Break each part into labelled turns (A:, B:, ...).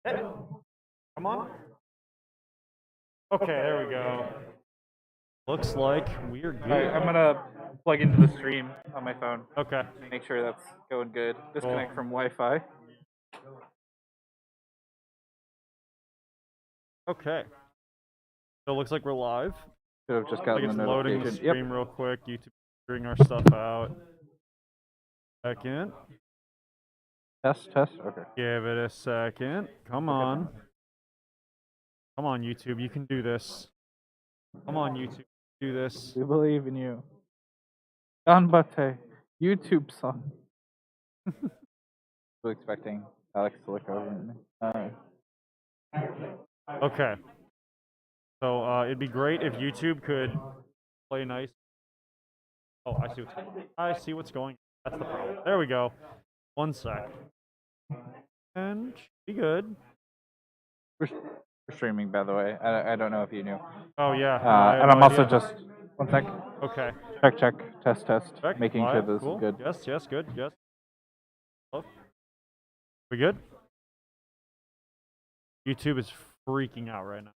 A: Hey, come on. Okay, there we go. Looks like we're good.
B: Alright, I'm gonna plug into the stream on my phone.
A: Okay.
B: Make sure that's going good. Disconnect from Wi-Fi.
A: Okay. So it looks like we're live.
B: Should have just gotten the
A: Loading the
B: notification.
A: stream real quick. YouTube figuring our stuff out. Second.
B: Test. Okay.
A: Give it a second. Come on. Come on, YouTube. You can do this. Come on, YouTube. Do this.
B: We believe in you. Danbate, YouTube song. Still expecting Alex to look over at me.
A: Okay. So it'd be great if YouTube could play nice. Oh, I see what's going. That's the problem. There we go. 1 sec. And be good.
B: We're streaming, by the way. I don't know if you knew.
A: Oh yeah.
B: And I'm also just 1 sec.
A: Okay.
B: Check. Test.
A: Check.
B: Making
A: Live.
B: sure this
A: Cool.
B: is good.
A: Yes. Good. Yes. Oh. We good? YouTube is freaking out right now.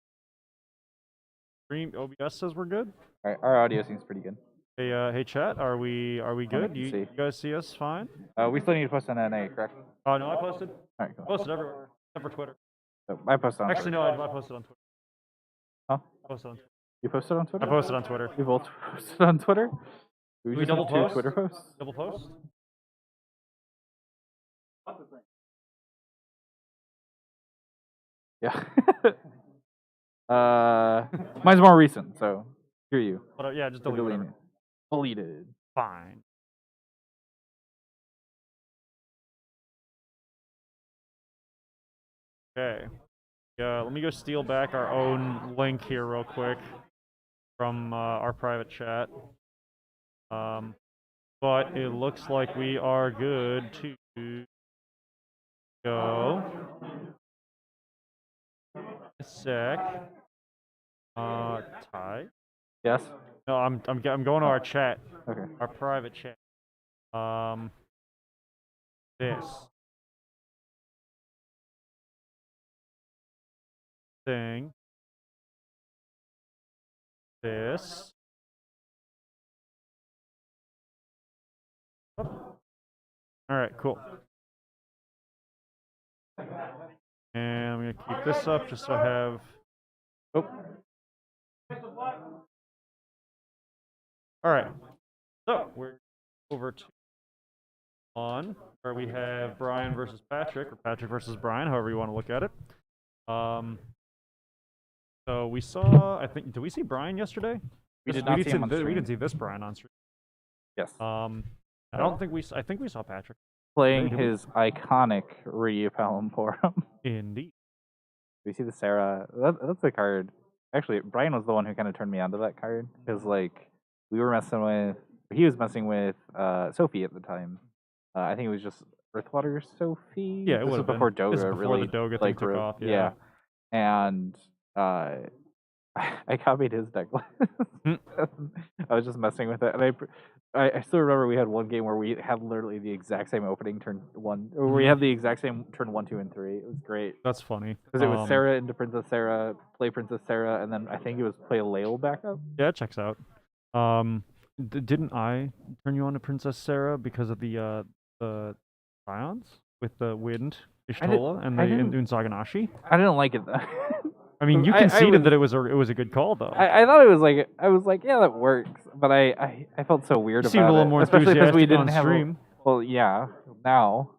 A: Stream OBS says we're good.
B: All right, our audio seems pretty good.
A: Hey, chat. Are we good? You guys see us fine?
B: We still need to post on NA, correct?
A: Oh no, I posted.
B: All right, cool.
A: Posted everywhere except for Twitter.
B: So I posted on
A: Actually,
B: Twitter.
A: no, I posted on Twitter.
B: Huh?
A: I posted on Twitter.
B: You posted on Twitter?
A: I posted on Twitter.
B: We both posted on Twitter?
A: We
B: just
A: double
B: have
A: post?
B: 2 Twitter posts?
A: Double post?
B: Yeah. Mine's more recent, so screw you.
A: But, yeah, just delete it.
B: Deleted.
A: Fine. Okay. Yeah, let me go steal back our own link here real quick from our private chat. But it looks like we are good to go. A sec. Ty?
B: Yes?
A: No, I'm going to our chat.
B: Okay.
A: Our private chat. This thing. This. Oh. All right, cool. And I'm gonna keep this up just so I have. Oh. All right. So we're over to on where we have Brian versus Patrick, or Patrick versus Brian, however you want to look at it. So we saw. I think. Did we see Brian yesterday?
B: We did not see him on stream.
A: We didn't see this Brian on stream.
B: Yes.
A: I don't think we. I think we saw Patrick
B: playing his iconic Palomporum.
A: Indeed.
B: We see the Sarah. That's the card. Actually, Brian was the one who kind of turned me onto that card because, like, we were messing with. He was messing with Sophie at the time. I think it was just Earthwater Sophie.
A: Yeah, it was
B: before Doga.
A: This is before
B: really,
A: the Doga
B: like,
A: thing took off.
B: Yeah. And I copied his deck list. I was just messing with it, and I still remember we had one game where we had literally the exact same opening turn 1, or we had the exact same turn 1, 2, and 3. It was great.
A: That's funny
B: because it was Sarah into Princess Sarah, play Princess Sarah, and then I think it was play Lael backup.
A: Yeah, it checks out. Didn't I turn you on to Princess Sarah because of the Scions with the Wind Ishtola and the Unsaganashi?
B: I didn't like it though.
A: I mean, you conceded that it was a good call though.
B: I thought it was like yeah, that works, but I felt so weird about it.
A: Seemed a little more
B: especially because we didn't
A: have stream.
B: Well, yeah, now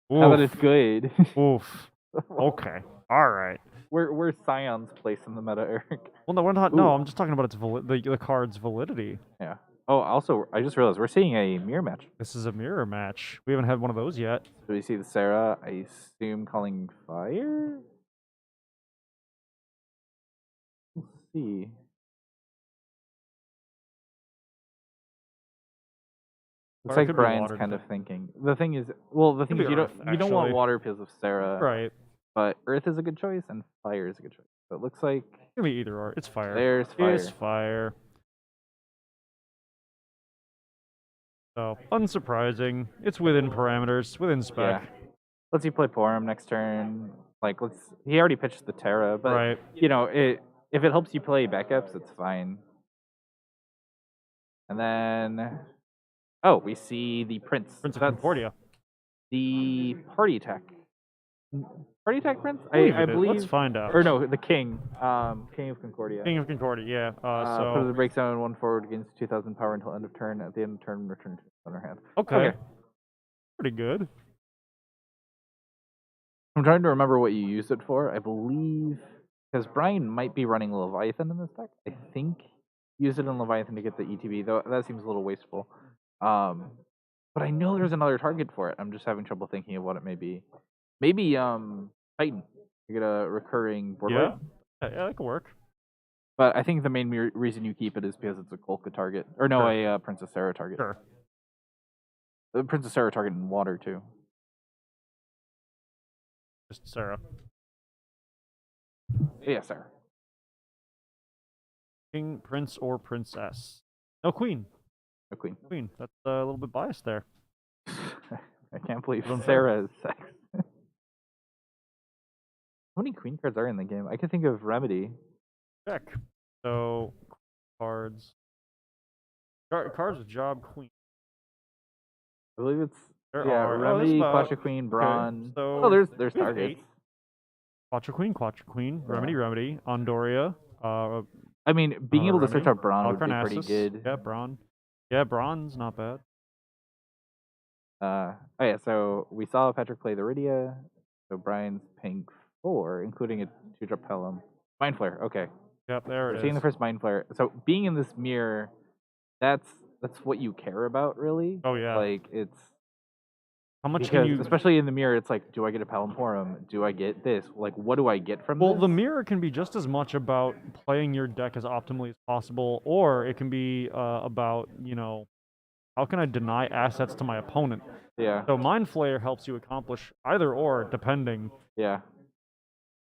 B: that it's good.
A: Oof. Okay. All right.
B: Where's Scion's place in the meta, Eric?
A: Well, no, we're not. Ooh. No, I'm just talking about its the card's validity.
B: Yeah. Oh, also, I just realized we're seeing a mirror match.
A: This is a mirror match. We haven't had one of those yet.
B: Do we see the Sarah? I assume calling fire. Let's see. Looks like Brian's kind of thinking. The thing is, you don't want water because of Sarah,
A: right?
B: But Earth is a good choice, and fire is a good choice. So it looks like
A: it can be either or. It's fire.
B: There's fire.
A: It's fire. So unsurprising. It's within parameters, within spec.
B: Yeah. Let's you play Porum next turn. Like, he already pitched the Terra, but
A: Right.
B: you know, if it helps you play backups, it's fine. And then, oh, we see the Prince.
A: Prince of
B: That's
A: Concordia.
B: the Party Attack. Party Attack Prince? I
A: Let's
B: believe.
A: find out.
B: Or no, the King. King of Concordia.
A: King of Concordia, yeah.
B: Put the
A: So
B: break zone 1 forward against 2,000 power until end of turn. At the end of turn, return to owner hand.
A: okay. Pretty good.
B: I'm trying to remember what you used it for. I believe because Brian might be running Leviathan in this deck. I think use it in Leviathan to get the ETB, though that seems a little wasteful. But I know there's another target for it. I'm just having trouble thinking of what it may be. Maybe Titan. You get a recurring board wipe.
A: Yeah, that could work.
B: But I think the main reason you keep it is because it's a Kolka target. Or no,
A: Sure.
B: a Princess Sarah target.
A: Sure.
B: The Princess Sarah target in water, too.
A: Just Sarah.
B: Yeah, Sarah.
A: King, Prince, or Princess. No, Queen.
B: No Queen.
A: Queen. That's a little bit biased there.
B: I can't believe
A: Unfair.
B: Sarah is sex. How many Queen cards are in the game? I can think of Remedy.
A: Check. So, cards. Cards with job Queen.
B: I believe it's
A: There
B: yeah,
A: are.
B: Remedy,
A: There's about,
B: Quasha Queen, Brawn.
A: so
B: Oh, there's
A: we have
B: targets.
A: 8. Quattro Queen,
B: Yeah.
A: Remedy, Andoria.
B: I mean, being able to search
A: Remedy,
B: out Brawn would be pretty
A: Alcarnassus.
B: good.
A: Yeah, Brawn. Yeah, Brawn's not bad.
B: Oh yeah, so we saw Patrick play the Rydia. So Brian's paying 4, including a 2-drop Pelham. Mind Flare, okay.
A: Yep, there
B: We're
A: it
B: seeing
A: is.
B: the first Mind Flare. So being in this mirror, that's what you care about, really.
A: Oh yeah.
B: Like it's
A: How much
B: because,
A: can you?
B: especially in the mirror, it's like, do I get a Palamporum? Do I get this? Like, what do I get from
A: Well,
B: this?
A: the mirror can be just as much about playing your deck as optimally as possible, or it can be about, how can I deny assets to my opponent?
B: Yeah.
A: So Mind Flayer helps you accomplish either or, depending.
B: Yeah.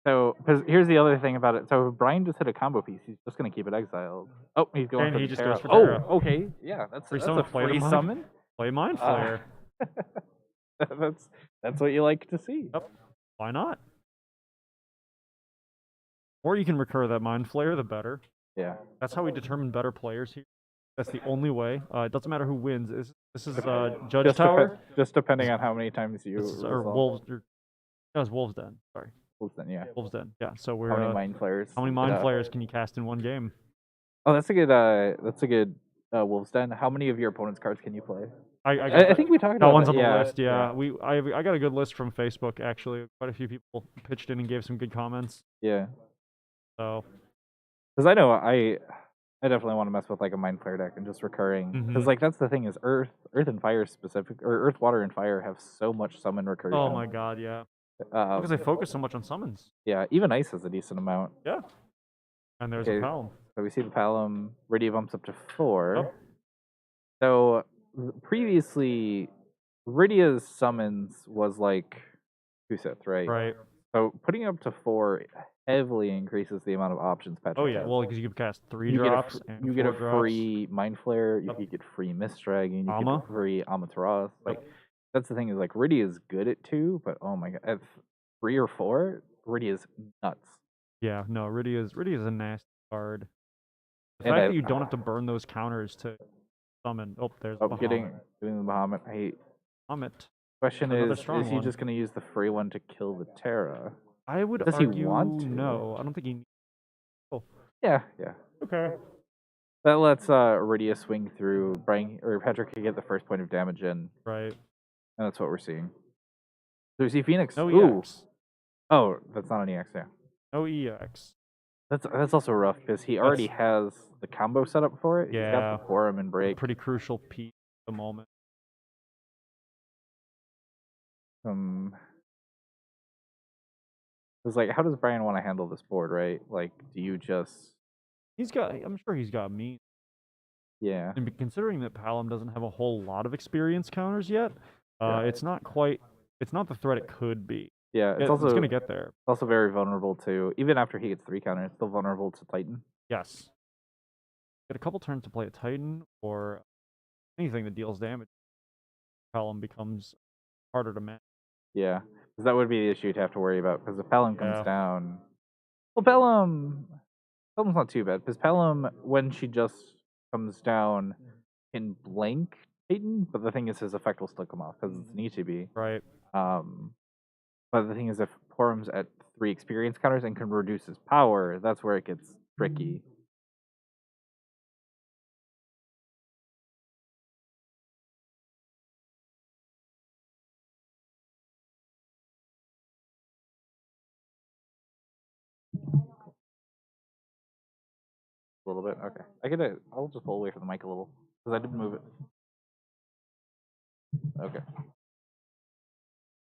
B: So, because here's the other thing about it. So, if Brian just hit a combo piece, he's just going to keep it exiled. Oh, he's going
A: And
B: for
A: he
B: the
A: just
B: Terra.
A: goes for Terra.
B: Oh, okay. Yeah, that's
A: Free
B: a
A: summon, play the
B: free
A: Mind-
B: summon.
A: Play Mind Flayer.
B: That's what you like to see.
A: Yep. Why not? Or you can recur that Mind Flayer, the better.
B: Yeah.
A: That's how we determine better players here. That's the only way. It doesn't matter who wins. This is Judge Tower.
B: Just depending on how many times you
A: This is, or
B: resolve.
A: Wolves. That was Wolves Den. Sorry.
B: Wolves Den, yeah.
A: Wolves Den. Yeah. So we're
B: How many Mind Flayers?
A: how many Mind Flayers can you cast in one game?
B: Oh, that's a good. Wolves Den. How many of your opponent's cards can you play?
A: I
B: think we talked
A: that
B: about
A: one's
B: that.
A: on the
B: Yeah,
A: list. Yeah. I got a good list from Facebook actually. Quite a few people pitched in and gave some good comments.
B: Yeah.
A: So.
B: Because I know I definitely want to mess with like a Mind Flare deck and just recurring. Because
A: Mhm.
B: like that's the thing is Earth and Fire specific, or Earth, Water, and Fire have so much summon recursion.
A: Oh my God, yeah. Because they focus so much on summons.
B: Yeah, even Ice has a decent amount.
A: Yeah. And there's
B: Okay,
A: a Palm.
B: So we see the Palom. Rydia bumps up to 4.
A: Oh.
B: So previously, Rydia's summons was like Kusith, right?
A: Right.
B: So putting it up to 4 heavily increases the amount of options Patrick
A: Oh yeah.
B: has.
A: Well, because you can cast 3
B: You
A: drops.
B: you get a
A: 4 drops.
B: free Mind Flare. You
A: Yep.
B: could get free Mist Dragon. You
A: Ama.
B: get free Amaterasu. Like
A: Yep.
B: that's the thing is like Rydia is good at 2, but oh my god, at 3 or 4, Rydia is nuts.
A: Yeah. No. Rydia's a nasty card. The
B: And
A: fact that you don't have to burn those counters to summon. Oh, there's
B: Oh,
A: Bahamut.
B: getting the Bahamut. Hey,
A: Bahamut.
B: question
A: Another
B: is
A: strong
B: he
A: one.
B: just going to use the free one to kill the Terra?
A: I would
B: Does he
A: argue
B: want to?
A: no. I don't think he.
B: Yeah.
A: Okay.
B: That lets Rydia swing through. Brian or Patrick can get the first point of damage in,
A: Right.
B: and that's what we're seeing. So we see Phoenix.
A: No
B: Ooh.
A: EX.
B: Oh, that's not an EX. Yeah.
A: No EX.
B: That's also rough because he already has the combo set up for it. He's got
A: Yeah.
B: the Forum and Break.
A: Pretty crucial piece at the moment.
B: It's like, how does Brian want to handle this board, right? Like, do you just
A: I'm sure he's got me.
B: yeah?
A: And considering that Palom doesn't have a whole lot of experience counters yet,
B: Yeah.
A: it's not the threat it could be.
B: Yeah, it's
A: It's gonna get there.
B: also very vulnerable to, even after he gets 3 counters, it's still vulnerable to Titan.
A: Yes. Get a couple turns to play a Titan or anything that deals damage. Palom becomes harder to manage.
B: Yeah, Because that would be the issue to have to worry about. Because if Pelham
A: Yeah.
B: comes down, well, Pelham's not too bad. Because Pelham, when she just comes down, can blank Peyton, but the thing is, his effect will still come off because it's an ETB.
A: Right.
B: But the thing is, if Porum's at 3 experience counters and can reduce his power, that's where it gets tricky. A little bit, okay. I'll just pull away from the mic a little because I didn't move it. Okay.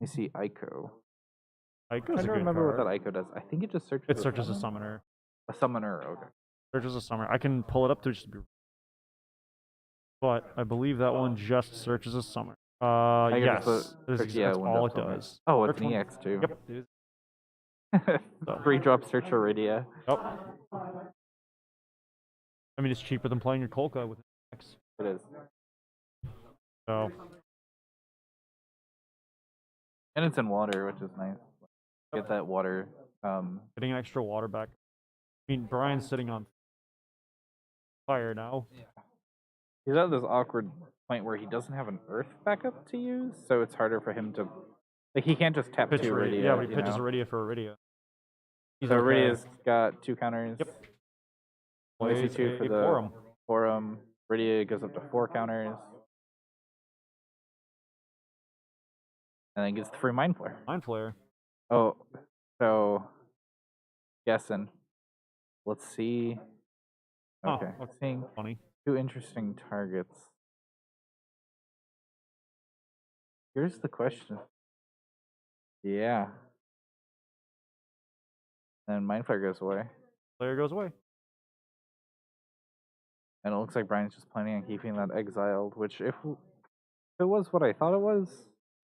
B: You see Ico. I'm trying to remember what that Ico does. I think it just searches.
A: It searches a summoner.
B: A summoner, okay.
A: Searches a summoner. I can pull it up to just be. But I believe that one just searches a summoner. Yes. That's all it does.
B: Oh, it's an EX too.
A: Yep. It is.
B: 3-drop search Iridia.
A: Yep. I mean, it's cheaper than playing your Kolka with X.
B: It is.
A: So.
B: And it's in water, which is nice. Get that water.
A: Getting extra water back. I mean, Brian's sitting on fire now.
B: He's at this awkward point where he doesn't have an Earth backup to use, so it's harder for him to. Like, he can't just tap
A: Pitch
B: 2 Iridia.
A: Yeah, but he pitches Iridia for Iridia.
B: So Iridia's got 2 counters.
A: Yep.
B: Plays 2 for the Forum. Iridia goes up to 4 counters. And then gets the free Mind Flare.
A: Mind Flare.
B: Oh, so guessing. Let's see. Okay, seeing
A: funny.
B: 2 interesting targets. Here's the question. Yeah. And Mind Flare goes away.
A: Flare goes away.
B: And it looks like Brian's just planning on keeping that exiled, which if it was what I thought it was,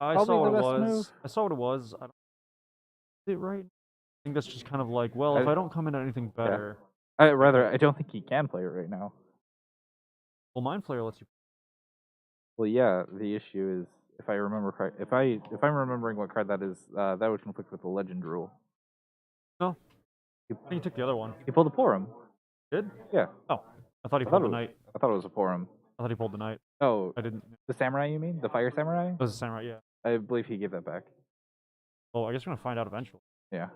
A: I saw what it was. I saw what it was. I don't see it right. I think that's just kind of like, well, if I don't come into anything better.
B: Yeah. I don't think he can play it right now.
A: Well, Mind Flare lets you.
B: Well, yeah. The issue is, if I remember correct, if I'm remembering what card that is, that would conflict with the Legend rule.
A: No. I think he took the other one.
B: He pulled a Porum.
A: Did?
B: Yeah.
A: Oh, I thought he pulled the Knight.
B: I thought it was a Porum.
A: I thought he pulled the Knight.
B: Oh,
A: I didn't.
B: The Samurai, you mean? The Fire Samurai?
A: It was a Samurai, yeah.
B: I believe he gave that back.
A: Well, I guess we're gonna find out eventually.
B: Yeah.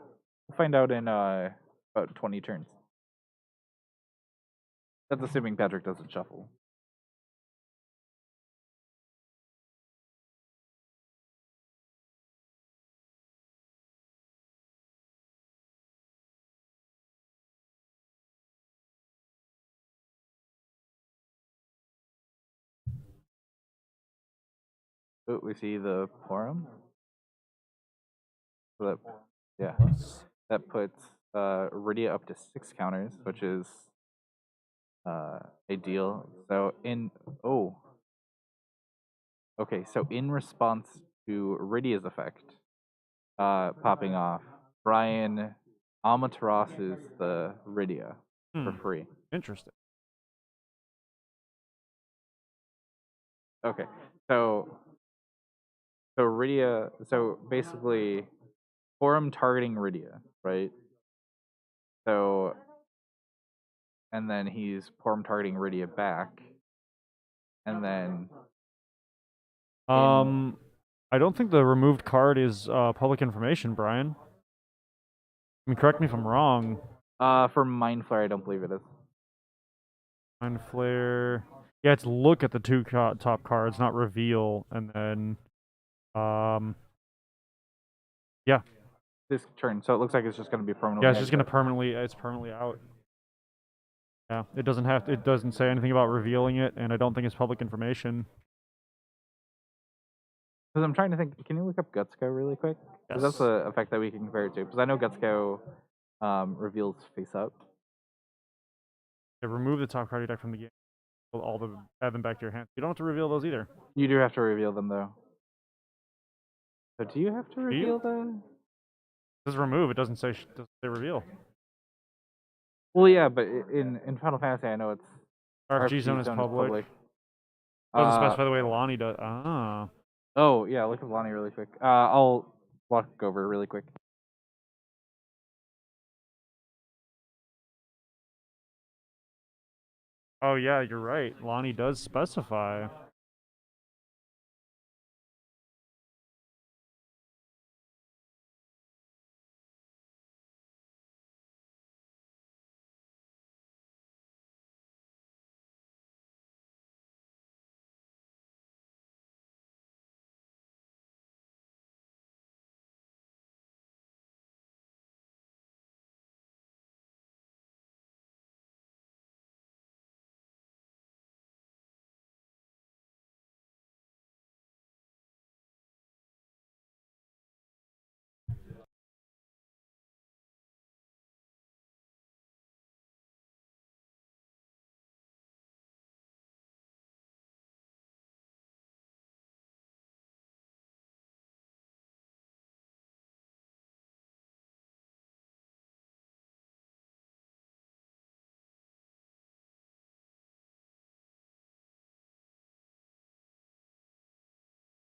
B: We'll find out in about 20 turns. That's assuming Patrick doesn't shuffle. Oh, we see the Porum. So that puts Iridia up to 6 counters, which is ideal. So so in response to Iridia's effect popping off, Brian Amateras's the Iridia for free.
A: Interesting.
B: Okay, so Iridia, so basically Forum targeting Iridia, right? So, and then he's Forum targeting Iridia back, and then
A: I don't think the removed card is public information, Brian. I mean, correct me if I'm wrong.
B: For Mind Flare, I don't believe it is.
A: Mind Flare. Yeah, it's look at the 2 top cards, not reveal, and then yeah.
B: This turn, so it looks like it's just going to be permanently.
A: Yeah, it's just going to it's permanently out. Yeah, it doesn't say anything about revealing it, and I don't think it's public information.
B: Because I'm trying to think, can you look up Gutsko really quick? Because that's the effect that we can compare it to. Because I know Gutsko reveals face up.
A: Yeah, remove the top card of your deck from the game. Add them back to your hand. You don't have to reveal those either.
B: You do have to reveal them, though. So do you have to reveal them?
A: It says remove. It doesn't say reveal.
B: Well, yeah, but in Final Fantasy, I know it's
A: RFG zone is public. Doesn't specify the way Lonnie does. Ah.
B: Oh yeah, look at Lonnie really quick. I'll walk over really quick.
A: Oh yeah, you're right. Lonnie does specify.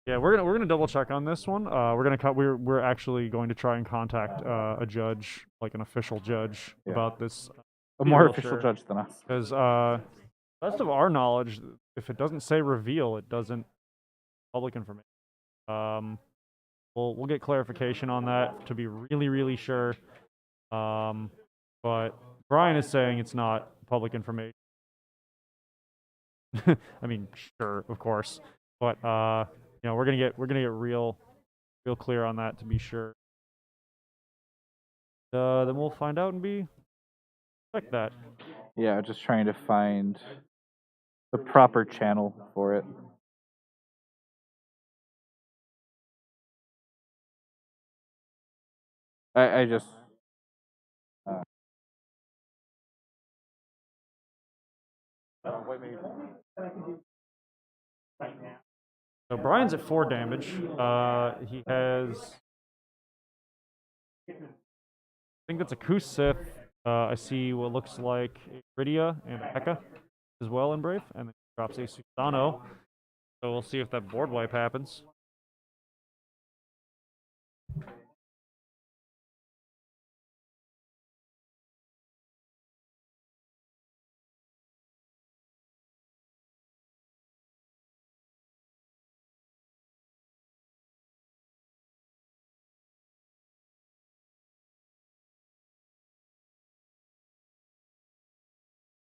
A: Yeah, we're gonna double check on this one. We're actually going to try and contact a judge, like an official judge, about this.
B: A more official judge than us.
A: Because best of our knowledge, if it doesn't say reveal, it doesn't public information. We'll get clarification on that to be really sure. But Brian is saying it's not public information. I mean, sure, of course, but you know, we're gonna get real clear on that to be sure. Then we'll find out and be check that.
B: Yeah, just trying to find the proper channel for it. I just
A: So Brian's at 4 damage. He has, I think that's a Kusith. I see what looks like a Rydia and a Pekka as well in Brave, and then he drops a Susano. So we'll see if that board wipe happens.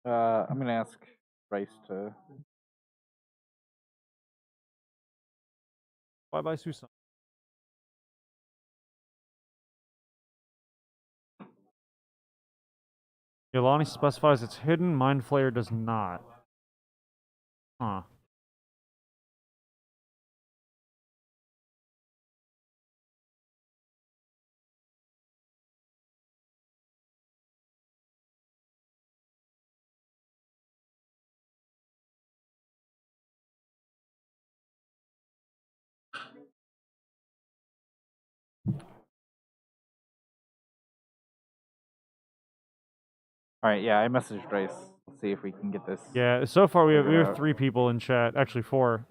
B: I'm gonna ask Bryce to.
A: Bye Susano. Yolani specifies it's hidden. Mind Flayer does not. Huh.
B: All right, yeah, I messaged Bryce. Let's see if we can get this.
A: Yeah, so far we have
B: out.
A: 3 people in chat, actually 4,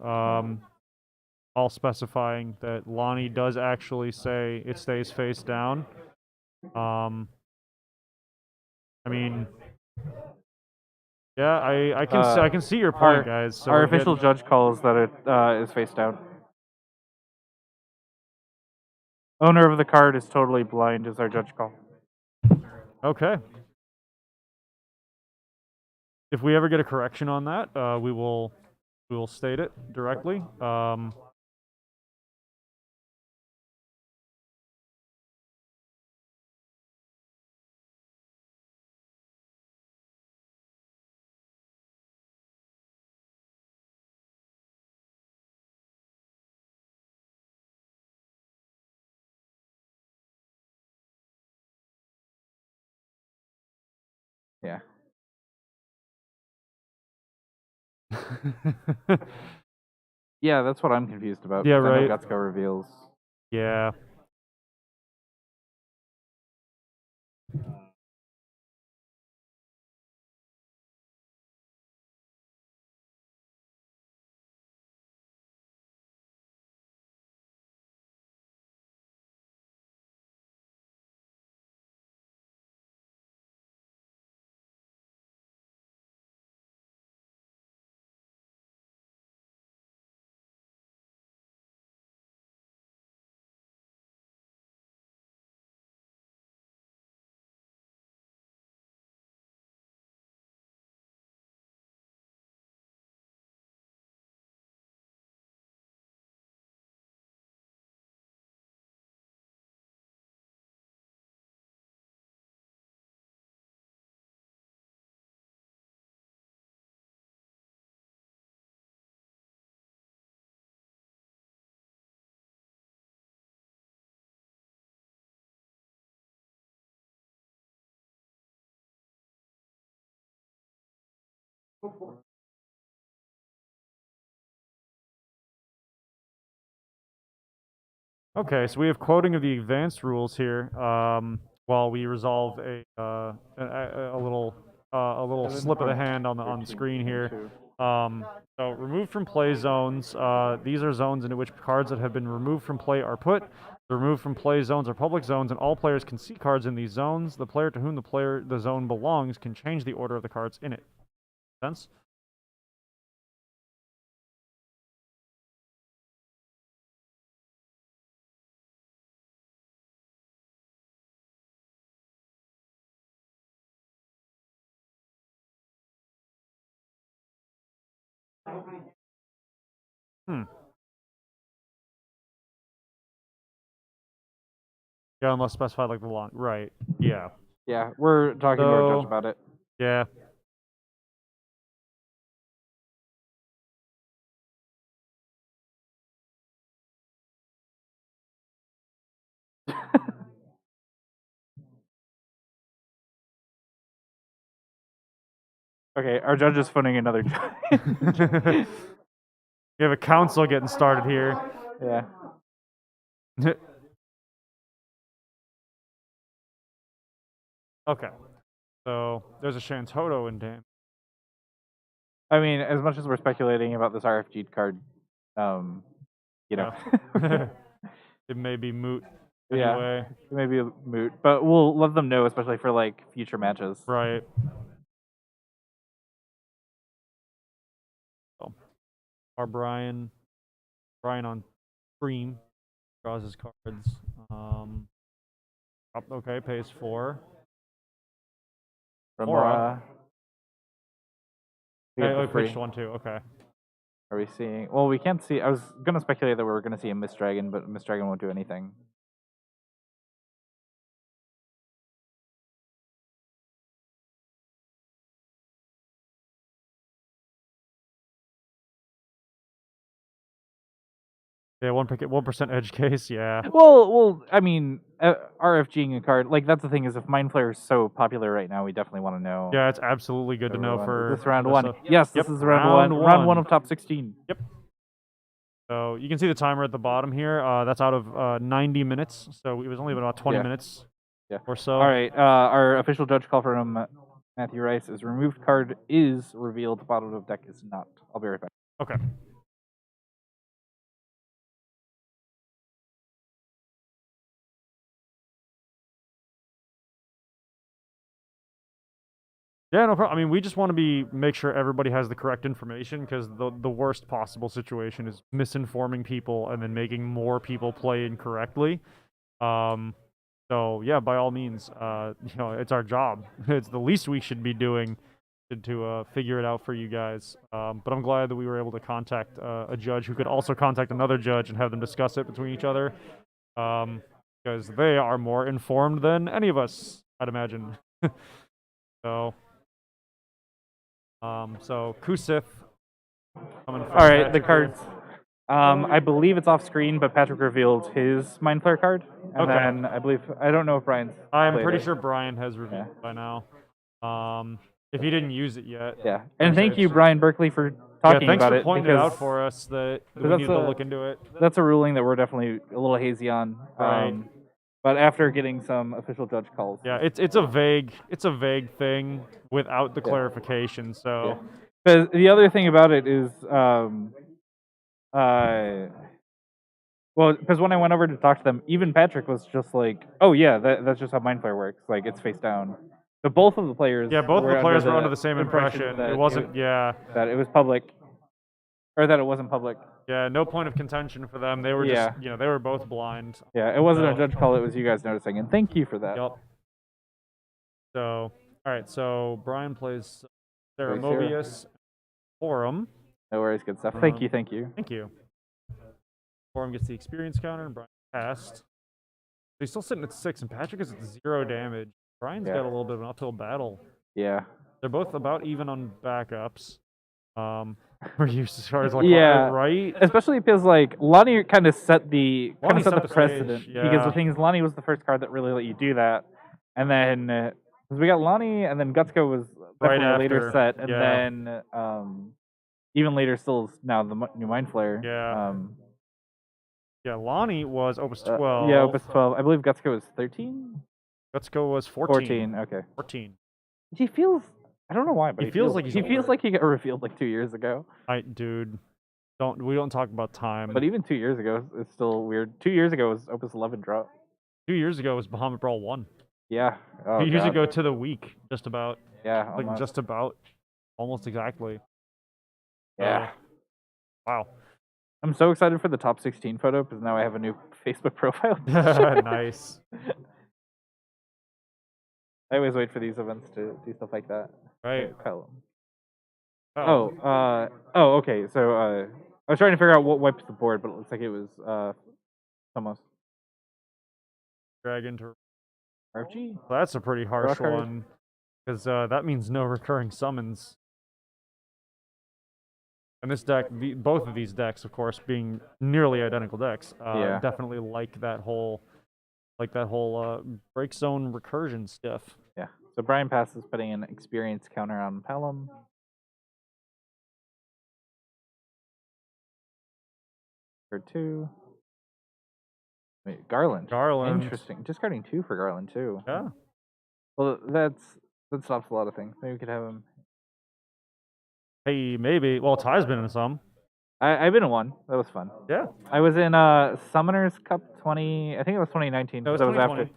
A: all specifying that Lonnie does actually say it stays face down. I mean, yeah, I can see your point, guys. So
B: our official judge calls that it is face down. Owner of the card is totally blind is our judge call.
A: Okay. If we ever get a correction on that, we will state it directly.
B: Yeah. Yeah, that's what I'm confused about.
A: Yeah,
B: I know
A: right.
B: Gutsko reveals.
A: Yeah. Okay, so we have quoting of the advanced rules here. While we resolve a little slip of the hand on the screen here. So removed from play zones. These are zones into which cards that have been removed from play are put. The removed from play zones are public zones, and all players can see cards in these zones. The player to whom the zone belongs can change the order of the cards in it. Sense? Hmm. Yeah, unless specified like the long. Right. Yeah.
B: Yeah, we're talking to our judge
A: So,
B: about it.
A: yeah.
B: Okay, our judge is phoning another judge.
A: We have a council getting started here.
B: Yeah.
A: Okay. So there's a Shantotto in damn.
B: I mean, as much as we're speculating about this RFG card, you know.
A: It may be moot
B: Yeah,
A: anyway.
B: it may be a moot, but we'll let them know, especially for like future matches.
A: Right. So, our Brian on stream draws his cards. Okay, pays 4.
B: Remora.
A: Hey, pushed 1 too. Okay.
B: Are we seeing? Well, we can't see. I was gonna speculate that we were gonna see a Miss Dragon, but Miss Dragon won't do anything.
A: Yeah, 1% edge case. Yeah.
B: Well, I mean, RFGing a card, like that's the thing is, if Mind Flayer is so popular right now, we definitely want to know.
A: Yeah, it's absolutely good to know for
B: this round
A: this,
B: 1. Yes,
A: yep,
B: this is round 1. Round 1 of top 16.
A: Yep. So you can see the timer at the bottom here. That's out of 90 minutes, so it was only about 20 minutes or so.
B: All right, our official judge call from Matthew Rice is removed card is revealed, bottom of deck is not. I'll be right back.
A: Okay. Yeah, no problem. I mean, we just want to make sure everybody has the correct information, because the worst possible situation is misinforming people and then making more people play incorrectly. So yeah, by all means, it's our job. It's the least we should be doing to figure it out for you guys. But I'm glad that we were able to contact a judge who could also contact another judge and have them discuss it between each other, because they are more informed than any of us, I'd imagine. So. So Kusith coming from
B: All right,
A: Patrick
B: the cards. I believe it's off screen, but Patrick revealed his Mind Flayer card, and then I don't know if Brian's.
A: I'm pretty sure Brian has revealed it by now. If he didn't use it yet.
B: Yeah, and thank you, Brian Berkeley, for talking about it.
A: Thanks for pointing it out for us that we need to look into it.
B: That's a ruling that we're definitely a little hazy on.
A: Right.
B: But after getting some official judge calls.
A: Yeah, it's a vague thing without the clarification. So.
B: But the other thing about it is, well, because when I went over to talk to them, even Patrick was just like, "Oh yeah, that's just how Mind Flayer works. Like it's face down." But both of the players.
A: Yeah, both of the players were under the same impression. It wasn't.
B: That it was public, or that it wasn't public.
A: Yeah, no point of contention for them. They were just, they were both blind.
B: Yeah, it wasn't a judge call. It was you guys noticing, and thank you for that.
A: Yep. So, all right. So Brian plays Sarah Mobius, Forum.
B: No worries, good stuff. Thank you.
A: Thank you. Forum gets the experience counter, and Brian passed. So he's still sitting at 6, and Patrick is at 0 damage. Brian's got a little bit of an uphill battle.
B: Yeah.
A: They're both about even on backups. We're used to cards like right?
B: Especially because like Lonnie kind of set the precedent.
A: Stage,
B: because the thing is, Lonnie was the first card that really let you do that, and then because we got Lonnie, and then Gutsko was definitely
A: Right
B: a later
A: after,
B: set, and
A: yeah.
B: then even later still is now the new Mind Flayer.
A: Yeah. Yeah, Lonnie was Opus
B: Yeah,
A: 12.
B: Opus 12. I believe Gutsuko was 13.
A: Gutsuko was
B: 14. Okay.
A: 14.
B: He feels. I don't know why, but
A: He feels like he's
B: he feels
A: older.
B: like he got revealed like 2 years ago.
A: Dude, we don't talk about time.
B: But even 2 years ago, it's still weird. 2 years ago was Opus 11 drop.
A: 2 years ago was Bahamut Brawl 1.
B: Yeah. Oh
A: 2 years
B: god.
A: ago to the week, just about.
B: Yeah.
A: Like,
B: Almost.
A: just about. Almost exactly.
B: Yeah.
A: Wow.
B: I'm so excited for the top 16 photo because now I have a new Facebook profile.
A: Nice.
B: I always wait for these events to do stuff like that.
A: Right.
B: Okay. So I was trying to figure out what wipes the board, but it looks like it was almost
A: Dragon to
B: RFG.
A: That's a pretty harsh
B: card.
A: one, because that means no recurring summons. And this deck, both of these decks, of course, being nearly identical decks,
B: Yeah.
A: definitely like that whole break zone recursion stuff.
B: Yeah. So Brian passes, putting an experience counter on Pelham. For 2. Wait, Garland.
A: Garland.
B: Interesting. Discarding 2 for Garland too.
A: Yeah.
B: Well, that stops a lot of things. Maybe we could have him.
A: Hey, maybe. Well, Ty's been in some.
B: I've been in one. That was fun.
A: Yeah.
B: I was in Summoners Cup 20. I think it was 2019.
A: No, it was
B: that was
A: 2020.
B: after.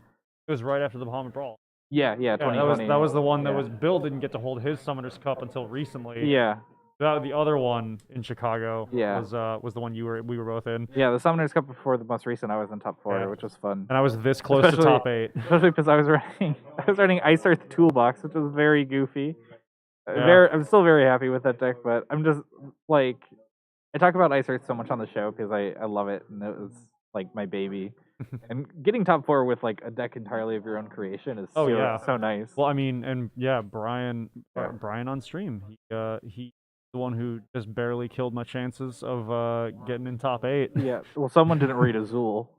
A: It was right after the Bahamut Brawl.
B: Yeah, 2020.
A: That was the one that
B: Yeah.
A: was Bill didn't get to hold his Summoners Cup until recently.
B: Yeah.
A: The other one in Chicago
B: Yeah.
A: was the one we were both in.
B: Yeah, the Summoners Cup before the most recent, I was in top 4,
A: Yeah.
B: which was fun.
A: And I was this close to top 8.
B: Especially because I was running Ice Earth Toolbox, which was very goofy.
A: Yeah.
B: I'm still very happy with that deck, but I'm just like, I talk about Ice Earth so much on the show because I love it, and it was like my baby. And getting top 4 with like a deck entirely of your own creation is so nice.
A: Well, I mean, and yeah, Brian on stream, he the one who just barely killed my chances of getting in top 8.
B: Yeah, well, someone didn't read Azul.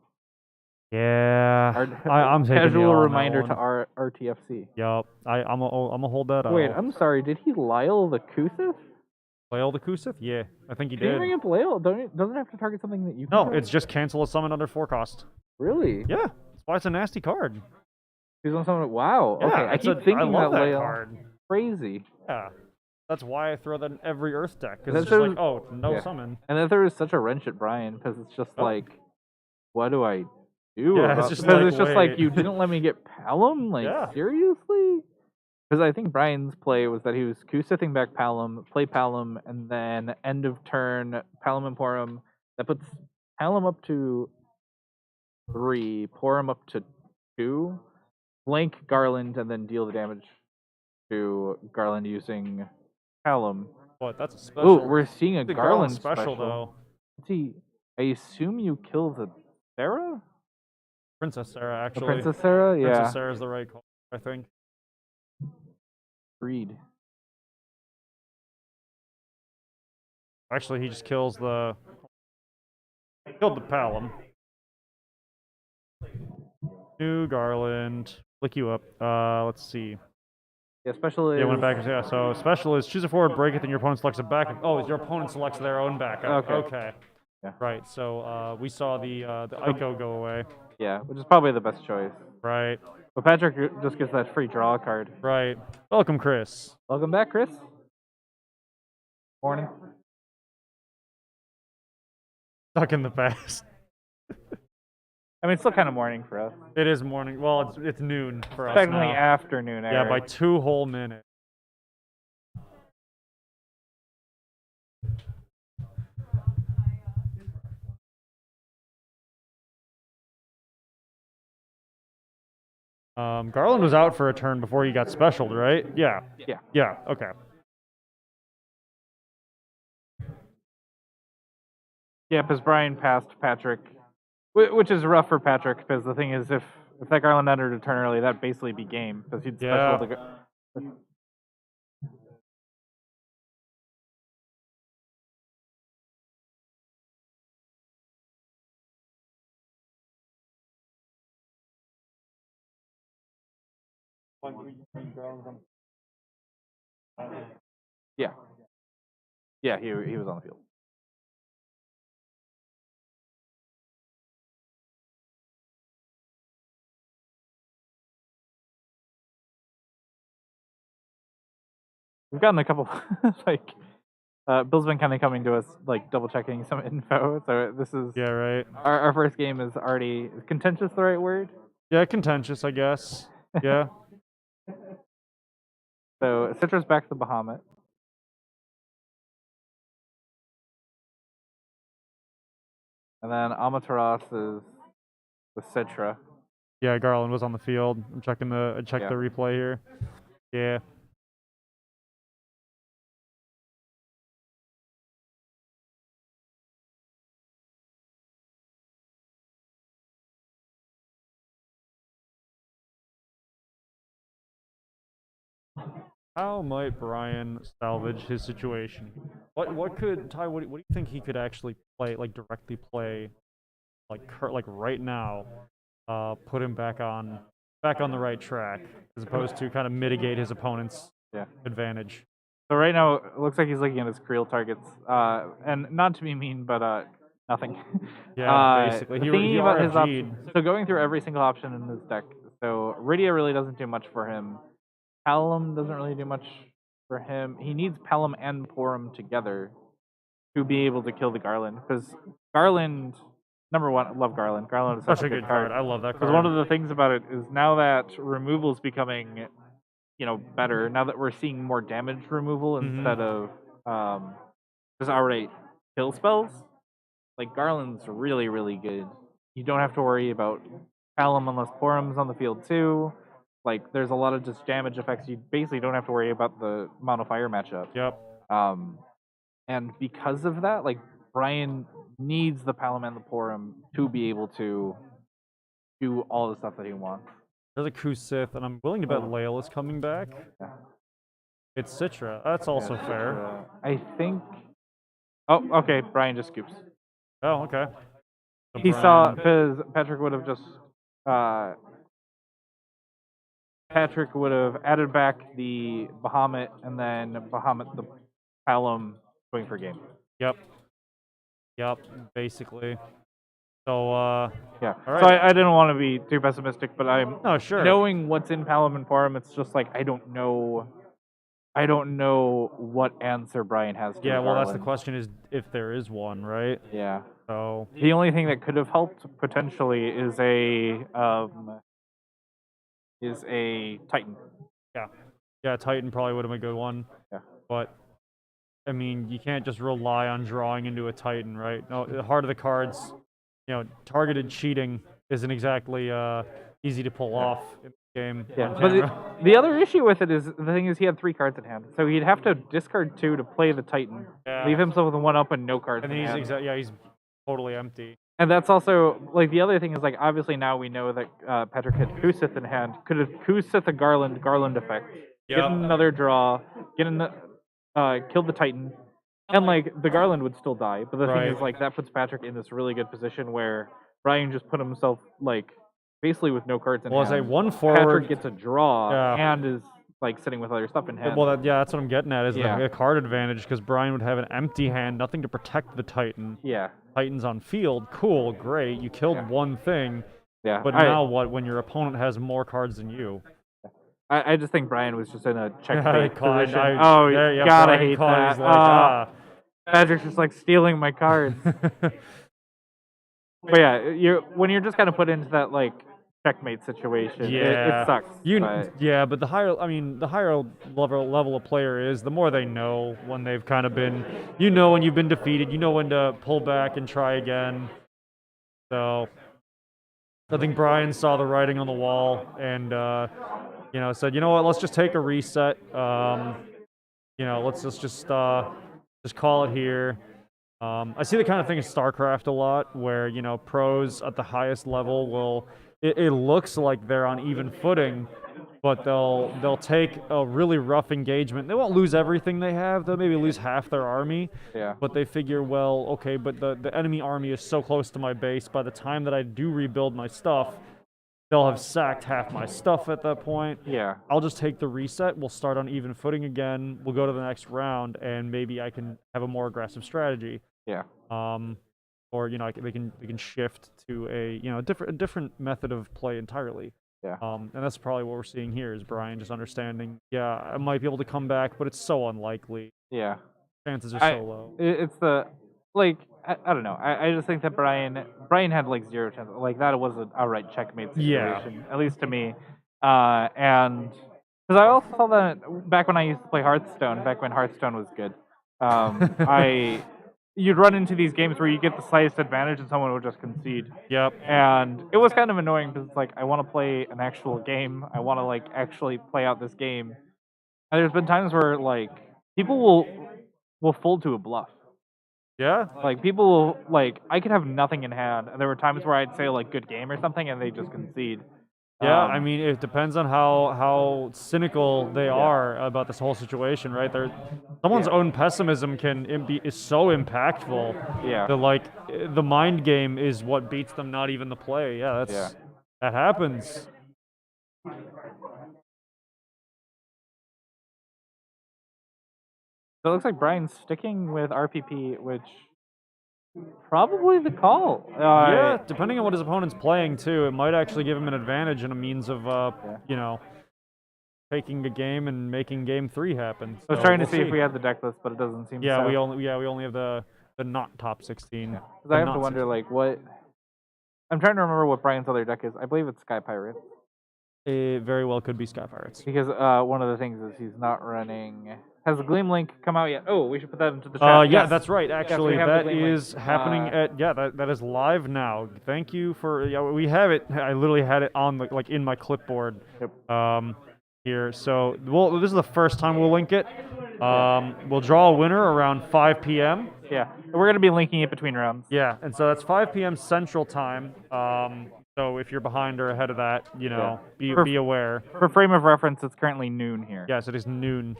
A: Yeah, I'm taking
B: casual reminder to RTFC.
A: Yup, I'm gonna hold that
B: Wait,
A: out.
B: I'm sorry. Did he Lyle the Kusith?
A: Lyle the Kusith? Yeah, I think he
B: Did he
A: did.
B: bring up Lyle? Doesn't it have to target something that you can
A: No,
B: target?
A: it's just cancel a summon under 4 cost.
B: Really?
A: Yeah, that's why it's a nasty card.
B: He's on someone. Wow.
A: Yeah,
B: okay, I keep thinking
A: I love that
B: Lyle.
A: card.
B: Crazy.
A: Yeah, that's why I throw that in every Earth deck, because
B: That's
A: it's just like, oh, no summon.
B: And then there was such a wrench at Brian because it's just like, what do I do?
A: Yeah, it's just
B: like you didn't let me get Palom. Like seriously? Because I think Brian's play was that he was Kusithing back Palom, play Palom, and then end of turn Palom Emporium. That puts Palom up to 3, Porum up to 2, blank Garland, and then deal the damage to Garland using Palom.
A: What? That's a special.
B: Oh, we're seeing a Garland
A: special though.
B: Let's see. I assume you kill the Sarah?
A: Princess Sarah, actually.
B: Princess Sarah? Yeah.
A: Princess Sarah's the right call, I think.
B: Read.
A: Actually, he just kills the... Killed the Palom. New Garland. Flick you up. Let's see.
B: Yeah, special is...
A: Yeah, went back. Yeah, so special is choose a forward, break it, then your opponent selects a backup. Oh, your opponent selects their own backup. Okay.
B: Yeah.
A: Right, so we saw the Ico go away.
B: Yeah, which is probably the best choice.
A: Right.
B: But Patrick just gets that free draw card.
A: Right. Welcome, Chris.
B: Welcome back, Chris. Morning.
A: Stuck in the past.
B: I mean, it's still kind of morning for us.
A: It is morning. Well, it's noon for us
B: Technically
A: now.
B: afternoon, Eric.
A: Yeah, by 2 whole minutes. Garland was out for a turn before he got specialed, right? Yeah.
B: Yeah.
A: Yeah, okay.
B: Yeah, because Brian passed Patrick, which is rough for Patrick, because the thing is, if that Garland entered a turn early, that'd basically be game, because he'd special the... Yeah. Yeah, he was on the field. We've gotten a couple like Bill's been kind of coming to us like double checking some info. So this is
A: Yeah, right.
B: our first game is already is contentious the right word?
A: Yeah, contentious, I guess. Yeah.
B: So Citra's back to the Bahamut. And then Amaterasu is the Citra.
A: Yeah, Garland was on the field. I'm checking the the replay here. Yeah. How might Brian salvage his situation? What could Ty? What do you think he could actually play, like directly play, like right now? Put him back on the right track, as opposed to kind of mitigate his opponent's advantage.
B: So right now it looks like he's looking at his Creel targets, and not to be mean, but nothing.
A: Yeah, basically.
B: The
A: He
B: thinking about his
A: RFG'd.
B: so going through every single option in his deck. So Rydia really doesn't do much for him. Palom doesn't really do much for him. He needs Palom and Porum together to be able to kill the Garland, because Garland, number one, I love Garland. Garland is
A: Such a good card. I love that card.
B: Because one of the things about it is now that removal is becoming, better. Now that we're seeing more damage removal instead of just outright kill spells, like Garland's really, really good. You don't have to worry about Palom unless Porum's on the field too. Like, there's a lot of just damage effects. You basically don't have to worry about the Mono Fire matchup.
A: Yep.
B: And because of that, like, Brian needs the Palom and the Porum to be able to do all the stuff that he wants.
A: There's a Kusith, and I'm willing to bet Lael is coming back.
B: Yeah.
A: It's Citra. That's also fair.
B: I think. Oh, okay. Brian just scoops.
A: Oh, okay. So
B: He saw, because Patrick would have just. Patrick would have added back the Bahamut and then Bahamut the Palom going for game.
A: Yep. Basically. So
B: yeah.
A: All right.
B: So I didn't want to be too pessimistic, but I'm
A: sure.
B: Knowing what's in Palom and Porum, it's just like I don't know what answer Brian has to
A: well, that's the
B: Garland.
A: question, is if there is one, right?
B: Yeah.
A: So
B: the only thing that could have helped potentially is a Titan.
A: Yeah, Titan probably would have been a good one.
B: Yeah.
A: But I mean, you can't just rely on drawing into a Titan, right? No, the heart of the cards, targeted cheating isn't exactly easy to pull off in the game.
B: Yeah, but the other issue with it is, the thing is, he had 3 cards in hand, so he'd have to discard 2 to play the Titan, leave himself with 1 up and no cards.
A: And then he's totally empty.
B: And that's also, like, the other thing is, like, obviously now we know that Patrick had Kusith in hand. Could have Kusith a Garland effect, get another draw, kill the Titan, and, like, the Garland would still die. But the thing is, like, that puts Patrick in this really good position where Brian just put himself, like, basically with no cards in hand.
A: Well, as a 1-forward,
B: Patrick gets a draw and is, like, sitting with all your stuff in hand.
A: Well, that's what I'm getting at, is the card advantage, because Brian would have an empty hand, nothing to protect the Titan.
B: Yeah.
A: Titan's on field, cool, great, you killed one thing.
B: Yeah.
A: But now what, when your opponent has more cards than you?
B: I just think Brian was just in a checkmate position.
A: God,
B: I hate that. Like, Patrick's just, like, stealing my cards. But yeah, when you're just kind of put into that, like, checkmate situation, it sucks.
A: But the higher level a player is, the more they know when they've kind of been, when you've been defeated, when to pull back and try again. So I think Brian saw the writing on the wall and said, what, let's just take a reset. Let's just call it here. I see the kind of thing in StarCraft a lot, where pros at the highest level will. It looks like they're on even footing, but they'll take a really rough engagement. They won't lose everything they have. They'll maybe lose half their army.
B: Yeah.
A: But they figure, well, okay, but the enemy army is so close to my base. By the time that I do rebuild my stuff, they'll have sacked half my stuff at that point.
B: Yeah.
A: I'll just take the reset. We'll start on even footing again. We'll go to the next round, and maybe I can have a more aggressive strategy.
B: Yeah.
A: Or they can shift to a different method of play entirely.
B: Yeah.
A: And that's probably what we're seeing here is Brian just understanding. Yeah, I might be able to come back, but it's so unlikely.
B: Yeah.
A: Chances are so low.
B: It's the I don't know. I just think that Brian had like 0 chance. Like that was an outright checkmate situation, at least to me. And because I also saw that back when I used to play Hearthstone, back when Hearthstone was good. You'd run into these games where you get the slightest advantage and someone would just concede.
A: Yep.
B: And it was kind of annoying because it's like I want to play an actual game. I want to like actually play out this game. And there's been times where like people will fold to a bluff.
A: Yeah.
B: Like people will like I could have nothing in hand, and there were times where I'd say like good game or something, and they just concede.
A: Yeah, I mean, it depends on how cynical they are about this whole situation, right? Someone's own pessimism is so impactful.
B: Yeah.
A: The mind game is what beats them, not even the play. Yeah, that happens.
B: So it looks like Brian's sticking with RPP, which probably the call.
A: Yeah, depending on what his opponent's playing too, it might actually give him an advantage and a means of taking a game and making game 3 happen. So
B: I was trying to see if we had the deck list, but it doesn't seem.
A: Yeah,
B: so.
A: we only have the not top 16.
B: Because I have to wonder 16. Like what. I'm trying to remember what Brian's other deck is. I believe it's Sky Pirates.
A: It very well could be Sky Pirates.
B: Because one of the things is he's not running. Has the Gleam Link come out yet? Oh, we should put that into the chat.
A: Yeah, that's right. Actually,
B: yes,
A: that is happening that is live now. Thank you for we have it. I literally had it on in my clipboard.
B: Yep.
A: Here. So this is the first time we'll link it. We'll draw a winner around 5 p.m.
B: Yeah, we're gonna be linking it between rounds.
A: Yeah, and so that's 5 p.m. Central Time. So if you're behind or ahead of that, be aware.
B: For frame of reference, it's currently noon here.
A: Yes, it is noon.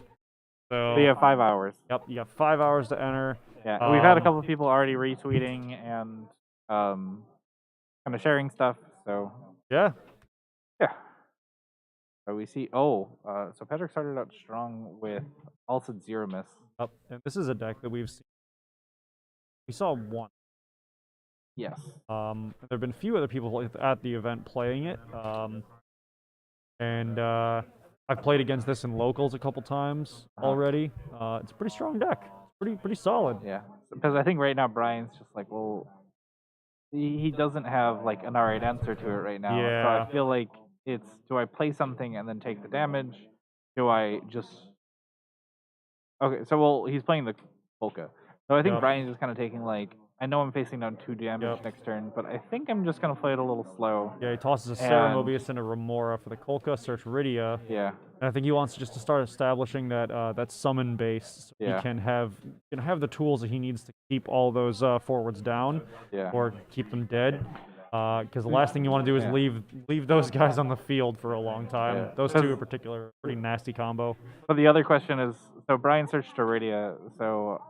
A: So
B: you have 5 hours.
A: Yep, you have 5 hours to enter.
B: Yeah, we've had a couple of people already retweeting and kind of sharing stuff. So
A: yeah.
B: So we see. So Patrick started out strong with also 0 miss.
A: Yep, and this is a deck that we've seen. We saw one.
B: Yes.
A: There have been a few other people at the event playing it. And I've played against this in locals a couple times already. It's a pretty strong deck. Pretty solid.
B: Yeah, because I think right now Brian's just like, well, he doesn't have like an alright answer to it right now.
A: Yeah.
B: So I feel like it's, do I play something and then take the damage? Do I just... Okay, so he's playing the Polka. So I think Brian's just kind of taking like, I know I'm facing down 2 damage next turn, but I think I'm just going to play it a little slow.
A: Yeah, he tosses a Sarah Mobius and a Remora for the Kolka, search Rydia.
B: Yeah.
A: And I think he wants just to start establishing that summon base. So he can have the tools that he needs to keep all those forwards down or keep them dead. Because the last thing you want to do is leave those guys on the field for a long time.
B: Yeah.
A: Those 2 in particular, pretty nasty combo.
B: But the other question is, so Brian searched Iridia, so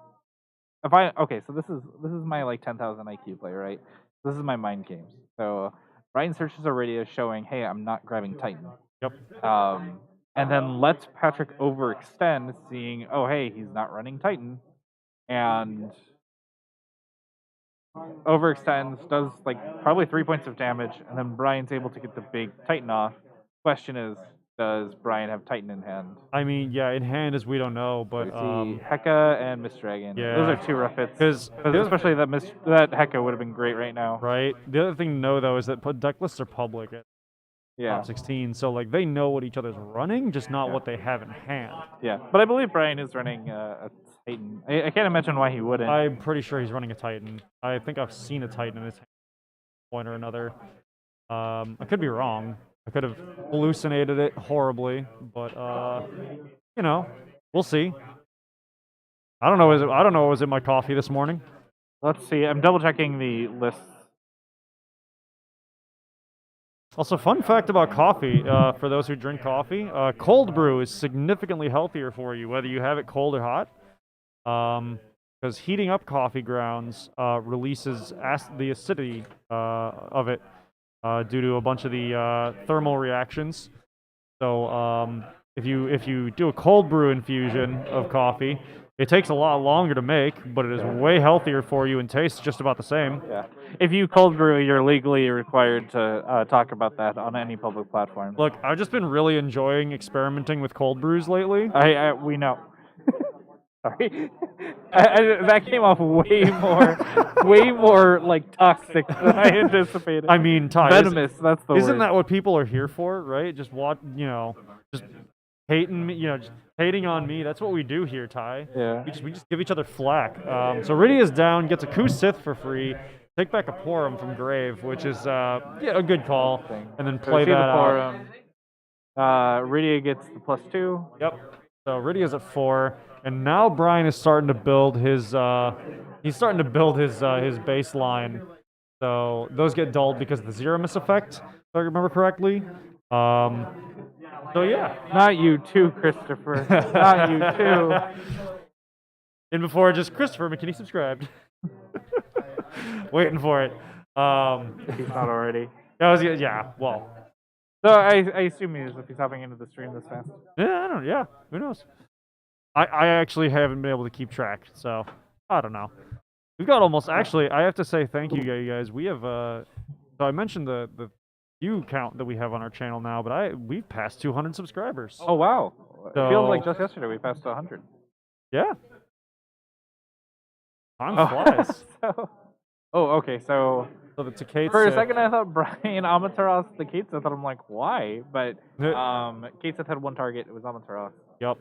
B: so this is my like 10,000 IQ play, right? This is my mind games. So Brian searches Iridia showing, hey, I'm not grabbing Titan.
A: Yep.
B: And then lets Patrick overextend, seeing, oh hey, he's not running Titan, and overextends, does like probably 3 points of damage, and then Brian's able to get the big Titan off. Question is, does Brian have Titan in hand?
A: I mean, yeah, in hand as we don't know, but
B: we see Heka and Miss Dragon.
A: Yeah,
B: those are 2 rough hits. Because especially that Heka would have been great right now.
A: Right. The other thing to know though is that deck lists are public at top 16, so like they know what each other's running, just not what they have in hand.
B: Yeah, but I believe Brian is running a Titan. I can't imagine why he wouldn't.
A: I'm pretty sure he's running a Titan. I think I've seen a Titan in his hand at one point or another. I could be wrong. I could have hallucinated it horribly, but we'll see. I don't know what was in my coffee this morning.
B: Let's see. I'm double checking the list.
A: Also, fun fact about coffee, for those who drink coffee, cold brew is significantly healthier for you, whether you have it cold or hot. Because heating up coffee grounds releases the acidity of it, due to a bunch of the thermal reactions. So if you do a cold brew infusion of coffee, it takes a lot longer to make, but it is way healthier for you and tastes just about the same.
B: Yeah. If you cold brew, you're legally required to talk about that on any public platform.
A: Look, I've just been really enjoying experimenting with cold brews lately.
B: We know. Sorry, that came off way more like toxic than I anticipated.
A: I mean, Ty,
B: venomous. That's the
A: isn't
B: word.
A: that what people are here for, right? Just just hating me, just hating on me. That's what we do here, Ty.
B: Yeah.
A: We just give each other flack. So Rydia's down, gets a Coup Sith for free. Take back a Porum from Grave, which is a good call, and then play that out.
B: Rydia gets the +2.
A: Yep. So Rydia's at 4, and now Brian is starting to build his his baseline. So those get dulled because of the zero miss effect, if I remember correctly. So yeah.
B: Not you too, Christopher. Not you too.
A: And before just Christopher McKinney subscribed. Waiting for it.
B: If he's not already.
A: Yeah, well.
B: So I assume he is if he's hopping into the stream this fast.
A: Yeah, who knows? I actually haven't been able to keep track, so I don't know. We've got almost, actually, I have to say thank you guys. We have, so I mentioned the view count that we have on our channel now, but we've passed 200 subscribers.
B: Oh, wow.
A: So,
B: it feels like just yesterday we passed 100.
A: Yeah. Time flies.
B: Okay, so
A: the Kate
B: for a second I thought Brian Amataros the Kate Sith, and I'm like, why? But Kate Sith had one target, it was Amataros.
A: Yep.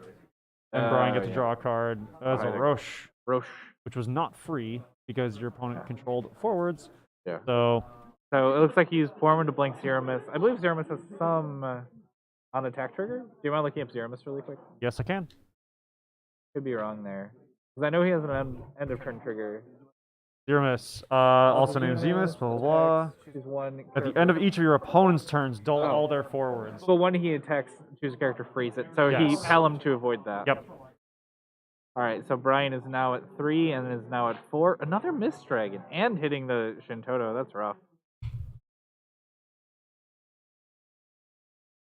A: And Brian gets to draw a card. That's a Roche.
B: Roche.
A: Which was not free because your opponent controlled forwards.
B: Yeah.
A: So
B: it looks like he used Foreman to blink Zeramis. I believe Zeramis has some on attack trigger. Do you mind looking up Zeramis really quick?
A: Yes, I can.
B: Could be wrong there. Because I know he has an end of turn trigger.
A: Zeramis, also named Zemus, blah, blah, blah.
B: Choose one.
A: At the end of each of your opponent's turns, dull all their forwards.
B: But when he attacks, choose a character, freeze it. So he Pelham to avoid that.
A: Yep.
B: Alright, so Brian is now at 3 and is now at 4. Another Mist Dragon and hitting the Shantotto. That's rough.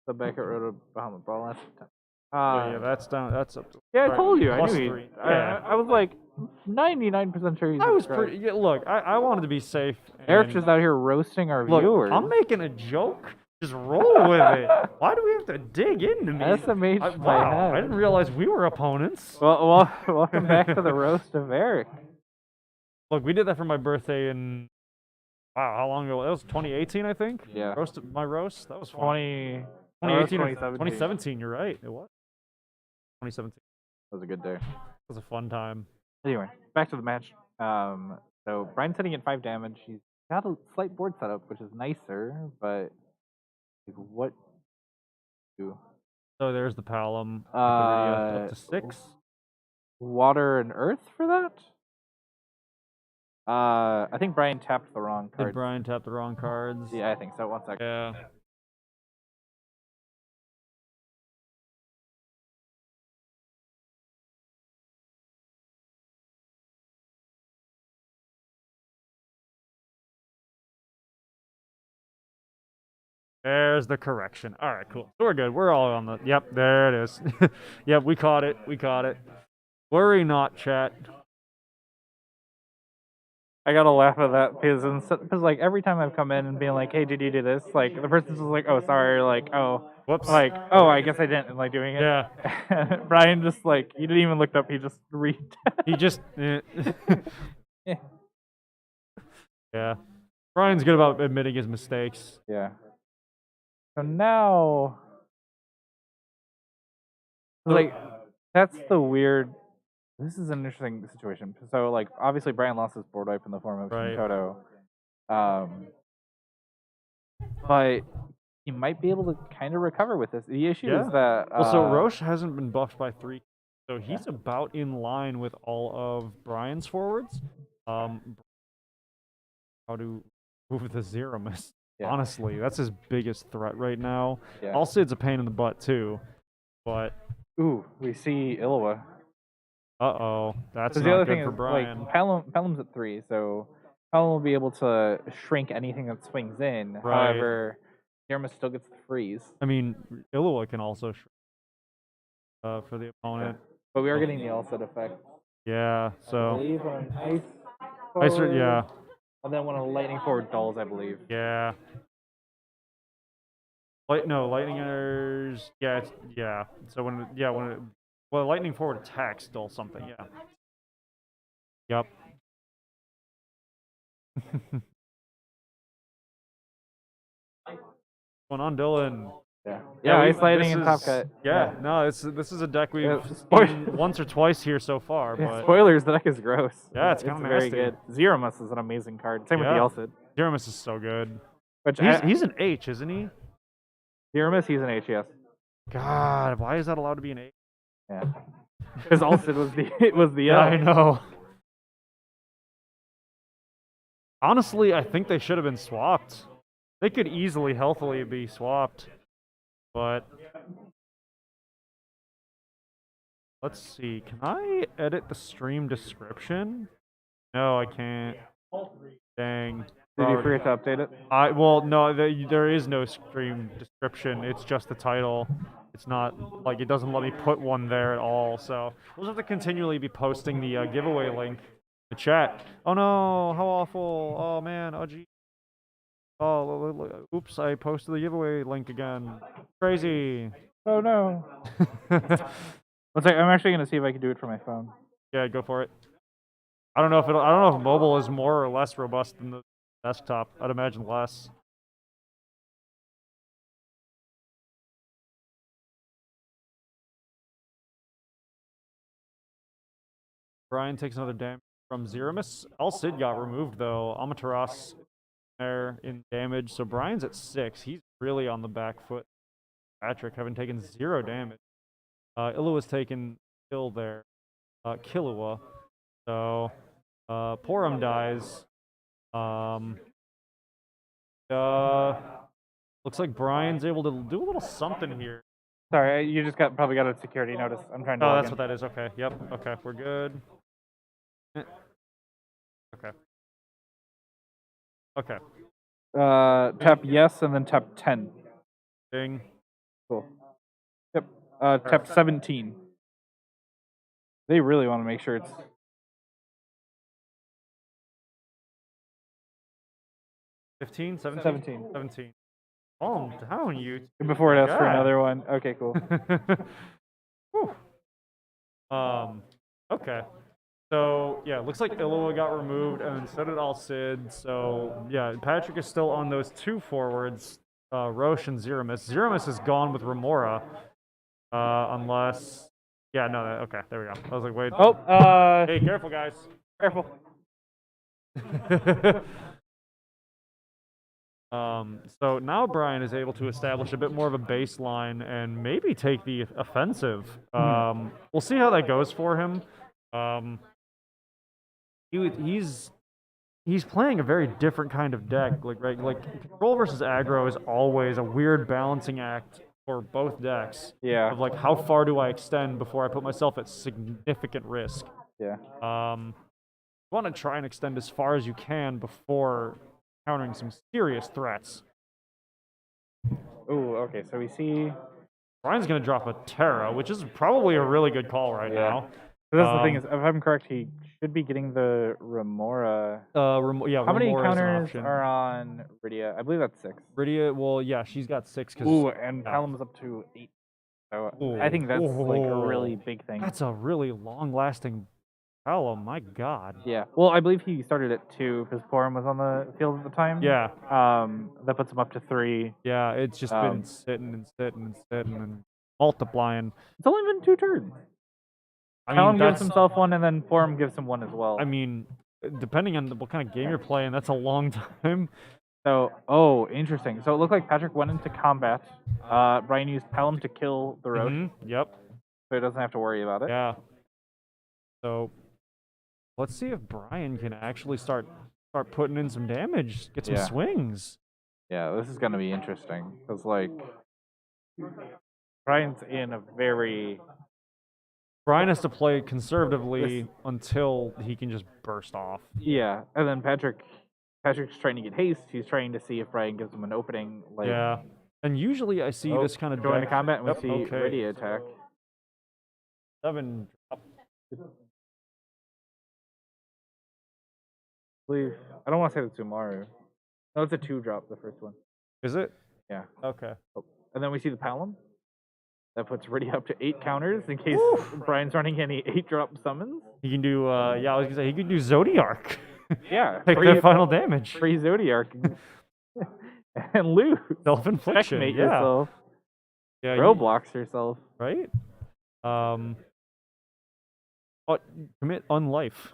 B: So back at Road to Bahamut Brawl last time.
A: Yeah, that's down. That's up.
B: Yeah, I told you. I knew
A: 3.
B: I was like 99% sure he's.
A: I was pretty. Yeah, look, I wanted to be safe.
B: Eric's just out here roasting our viewers.
A: I'm making a joke. Just roll with it. Why do we have to dig into me?
B: SMH
A: wow, I didn't realize we were opponents.
B: Well, welcome back to the roast of Eric.
A: Look, we did that for my birthday in. Wow, how long ago? That was 2018, I think.
B: Yeah.
A: My roast. That was fun.
B: 2018
A: 2017. You're right. It was 2017.
B: That was a good day.
A: It was a fun time.
B: Anyway, back to the match. So Brian's hitting at 5 damage. He's got a slight board setup, which is nicer, but what do?
A: So there's the Palom. Up to 6.
B: Water and earth for that? I think Brian tapped the wrong card.
A: Did Brian tap the wrong cards?
B: Yeah, I think so. 1 second.
A: Yeah. There's the correction. All right, cool. So we're good. We're all on the. Yep, there it is. Yep, we caught it. We caught it. Worry not, chat.
B: I gotta laugh at that because like every time I've come in and being like, "Hey, did you do this?" Like the person's just like, "Oh, sorry," like, "Oh,
A: whoops,"
B: like, "Oh, I guess I didn't," and like doing it.
A: Yeah.
B: Brian just like he didn't even look up. He just read.
A: He just. Yeah. Brian's good about admitting his mistakes.
B: Yeah. So now, like, that's the weird. This is an interesting situation. So, like, obviously, Brian lost his board wipe in the form of Shantotto. But he might be able to kind of recover with this. The issue is that.
A: So Roche hasn't been buffed by 3. So he's about in line with all of Brian's forwards. How to move the Zero Mist. Yeah. Honestly, that's his biggest threat right now. Yeah. All Sid's a pain in the butt, too. But.
B: Ooh, we see Illawa.
A: Uh-oh. That's not good for Brian.
B: Like, Pelham's at 3, so Pelham will be able to shrink anything that swings in.
A: Right.
B: However, Zeramis still gets the freeze.
A: I mean, Illua can also for the opponent.
B: But we are getting the all-set effect.
A: Yeah,
B: I
A: so
B: believe on an ice
A: Ice,
B: forward,
A: yeah,
B: and then when a lightning forward dulls, I believe.
A: yeah. Lightning enters. Yeah. So well, lightning forward attacks dull something. Yeah. Yep. Going on, Dylan.
B: Yeah, ice lightning
A: this
B: and top
A: is-
B: cut.
A: Yeah, no, this is a deck we've
B: spoil-
A: seen once or twice here so far, but
B: Spoilers, the deck is gross.
A: Yeah, it's kinda
B: very
A: nasty.
B: good. Zeramus is an amazing card. Same with the
A: Yeah.
B: Elsid.
A: Zeramis is so good.
B: Which
A: He's an H, isn't he?
B: Zeramus, he's an HES.
A: God, why is that allowed to be an H?
B: Yeah. Because Elsid was the
A: Yeah,
B: L.
A: I know. Honestly, I think they should have been swapped. They could easily, healthily be swapped, but let's see. Can I edit the stream description? No, I can't. Dang.
B: Did you forget to update it?
A: Well, no, there is no stream description. It's just the title. It's not like it doesn't let me put one there at all. So we'll just have to continually be posting the giveaway link in the chat. Oh no! How awful! Oh man! Oh gee. Oh, oops! I posted the giveaway link again. Crazy.
B: Oh no. One sec, I'm actually gonna see if I can do it from my phone.
A: Yeah, go for it. I don't know if mobile is more or less robust than the desktop. I'd imagine less. Brian takes another damage from Zeramis. Elsid got removed though. Amaterasu there in damage. So Brian's at 6. He's really on the back foot. Patrick having taken 0 damage. Illua's taken kill there. Killua. So Porum dies. Looks like Brian's able to do a little something here.
B: Sorry, you just probably got a security notice. I'm trying to.
A: Oh, that's what that is. Okay. Yep. Okay, we're good. Okay. Okay.
B: Tap yes and then tap 10.
A: Ding.
B: Cool. Yep. Tap 17. They really want to make sure it's
A: 15, 17?
B: 17.
A: 17. Calm down, you.
B: Before it asks for
A: God.
B: another one. Okay, cool.
A: Whew. Okay. So, yeah, looks like Illua got removed, and so did Elsid. So, yeah, Patrick is still on those 2 forwards, Roche and Zeramis. Zeramis is gone with Remora, unless... Yeah, no, okay, there we go. I was like, wait.
B: Oh,
A: Hey, careful, guys.
B: Careful.
A: So now Brian is able to establish a bit more of a baseline and maybe take the offensive. We'll see how that goes for him. He's playing a very different kind of deck. Like control versus aggro is always a weird balancing act for both decks.
B: Yeah.
A: Of like, how far do I extend before I put myself at significant risk?
B: Yeah.
A: You want to try and extend as far as you can before countering some serious threats.
B: Ooh, okay, so we see...
A: Brian's going to drop a Terra, which is probably a really good call right now.
B: But that's the thing is, if I'm correct, he should be getting the Remora.
A: Yeah,
B: How many
A: Remora is an
B: counters
A: option.
B: are on Rydia? I believe that's 6.
A: Rydia, well, yeah, she's got 6.
B: Ooh, and Pelham's up to 8. So I think that's like a really big thing.
A: That's a really long-lasting Pelham, my god.
B: Yeah. Well, I believe he started at 2 because Porum was on the field at the time.
A: Yeah.
B: That puts him up to 3.
A: Yeah, it's just been sitting and multiplying.
B: It's only been 2 turns. Pelham gives himself 1, and then Porum gives him 1 as well.
A: I mean, depending on what kind of game you're playing, that's a long time.
B: So, interesting. So it looked like Patrick went into combat. Brian used Pelham to kill the Roche.
A: Yep.
B: So he doesn't have to worry about it.
A: Yeah. So let's see if Brian can actually start putting in some damage, get some swings.
B: Yeah, this is going to be interesting because like Brian's in a very...
A: Brian has to play conservatively until he can just burst off.
B: Yeah, and then Patrick, Patrick's trying to get haste. He's trying to see if Brian gives him an opening. Like,
A: Yeah. And usually I see this kind of
B: go into
A: deck.
B: combat and we
A: Yep,
B: see
A: okay.
B: ready attack.
A: 7 drop.
B: I don't want to say the Tsumaru. No, it's a 2-drop, the first one.
A: Is it?
B: Yeah.
A: Okay.
B: Oh. And then we see the Palom. That puts Ready up to 8 counters in case Brian's running any 8-drop summons.
A: He can do, yeah, I was going to say, he could do Zodiark.
B: Yeah.
A: Take that final damage.
B: Free Zodiark. And lose.
A: Self-infliction,
B: Checkmate
A: yeah.
B: yourself.
A: Yeah,
B: Roadblocks yourself.
A: Right? Commit unlife.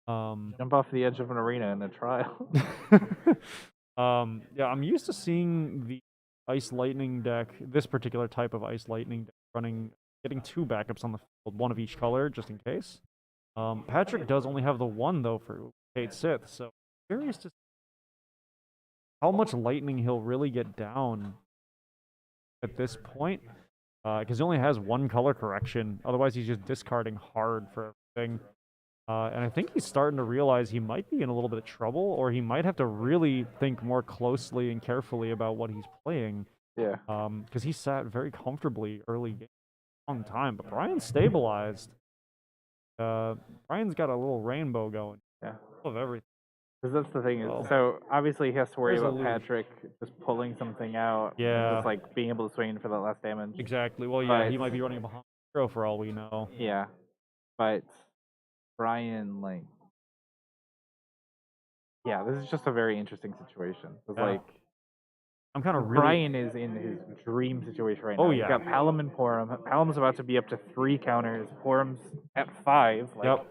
B: Jump off the edge of an arena in a trial.
A: Yeah, I'm used to seeing the Ice Lightning deck, this particular type of Ice Lightning deck, getting 2 backups on the field, 1 of each color, just in case. Patrick does only have the 1, though, for Kate Sith, so I'm curious to see how much Lightning he'll really get down at this point, because he only has 1 color correction, otherwise he's just discarding hard for everything. And I think he's starting to realize he might be in a little bit of trouble, or he might have to really think more closely and carefully about what he's playing.
B: Yeah.
A: Because he sat very comfortably early game, long time, but Brian's stabilized. Brian's got a little rainbow going.
B: Yeah.
A: Of everything.
B: Because that's the thing. So obviously he has to worry about
A: Luge.
B: Patrick just pulling something out.
A: Yeah.
B: Just like being able to swing in for that last damage.
A: Exactly. Well, yeah, he might be running a Bahamut Brawl for all we know.
B: Yeah. But Brian, like, yeah, this is just a very interesting situation. It's like,
A: I'm kind of
B: Brian is in his dream situation right now.
A: Oh,
B: He's
A: yeah.
B: got Palom and Porum. Palom's about to be up to 3 counters. Porum's at 5. Like,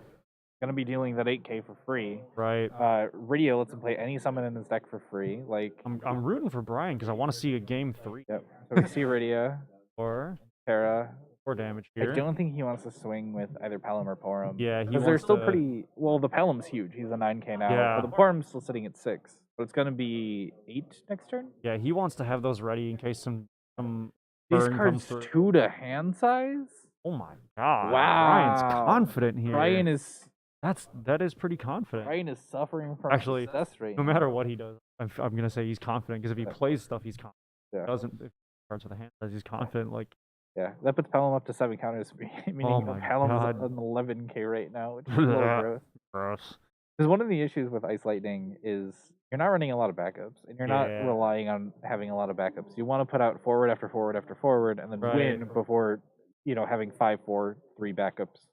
B: gonna be dealing that 8k for free.
A: Right.
B: Ridio lets him play any summon in his deck for free. Like,
A: I'm rooting for Brian because I want to see a game 3.
B: Yep. So we see Ridio.
A: Or
B: Terra.
A: 4 damage here.
B: I don't think he wants to swing with either Palom or Porum.
A: Yeah,
B: because they're still pretty. Well, the Palom's huge. He's a 9k now.
A: Yeah.
B: But the Porum's still sitting at 6. But it's gonna be 8 next turn.
A: Yeah, he wants to have those ready in case some
B: These
A: burn
B: cards
A: comes
B: 2 to hand size.
A: Oh my god!
B: Wow.
A: Brian's confident here.
B: Brian is.
A: That is pretty confident.
B: Brian is suffering from
A: Actually,
B: success rate.
A: No matter what he does, I'm gonna say he's confident because if he plays stuff, he's confident.
B: Yeah.
A: If he doesn't, if he starts with a hand size, he's confident. Like.
B: Yeah, that puts Palom up to 7 counters, meaning Palom's an 11k right now, which is a little gross.
A: Gross.
B: Because one of the issues with Ice Lightning is you're not running a lot of backups, and you're not relying on having a lot of backups. You want to put out forward after forward after forward, and then win before, having 5, 4, 3 backups,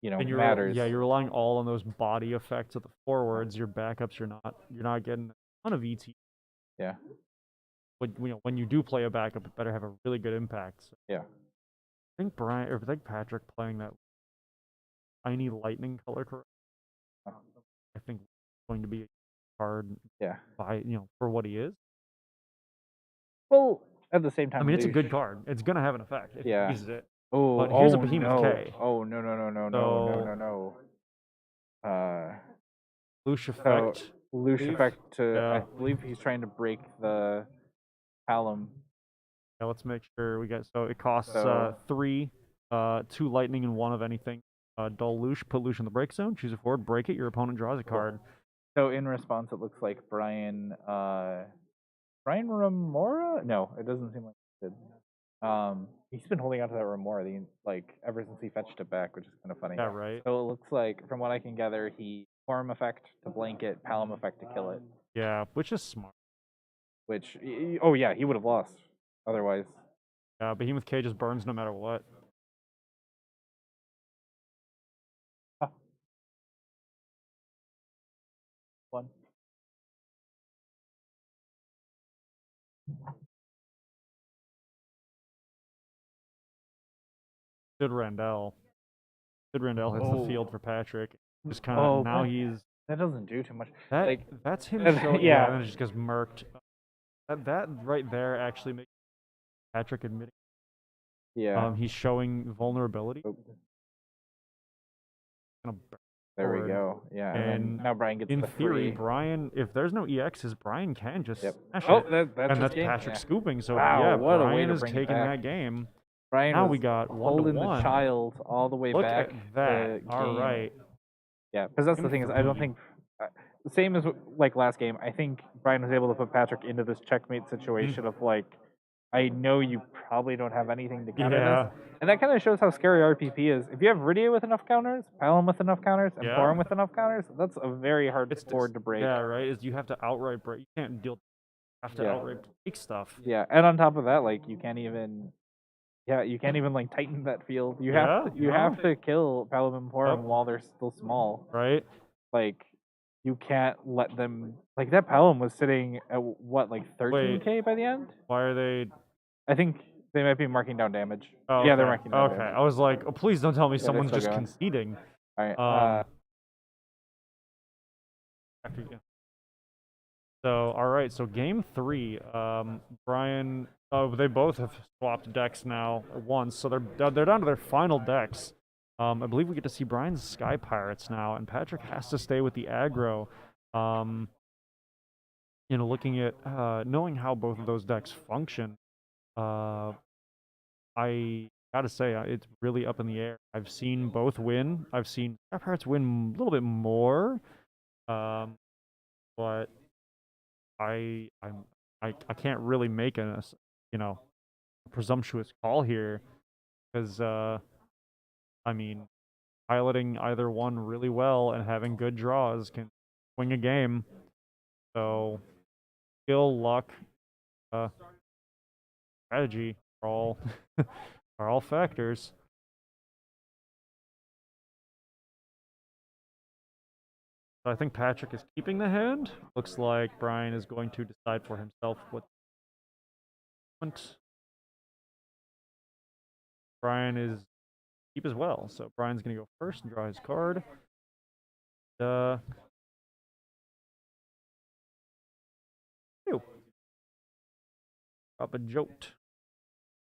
B: matters.
A: Yeah, you're relying all on those body effects of the forwards. Your backups, you're not getting a ton of ET.
B: Yeah.
A: But when you do play a backup, it better have a really good impact. So
B: yeah.
A: I think Patrick playing that tiny lightning color correct. I think it's going to be a card.
B: Yeah.
A: For what he is.
B: Well, at the same time,
A: I mean, it's a good card. It's gonna have an effect if he uses it.
B: Oh,
A: but here's a Behemoth K.
B: Oh no.
A: Loosh effect.
B: Loosh effect to. I believe he's trying to break the Palom.
A: Yeah, let's make sure we get. So it costs 3, 2 lightning and 1 of anything. Dull Loosh. Put Loosh in the break zone. Choose a forward. Break it. Your opponent draws a card.
B: So in response, it looks like Brian Remora? No, it doesn't seem like he did. He's been holding on to that Remora ever since he fetched it back, which is kind of funny.
A: Yeah, right.
B: So it looks like, from what I can gather, he Form effect to blanket, Palom effect to kill it.
A: Yeah, which is smart.
B: Which, oh yeah, he would have lost otherwise.
A: Yeah, Behemoth K just burns no matter what.
B: One.
A: Sid Randell hits the field for Patrick. Just kind of now he's.
B: That doesn't do too much.
A: That's him showing. Yeah, and then it just gets murked. That right there actually makes Patrick admitting.
B: Yeah.
A: He's showing vulnerability.
B: There we go. Yeah. And now Brian gets
A: in
B: the
A: theory,
B: free.
A: Brian, if there's no EXs, Brian can just smash
B: it.
A: That's Patrick scooping. So
B: wow, what
A: Brian
B: a way
A: is taking that game.
B: Brian
A: now we got 1-1.
B: the child all the way back.
A: Look at that. All right.
B: Yeah, because that's the thing is I don't think the same as like last game. I think Brian was able to put Patrick into this checkmate situation of like, I know you probably don't have anything to counter
A: Yeah.
B: this, and that kind of shows how scary RPP is. If you have Rydia with enough counters, Palom with enough counters, and
A: Yeah.
B: Thorin with enough counters, that's a very hard
A: It's
B: board to break.
A: Yeah, right. Is you have to outright break. You can't deal. You have to outright break stuff.
B: Yeah, and on top of that, like you can't even. Yeah, you can't even like tighten that field. You have to kill Palom and Thorin while they're still small.
A: Right.
B: Like you can't let them like that Pelham was sitting at what, like 13k by the end?
A: Why are they
B: I think they might be marking down damage.
A: Oh,
B: yeah,
A: okay.
B: they're marking down damage.
A: I was like, oh, please don't tell me
B: Yeah,
A: someone's
B: they're
A: just
B: still going.
A: conceding.
B: Alright.
A: So alright, so game 3, Brian they both have swapped decks now at once, so they're down to their final decks. I believe we get to see Brian's Sky Pirates now, and Patrick has to stay with the aggro. You know, looking at knowing how both of those decks function, I gotta say it's really up in the air. I've seen both win. I've seen Sky Pirates win a little bit more, but I can't really make a presumptuous call here because I mean, piloting either one really well and having good draws can win a game. So skill, luck, strategy are all are all factors. So I think Patrick is keeping the hand. Looks like Brian is going to decide for himself what. Brian is keep as well, so Brian's gonna go first and draw his card. Ew. Drop a Jote.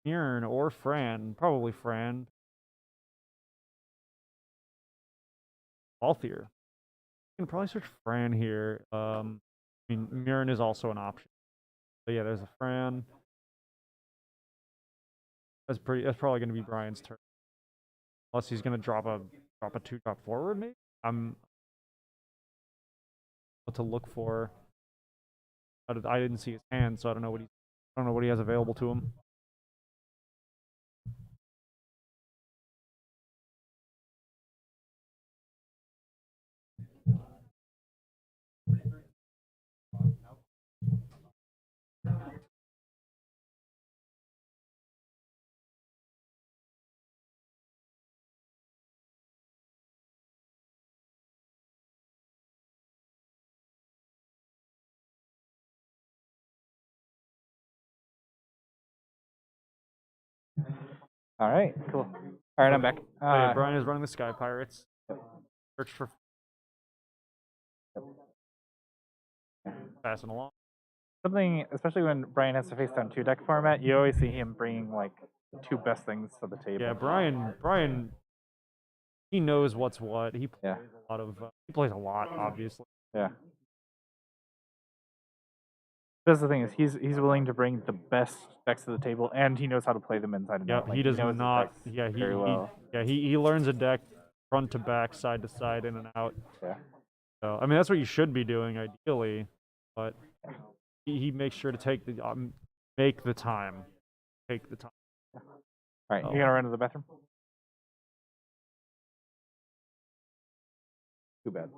A: Mirn or Fran, probably Fran. Althier. You can probably search Fran here. I mean, Mirn is also an option. But yeah, there's a Fran. That's probably gonna be Brian's turn. Unless he's gonna drop a 2-drop forward, maybe? What to look for. I didn't see his hand, so I don't know what he has available to him.
B: All right, cool. All right, I'm back.
A: Yeah, Brian is running the Sky Pirates. Search for passing along.
B: Something, especially when Brian has to face down 2-deck format, you always see him bringing like the 2 best things to the table.
A: Yeah, Brian, he knows what's what. He plays a lot he plays a lot, obviously.
B: Yeah. That's the thing is he's willing to bring the best decks to the table, and he knows how to play them inside and out.
A: Like, he does not. Yeah, he learns a deck front to back, side to side, in and out.
B: Yeah.
A: So I mean, that's what you should be doing ideally, but he makes sure to make the time. Take the time.
B: All right, you gonna run to the bathroom? Too bad.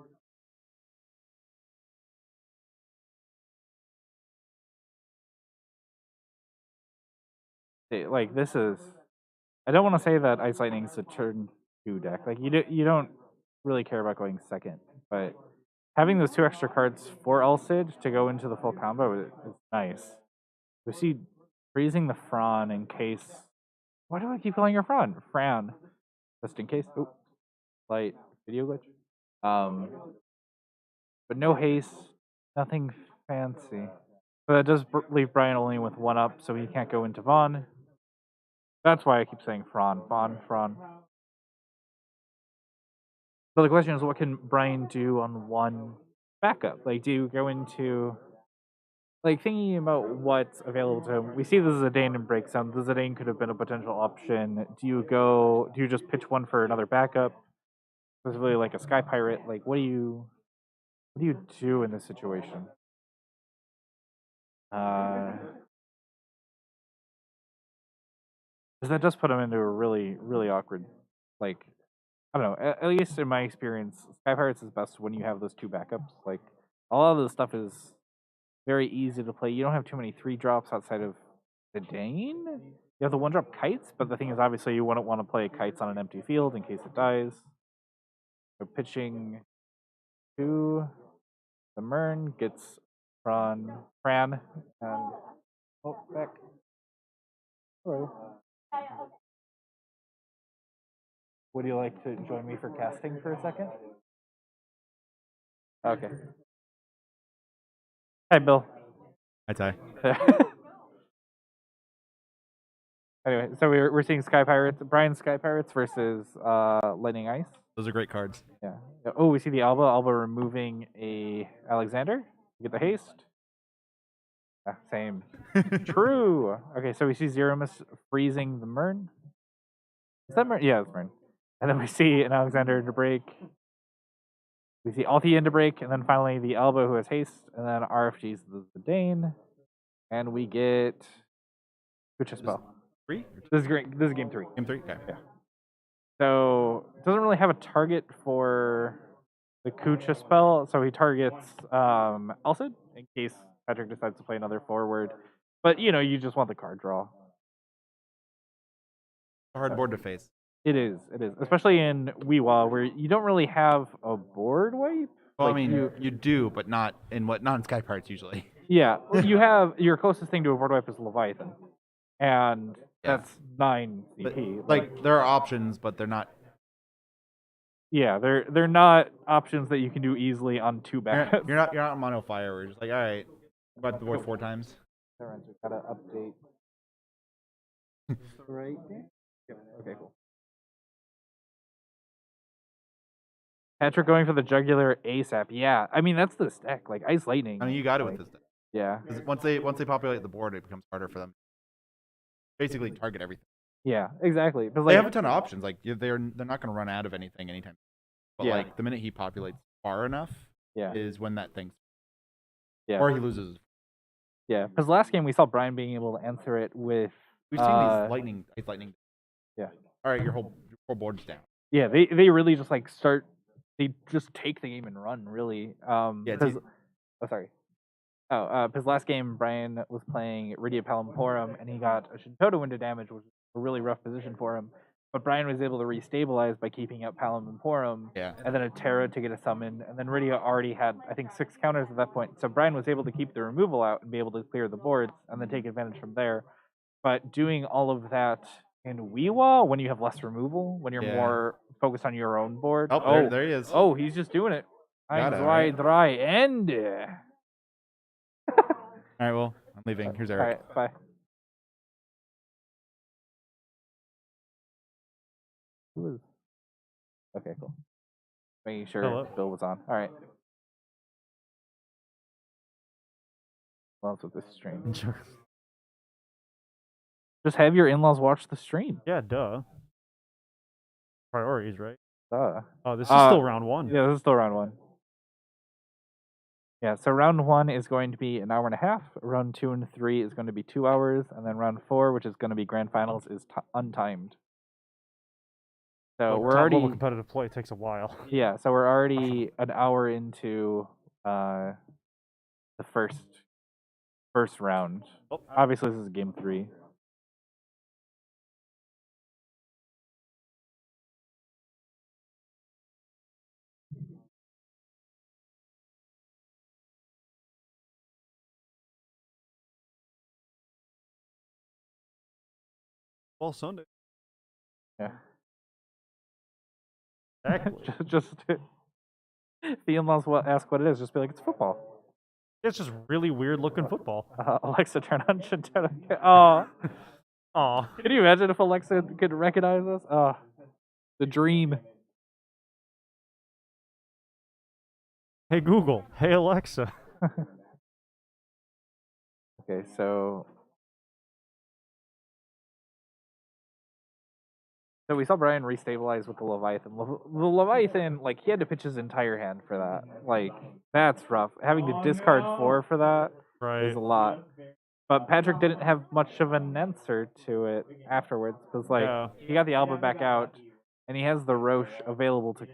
B: Like this is, I don't want to say that Ice Lightning is a turn 2 deck. Like you don't really care about going second, but having those 2 extra cards for Ulcid to go into the full combo is nice. We see freezing the Fran in case. Why do I keep calling her Fran? Just in case. Oh, slight video glitch. But no haste, nothing fancy. But that does leave Brian only with 1 up, so he can't go into Vaughn. That's why I keep saying Fran. So the question is, what can Brian do on 1 backup? Like, do you go into, like, thinking about what's available to him? We see the Zidane and Breakdown. The Zidane could have been a potential option. Do you just pitch 1 for another backup? specifically like a Sky Pirate, like what do you do in this situation? Because that does put him into a really, really awkward, like, I don't know, at least in my experience, Sky Pirates is best when you have those two backups. Like, a lot of this stuff is very easy to play. You don't have too many 3-drops outside of the Dane. You have the 1-drop Kites, but the thing is, obviously, you wouldn't want to play Kites on an empty field in case it dies. So pitching to the Mern gets Fran, and back. Hello. Would you like to join me for casting for a second? Okay. Hi, Bill.
C: Hi, Ty.
B: Anyway, so we're seeing Sky Pirates, Brian Sky Pirates versus Lightning Ice.
C: Those are great cards.
B: Yeah. Oh, we see the Alba removing a Alexander. You get the haste. Yeah, same. True. Okay, so we see Zeromus freezing the Mern. Is that Mern? Yeah, it's Mern. And then we see an Alexander into break. We see Althea into break, and then finally the Alba who has haste, and then RFG's the Dane. And we get Kucha spell.
C: 3?
B: This is great. This is game 3.
C: Game 3? Okay.
B: Yeah. So it doesn't really have a target for the Kucha spell, so he targets Alcid in case Patrick decides to play another forward. But you just want the card draw.
C: A hard board to face.
B: It is, especially in Weewa where you don't really have a board wipe.
C: Well,
B: like
C: I mean, you do, but not in Sky Parts usually.
B: Yeah, you have your closest thing to a board wipe is Leviathan, and that's 9 CP.
C: Like there are options, but they're not.
B: Yeah, they're not options that you can do easily on 2 backups.
C: You're not on mono fire. Where you're just like, all right, about the board 4 times.
B: We gotta update. Right there. Yep. Okay, cool. Patrick going for the jugular ASAP. Yeah, I mean that's the stack. Like Ice Lightning.
C: I mean, you got it with this.
B: Yeah.
C: Because once they populate the board, it becomes harder for them. Basically, target everything.
B: Yeah, exactly. But
C: They have a ton of options. Like they're not going to run out of anything anytime. But like the minute he populates far enough, is when that thing.
B: Yeah.
C: Or he loses.
B: Yeah, because last game we saw Brian being able to answer it with.
C: We've seen these lightning.
B: Yeah.
C: All right, your whole board's down.
B: Yeah, they really just like start. They just take the game and run. Really. Because last game Brian was playing Rydia Palamporum and he got a Shantotto into damage, which was a really rough position for him. But Brian was able to restabilize by keeping up Palamporum, and then a Terra to get a summon, and then Rydia already had, I think, 6 counters at that point. So Brian was able to keep the removal out and be able to clear the boards, and then take advantage from there. But doing all of that in Weewa, when you have less removal, when you're more focused on your own board.
C: Oh, there he is.
B: Oh, he's just doing it. Dry, end.
C: All right, well, I'm leaving. Here's Eric.
B: All right, bye. Who is? Okay, cool. Making sure Bill was on. All right. Loves with this stream. Just have your in-laws watch the stream.
A: Yeah, duh. Priorities, right?
B: Duh.
A: Oh, this is still round 1.
B: Yeah, this is still round 1. Yeah, so round 1 is going to be an hour and a half. Round 2 and 3 is going to be 2 hours, and then round 4, which is going to be grand finals, is untimed. So we're already
A: level competitive play takes a while.
B: Yeah, so we're already an hour into the first round. Obviously, this is game 3.
A: Well, Sunday.
B: Yeah.
A: Exactly.
B: just if the in-laws ask what it is, just be like, it's football.
A: It's just really weird looking football.
B: Alexa, turn on Shantotto. Oh.
A: Aw.
B: Can you imagine if Alexa could recognize us? Oh, the dream.
A: Hey Google. Hey Alexa.
B: Okay, so So we saw Brian restabilize with the Leviathan. The Leviathan, like, he had to pitch his entire hand for that. Like, that's rough. Having to discard 4 for that is
A: Right.
B: a lot. But Patrick didn't have much of an answer to it afterwards because, like, he got the Alba back out, and he has the Roche available to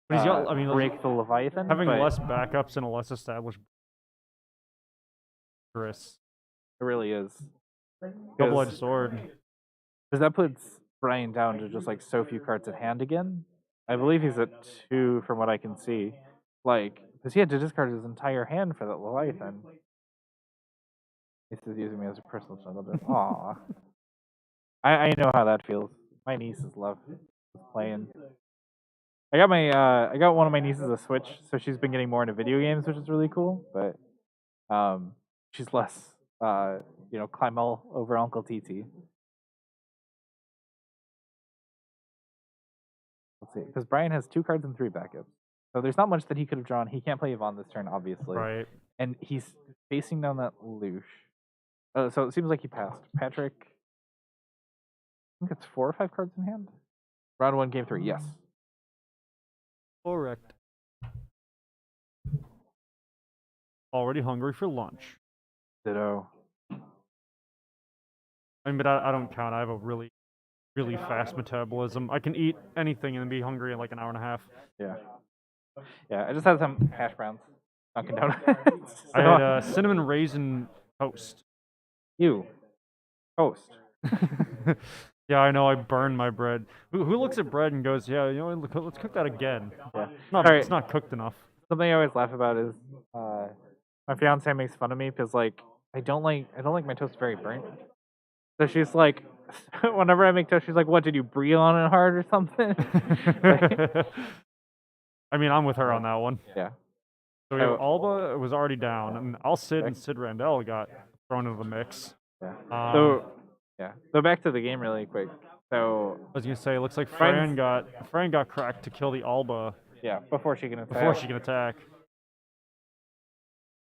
A: But he's got, I mean,
B: break the Leviathan.
A: having
B: but
A: less backups and a less established.
B: it really is.
A: Double-edged sword.
B: Because that puts Brian down to just, like, so few cards at hand again. I believe he's at 2 from what I can see. Like, because he had to discard his entire hand for that Leviathan. This is using me as a personal shuttle. Aw. I know how that feels. My nieces love playing. I got one of my nieces a Switch, so she's been getting more into video games, which is really cool. But she's less climb all over Uncle TT. Let's see, because Brian has 2 cards and 3 backups, so there's not much that he could have drawn. He can't play Yvonne this turn, obviously.
A: Right.
B: And he's facing down that Lush. So it seems like he passed. Patrick, I think it's 4 or 5 cards in hand. Round 1, game 3. Yes.
A: Correct. Already hungry for lunch.
B: Ditto.
A: I mean, but I don't count. I have a really fast metabolism. I can eat anything and be hungry in like an hour and a half.
B: Yeah. Yeah, I just had some hash browns. Dunkin' Donuts.
A: I had cinnamon raisin toast.
B: You. Toast.
A: Yeah, I know. I burned my bread. Who looks at bread and goes, "Yeah, you know, let's cook that again."
B: Yeah.
A: It's not cooked enough.
B: Something I always laugh about is my fiance makes fun of me because, like, I don't like my toast very burnt. So she's like, whenever I make toast, she's like, "What, did you breathe on it hard or something?"
A: I mean, I'm with her on that one.
B: Yeah.
A: So Alba was already down, and Sid and Sid Randell got thrown into the mix.
B: Yeah. So back to the game really quick. So
A: I was gonna say, it looks like Fran got cracked to kill the Alba.
B: Yeah, before she can
A: attack.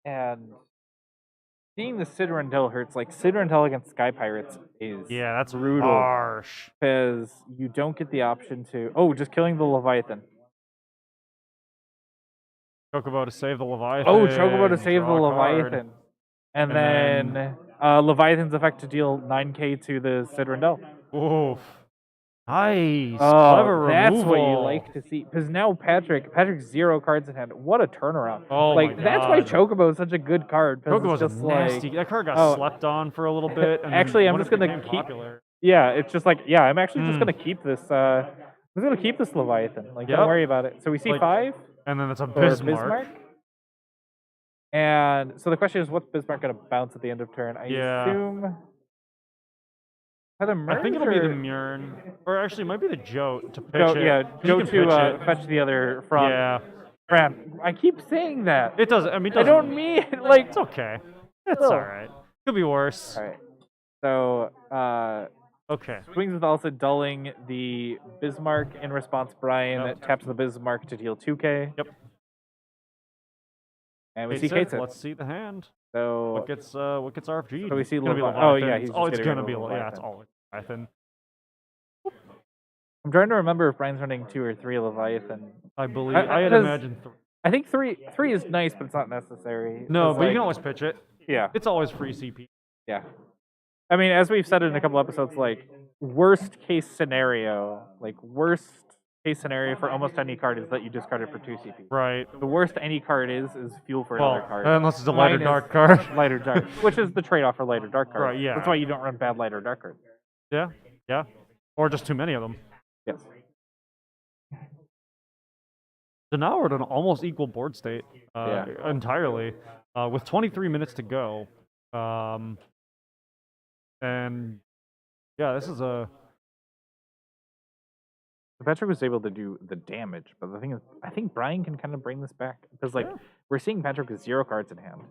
B: And seeing the Sid Randell hurts. Like, Sid Randell against Sky Pirates is
A: that's
B: brutal.
A: Harsh.
B: Because you don't get the option to just killing the Leviathan.
A: Chocobo to save the Leviathan.
B: Chocobo to save the Leviathan. And then Leviathan's effect to deal 9k to the Sid Randell.
A: Oof. Nice.
B: Clever that's removal. What you like to see. Because now Patrick's 0 cards in hand. What a turnaround.
A: Oh,
B: like,
A: my God.
B: That's why Chocobo is such a good card.
A: Chocobo's
B: just
A: nasty. That card got slept on for a little bit. And
B: actually, I'm just going to keep...
A: popular.
B: Yeah, it's just like, I'm actually just going to keep this... I'm just going to keep this Leviathan. Like, don't worry about it. So we see 5.
A: And then it's a Bismarck.
B: And so the question is, what's Bismarck going to bounce at the end of turn? I assume...
A: I think it'll be the Murn, or actually, it might be the Jote to pitch it.
B: Yeah, Jote to fetch the other from. Yeah, Fran. I keep saying that.
A: It doesn't. I mean,
B: I don't mean like.
A: It's okay. It's all right. Could be worse.
B: All right. So.
A: Okay.
B: Swings with also dulling the Bismarck in response. Brian taps the Bismarck to deal 2k.
A: Yep.
B: And we see Kate.
A: Let's see the hand.
B: So
A: what gets RFG?
B: So we see
A: he's
B: it's gonna be Leviathan.
A: It's all Leviathan.
B: I'm trying to remember if Brian's running 2 or 3 Leviathan.
A: I believe I had imagined 3.
B: I think 3 is nice, but it's not necessary.
A: No, but you can always pitch it.
B: Yeah.
A: It's always free CP.
B: Yeah. I mean, as we've said in a couple episodes, like, worst case scenario for almost any card is that you discard it for 2 CP.
A: Right.
B: The worst any card is fuel for another card.
A: Unless it's a lighter dark card.
B: Lighter dark, which is the trade-off for lighter dark cards.
A: Right, yeah.
B: That's why you don't run bad lighter dark cards.
A: Yeah, yeah. Or just too many of them.
B: Yes.
A: So now we're at an almost equal board state entirely, with 23 minutes to go. And yeah, this is a...
B: Patrick was able to do the damage, but the thing is, I think Brian can kind of bring this back because, like, we're seeing Patrick with 0 cards in hand.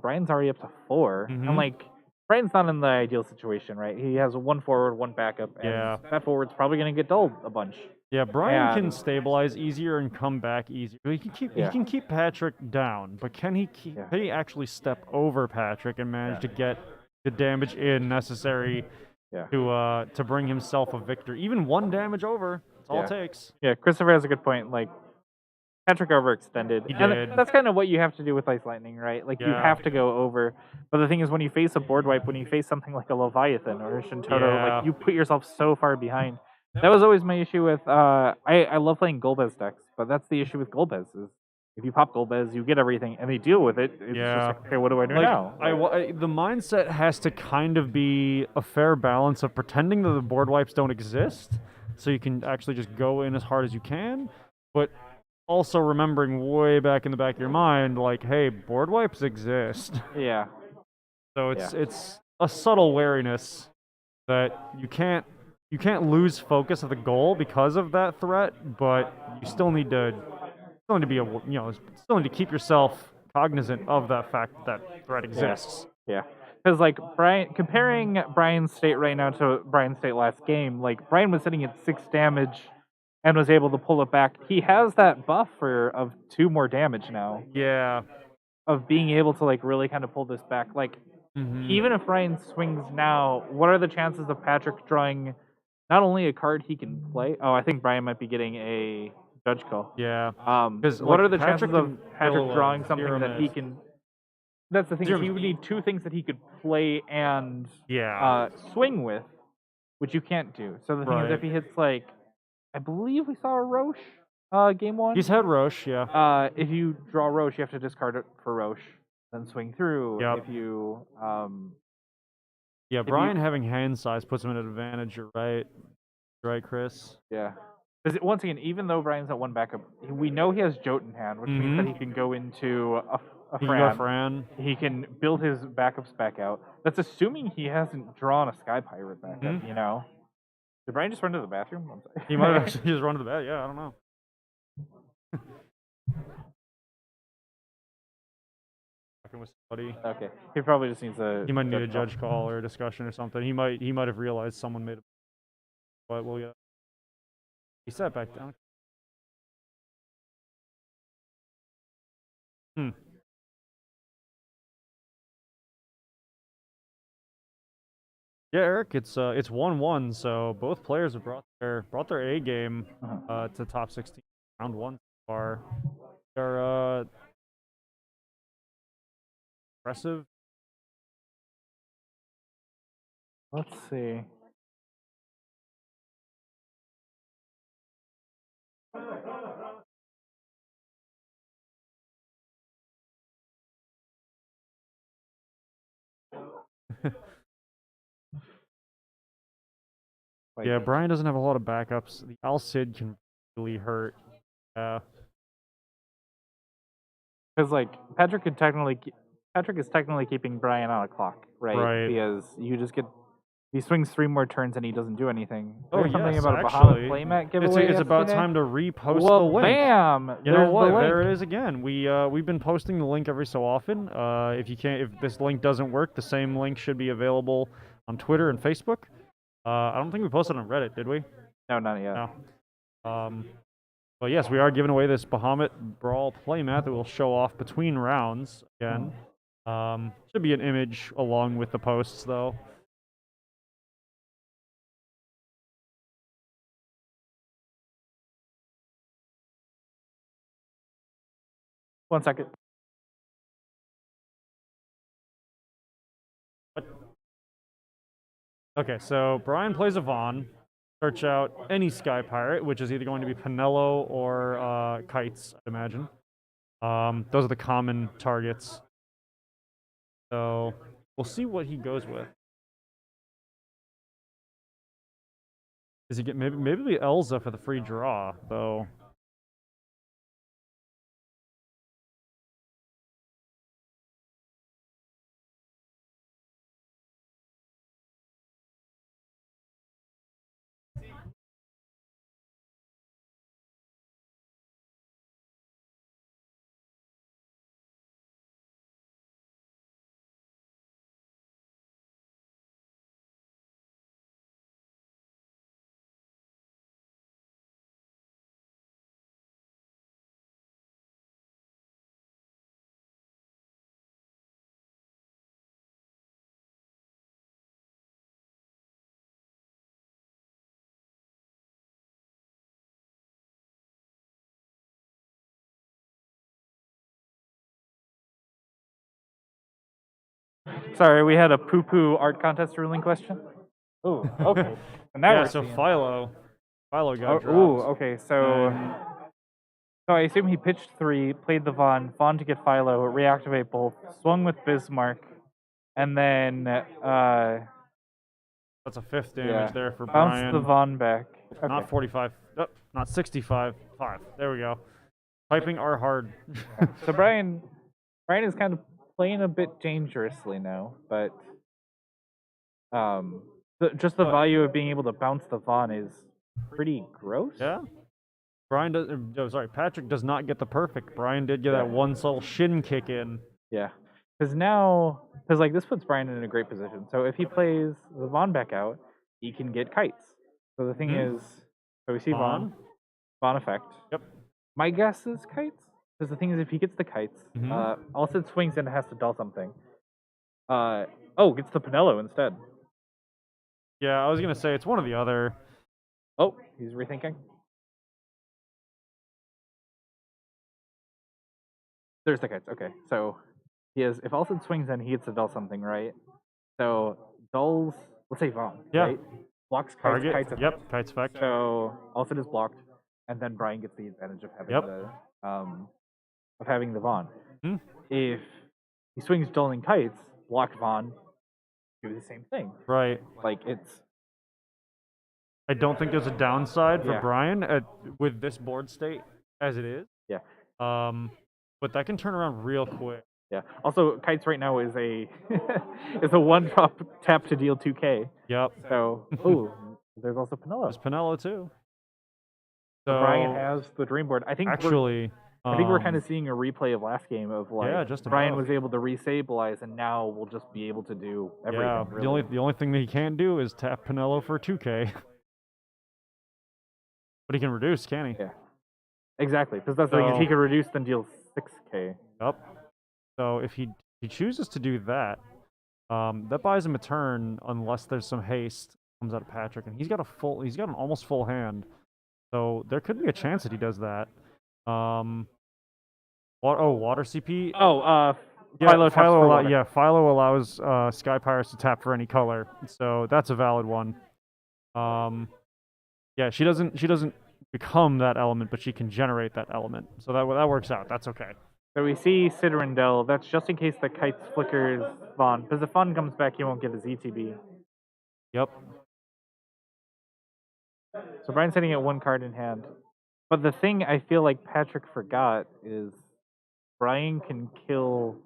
B: Brian's already up to 4, and like, Brian's not in the ideal situation, right? He has 1 forward, 1 backup, and that forward's probably going to get dulled a bunch.
A: Yeah, Brian can stabilize easier and come back easier. He can keep Patrick down, but can he actually step over Patrick and manage to get the damage in necessary to bring himself a victory. Even 1 damage over, that's all it takes.
B: Yeah, Christopher has a good point. Like, Patrick overextended.
A: He
B: and
A: did.
B: that's kind of what you have to do with Ice Lightning, right? Like, you have to go over. But the thing is, when you face a board wipe, when you face something like a Leviathan or a Shantotto, like, you put yourself so far behind. That was always my issue with, I love playing Golbez decks, but that's the issue with Golbez is if you pop Golbez, you get everything, and they deal with it. It's just like, okay, what do I do now?
A: The mindset has to kind of be a fair balance of pretending that the board wipes don't exist, so you can actually just go in as hard as you can, but also remembering way back in the back of your mind, like, hey, board wipes exist.
B: Yeah.
A: So it's a subtle wariness that you can't lose focus of the goal because of that threat, but you still need to keep yourself cognizant of that fact that threat exists.
B: Yeah. Because, like, comparing Brian's state right now to Brian's state last game, like, Brian was sitting at 6 damage and was able to pull it back. He has that buffer of 2 more damage now.
A: Yeah.
B: Of being able to, like, really kind of pull this back. Like, even if Brian swings now, what are the chances of Patrick drawing not only a card he can play? Oh, I think Brian might be getting a judge call.
A: Yeah.
B: What are the chances of Patrick drawing something that he can... That's the thing. He would need 2 things that he could play and swing with, which you can't do. So the thing is, if he hits, like, I believe we saw a Roche game 1.
A: He's had Roche, yeah.
B: If you draw Roche, you have to discard it for Roche, then swing through.
A: Yep.
B: If you
A: Brian having hand size puts him at an advantage. You're right. Right, Chris?
B: Yeah. Because once again, even though Brian's at 1 backup, we know he has Jote in hand, which means that he can go into a Fran. He can build his backups back out. That's assuming he hasn't drawn a Sky Pirate backup, you know? Did Brian just run to the bathroom? I'm sorry.
A: He might have actually just run to the bathroom. Yeah, I don't know. Talking with somebody.
B: Okay. He probably just needs a...
A: He might need a judge call or a discussion or something. He might have realized someone made a... But, well, yeah. He sat back down. Yeah, Eric, it's 1-1, so both players have brought their A game to top 16 round 1 so far. They're impressive.
B: Let's see.
A: Yeah, Brian doesn't have a lot of backups. The Al Cid can really hurt. Yeah.
B: Because, like, Patrick is technically keeping Brian on a clock, right? Because you just get... He swings 3 more turns and he doesn't do anything.
A: There's
B: something about a Bahamut playmat giveaway.
A: It's about time to repost
B: the
A: link.
B: Bam!
A: You know what? There it is again. We've been posting the link every so often. If this link doesn't work, the same link should be available on Twitter and Facebook. I don't think we posted on Reddit, did we?
B: No, not yet.
A: No. But yes, we are giving away this Bahamut Brawl playmat that we'll show off between rounds again. Should be an image along with the posts, though.
B: One second.
A: Okay, so Brian plays a Vaughn. Search out any Sky Pirate, which is either going to be Pinello or Kites, I'd imagine. Those are the common targets. So we'll see what he goes with. Does he get maybe the Elza for the free draw, though?
B: Sorry, we had a poo-poo art contest ruling question. Ooh, okay. And now
A: Yeah,
B: we're
A: so
B: seeing...
A: Philo got dropped.
B: Ooh, okay, so...
A: And
B: So I assume he pitched 3, played the Vaughn to get Philo, reactivate both, swung with Bismarck, and then
A: that's a 5th damage there for
B: bounced
A: Brian.
B: the Vaughn back. Okay.
A: Not 45. Oh, not 65. 5. There we go. Typing R hard.
B: So Brian is kind of playing a bit dangerously now, but just the value of being able to bounce the Vaughn is pretty gross.
A: Yeah. Brian does. Patrick does not get the perfect. Brian did get that one subtle shin kick in.
B: Yeah, because like this puts Brian in a great position. So if he plays the Vaughn back out, he can get kites. So the thing is, so we see Vaughn effect.
A: Yep.
B: My guess is kites. Because the thing is, if he gets the kites, also swings in and has to dull something. Gets the Pinello instead.
A: Yeah, I was gonna say it's one or the other.
B: Oh, he's rethinking. There's the kites. Okay, so he has. If Alcid swings in, he gets to dull something, right? So dulls. Let's say Vaughn.
A: Yeah.
B: Right? Blocks kites.
A: Target.
B: Kites effect.
A: Yep. Kites effect.
B: So Alcid is blocked, and then Brian gets the advantage of having the Vaughn. If he swings dulling kites, block Vaughn, do the same thing.
A: Right.
B: Like it's.
A: I don't think there's a downside for Brian with this board state as it is.
B: Yeah.
A: But that can turn around real quick.
B: Yeah. Also, kites right now is a is a 1-drop tap to deal 2K.
A: Yep.
B: So there's also Pinello.
A: There's Pinello too.
B: So Brian has the dream board. I think we're kind of seeing a replay of last game of like Brian was able to restabilize, and now we'll just be able to do everything.
A: Yeah.
B: Really.
A: The only thing that he can't do is tap Pinello for 2K. But he can reduce, can he?
B: Yeah. Exactly, because that's the thing is he can reduce then deal 6K.
A: Yep. So if he chooses to do that, that buys him a turn unless there's some haste comes out of Patrick, and he's got an almost full hand. So there could be a chance that he does that. Water CP. Philo allows Sky Pirates to tap for any color, so that's a valid one. She doesn't become that element, but she can generate that element, so that works out. That's okay.
B: So we see Citadel. That's just in case the kites flickers Vaughn, because if Vaughn comes back, he won't get his ETB.
A: Yep.
B: So Brian's sitting at 1 card in hand. But the thing I feel like Patrick forgot is Brian can kill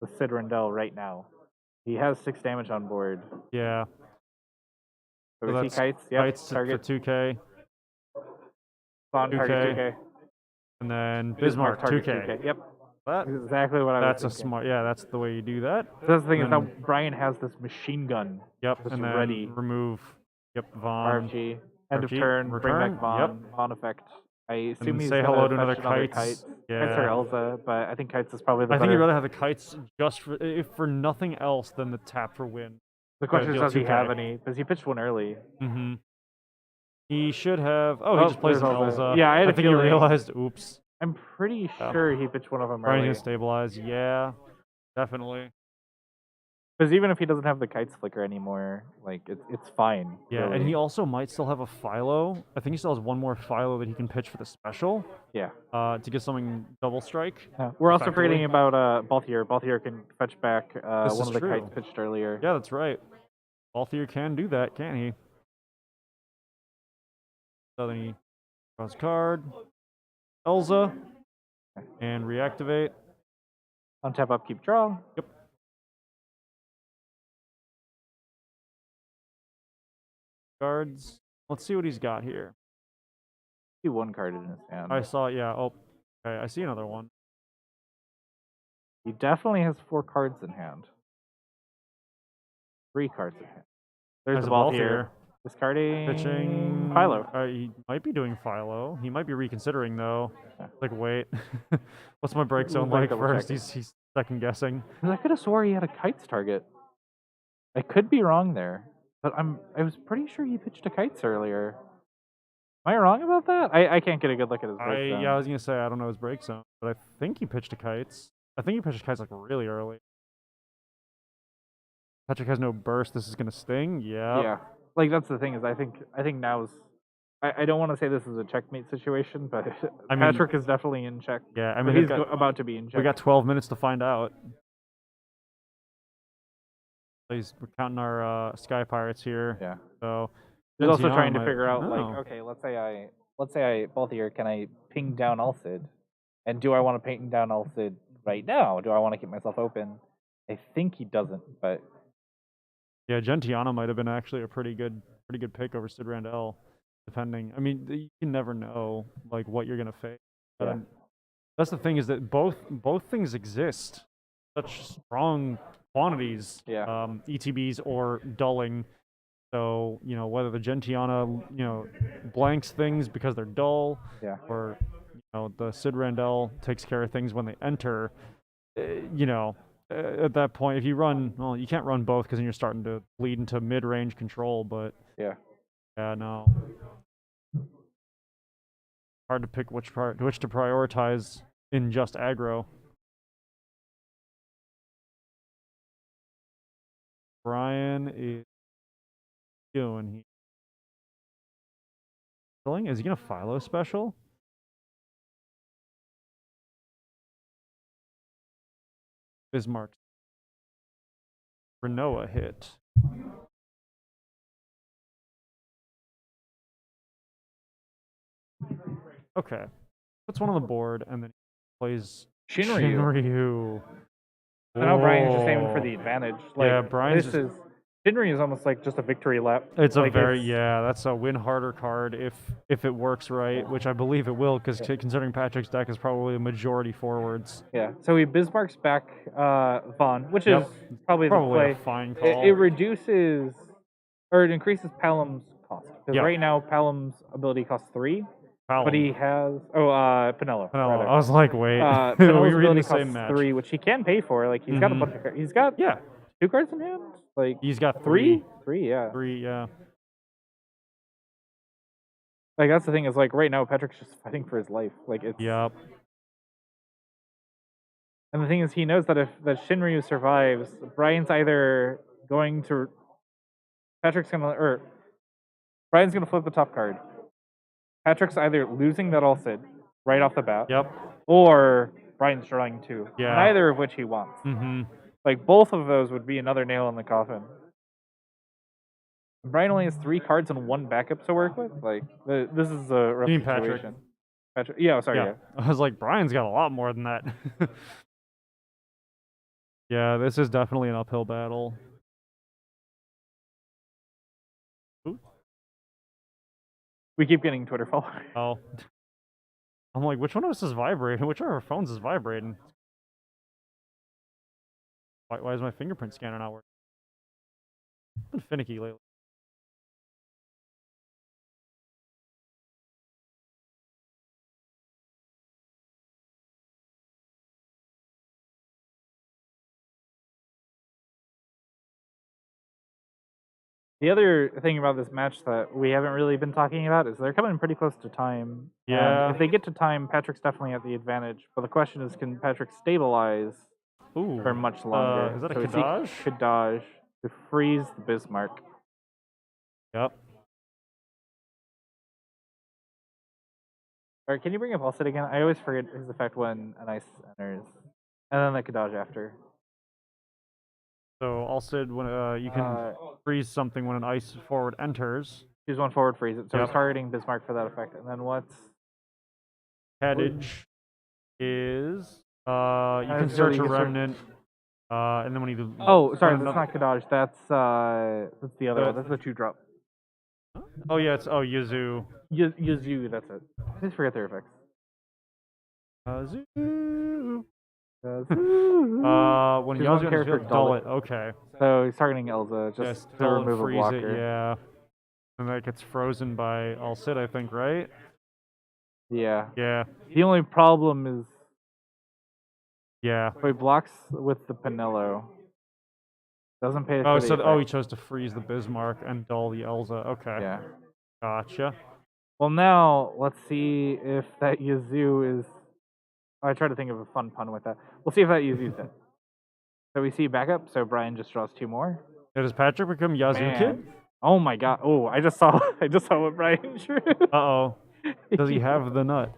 B: the Citadel right now. He has 6 damage on board.
A: Yeah.
B: So we see kites. Yep.
A: Kites
B: target
A: for 2K.
B: Vaughn
A: 2K.
B: target 2K.
A: And then Bismarck 2K.
B: Yep.
A: That's
B: exactly what I was
A: That's
B: thinking.
A: a smart. Yeah, that's the way you do that.
B: So that's the thing is now Brian has this machine gun.
A: Yep. And then
B: ready.
A: Remove. Yyep. Vaughn.
B: RFG. End of turn. Bring back Vaughn.
A: Yep.
B: Vaughn effect. I assume he's
A: say hello to another Kites. Yeah.
B: Kites or Elza, but I think Kites is probably the
A: I
B: better.
A: think you'd rather have the Kites just for nothing else than the tap for win.
B: The question is, does he have any? Because he pitched one early.
A: Mm-hmm. He should have. He just plays an Elza.
B: Yeah, I
A: think he realized. Oops.
B: I'm pretty sure he pitched one of them
A: Brian's
B: early.
A: gonna stabilize. Yeah, definitely.
B: Because even if he doesn't have the kites flicker anymore, like it's fine.
A: Yeah,
B: really.
A: and he also might still have a Philo. I think he still has one more Philo that he can pitch for the special.
B: Yeah.
A: To get something double strike.
B: Yeah. We're also forgetting about Balthier. Balthier can fetch back one of the kites pitched earlier.
A: Yeah, that's right. Balthier can do that, can't he? So then he draws a card. Elza. And reactivate.
B: Untap up, keep draw.
A: Yep. Cards. Let's see what he's got here.
B: I see 1 card in his hand.
A: I saw, yeah. Oh, okay. I see another one.
B: He definitely has 4 cards in hand. 3 cards in hand. There's the ball here. Discarding.
A: Pitching.
B: Philo.
A: He might be doing Philo. He might be reconsidering, though. Yeah. Like, wait. What's my break zone like first? He's second guessing.
B: I could have swore he had a kites target. I could be wrong there. But I was pretty sure he pitched a kites earlier. Am I wrong about that? I can't get a good look at his break zone.
A: Yeah, I was going to say, I don't know his break zone. But I think he pitched a kites. I think he pitched a kites, like, really early. Patrick has no burst. This is gonna sting. Yeah.
B: Yeah. Like that's the thing is I think now's I don't want to say this is a checkmate situation, but
A: I mean,
B: Patrick is definitely in check.
A: yeah. I
B: Or
A: mean,
B: he's about to be in check.
A: we got 12 minutes to find out. We're counting our Sky Pirates here.
B: Yeah.
A: So
B: he's also trying to
A: might,
B: figure out
A: no.
B: like, okay, let's say I both here, can I ping down Ulcid? And do I want to ping down Ulcid right now? Do I want to keep myself open? I think he doesn't, but
A: yeah, Gentiana might have been actually a pretty good pick over Sid Randell, depending. I mean, you can never know like what you're gonna face.
B: Yeah.
A: That's the thing is that both things exist, such strong quantities.
B: Yeah.
A: ETBs or dulling. So you know whether the Gentiana blanks things because they're dull.
B: Yeah.
A: Or the Sid Randell takes care of things when they enter. At that point, if you run, well, you can't run both because then you're starting to bleed into mid-range control. But
B: yeah,
A: no, hard to pick which to prioritize in just aggro. Brian is doing here. Is he gonna Philo special? Bismarck. Renoa hit. Okay. Puts one on the board and then plays Shinryu.
B: I know Brian's just aiming for the advantage. Like,
A: yeah, Brian's
B: Shinryu is almost like just a victory lap.
A: It's like that's a win harder card if it works right, which I believe it will, because considering Patrick's deck is probably a majority forwards.
B: Yeah, so he Bismarck's back Vaughn, which is probably the play.
A: A fine call.
B: It reduces, or it increases Palom's cost. Because right now Palom's ability costs 3. Palom. But he has Pinello.
A: Pinello. I was like, wait,
B: Pinello's ability costs 3, which he can pay for. Like he's got a bunch of cards. He's got 2 cards in hand. Like
A: he's got 3.
B: 3, yeah.
A: 3, yeah.
B: Like that's the thing is like right now Patrick's just fighting for his life. Like it's.
A: Yep.
B: And the thing is, he knows that if Shinryu survives, Brian's either going to. Brian's gonna flip the top card. Patrick's either losing that Ulcid right off the bat.
A: Yep.
B: Or Brian's drawing 2.
A: Yeah.
B: Neither of which he wants.
A: Mm-hmm.
B: Like both of those would be another nail in the coffin. Brian only has 3 cards and 1 backup to work with. Like this is a rough situation. Patrick. Yeah, sorry. Yeah.
A: I was like, Brian's got a lot more than that. Yeah, this is definitely an uphill battle. Ooh.
B: We keep getting Twitter followers.
A: Oh. I'm like, which one of us is vibrating? Which of our phones is vibrating? Why is my fingerprint scanner not working? It's been finicky lately.
B: The other thing about this match that we haven't really been talking about is they're coming pretty close to time.
A: Yeah.
B: And if they get to time, Patrick's definitely at the advantage. But the question is, can Patrick stabilize for much longer?
A: Is that a Kadaj?
B: Kadaj to freeze the Bismarck.
A: Yep.
B: Or can you bring up Ulcid again? I always forget his effect when an ice enters. And then the Kadaj after.
A: So Ulcid, when you can freeze something when an ice forward enters.
B: Choose 1 forward, freeze it. So he's targeting Bismarck for that effect. And then what's
A: Kadaj is you can search a remnant. And then when you
B: sorry, that's not Kadaj. That's the other one. That's the 2-drop.
A: Oh yeah, it's Yuzu.
B: Yuzu, that's it. I just forget their effects.
A: When Yuzu
B: character
A: dull it. Okay.
B: So he's targeting Elza just to remove a blocker.
A: It, yeah. And that gets frozen by Ulcid, I think, right?
B: Yeah.
A: Yeah.
B: The only problem is.
A: Yeah.
B: So he blocks with the Pinello. Doesn't pay.
A: He chose to freeze the Bismarck and dull the Elza. Okay.
B: Yeah.
A: Gotcha.
B: Well, now let's see if that Yuzu is. I try to think of a fun pun with that. We'll see if that Yuzu's it. So we see backup. So Brian just draws 2 more.
A: Does Patrick become Yazoo
B: Man.
A: Kid?
B: Oh my god! Oh, I just saw what Brian drew.
A: Uh-oh. Does he have the nut?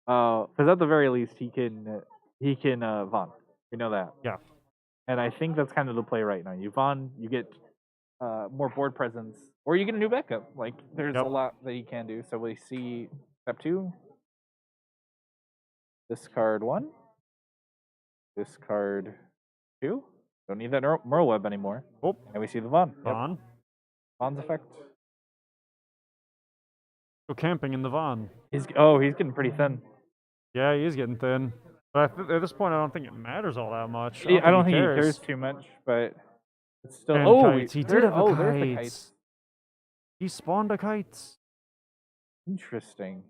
B: Because at the very least he can Vaughn. We know that.
A: Yeah.
B: And I think that's kind of the play right now. You Vaughn, you get more board presence, or you get a new backup. Like there's a lot that you can do. So we see step 2. Discard 1. Discard 2. Don't need that Merle Web anymore.
A: Oh.
B: And we see the Vaughn.
A: Vaughn.
B: Vaughn's effect.
A: Go camping in the Vaughn.
B: He's getting pretty thin.
A: Yeah, he is getting thin. But at this point, I don't think it matters all that much.
B: I don't think he cares too much, but it's still.
A: And
B: oh,
A: kites. He did have a
B: there's the
A: kites.
B: kites.
A: He spawned a kites.
B: Interesting.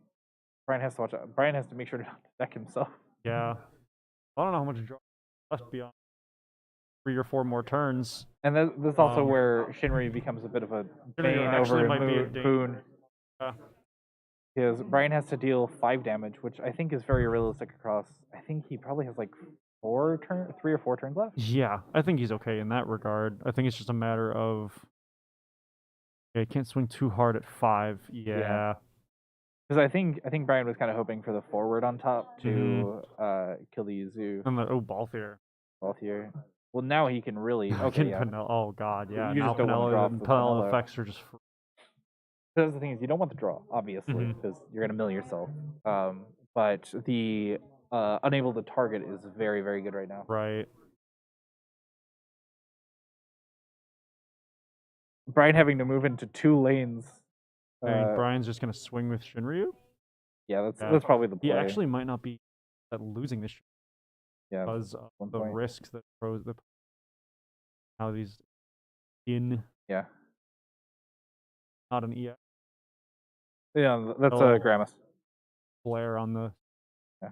B: Brian has to watch out. Brian has to make sure to not deck himself.
A: Yeah. I don't know how much draw left beyond 3 or 4 more turns.
B: And that's also where Shinryu becomes a bit of a bane over a boon.
A: Yeah.
B: Because Brian has to deal 5 damage, which I think is very realistic across. I think he probably has like 3 or 4 turns left.
A: Yeah, I think he's okay in that regard. I think it's just a matter of. Yeah, he can't swing too hard at 5. Yeah.
B: Because I think Brian was kind of hoping for the forward on top to kill the Yuzu.
A: And the Balthier.
B: Balthier. Well, now he can really. Okay.
A: Oh god, yeah.
B: You
A: now
B: just don't want to draw
A: Penel effects are just.
B: Because the thing is, you don't want the draw, obviously, because you're gonna mill yourself. But the unable to target is very, very good right now.
A: Right.
B: Brian having to move into 2 lanes.
A: I mean, Brian's just gonna swing with Shinryu.
B: Yeah, that's probably the play.
A: He actually might not be losing this.
B: Yeah,
A: because of the risks that pros the how these in.
B: Yeah.
A: Not an EX.
B: Yeah, that's a Gramus.
A: Flare on the.
B: Yeah.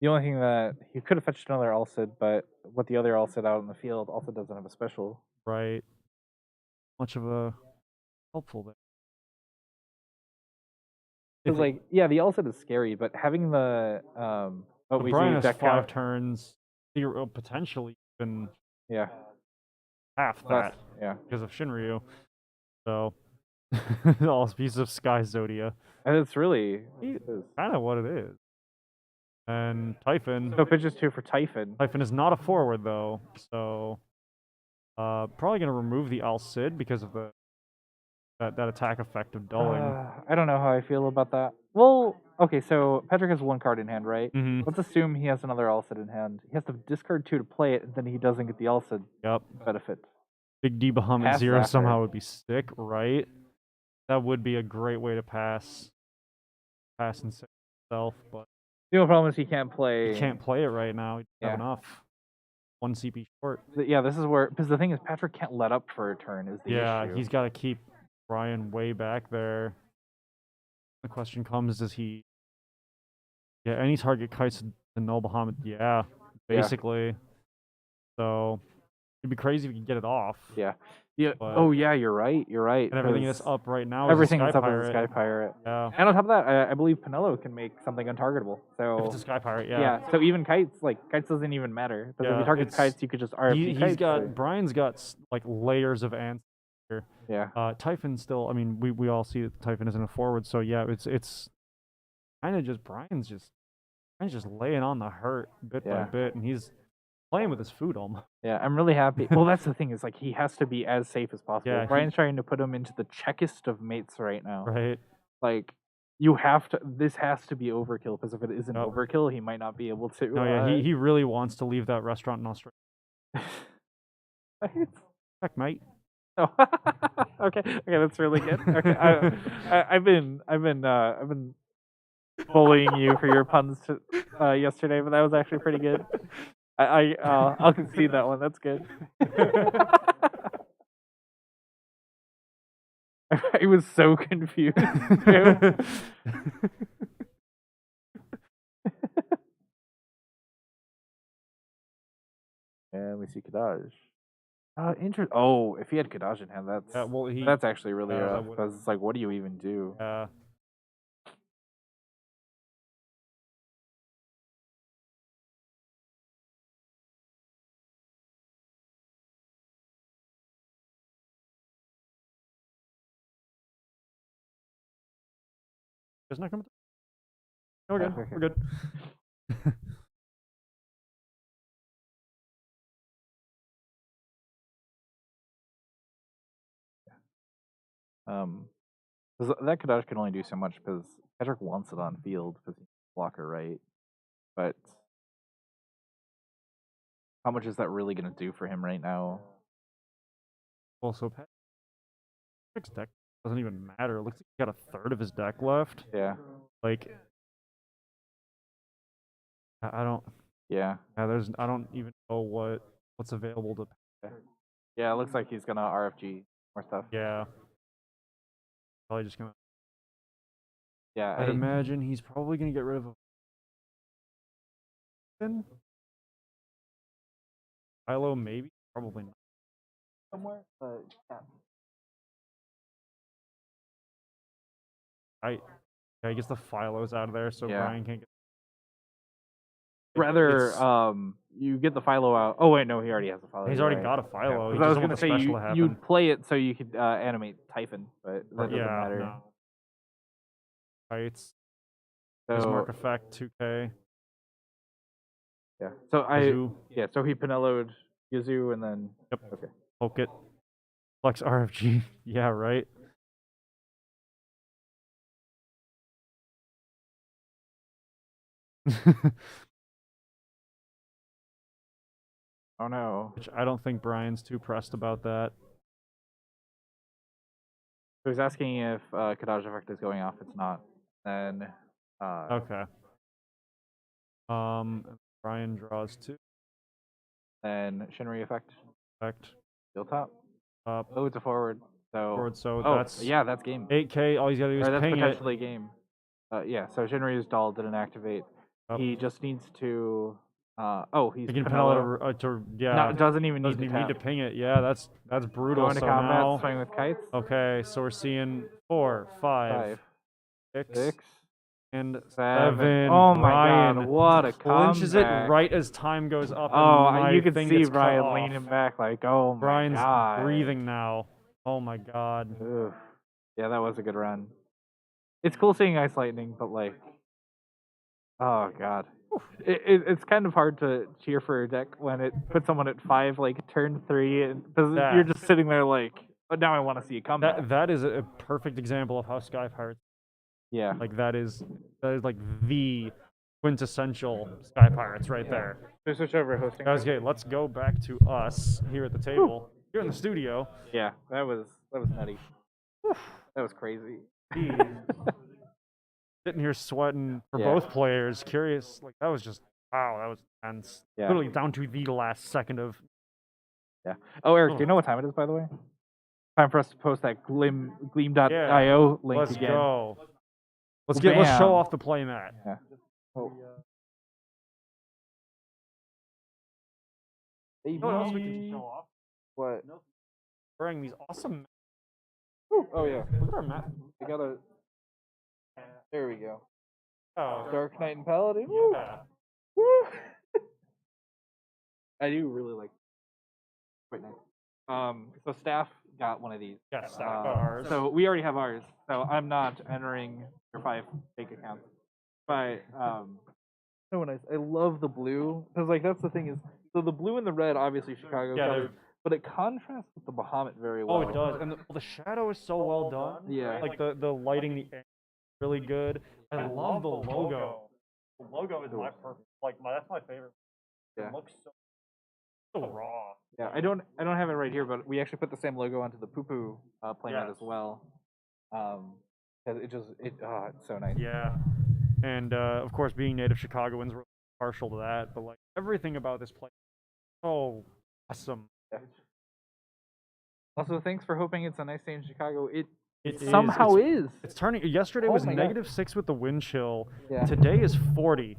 B: The only thing that he could have fetched another Alcid, but what the other Alcid out in the field also doesn't have a special.
A: Right. Much of a helpful there.
B: It's like, yeah, the Alcid is scary, but having the
A: but Brian has 5 turns, potentially even half that.
B: Yeah.
A: Because of Shinryu. So all pieces of Sky Zodia.
B: And it's really
A: kind of what it is. And Typhon.
B: No pitches 2 for Typhon.
A: Typhon is not a forward though, so probably gonna remove the Alcid because of the that attack effect of dulling.
B: I don't know how I feel about that. Well, okay, so Patrick has 1 card in hand, right? Let's assume he has another Alcid in hand. He has to discard 2 to play it, and then he doesn't get the Alcid benefit.
A: Big D Bahamut 0 somehow would be sick, right? That would be a great way to pass and save himself, but
B: the only problem is he can't play.
A: He can't play it right now. He doesn't have enough. 1 CP short.
B: Yeah, this is where, because the thing is, Patrick can't let up for a turn. Is the issue?
A: Yeah, he's got to keep Brian way back there. The question comes: does he? Yeah, any target kites to null Bahamut. Yeah, basically. So it'd be crazy if we could get it off.
B: Yeah. Yeah. Oh, yeah. You're right. You're right.
A: And everything that's up right now.
B: Everything
A: is
B: that's up is a Sky Pirate.
A: Yeah.
B: And on top of that, I believe Penelo can make something untargetable. So
A: if it's a Sky Pirate, yeah.
B: Yeah. So even kites, kites doesn't even matter. Because if you target kites, you could just RFP kites.
A: Brian's got layers of ants here.
B: Yeah.
A: Typhon still. I mean, we all see that Typhon isn't a forward. So yeah, it's kind of just Brian's just laying on the hurt bit by bit, and he's playing with his food almost.
B: Yeah, I'm really happy. Well, that's the thing is he has to be as safe as possible.
A: Yeah,
B: Brian's trying to put him into the checkest of mates right now.
A: Right.
B: You have to. This has to be overkill because if it isn't overkill, he might not be able to.
A: No, yeah, he really wants to leave that restaurant in Australia. Heck, mate.
B: Oh, okay, that's really good. Okay, I've been bullying you for your puns yesterday, but that was actually pretty good. I'll concede that one. That's good. I was so confused. And we see Kadaj. If he had Kadaj in hand, that's actually really rough. Because it's what do you even do?
A: It's not coming. We're good.
B: Okay.
A: We're good.
B: Because that Kadash can only do so much because Patrick wants it on field because he's a blocker, right? But how much is that really going to do for him right now?
A: Also, Patrick's deck doesn't even matter. It looks like he got a third of his deck left.
B: Yeah.
A: Like, I don't.
B: Yeah.
A: I don't even know what's available to.
B: Yeah, it looks like he's gonna RFG more stuff.
A: Yeah. Probably just gonna.
B: Yeah.
A: I'd imagine he's probably gonna get rid of a. Philo, maybe, probably not.
B: Somewhere, but yeah.
A: I guess the Philo's out of there, so
B: Yeah.
A: Brian can't get.
B: Rather, you get the Philo out. Oh wait, no, he already has a Philo.
A: He's already got a Philo.
B: Because I was gonna say you'd play it so you could animate Typhon, but that doesn't matter.
A: No. Kites.
B: So,
A: Bismarck effect 2K.
B: Yeah. So
A: Yazoo.
B: so he Pinello'd Yazoo and then.
A: Yep.
B: Okay.
A: Poke it. Flex RFG. Yeah, right.
B: Oh no.
A: Which I don't think Brian's too pressed about that.
B: So he's asking if Kadaj effect is going off. It's not. Then.
A: Okay. Brian draws 2.
B: Then Shinri effect. Steel top. Oh, it's a forward. So.
A: That's.
B: Yeah, that's game.
A: 8K. All he's got to do is
B: that's
A: ping
B: potentially
A: it.
B: Game. Yeah. So Shinri's doll didn't activate. He just needs to. He's.
A: He can Pinello to
B: No, doesn't even need
A: to ping it. Yeah, that's brutal.
B: Going to
A: so
B: combat,
A: now,
B: swing with kites.
A: Okay, so we're seeing 4, 5, 6, and 7.
B: Oh my
A: Brian
B: god, what a
A: clinches
B: comeback.
A: it right as time goes up.
B: Oh, you can
A: thing
B: see
A: gets
B: Brian leaning back like, oh my
A: Brian's
B: god.
A: breathing now. Oh my god.
B: Ugh. Yeah, that was a good run. It's cool seeing Ice Lightning, but like, oh god. It's kind of hard to cheer for a deck when it puts someone at 5, like turn 3, because you're just sitting there like, but now I want to see a comeback.
A: That is a perfect example of how Sky Pirates.
B: Yeah.
A: Like that is like the quintessential Sky Pirates right there.
B: So switch over hosting.
A: Okay, let's go back to us here at the table, here in the studio.
B: Yeah, that was nutty. That was crazy.
A: Sitting here sweating for both players, curious. Like that was just wow, that was tense.
B: Yeah.
A: Literally down to the last second of.
B: Yeah. Oh, Eric, do you know what time it is, by the way? Time for us to post that gleam.io link
A: Let's
B: again.
A: Go. Let's show off the playmat.
B: Yeah. Oh.
A: You know what else we can show off?
B: What?
A: Wearing these awesome.
B: Oh yeah.
A: Look at our map.
B: I gotta. There we go.
A: Oh,
B: Dark Knight and Paladin.
A: yeah.
B: Woo! I do really like. Quite nice. So staff got one of these.
A: Yeah, staff got ours.
B: So we already have ours. So I'm not entering your 5 fake accounts. But so nice. I love the blue because like that's the thing is so the blue and the red obviously Chicago colors, but it contrasts with the Bahamut very well.
A: Oh, it does, and the shadow is so well done.
B: Yeah.
A: Like the lighting, the air, really good. I love the logo. The logo is my perfect. That's my favorite.
B: Yeah.
A: It looks so raw.
B: Yeah, I don't have it right here, but we actually put the same logo onto the Poo Poo playmat as well. Because it's so nice.
A: Yeah, and of course, being native Chicagoans, we're partial to that. But like everything about this place, so awesome.
B: Yeah. Also, thanks for hoping it's a nice day in Chicago. It
A: is.
B: somehow is.
A: It's turning. Yesterday was -6 with the wind chill.
B: Yeah.
A: Today is 40,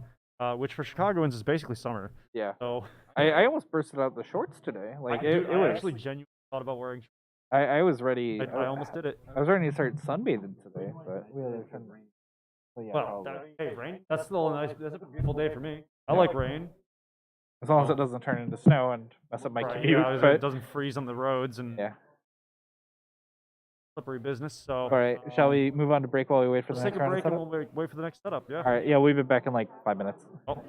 A: which for Chicagoans is basically summer.
B: Yeah.
A: So
B: I almost bursted out the shorts today. Like
A: I
B: was
A: actually genuinely thought about wearing.
B: I was ready.
A: I almost did it.
B: I was ready to start sunbathing today, but we had a rain. So yeah,
A: Well, hey, rain. That's still a nice. That's a beautiful day for me. I like rain.
B: As long as it doesn't turn into snow and mess up my commute.
A: Yeah,
B: but
A: it doesn't freeze on the roads and.
B: Yeah.
A: slippery business. So.
B: All right, shall we move on to break while we wait for the
A: Let's
B: next
A: take a
B: round of
A: break and
B: setup?
A: we'll wait for the next setup. Yeah.
B: All right, yeah, we'll be back in like 5 minutes.
A: Oh.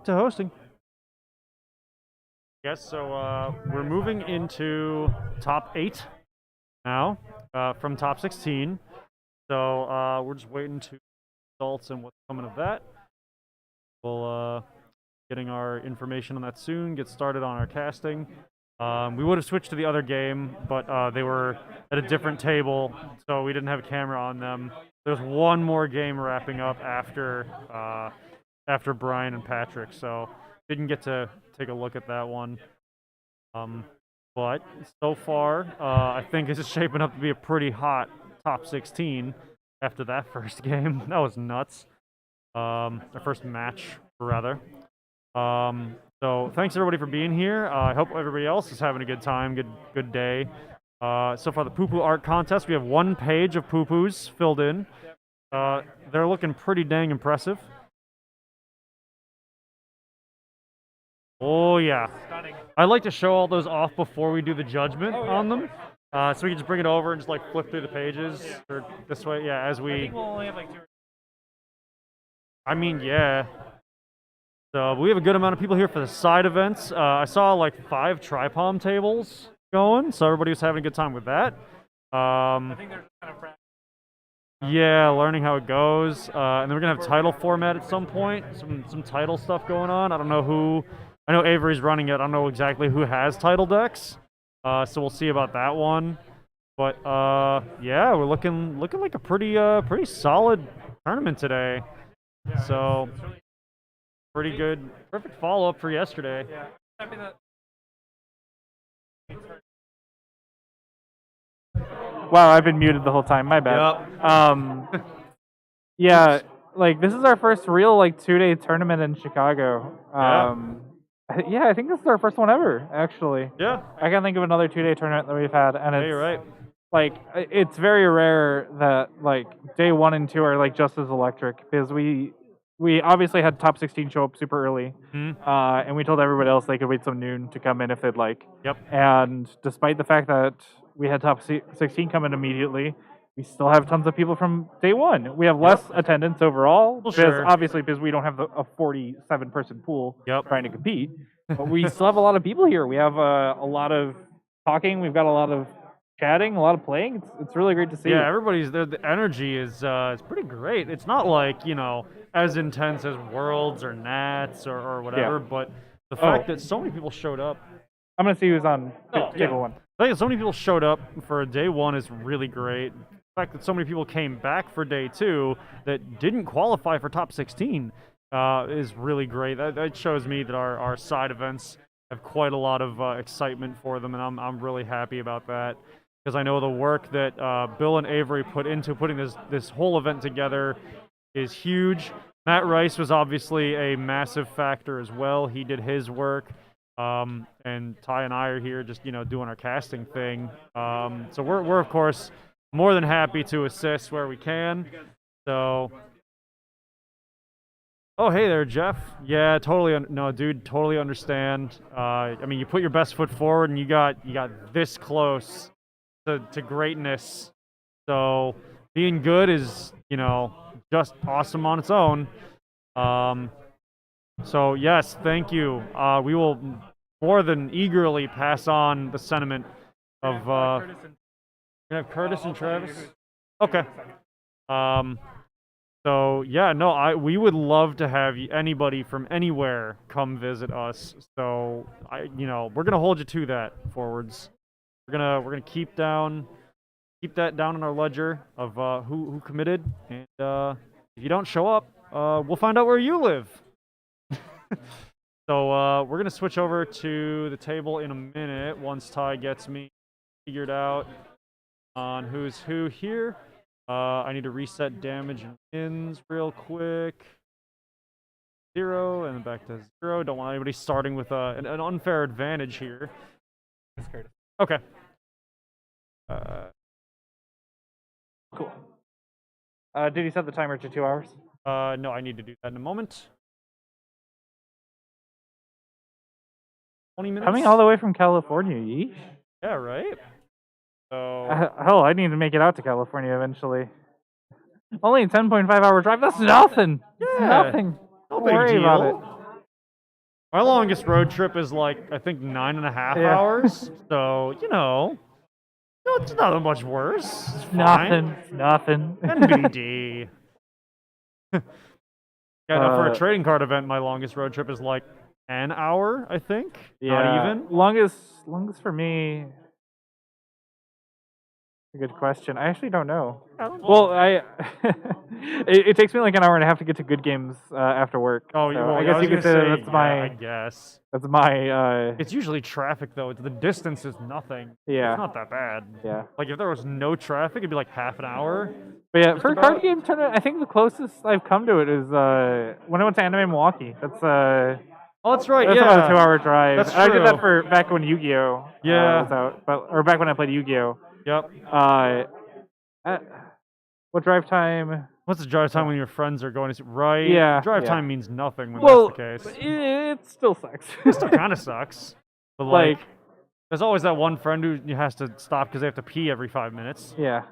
A: back to hosting. Yes, so we're moving into top 8 now from top 16. So we're just waiting to results and what's coming of that. We'll getting our information on that soon. Get started on our casting. We would have switched to the other game, but they were at a different table, so we didn't have a camera on them. There's one more game wrapping up after Brian and Patrick, so didn't get to take a look at that one. But so far, I think it's shaping up to be a pretty hot top 16 after that first game. That was nuts. Our first match, rather. So thanks everybody for being here. I hope everybody else is having a good time, good day. So far, the poo-poo art contest, we have 1 page of poo-poos filled in. They're looking pretty dang impressive. Oh yeah.
D: Stunning.
A: I like to show all those off before we do the judgment on them. So we can just bring it over and just like flip through the pages or this way. Yeah, as we.
D: I think we'll only have like 2.
A: I mean, yeah. So we have a good amount of people here for the side events. I saw like 5 tripom tables going, so everybody was having a good time with that.
D: I think they're kind of practice.
A: Yeah, learning how it goes. And then we're gonna have title format at some point. Some title stuff going on. I don't know who. I know Avery's running it. I don't know exactly who has title decks. So we'll see about that one. But yeah, we're looking like a pretty solid tournament today.
D: Yeah,
A: So
D: it's really,
A: pretty good. Perfect follow up for yesterday.
D: yeah. Happy that.
B: Wow, I've been muted the whole time. My bad.
A: Yep.
B: Yeah, like this is our first real like 2-day tournament in Chicago. Yeah, I think this is our first one ever, actually.
A: Yeah.
B: I can't think of another 2-day tournament that we've had, and
A: Yeah,
B: it's
A: you're right.
B: like it's very rare that like day 1 and 2 are like just as electric because we obviously had top 16 show up super early, and we told everybody else they could wait till noon to come in if they'd like.
A: Yep.
B: And despite the fact that we had top 16 come in immediately, we still have tons of people from day 1. We have less attendance overall,
A: Well,
B: because obviously because we don't have a 47-person pool trying to compete. But we still have a lot of people here. We have a lot of talking. We've got a lot of chatting, a lot of playing. It's really great to see.
A: Yeah, everybody's there. The energy is pretty great. It's not like, as intense as Worlds or Nats or whatever, but the fact that so many people showed up.
B: I'm going to see who's on table 1.
A: I think so many people showed up for day 1 is really great. The fact that so many people came back for day 2 that didn't qualify for top 16 is really great. That shows me that our side events have quite a lot of excitement for them, and I'm really happy about that. Because I know the work that Bill and Avery put into putting this whole event together is huge. Matt Rice was obviously a massive factor as well. He did his work, and Ty and I are here just doing our casting thing. So we're of course more than happy to assist where we can. So, oh hey there, Jeff. Yeah, totally. No, dude, totally understand. I mean, you put your best foot forward, and you got this close to greatness. So being good is just awesome on its own. So yes, thank you. We will more than eagerly pass on the sentiment of
D: Curtis and
A: we have Curtis and Travis.
D: who-
A: Okay. So yeah, no, we would love to have anybody from anywhere come visit us. So we're gonna hold you to that, forwards. We're gonna keep that down in our ledger of who committed, and if you don't show up, we'll find out where you live. So we're gonna switch over to the table in a minute once Ty gets me figured out on who's who here. I need to reset damage and wins real quick. 0 and then back to 0. Don't want anybody starting with an unfair advantage here.
D: Curtis.
A: Okay.
B: Cool. Did you set the timer to 2 hours?
A: No, I need to do that in a moment. 20 minutes.
B: Coming all the way from California, yeesh.
A: Yeah, right? So
B: Hell, I need to make it out to California eventually. Only a 10.5 hour drive. That's nothing.
A: Yeah.
B: Nothing.
A: no
B: Don't
A: big
B: worry
A: deal.
B: about it.
A: My longest road trip is like I think 9.5
B: Yeah.
A: hours. So it's not much worse. It's fine.
B: Nothing.
A: NBD. Yeah, no, for a
B: Uh,
A: trading card event, my longest road trip is like an hour, I think.
B: Yeah,
A: Not even.
B: longest for me. A good question. I actually don't know. Well, it takes me like an hour and a half to get to good games after work.
A: Oh,
B: so
A: well,
B: I
A: yeah,
B: guess you could say that's
A: I
B: my
A: guess.
B: that's my
A: It's usually traffic though. The distance is nothing.
B: yeah.
A: It's not that bad.
B: Yeah.
A: Like if there was no traffic, it'd be like half an hour.
B: But yeah,
A: Just
B: for a
A: about.
B: card game tournament, I think the closest I've come to it is when I went to Anime Milwaukee. That's
A: Oh, that's right.
B: that's
A: Yeah.
B: about a 2-hour drive.
A: That's
B: I did that
A: true.
B: for back when Yu-Gi-Oh
A: Yeah.
B: was out, or back when I played Yu-Gi-Oh.
A: Yep.
B: What drive time?
A: What's the drive time when your friends are going to see? Right.
B: Yeah,
A: Drive
B: yeah.
A: time means nothing when
B: Well,
A: that's the case.
B: it still sucks.
A: It still kind of sucks. But
B: like,
A: there's always that one friend who has to stop because they have to pee every 5 minutes.
B: yeah.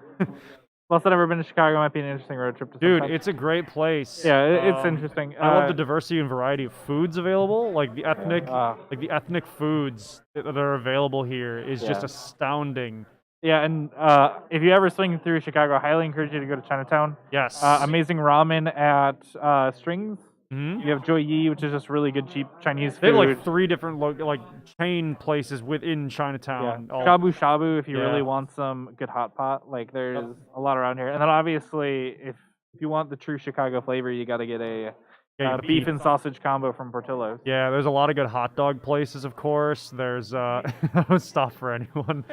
B: Plus, I've never been to Chicago. Might be an interesting road trip to
A: Dude,
B: sometime.
A: it's a great place.
B: Yeah, it's interesting.
A: I love the diversity and variety of foods available. Like the ethnic foods that are available here is just
B: Yeah.
A: astounding.
B: Yeah, and if you ever swing through Chicago, I highly encourage you to go to Chinatown.
A: Yes.
B: Amazing ramen at Strings.
A: Mhm.
B: You have Joy Yi, which is just really good, cheap Chinese food.
A: They have like 3 different chain places within
B: Yeah.
A: Chinatown.
B: Shabu Shabu, if you
A: Yeah.
B: really want some good hot pot. Like, there's a lot around here. And then obviously, if you want the true Chicago flavor, you got to get a beef and sausage combo from Portillo's.
A: Yeah, there's a lot of good hot dog places, of course. There's don't stop for anyone.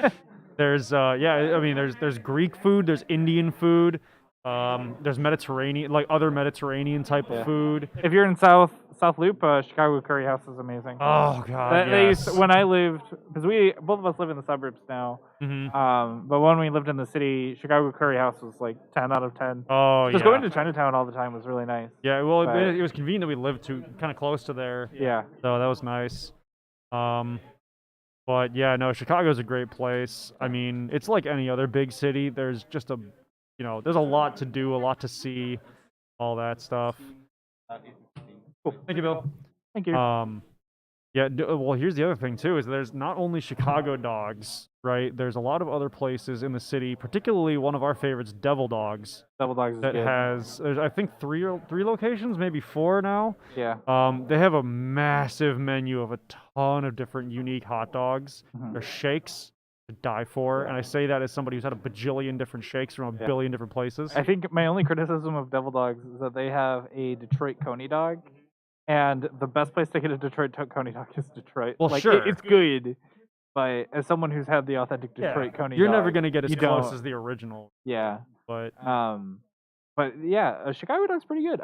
A: There's there's Greek food, there's Indian food, there's Mediterranean, like other Mediterranean type of food.
B: If you're in South Loop, Chicago Curry House is amazing.
A: Oh god,
B: They
A: yes.
B: when I lived, because both of us live in the suburbs now. But when we lived in the city, Chicago Curry House was like 10 out of 10.
A: Oh
B: Just
A: yeah.
B: going to Chinatown all the time was really nice.
A: Yeah, well,
B: but-
A: it was convenient that we lived kind of close to there.
B: Yeah.
A: So that was nice. But yeah, no, Chicago's a great place. I mean, it's like any other big city. There's just there's a lot to do, a lot to see, all that stuff. Cool. Thank you, Bill.
B: Thank you.
A: Yeah, well, here's the other thing too, is there's not only Chicago dogs, right? There's a lot of other places in the city, particularly one of our favorites, Devil Dogs,
B: Double Dogs is
A: that
B: good.
A: there's I think three locations, maybe 4 now.
B: Yeah.
A: They have a massive menu of a ton of different unique hot dogs. Their shakes to die for, and I say that as somebody who's had a bajillion different shakes from a billion different places.
B: I think my only criticism of Devil Dogs is that they have a Detroit Coney dog, and the best place to get a Detroit Coney dog is Detroit.
A: Well,
B: like,
A: sure.
B: It's good, but as someone who's had the authentic Detroit Coney
A: You're
B: dog,
A: never gonna get as
B: you
A: close
B: don't.
A: as the original,
B: Yeah.
A: but
B: Yeah, Chicago dog's pretty good.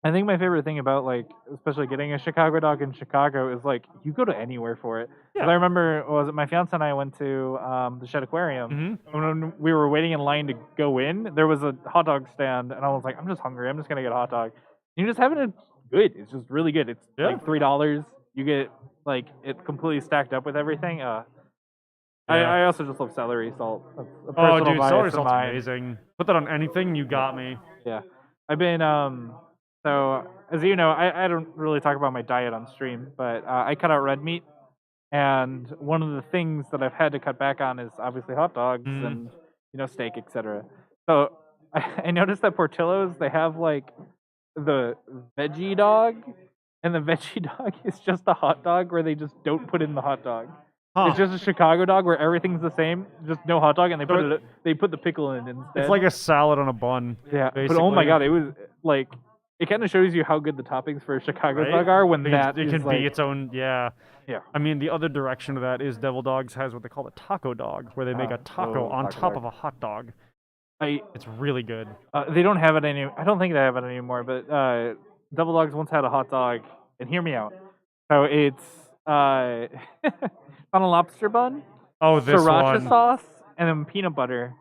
B: I think my favorite thing about, like, especially getting a Chicago dog in Chicago is, like, you go to anywhere for it. 'Cause I remember, my fiance and I went to the Shed Aquarium. When we were waiting in line to go in, there was a hot dog stand, and I was like, I'm just hungry. I'm just going to get a hot dog. And you just have it good. It's just really good. It's like $3. You get, like, it completely stacked up with everything. I also just love celery salt. That's a personal
A: dude,
B: bias
A: celery
B: of
A: salt's
B: mine.
A: amazing. Put that on anything, you got me.
B: Yeah. I've been, so, as you know, I don't really talk about my diet on stream, but I cut out red meat. And one of the things that I've had to cut back on is obviously hot dogs and, steak, etc. So I noticed that Portillo's, they have, like, the veggie dog, and the veggie dog is just a hot dog where they just don't put in the hot dog. It's just a Chicago dog where everything's the same, just no hot dog, and they put the pickle in instead.
A: It's like a salad on a bun.
B: Yeah,
A: basically.
B: but oh my god, it was like, it kind of shows you how good the toppings for a Chicago dog are when
A: it
B: is
A: can
B: like,
A: be its own. Yeah.
B: Yeah.
A: I mean, the other direction of that is Devil Dogs has what they call a taco dog, where they make a taco on
B: taco
A: top
B: dog.
A: of a hot dog.
B: I
A: It's really good.
B: They don't have it I don't think they have it anymore, but Double Dogs once had a hot dog, and hear me out. So it's on a lobster bun,
A: Oh, this
B: sriracha
A: one.
B: sauce, and then peanut butter,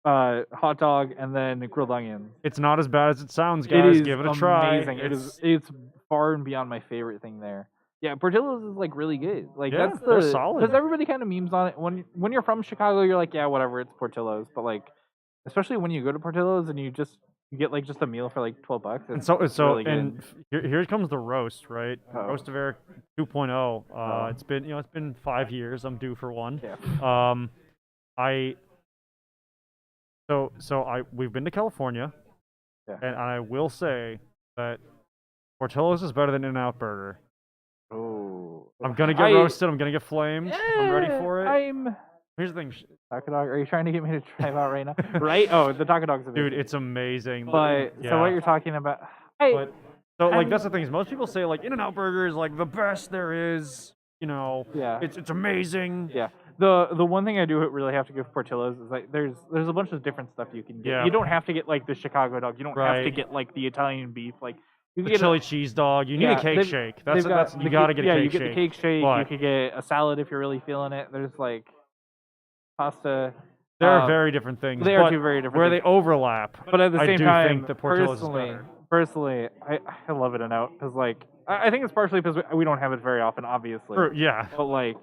B: hot dog, and then grilled onions.
A: It's not as bad as it sounds,
B: It
A: guys.
B: is
A: Give it a try.
B: amazing. It's far and beyond my favorite thing there. Yeah, Portillo's is like really good. Like
A: Yeah,
B: that's
A: they're solid.
B: because everybody kind of memes on it. When you're from Chicago, you're like, yeah, whatever, it's Portillo's. But like, especially when you go to Portillo's and you You get like just a meal for like $12.
A: And
B: It's
A: so
B: really
A: and
B: good.
A: here comes the roast, right?
B: Uh-oh.
A: Roast of Eric 2.0.
B: Oh.
A: It's been 5 years. I'm due for one.
B: Yeah.
A: We've been to California,
B: Yeah.
A: and I will say that Portillo's is better than In-N-Out Burger.
B: Oh.
A: I'm gonna get roasted. I'm gonna get flamed. I'm ready for it. Here's the thing,
B: Taco Dog. Are you trying to get me to try it out right now? Right? Oh, the Taco Dog's amazing.
A: dude. It's amazing.
B: But
A: yeah.
B: so what you're talking about?
A: That's the thing is most people say like In-N-Out Burger is like the best there is.
B: Yeah.
A: It's amazing.
B: Yeah. The one thing I do really have to give Portillo's is like there's a bunch of different stuff you can get.
A: Yeah.
B: You don't have to get like the Chicago dog. You don't have to
A: Right.
B: get like the Italian beef. Like you
A: The
B: can get
A: chili cheese dog. You need a cake shake.
B: you
A: gotta get a cake
B: you
A: shake.
B: get the cake shake.
A: But
B: You could get a salad if you're really feeling it. There's like pasta.
A: there are very different things.
B: They are two very different
A: where
B: things.
A: they overlap.
B: But at the
A: I
B: same
A: do
B: time,
A: think that Portillo's is better.
B: personally, I love In-N-Out because like I think it's partially because we don't have it very often, obviously.
A: Yeah.
B: But like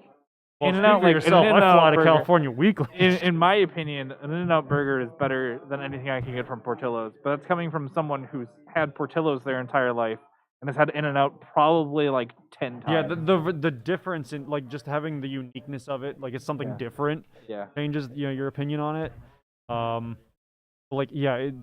A: Well,
B: In-N-Out,
A: speak for yourself. I fly to
B: burger,
A: California weekly.
B: in my opinion, an In-N-Out burger is better than anything I can get from Portillo's. But that's coming from someone who's had Portillo's their entire life and has had In-N-Out probably like 10 times.
A: Yeah, the difference in like just having the uniqueness of it, like it's something different.
B: Yeah.
A: Changes your opinion on it.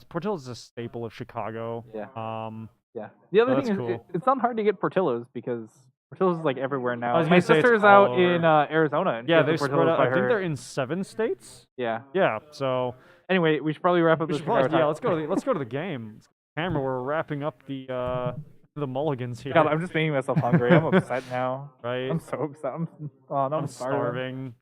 A: Portillo's is a staple of Chicago.
B: Yeah. Yeah. The other thing is,
A: cool.
B: it's not hard to get Portillo's because Portillo's is like everywhere now.
A: I was
B: My
A: gonna say it's
B: sister's
A: all
B: out in
A: over.
B: Arizona. And she
A: Yeah,
B: has the
A: they spread
B: Portillo's
A: out.
B: by
A: I think
B: her.
A: they're in 7 states.
B: Yeah.
A: Yeah. So
B: Anyway, we should probably wrap up
A: we
B: this.
A: should probably,
B: Chicago
A: let's go to the game. Let's camera. We're wrapping up the mulligans here.
B: God, I'm just making myself hungry. I'm upset now.
A: Right.
B: I'm so upset. I'm
A: starving.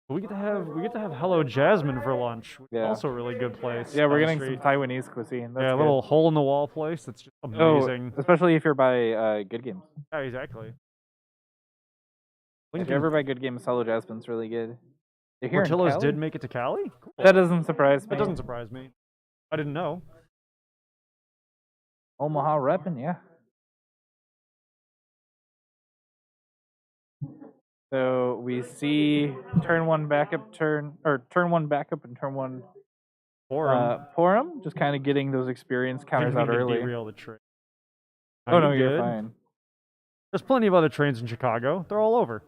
A: But we get to have Hello Jasmine for lunch. Which is
B: Yeah.
A: also a really good place.
B: Yeah, we're
A: down the
B: getting some
A: street.
B: Taiwanese cuisine. That's
A: Yeah, a
B: good.
A: little hole in the wall place. That's just amazing.
B: Oh, especially if you're by Good Games.
A: Yeah, exactly.
B: If you're ever by Good Games, Hello Jasmine's really good. You're here in
A: Portillo's
B: Cali?
A: did make it to Cali? Cool.
B: That doesn't surprise me.
A: That doesn't surprise me. I didn't know.
B: Omaha repping, yeah. So we see turn one backup, turn one backup, and turn one Porum. Just kind of getting those experience counters out early.
A: Derail the train.
B: Oh no,
A: you
B: you're
A: good?
B: fine.
A: There's plenty of other trains in Chicago. They're all over.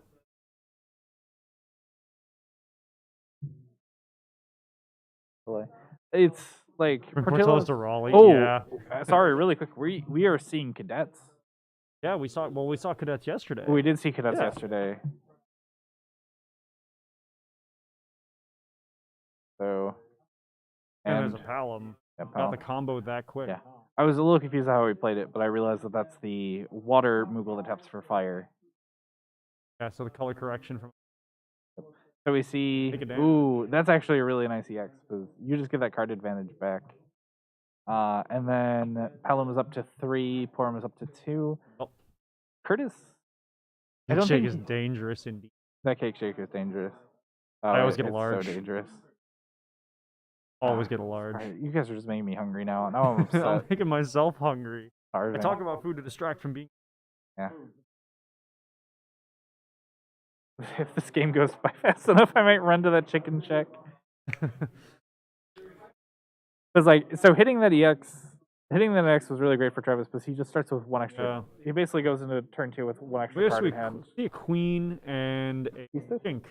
B: It's like
A: From Portillo's to Raleigh.
B: Oh,
A: yeah.
B: Sorry, really quick. We are seeing cadets.
A: Yeah, we saw cadets yesterday.
B: We did see cadets
A: Yeah.
B: yesterday. So,
A: and there's a Palom.
B: Yeah,
A: Got the combo that quick.
B: Yeah. I was a little confused how we played it, but I realized that that's the water Moogle that taps for fire.
A: Yeah, so the color correction from.
B: So we see,
A: Take it down.
B: ooh, that's actually a really nice EX, because you just get that card advantage back. And then Pelham is up to 3, Porum is up to 2.
A: Oh.
B: Curtis, I
A: That
B: don't
A: shake
B: think
A: is dangerous indeed.
B: that cake shake is dangerous.
A: I always get a
B: it's
A: large.
B: So dangerous.
A: Always get a large.
B: Sorry, you guys are just making me hungry now. Now I'm
A: I'm
B: upset.
A: making myself hungry. I
B: Starving.
A: talk about food to distract from being.
B: Yeah. If this game goes by fast enough, I might run to that chicken shack. Because so hitting that EX was really great for Travis because he just starts with 1 extra.
A: Yeah.
B: He basically goes into turn 2 with 1 extra
A: We
B: card in hand.
A: see a queen and a kink.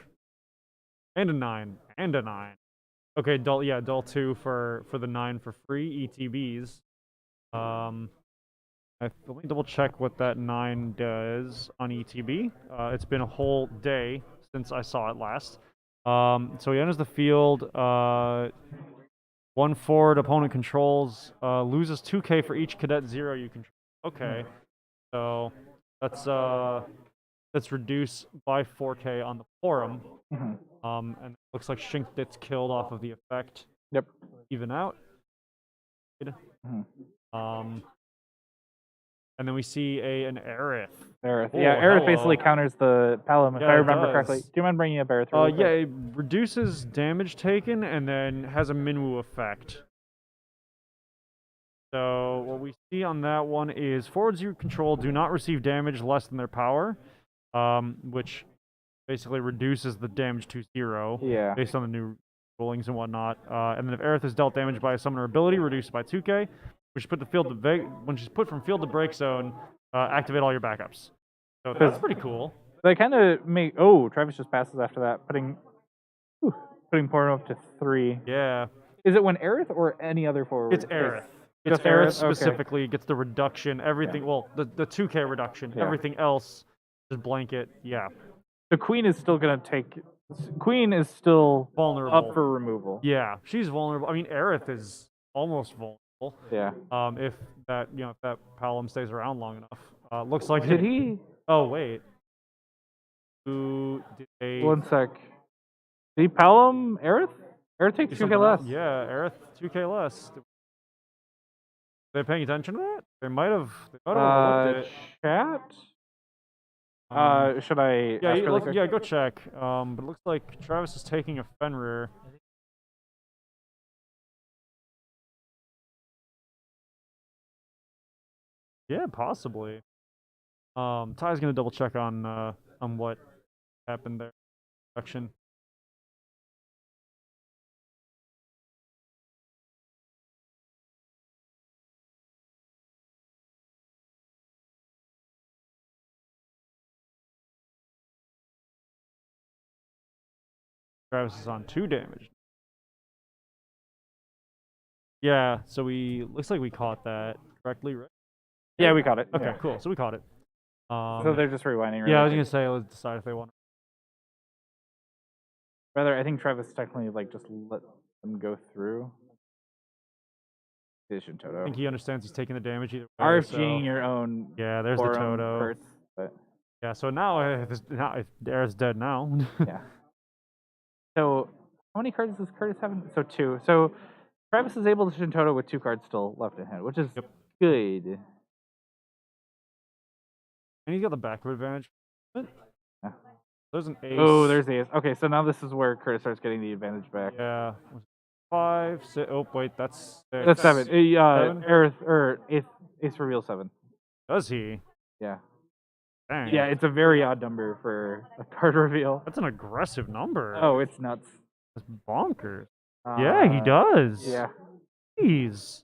A: And a 9. And a 9. Okay, dull 2 for the 9 for free ETBs. Let me double check what that 9 does on ETB. It's been a whole day since I saw it last. So he enters the field. 1 forward opponent controls. Loses 2k for each cadet 0 you control. Okay, so that's reduced by 4k on the forum. And it looks like Shink gets killed off of the effect.
B: Yep.
A: Even out. And then we see an Aerith.
B: Aerith.
A: Oh,
B: Yeah, Aerith
A: hello.
B: basically counters the Palom, if
A: Yeah,
B: I
A: it
B: remember
A: does.
B: correctly. Do you mind bringing up Aerith? Really
A: Yeah,
B: quick?
A: it reduces damage taken and then has a Minwu effect. So what we see on that one is forwards you control do not receive damage less than their power, which basically reduces the damage to 0
B: Yeah.
A: based on the new rulings and whatnot. And then if Aerith is dealt damage by a summoner ability, reduced by 2k, which put the field to when she's put from field to break zone, activate all your backups. So that's pretty cool.
B: They kind of make. Oh, Travis just passes after that, putting Porno up to 3.
A: Yeah.
B: Is it when Aerith or any other forward?
A: It's Aerith. It's
B: Just
A: Aerith
B: Aerith?
A: specifically gets the reduction, everything. Yeah. Well, the 2k reduction. Yeah. Everything else, just blanket. Yeah.
B: The Queen is still gonna take. Queen is still
A: vulnerable,
B: up for removal.
A: Yeah, she's vulnerable. I mean, Aerith is almost vulnerable.
B: Yeah.
A: If that if that Palom stays around long enough. Looks like.
B: Did he?
A: Oh wait. Who did they?
B: 1 sec. Did he Palom Aerith? Aerith takes 2k less.
A: Yeah, Aerith 2k less. Are they paying attention to that? They might have. Overlooked it.
B: Chat. Should I?
A: Yeah, go check. But it looks like Travis is taking a Fenrir. Yeah, possibly. Ty's gonna double check on what happened there. Action. Travis is on 2 damage. Yeah, so looks like we caught that correctly, right?
B: Yeah, we caught it.
A: Okay,
B: yeah.
A: Cool. So we caught it.
B: So they're just rewinding, right?
A: Yeah, I was gonna say let's decide if they want.
B: Rather, I think Travis technically just let them go through. Shantotto.
A: I think he understands he's taking the damage either way.
B: RFGing your own.
A: Yeah, there's the Toto.
B: Curse, but...
A: Yeah, so now if Aerith's dead now.
B: Yeah. So how many cards does Curtis have? So 2. So Travis is able to Shantotto with 2 cards still left in hand, which is good.
A: And he's got the backward advantage.
B: Yeah.
A: There's an ace.
B: Oh, there's the ace. Okay, so now this is where Curtis starts getting the advantage back.
A: Yeah. 5, 6. Oh, wait, that's 6.
B: That's 7.
A: 7?
B: Aerith, or ace reveal 7.
A: Does he?
B: Yeah.
A: Dang.
B: Yeah, it's a very odd number for a card reveal.
A: That's an aggressive number.
B: Oh, it's nuts.
A: That's bonkers. Yeah, he does.
B: Yeah.
A: Jeez.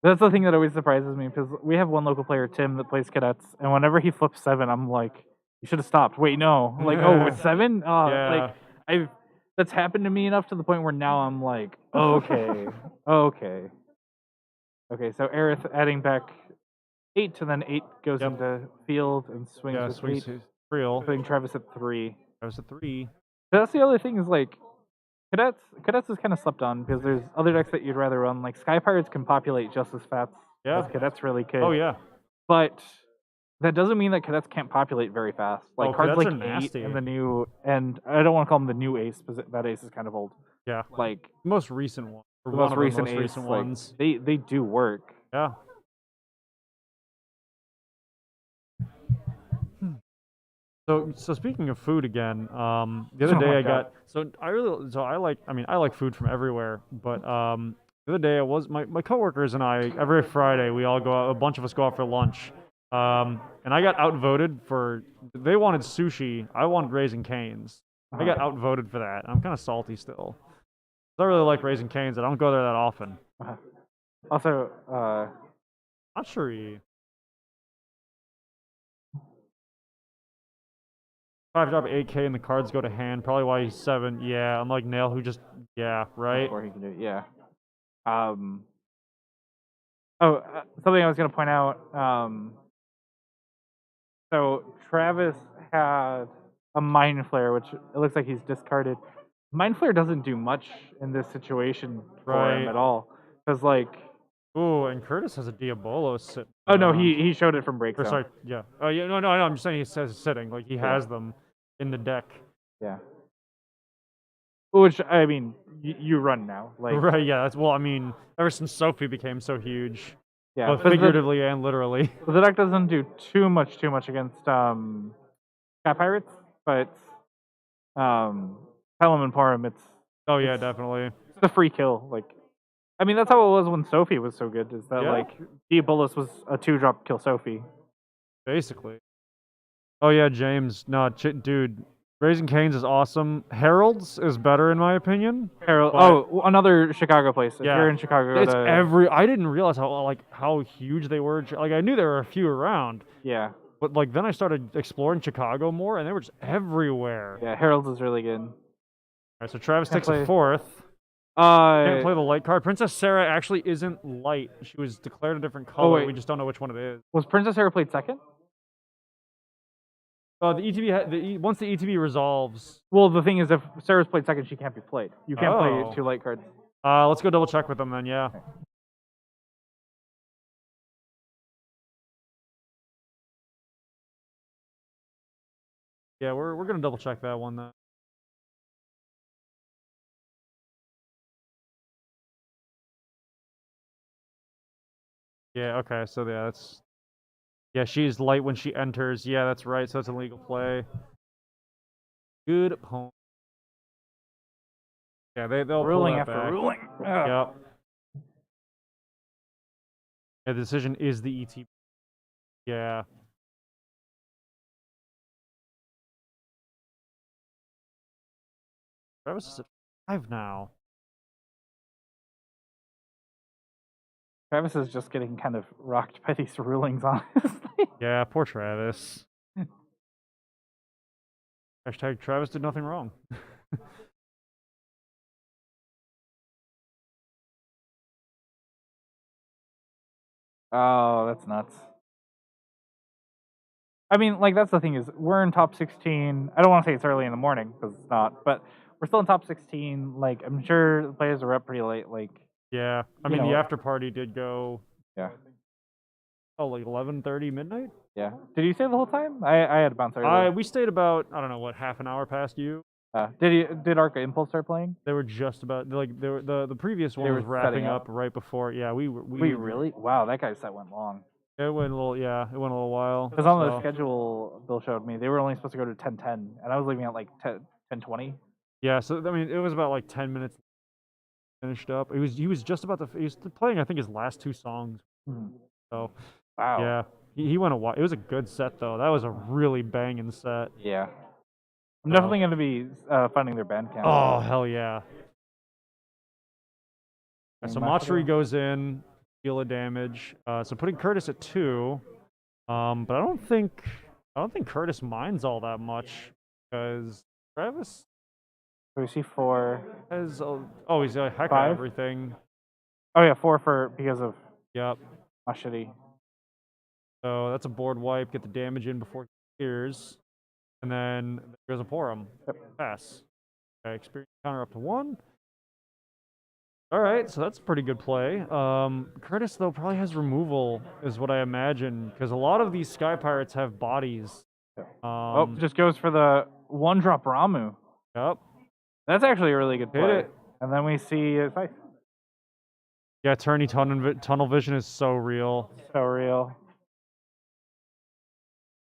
B: That's the thing that always surprises me, because we have one local player, Tim, that plays cadets, and whenever he flips 7, I'm like, you should have stopped. Wait, no. Like, oh, it's 7?
A: Yeah.
B: Like, that's happened to me enough to the point where now I'm like, okay, okay. Okay, so Aerith adding back 8, and then 8 goes into field and swings with
A: swings
B: 8.
A: real.
B: Putting Travis at 3.
A: Travis at 3.
B: That's the other thing is, like, Cadets is kind of slept on, because there's other decks that you'd rather run. Like, Sky Pirates can populate just as fast as Cadets really could.
A: Oh, yeah.
B: But that doesn't mean that Cadets can't populate very fast. Like, cards like 8
A: nasty.
B: and the new, and I don't want to call them the new ace, because that ace is kind of old.
A: Yeah.
B: Like,
A: most recent one.
B: The most recent
A: ones.
B: They do work.
A: Yeah. So speaking of food again, the other day I like food from everywhere, but the other day my coworkers and I, every Friday we all go out, a bunch of us go out for lunch, and I got outvoted for, they wanted sushi, I wanted Raising Cane's. I got outvoted for that. I'm kind of salty still. I really like Raising Cane's, I don't go there that often.
B: Also,
A: not sure he. 5 drop 8k and the cards go to hand. Probably why he's 7. Yeah, unlike Nail, who just right.
B: Or he can do it. Yeah. Something I was gonna point out. So Travis had a Mind Flare, which it looks like he's discarded. Mind Flare doesn't do much in this situation for him at all, because like.
A: Ooh, and Curtis has a Diabolo sitting.
B: Oh no, he showed it from break.
A: Sorry, yeah. Oh yeah, no. I'm just saying he says sitting, like he has them in the deck.
B: Yeah. Which I mean, you run now, like
A: right? Yeah, that's I mean, ever since Sophie became so huge, both
B: but
A: figuratively and literally.
B: The deck doesn't do too much against Cat Pirates, but Pelham and Parham, it's
A: definitely.
B: It's a free kill, like. I mean, that's how it was when Sophie was so good, is that, like, Diabolus was a 2-drop kill Sophie.
A: Basically. Oh, yeah, James. No, dude, Raising Cane's is awesome. Harold's is better in my opinion.
B: Harold.
A: But-
B: Oh, another Chicago place. If
A: Yeah.
B: you're in Chicago, go
A: It's
B: to,
A: I didn't realize how huge they were. Like I knew there were a few around,
B: yeah,
A: but like then I started exploring Chicago more, and they were just everywhere.
B: yeah. Harold's is really good.
A: All right, so Travis
B: Can't
A: takes a
B: play-
A: 4th. Can't play
B: Uh,
A: the light card. Princess Sarah actually isn't light. She was declared a different color.
B: wait.
A: We just don't know which one it is.
B: was Princess Sarah played second?
A: The ETB once the ETB resolves.
B: Well, the thing is, if Sarah's played second, she can't be played. You can't
A: Oh.
B: play 2 light cards.
A: Let's go double check with them then. Yeah. Yeah, we're gonna double check that one then. Yeah. Okay. So yeah, that's. Yeah, she's light when she enters. Yeah, that's right. So that's a legal play. Good opponent. Yeah, they'll
B: Ruling
A: pull that
B: after
A: back.
B: ruling. Ugh.
A: Yep. Yeah, the decision is the ETB. Yeah. Travis is at 5 now.
B: Travis is just getting kind of rocked by these rulings, honestly.
A: Yeah, poor Travis. Hashtag Travis did nothing wrong.
B: Oh, that's nuts. I mean, like, that's the thing is, we're in top 16. I don't want to say it's early in the morning, because it's not, but we're still in top 16. Like, I'm sure the players are up pretty late. Like,
A: Yeah, I
B: You
A: mean, the
B: know-
A: after party did go,
B: yeah,
A: like 11:30 midnight?
B: yeah. Did you stay the whole time? I had to bounce early.
A: We stayed about, I don't know, what, half an hour past you?
B: Did Arca Impulse start playing?
A: They were just about, like, they were, the previous one
B: They
A: was
B: were setting
A: wrapping
B: up.
A: up right before, yeah, we
B: Really? Wow, that guy's set went long.
A: It went a little, yeah, it went a little while.
B: Because on the
A: so-
B: schedule Bill showed me, they were only supposed to go to 10:10, and I was leaving at like 10:20.
A: Yeah, so, I mean, it was about, like, 10 minutes finished up. He was just about to, he was playing, I think, his last 2 songs, so,
B: Wow.
A: yeah. He went a while. It was a good set, though. That was a really banging set.
B: Yeah. I'm
A: So-
B: definitely going to be finding their Bandcamp.
A: Oh, hell yeah. So
B: Machiri
A: Machiri goes in, deal a damage. So putting Curtis at 2. But I don't think Curtis minds all that much because Travis
B: So we see 4.
A: has he's a heck of
B: 5?
A: everything.
B: Oh, yeah, 4 because of
A: Yep.
B: Mashiri.
A: So that's a board wipe. Get the damage in before he clears, and then there goes a Porum.
B: Yep.
A: Pass. Okay, experience counter up to 1. All right, so that's a pretty good play. Curtis though probably has removal, is what I imagine, because a lot of these Sky Pirates have bodies.
B: Just goes for the 1-drop Ramu.
A: Yep.
B: That's actually a really good
A: Hit
B: play.
A: it.
B: And then we see Scythe.
A: Yeah, Tourney tunnel vision is so real.
B: So real.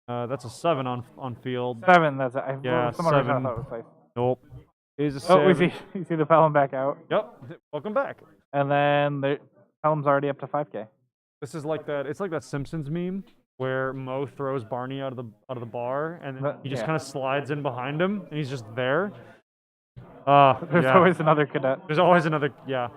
A: That's a 7 on field.
B: 7, that's it.
A: Yeah,
B: Someone originally
A: 7.
B: thought it was Scythe.
A: Nope. It is a
B: Oh,
A: 7.
B: we see you see the Pelham back out.
A: Yep. Welcome back.
B: And then the Pelham's already up to 5K.
A: This is like that. It's like that Simpsons meme where Mo throws Barney out of the bar, and then he just
B: Yeah.
A: kind of slides in behind him, and he's just there.
B: There's
A: yeah.
B: always another cadet.
A: There's always another. Yeah.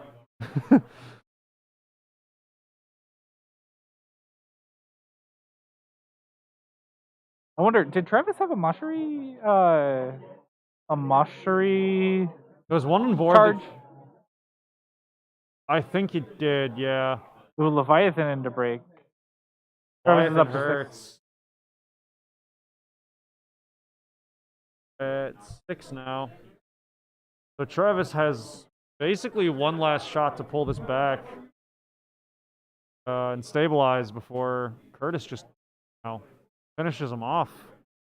B: I wonder, did Travis have a Mashiri
A: There was one on board.
B: charge?
A: I think it did. Yeah.
B: Ooh, Leviathan into break. Travis is
A: Leviathan
B: up to 6.
A: hurts. It's 6 now. So Travis has basically one last shot to pull this back and stabilize before Curtis just, finishes him off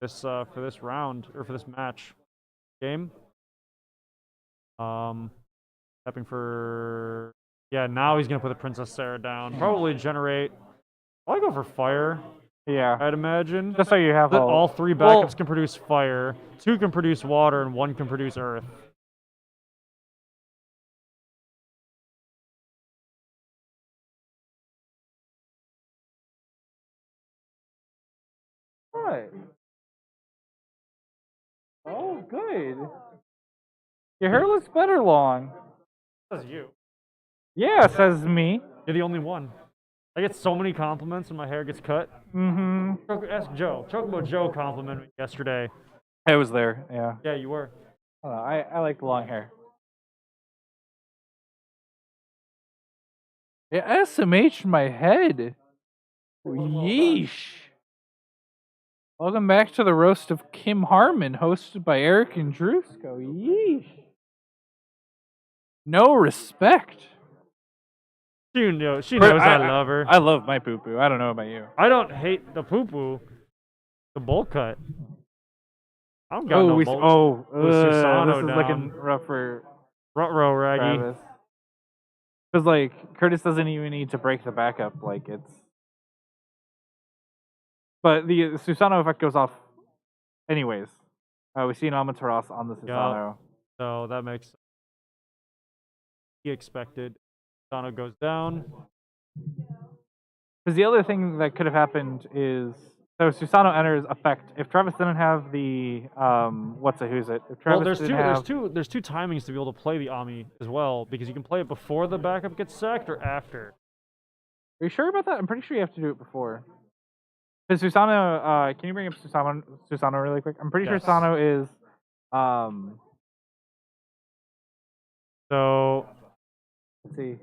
A: for this round or for this match game. Tapping for now he's gonna put the Princess Sarah down. Probably generate. I'll go for fire.
B: Yeah.
A: I'd imagine.
B: Just so you have
A: All 3 backups can produce fire, 2 can produce water, and 1 can produce earth.
B: Right. Oh, good. Your hair looks better long.
A: Says you.
B: Yeah, says me.
A: You're the only one. I get so many compliments when my hair gets cut.
B: Mm-hmm.
A: Ask Joe. Chocobo Joe complimented me yesterday.
B: I was there, yeah.
A: Yeah, you were.
B: I like the long hair. Yeah, SMH in my head. Yeesh. Welcome back to the roast of Kim Harmon, hosted by Eric and Drusco. Yeesh. No respect.
A: She knows I love her.
B: I love my poo poo. I don't know about you.
A: I don't hate the poo poo. The bowl cut. I don't got no bowl.
B: This is looking rough for
A: Ruh-roh, Raggy.
B: Travis. Because, like, Curtis doesn't even need to break the backup. Like, it's... But the Susano effect goes off anyways. We see an Amaterasu on the Susano.
A: Yep. So that makes sense. He expected. Susano goes down.
B: Because the other thing that could have happened is... So Susano enters effect. If Travis didn't have the... what's it, who's it? If Travis
A: there's two timings to be able to play the Ami as well. Because you can play it before the backup gets sacked or after.
B: Are you sure about that? I'm pretty sure you have to do it before. Because Susano, can you bring up Susano really quick? I'm pretty sure Susano is,
A: So,
B: let's see.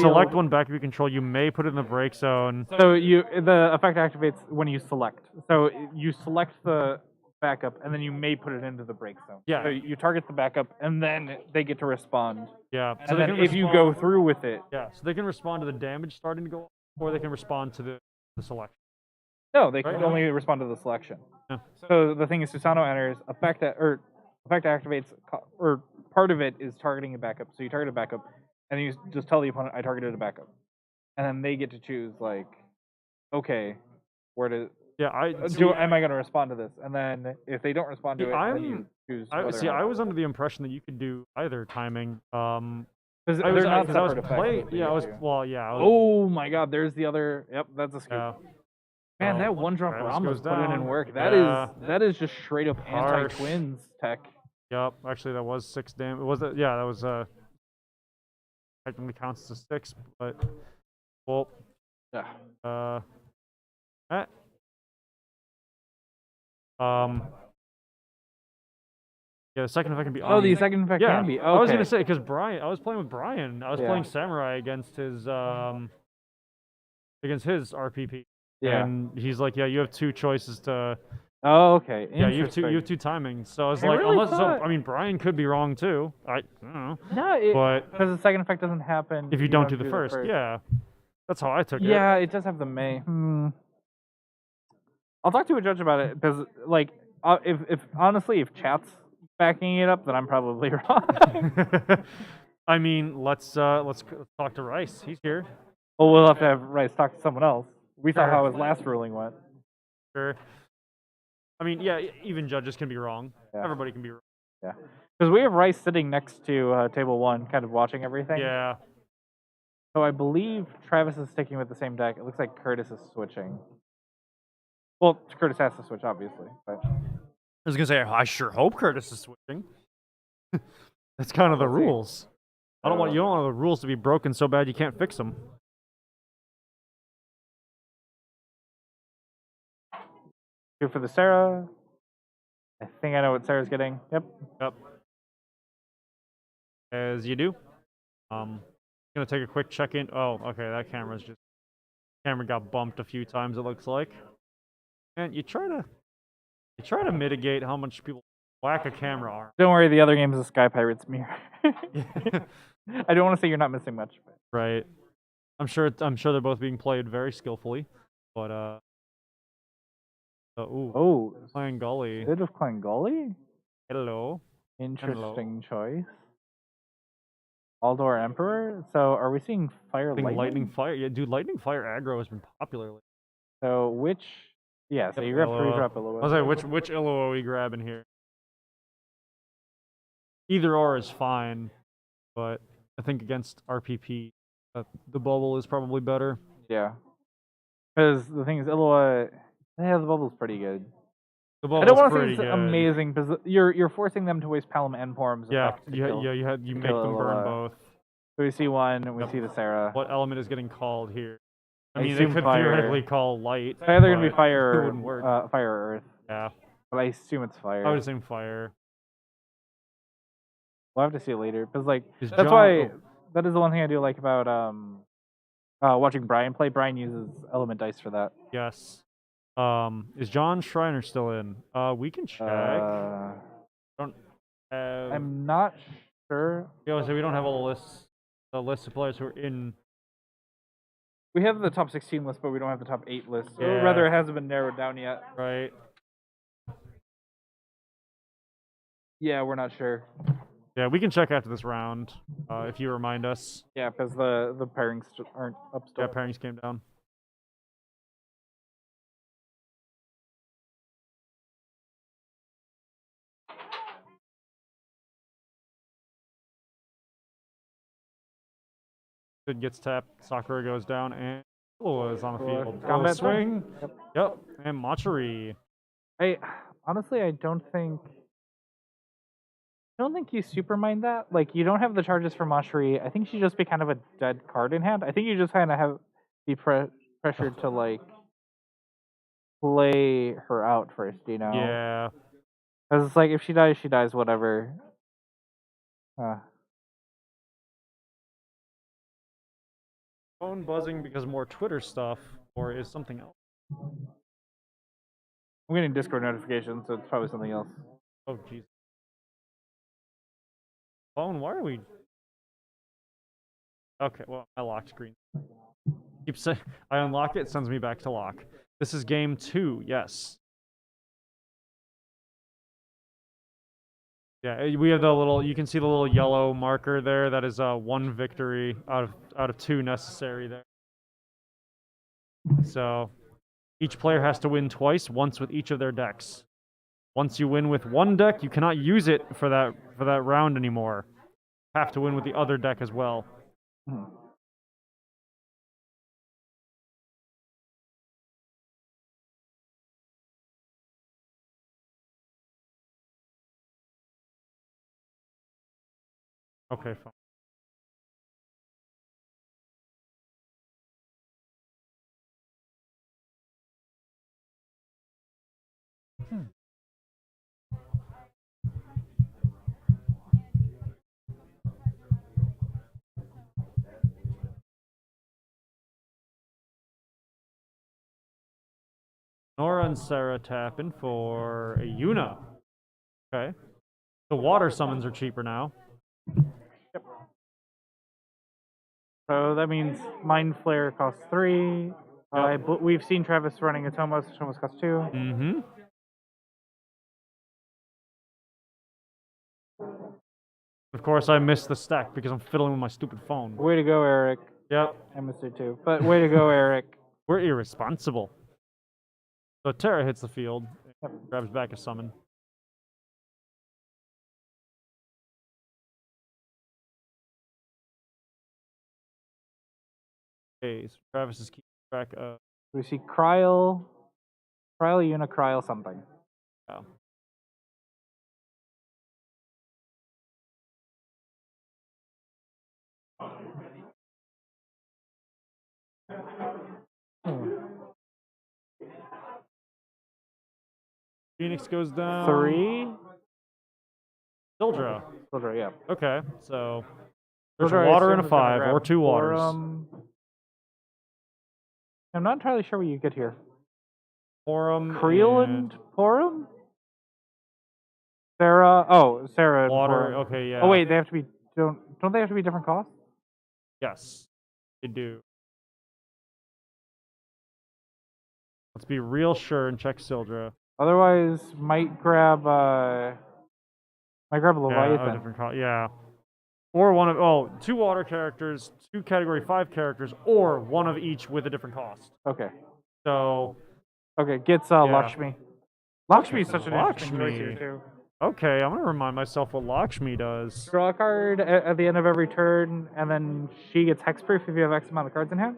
A: Select one backup you control. You may put it in the break zone.
B: So the effect activates when you select. So you select the backup, and then you may put it into the break zone.
A: Yeah.
B: So you target the backup, and then they get to respond.
A: Yeah.
B: So and then if you go through with it.
A: Yeah. So they can respond to the damage starting to go off, or they can respond to the selection.
B: No, they can only respond to the selection.
A: Yeah.
B: So the thing is, Susano enters, effect activates, or part of it is targeting a backup. So you target a backup, and you just tell the opponent, I targeted a backup. And then they get to choose, like, okay, where to...
A: Yeah,
B: am I going to respond to this? And then if they don't respond to it, then you choose.
A: I was under the impression that you could do either timing.
B: Because they're not separate effects. Oh my god, there's the other. Yep, that's a scoop.
A: Yeah.
B: Man, that one drop Ramos put in work. That is just straight up anti-twins tech.
A: Yep, actually that was 6 damage. Was it? Yeah, that was technically counts as 6, but well.
B: Yeah.
A: Yeah, the second effect can be.
B: The second effect can be. Okay.
A: I was gonna say because I was playing with Brian. I was playing Samurai against his RPP.
B: Yeah.
A: And he's like, yeah, you have 2 choices to.
B: Oh, okay.
A: Yeah, you have 2 timings. So I was like, I mean, Brian could be wrong too. I don't know.
B: No,
A: but
B: because the second effect doesn't happen
A: if you don't do the first. Yeah, that's how I took it.
B: Yeah, it does have the May. I'll talk to a judge about it because, like, if honestly, if chat's backing it up, then I'm probably wrong.
A: I mean, let's talk to Rice. He's here.
B: Well, we'll have to have Rice talk to someone else. We saw how his last ruling went.
A: Sure. I mean, yeah, even judges can be wrong.
B: Yeah.
A: Everybody can be wrong.
B: Yeah. Because we have Rice sitting next to table 1, kind of watching everything.
A: Yeah.
B: So I believe Travis is sticking with the same deck. It looks like Curtis is switching. Well, Curtis has to switch, obviously. But
A: I was gonna say, I sure hope Curtis is switching. That's kind of the rules. You don't want the rules to be broken so bad you can't fix them.
B: Two for the Sarah. I think I know what Sarah's getting. Yep.
A: As you do. Gonna take a quick check-in. Oh, okay, that camera got bumped a few times, it looks like. And you try to mitigate how much people whack a camera arm.
B: Don't worry, the other game is a Sky Pirates mirror. I don't want to say you're not missing much. But...
A: Right. I'm sure they're both being played very skillfully, but Klangully.
B: Bit of Klangully?
A: Hello.
B: Interesting choice. Aldor Emperor? So are we seeing Fire Lightning?
A: Fire. Yeah, dude, Lightning Fire aggro has been popular.
B: So which... Yeah, so you grab 3-drop Illua.
A: I was like, which Illua are we grabbing here? Either or is fine, but I think against RPP, the bubble is probably better.
B: Yeah. Because the thing is, Illua... Yeah, the bubble's pretty good.
A: The
B: I don't
A: bubble's
B: want to say
A: pretty
B: it's
A: good.
B: amazing because you're forcing them to waste Pelham and Porum's
A: Yeah,
B: effects to
A: you
B: kill.
A: you make
B: kill
A: them burn
B: Ilola.
A: both.
B: So we see one, we
A: Yep.
B: see the Sarah.
A: What element is getting called here? I
B: I
A: mean, they
B: assume
A: could
B: fire.
A: theoretically call light.
B: It's either gonna be
A: but
B: fire,
A: It wouldn't work.
B: fire or earth.
A: Yeah,
B: But I assume it's fire.
A: I would assume fire.
B: We'll have to see it later. Because like
A: Is
B: that's
A: John-
B: why
A: oh.
B: that is the one thing I do like about watching Brian play. Brian uses element dice for that.
A: Yes. Is John Schreiner still in? We can check. Don't have.
B: I'm not sure.
A: Yeah, so we don't have a list. The list of players who are in.
B: We have the top 16 list, but we don't have the top 8 list. Or
A: Yeah.
B: rather, it hasn't been narrowed down yet.
A: Right.
B: Yeah, we're not sure.
A: Yeah, we can check after this round. If you remind us.
B: Yeah, because the pairings aren't up still.
A: Yeah, pairings came down. Good gets tapped. Sakura goes down, and Ilola is on the field.
B: Combat
A: swing.
B: Yep.
A: Yep. And Machiry.
B: Honestly, I don't think you super mind that. Like, you don't have the charges for Machiry. I think she'd just be kind of a dead card in hand. I think you just kind of be pressured to like play her out first. You know?
A: Yeah.
B: Because it's like if she dies, whatever.
A: Phone buzzing because more Twitter stuff, or is something else?
B: I'm getting Discord notifications, so it's probably something else.
A: Oh, jeez. Phone, why are we? Okay, well, I locked screen. Keep saying I unlock it, sends me back to lock. This is game 2, yes. Yeah, we have the little. You can see the little yellow marker there. That is 1 victory out of 2 necessary there. So, each player has to win twice, once with each of their decks. Once you win with one deck, you cannot use it for that round anymore. You have to win with the other deck as well. Okay, fine. Nora and Sarah tap in for a Yuna. Okay. The water summons are cheaper now.
B: Yep. So that means Mind Flare costs 3.
A: Yep.
B: We've seen Travis running a Tomos. Tomos costs 2.
A: Mm-hmm. Of course, I missed the stack because I'm fiddling with my stupid phone.
B: Way to go, Eric.
A: Yep.
B: I missed it too. But way to go, Eric.
A: We're irresponsible. So Terra hits the field,
B: Yep.
A: grabs back a summon. Okay, so Travis is keeping track of.
B: We see Kryl, Yuna, Kryl something.
A: Yeah. Phoenix goes down.
B: 3.
A: Sildra.
B: Sildra, yeah.
A: Okay, so there's a
B: Sildra, I
A: water
B: assume,
A: and a
B: is gonna
A: 5,
B: grab
A: or 2 waters.
B: I'm not entirely sure what you get here.
A: Forum
B: Creel and Porum? Sarah. Oh, Sarah. And
A: water.
B: Porum.
A: Okay, yeah.
B: Oh wait, they have to be. Don't they have to be different costs?
A: Yes, they do. Let's be real sure and check Sildra.
B: Otherwise, might grab Leviathan.
A: Yeah, different yeah. Or one of 2 water characters, 2 category 5 characters, or one of each with a different cost.
B: Okay.
A: So
B: Okay, gets Lakshmi. Lakshmi is such an interesting choice
A: Lakshmi.
B: here too.
A: okay, I'm gonna remind myself what Lakshmi does.
B: Draw a card at the end of every turn, and then she gets hexproof if you have X amount of cards in hand.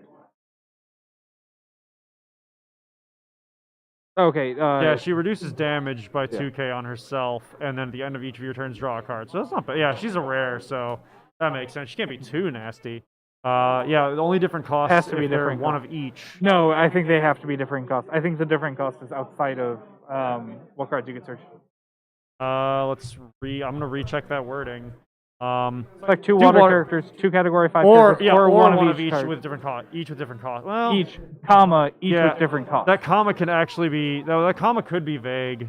B: Okay.
A: Yeah, she reduces damage by
B: yeah.
A: 2k on herself, and then at the end of each of your turns, draw a card. So that's not bad. Yeah, she's a rare, so that makes sense. She can't be too nasty. Yeah, the only different costs
B: has to be
A: if they're
B: different
A: one
B: cost.
A: of each.
B: No, I think they have to be different costs. I think the different cost is outside of what cards you can search.
A: I'm gonna recheck that wording.
B: Like two water characters, 2 category 5 characters,
A: or
B: one of each card.
A: with different cost. Each with different cost. Well,
B: each with different costs.
A: That comma can actually be. No, that comma could be vague.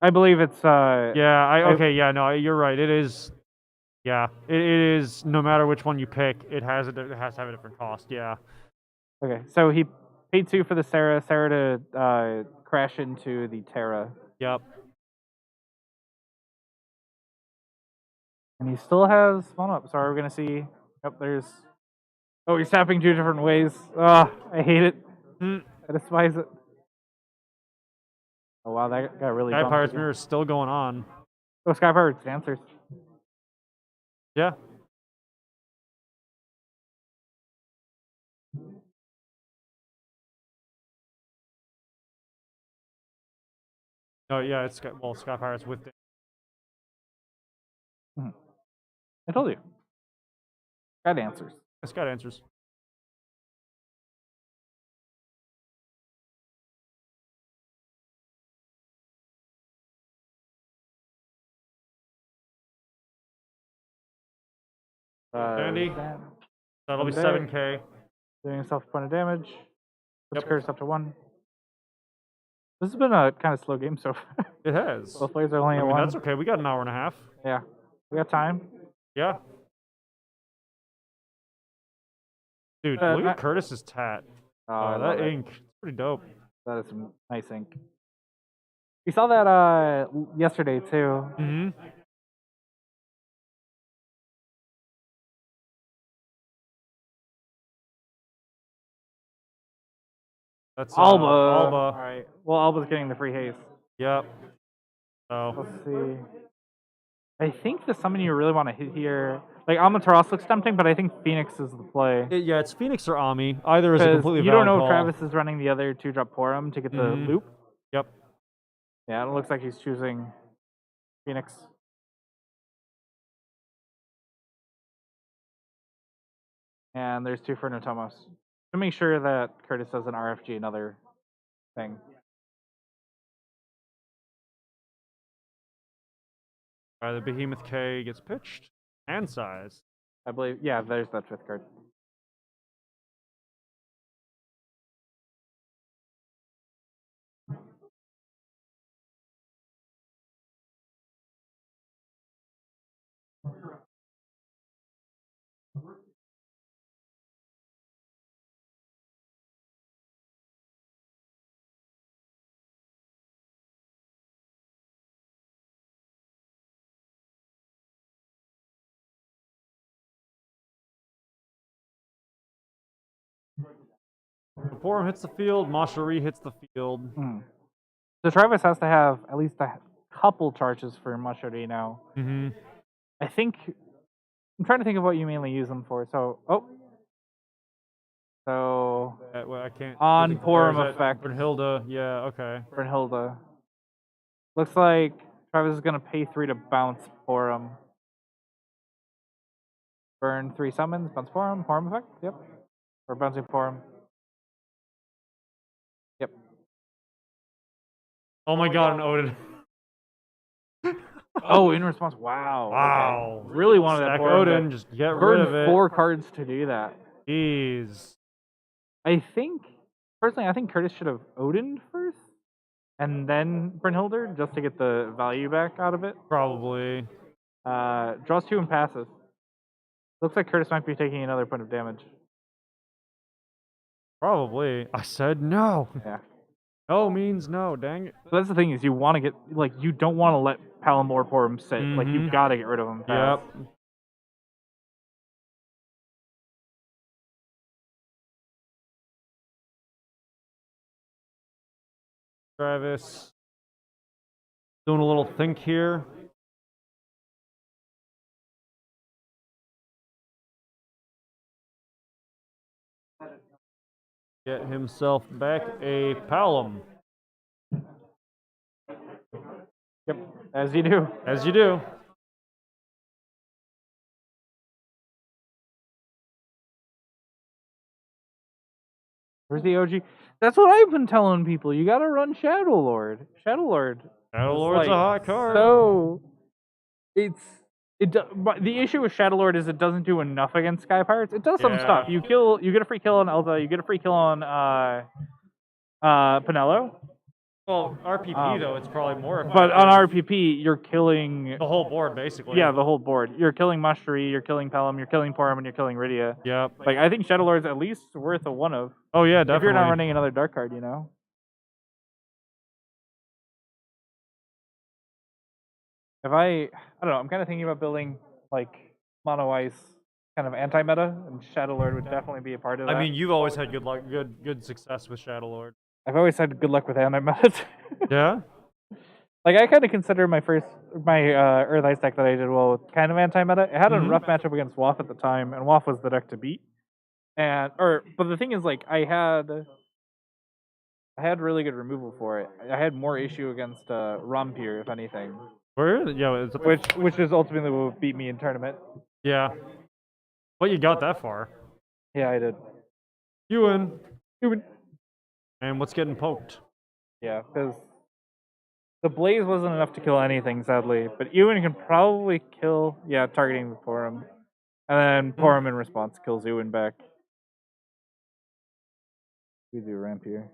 B: I believe it's.
A: Yeah. Okay. Yeah. No, you're right. It is. Yeah. It is. No matter which one you pick, it has to have a different cost. Yeah.
B: Okay. So he paid 2 for the Sarah to crash into the Terra.
A: Yep.
B: And he still has one up. So we're gonna see. Yep. There's. Oh, he's tapping 2 different ways. Ah, I hate it. I despise it. Oh wow, that got really.
A: Sky Pirate's Mirror is still going on.
B: Oh, Sky Pirate's Dancers.
A: Yeah. Oh yeah, it's Sky Pirate's with.
B: I told you. Sky Dancers.
A: It's got answers. Sandy. That'll be 7k.
B: Doing a self-point of damage. Puts curse up to 1. This has been a kind of slow game so far.
A: It has.
B: Both players are only at 1.
A: That's okay. We got an hour and a half.
B: Yeah. We got time.
A: Yeah. Dude, look at Curtis's tat. That ink. It's pretty dope.
B: That is some nice ink. We saw that yesterday too.
A: Mm-hmm. That's
B: Alba.
A: Alba.
B: All right. Well, Alba's getting the free haste.
A: Yep. So
B: let's see. I think the summon you really want to hit here, like Amaterasu looks tempting, but I think Phoenix is the play.
A: Yeah, it's Phoenix or Ami. Either is a completely
B: you don't know
A: valid
B: if
A: call.
B: Travis is running the other 2-drop Porum to get the loop.
A: Yep.
B: Yeah, it looks like he's choosing Phoenix. And there's 2 for Notomos. To make sure that Curtis does an RFG another thing.
A: The Behemoth K gets pitched. Hand size.
B: I believe, yeah, there's that 5th card.
A: The Porum hits the field. Mashari hits the field.
B: So Travis has to have at least a couple charges for Mashari now.
A: Mm-hmm.
B: I think I'm trying to think of what you mainly use them for. So
A: Well, I can't.
B: On Porum effect.
A: Brunhilde. Yeah. Okay.
B: Brunhilde. Looks like Travis is gonna pay 3 to bounce Porum. Burn 3 summons. Bounce Porum. Porum effect. Yep. Or bouncing Porum. Yep.
A: Oh my God, an Odin.
B: Oh, in response. Wow.
A: Wow.
B: Okay. Really wanted that
A: Stack
B: Porum.
A: Odin. Just get
B: Burn
A: rid of it.
B: 4 cards to do that.
A: Jeez.
B: I think Curtis should have Odin first, and then Brunhilde, just to get the value back out of it.
A: Probably.
B: Draws 2 and passes. Looks like Curtis might be taking another point of damage.
A: Probably. I said no.
B: Yeah.
A: No means no. Dang it.
B: So that's the thing is you want to get you don't want to let Palamore Porum sit. Like you've got to get rid of him fast.
A: Yep. Travis doing a little think here. Get himself back a Palom.
B: As you do.
A: As you do.
B: Where's the OG? That's what I've been telling people. You gotta run Shadow Lord. Shadow Lord.
A: Shadow Lord's a hot card.
B: So but the issue with Shadow Lord is it doesn't do enough against Sky Pirates. It does some stuff. You get a free kill on Elza. You get a free kill on Pinello.
A: Well, RPP though, it's probably more effective.
B: But on RPP, you're killing
A: the whole board basically.
B: Yeah, the whole board. You're killing Mushri, you're killing Pelham, you're killing Porum, and you're killing Rydia.
A: Yep.
B: Like I think Shadow Lord's at least worth a one of.
A: Oh yeah, definitely.
B: If you're not running another dark card, you know. I don't know, I'm kind of thinking about building like mono ice kind of anti-meta, and Shadow Lord would definitely be a part of that.
A: I mean, you've always had good luck, good success with Shadow Lord.
B: I've always had good luck with anti-meta.
A: Yeah.
B: Like I kind of consider my Earth Ice deck that I did well with kind of anti-meta. It had a rough matchup against WAF at the time, and WAF was the deck to beat. But the thing is, like I had really good removal for it. I had more issue against Rampir, if anything.
A: Where? Yeah,
B: which is ultimately what beat me in tournament.
A: Yeah. But you got that far.
B: Yeah, I did.
A: You win.
B: You win.
A: And what's getting poked?
B: Yeah, because the Blaze wasn't enough to kill anything, sadly. But Ewan can probably kill, targeting the Porum. And then Porum in response kills Ewan back. We do ramp here.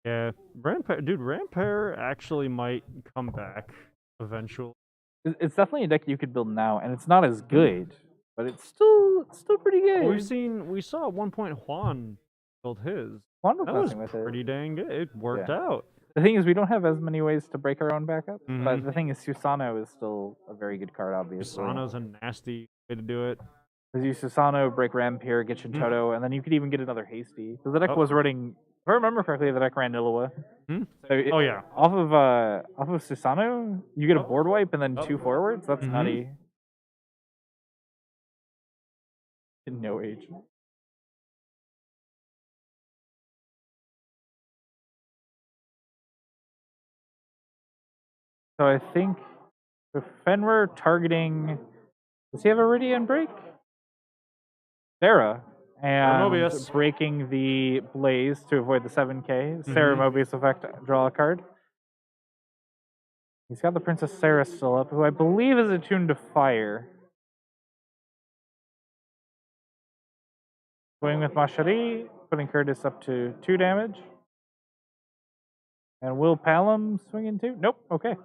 A: Yeah, Rampare actually might come back eventually.
B: It's definitely a deck you could build now, and it's not as good, but it's still pretty good.
A: We saw at one point Juan build his.
B: Juan
A: was
B: with
A: pretty dang good. It worked out.
B: The thing is, we don't have as many ways to break our own backup, but the thing is, Susano is still a very good card, obviously.
A: Susano's a nasty way to do it.
B: Because you Susano, break Rampir, get Shantotto, and then you could even get another Hasty. Because the deck was running, if I remember correctly, the deck ran Nillawa.
A: Oh yeah.
B: Off of Susano, you get a board wipe and then 2 forwards. That's nutty. No age. So I think if Fenrir targeting, does he have a Iridian break? Sarah. And
A: Mobius.
B: Breaking the Blaze to avoid the 7k. Sarah Mobius effect, draw a card. He's got the Princess Sarah still up, who I believe is attuned to fire. Going with Mashari, putting Curtis up to 2 damage. And will Palom swing in 2? Nope, okay.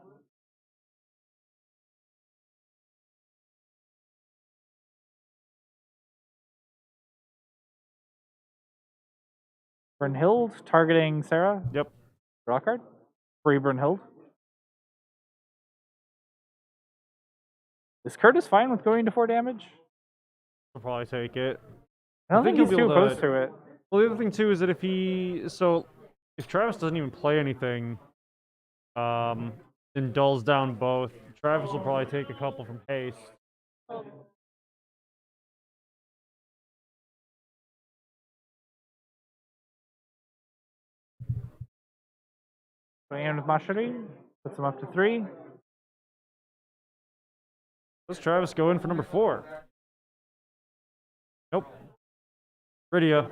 B: Brunhild targeting Sarah.
A: Yep.
B: Draw card. Free Brunhild. Is Curtis fine with going to 4 damage?
A: I'll probably take it.
B: I don't think he's too opposed to it.
A: Well, the other thing too is that if Travis doesn't even play anything, and dulls down both, Travis will probably take a couple from haste.
B: Going in with Mashari, puts him up to 3.
A: Does Travis go in for number 4? Nope. Rydia.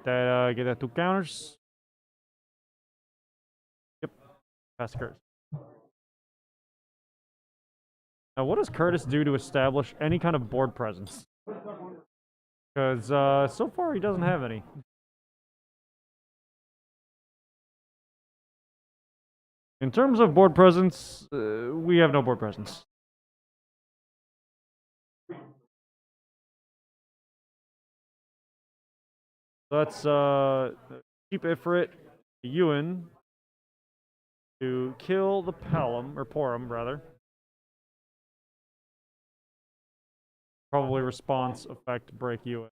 A: Get that 2 counters. Yep. Pass Curtis. Now, what does Curtis do to establish any kind of board presence? Because so far he doesn't have any. In terms of board presence, we have no board presence. Let's keep Ifrit, Ewan, to kill the Palom, or Porum, rather. Probably response effect break Ewan.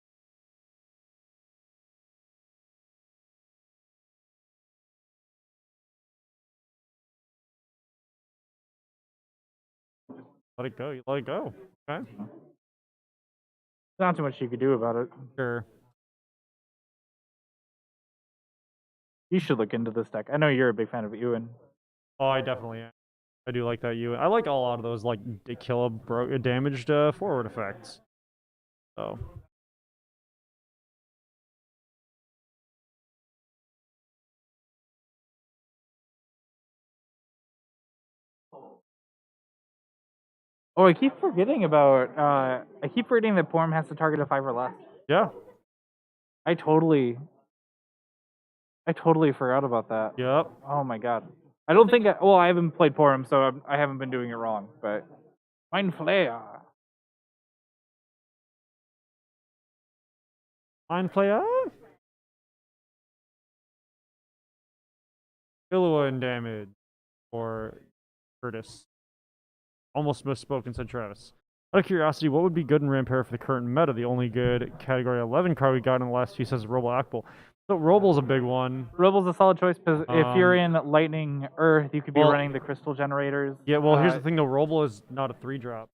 A: Let it go. You let it go. Okay.
B: Not too much you could do about it.
A: Sure.
B: You should look into this deck. I know you're a big fan of Ewan.
A: Oh, I definitely am. I do like that you. I like a lot of those like kill a damaged forward effects. So.
B: Oh, I keep forgetting about. I keep forgetting that Porum has to target a 5 or less.
A: Yeah.
B: I totally forgot about that.
A: Yep.
B: Oh my god. I don't think. Well, I haven't played Porum, so I haven't been doing it wrong. But Mind Flayer.
A: Mind Flayer. Killua and damage for Curtis. Almost misspoke and said Travis. Out of curiosity, what would be good in Rampare for the current meta? The only good Category 11 card we got in the last few says Robo Akbal. So Robo's a big one.
B: Robo's a solid choice because if you're in Lightning Earth, you could be running the crystal generators.
A: Yeah, well, here's the thing though. Robo is not a 3-drop.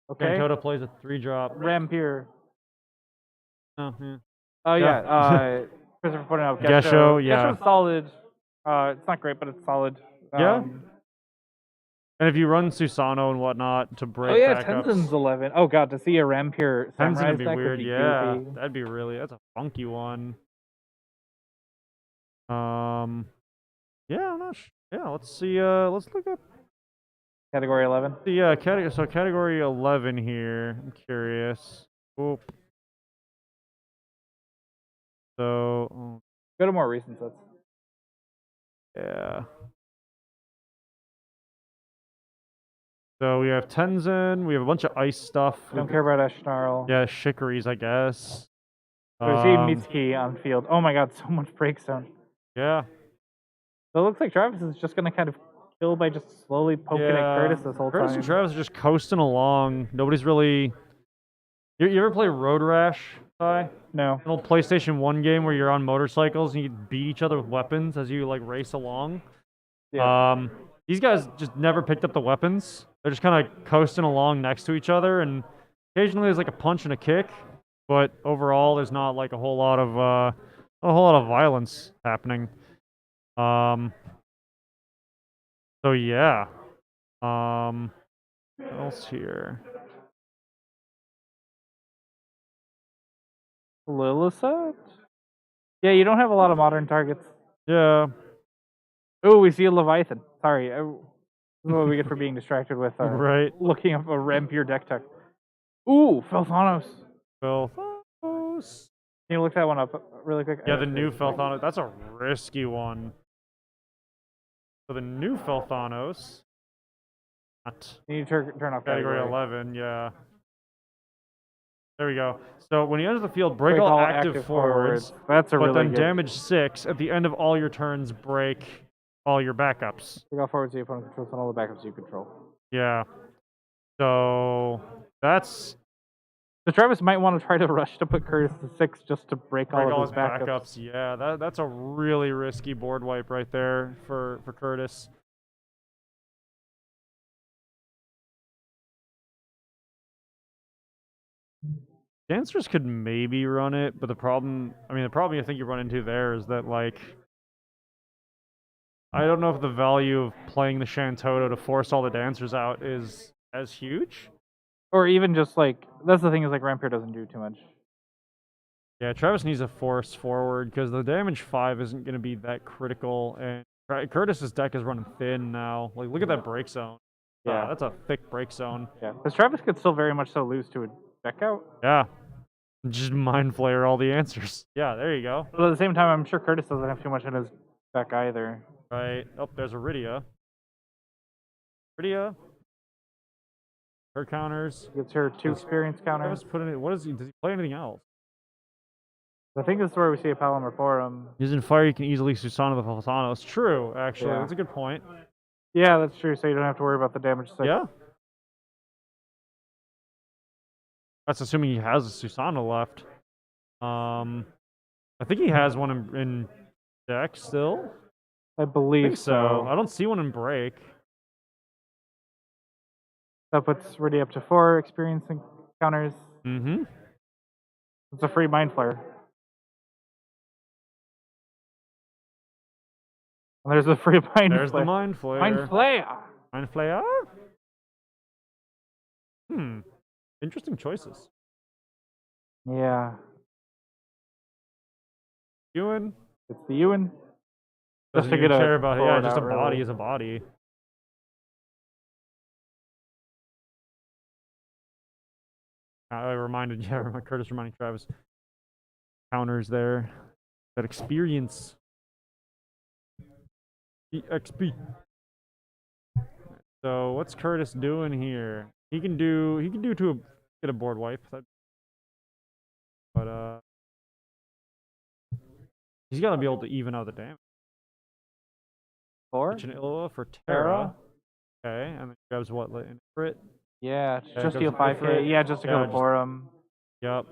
B: Okay.
A: Shantotto plays a 3-drop.
B: Rampire.
A: Oh, yeah.
B: Oh, yeah. Christopher pointed out
A: Gesho, yeah.
B: Gesho's solid. It's not great, but it's solid.
A: Yeah. And if you run Susano and whatnot to break backups.
B: Tenzin's 11. Oh god, to see a Rampire
A: Tenzin's
B: Samurai
A: gonna be
B: deck
A: weird,
B: would be
A: yeah.
B: goofy.
A: That'd be that's a funky one. Yeah, I'm not sure. Yeah, let's see. Let's look up
B: Category 11.
A: the category 11 here. I'm curious. Oop. So
B: Go to more recent sets.
A: yeah. So we have Tenzin, we have a bunch of ice stuff.
B: Don't care about Eshnarl.
A: Yeah, Shikaris, I guess.
B: So we see Mitsuki on field. Oh my god, so much breakstone.
A: Yeah.
B: So it looks like Travis is just gonna kind of kill by just slowly poking at Curtis this whole
A: Curtis
B: time.
A: and Travis are just coasting along. Nobody's really. You ever play Road Rash, Ty?
B: No.
A: An old PlayStation 1 game where you're on motorcycles and you beat each other with weapons as you like race along.
B: Yeah.
A: These guys just never picked up the weapons. They're just kind of coasting along next to each other, and occasionally there's like a punch and a kick, but overall there's not like a whole lot of violence happening. So yeah. What else here?
B: Lilithot? Yeah, you don't have a lot of modern targets.
A: Yeah.
B: Oh, we see a Leviathan. Sorry. This is what we get for being distracted with
A: right.
B: looking up a Rampire deck tech. Ooh, Felthanos.
A: Felthanos.
B: Can you look that one up really quick?
A: Yeah, the new Felthanos. That's a risky one. So the new Felthanos.
B: You need to turn off
A: category 11, yeah. There we go. So when he enters the field, break all active forwards.
B: That's a really
A: But then
B: good.
A: damage 6 at the end of all your turns. Break all your backups.
B: Break all forwards the opponent controls and all the backups you control.
A: Yeah. So that's.
B: So Travis might want to try to rush to put Curtis to 6 just to break all of his backups.
A: Yeah, that's a really risky board wipe right there for Curtis. Dancers could maybe run it, but the problem I think you run into there is that, like, I don't know if the value of playing the Shantotto to force all the dancers out is as huge.
B: Or even just, like, that's the thing is, like, Rampire doesn't do too much.
A: Yeah, Travis needs a force forward because the damage 5 isn't going to be that critical, and Curtis's deck is running thin now. Like, look at that break zone. Yeah, that's a thick break zone.
B: Yeah, because Travis could still very much so lose to a deck out.
A: Yeah. Just mind flayer all the answers. Yeah, there you go.
B: But at the same time, I'm sure Curtis doesn't have too much in his deck either.
A: Right. Oh, there's a Rydia. Rydia. Her counters.
B: Gets her 2 experience counters.
A: Does he play anything else?
B: I think this is where we see a Palomar Forum.
A: Using fire, you can easily Susano the Felthanos. True, actually. Yeah. That's a good point.
B: Yeah, that's true. So you don't have to worry about the damage 6.
A: Yeah. That's assuming he has a Susano left. I think he has one in deck still.
B: I believe
A: so. I don't see one in break.
B: That puts Rydia up to 4 experience counters.
A: Mm-hmm.
B: It's a free Mind Flare. And there's the free mind.
A: There's
B: flare.
A: the Mind Flayer.
B: Mind Flayer.
A: Mind Flayer? Interesting choices.
B: Yeah.
A: Ewan?
B: It's the Ewan.
A: Doesn't
B: Just to
A: even
B: get a
A: care about it. Yeah,
B: forward
A: just a
B: out,
A: body
B: really.
A: is a body. Curtis reminding Travis. Counters there. That experience. EXP. So what's Curtis doing here? He can do get a board wipe. But he's gotta be able to even out the damage.
B: Four?
A: Kitchen Illa for
B: Terra.
A: Terra. Okay, and then grabs what? Ifrit?
B: Yeah,
A: Yeah,
B: just
A: goes
B: deal
A: to
B: 5k.
A: Ifrit.
B: Yeah, just to
A: Yeah,
B: go for him.
A: Yep.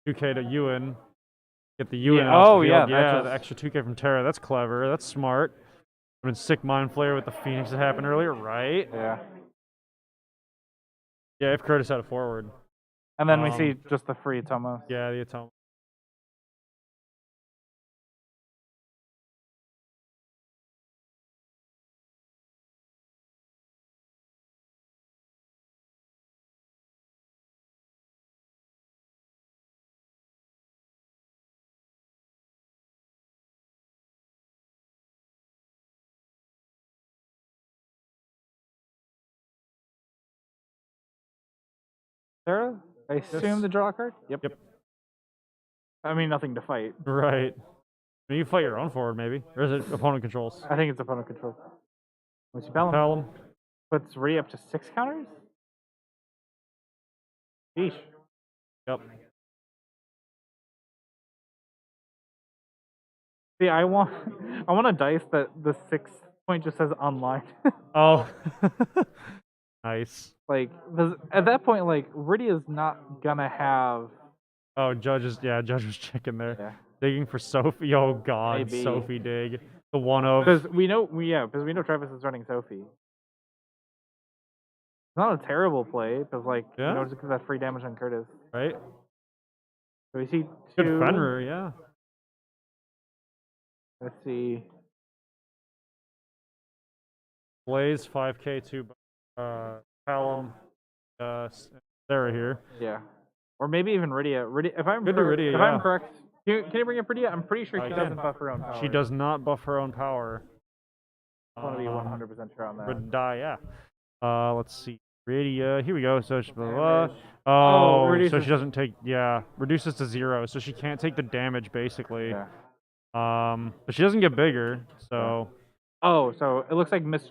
A: 2k to Ewan. Get the Ewan
B: Yeah.
A: off
B: Oh,
A: the
B: yeah,
A: field.
B: that's
A: Yeah,
B: just-
A: the extra 2k from Terra. That's clever. That's smart. I mean, sick Mind Flayer with the Phoenix that happened earlier, right?
B: Yeah.
A: Yeah, if Curtis had a forward.
B: And then we see just the free Tomo.
A: Yeah, the Atomic.
B: Sarah? I assume the draw card? Yep.
A: Yep.
B: I mean, nothing to fight.
A: Right. I mean, you fight your own forward, maybe. Or is it opponent controls?
B: I think it's opponent control. Let's see, Pelham
A: Pelham.
B: puts Ree up to 6 counters? Sheesh.
A: Yep.
B: See, I want a dice that the 6th point just says online.
A: Oh. Nice.
B: Like, 'cause at that point, like, Rydia's not gonna have.
A: Oh, Judge was checking there.
B: Yeah.
A: Digging for Sophie. Oh, God.
B: Maybe.
A: Sophie dig. The one of.
B: Because we know Travis is running Sophie. It's not a terrible play, because, like,
A: Yeah.
B: just because that free damage on Curtis.
A: Right?
B: So we see
A: Good
B: two.
A: Fenrir, yeah.
B: Let's see.
A: Blaze 5k to Pelham. Sarah here.
B: Yeah. Or maybe even Rydia. If I'm
A: Could be Rydia,
B: if
A: yeah.
B: I'm correct, can you bring up Rydia? I'm pretty sure
A: I
B: she
A: can.
B: doesn't buff her own power.
A: She does not buff her own power.
B: I want to be 100% sure on that.
A: Would die, yeah. Let's see. Rydia. Here we go. So she,
B: Oh,
A: so
B: reduces-
A: she doesn't take, reduces to 0, so she can't take the damage basically.
B: Yeah.
A: But she doesn't get bigger, so
B: Oh, so it looks like Miss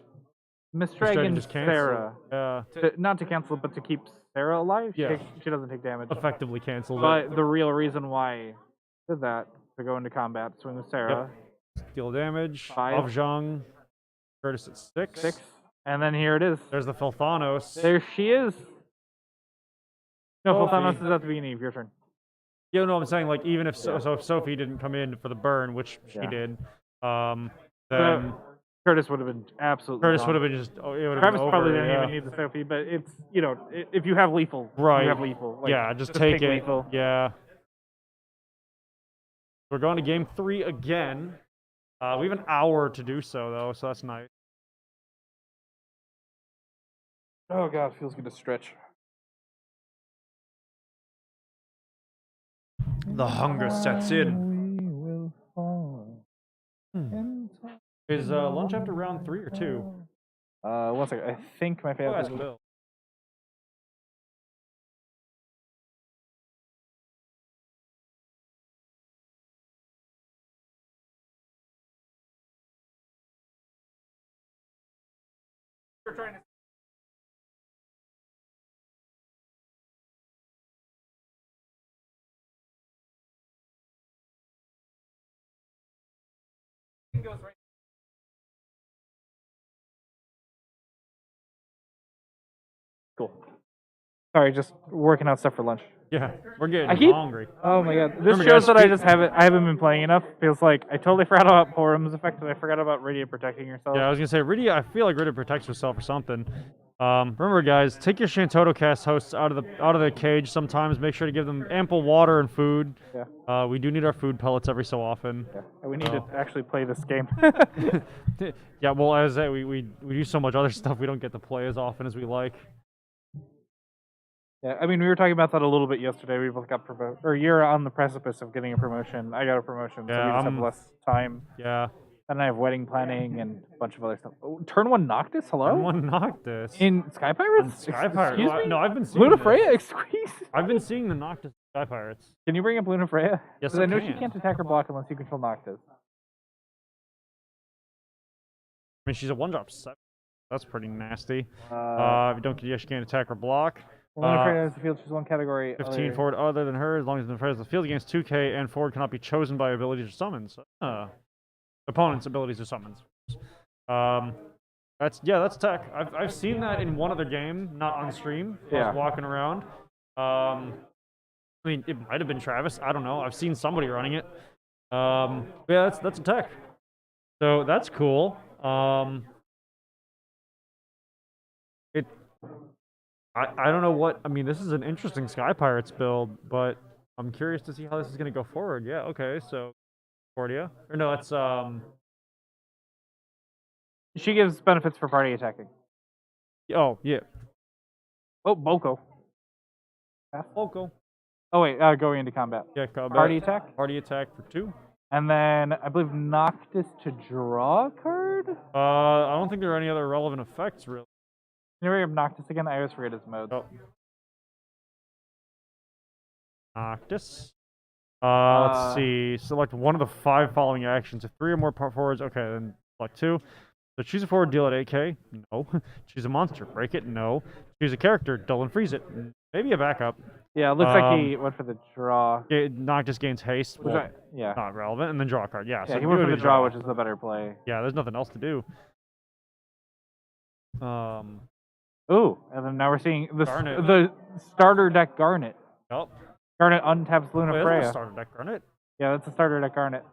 B: Dragon
A: just cancel.
B: Sarah.
A: Yeah,
B: Not to cancel, but to keep Sarah alive.
A: Yeah.
B: She doesn't take damage.
A: effectively cancels
B: But the real reason why I did that to go into combat, swing with Sarah,
A: it. Deal damage.
B: 5.
A: Of Zhang. Curtis at 6.
B: 6, and then here it is.
A: There's the Philthanos.
B: There she is. No,
A: Sophie.
B: Philthanos is at the beginning of your turn.
A: Yeah, no, I'm saying like even if if Sophie didn't come in for the burn, which she
B: Yeah.
A: did, then
B: Curtis would have been absolutely.
A: Curtis
B: gone.
A: would have been just. Oh, it would have
B: Travis
A: been over,
B: probably didn't
A: yeah.
B: even need the Sophie, but it's if you have lethal,
A: Right.
B: You have lethal. Like,
A: Yeah, just take it.
B: lethal.
A: Yeah. We're going to game 3 again. We have an hour to do so though, so that's nice.
B: Oh god, feels good to stretch.
A: The hunger sets in. Is lunch after round 3 or 2?
B: 1 second. I think my
A: Oh,
B: favorite.
A: ask Bill.
D: We're trying to. Goes right.
B: Cool. Sorry, just working out stuff for lunch.
A: Yeah, we're getting
B: I keep-
A: hungry.
B: Oh my god, this
A: Remember,
B: shows
A: guys,
B: that I haven't been playing enough. Feels like I totally forgot about Porum's effect, and I forgot about Rydia protecting herself.
A: Yeah, I was gonna say Rydia. I feel like Rydia protects herself or something. Remember, guys, take your ShantottoCast hosts out of the cage sometimes. Make sure to give them ample water and food.
B: Yeah.
A: We do need our food pellets every so often.
B: Yeah. And we need to actually play this game.
A: Yeah, well, as I say, we do so much other stuff we don't get to play as often as we like.
B: Yeah, I mean, we were talking about that a little bit yesterday. We both got promoted, or you're on the precipice of getting a promotion. I got a promotion, so
A: Yeah,
B: we just have less time.
A: Yeah.
B: And I have wedding planning and a bunch of other stuff. Oh, turn 1 Noctis, hello?
A: Turn 1 Noctis.
B: In Sky Pirates?
A: Sky Pirates.
B: Excuse me?
A: No, I've been seeing
B: Luna
A: this.
B: Freya, excuse?
A: I've been seeing the Noctis Sky Pirates.
B: Can you bring up Luna Freya?
A: Yes,
B: Because
A: I
B: I know
A: can.
B: she can't attack or block unless you control Noctis.
A: I mean, she's a 1-drop 7. That's pretty nasty.
B: Uh,
A: If you don't, she can't attack or block.
B: Luna Freya has the field, she's one category.
A: 15 forward other than her, as long as the friend has the field against 2K and forward cannot be chosen by abilities or summons. Opponents' abilities or summons. That's tech. I've seen that in one other game, not on stream. I was walking around. I mean, it might have been Travis. I don't know. I've seen somebody running it. Yeah, that's a tech. So that's cool. I don't know what. I mean, this is an interesting Sky Pirates build, but I'm curious to see how this is going to go forward. Yeah. Okay. So, Cordia. Or no, it's
B: She gives benefits for party attacking.
A: Oh yeah.
B: Oh, Boko.
A: Local.
B: Oh wait, going into combat.
A: Yeah. Combat.
B: Party attack.
A: Party attack for 2.
B: And then I believe Noctis to draw a card.
A: I don't think there are any other relevant effects really.
B: Can you bring up Noctis again? I always forget his modes.
A: Oh. Noctis. Let's see. Select one of the 5 following actions. If 3 or more forwards, okay, then select 2. So choose a forward, deal at 8k. No. Choose a monster, break it. No. Choose a character, dull and freeze it. Maybe a backup.
B: Yeah, it looks like he went for the draw.
A: Noctis gains haste. Well,
B: yeah.
A: Not relevant. And then draw a card. Yeah.
B: Yeah,
A: So
B: he went for the draw, which is the better play.
A: Yeah, there's nothing else to do.
B: Ooh, and then now we're seeing
A: Garnet.
B: the starter deck Garnet.
A: Yep.
B: Garnet untaps Luna
A: Wait,
B: Freya.
A: that's a starter deck, Garnet.
B: Yeah, that's a starter deck Garnet.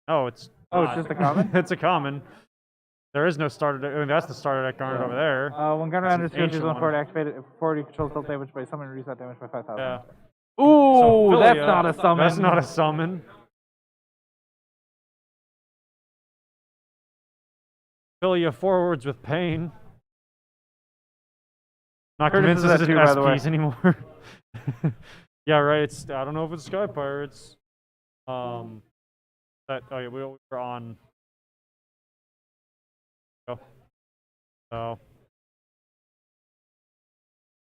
A: Oh, it's
B: just a common?
A: It's a common. There is no starter deck. I mean, that's the starter deck Garnet over there.
B: When Garnet
A: That's an
B: enters field, choose
A: ancient
B: one
A: one.
B: forward activated. If forward he controls dealt damage by summon, reduce that damage by 5,000.
A: Yeah.
B: Ooh,
A: So
B: that's
A: Philia,
B: not a summon.
A: That's not a summon. Philia forwards with pain. Not
B: Curtis
A: convinced
B: is
A: this
B: at
A: is
B: 2,
A: an
B: by the way.
A: SPs anymore. Yeah, right. It's I don't know if it's Sky Pirates. Oh yeah, we were on. So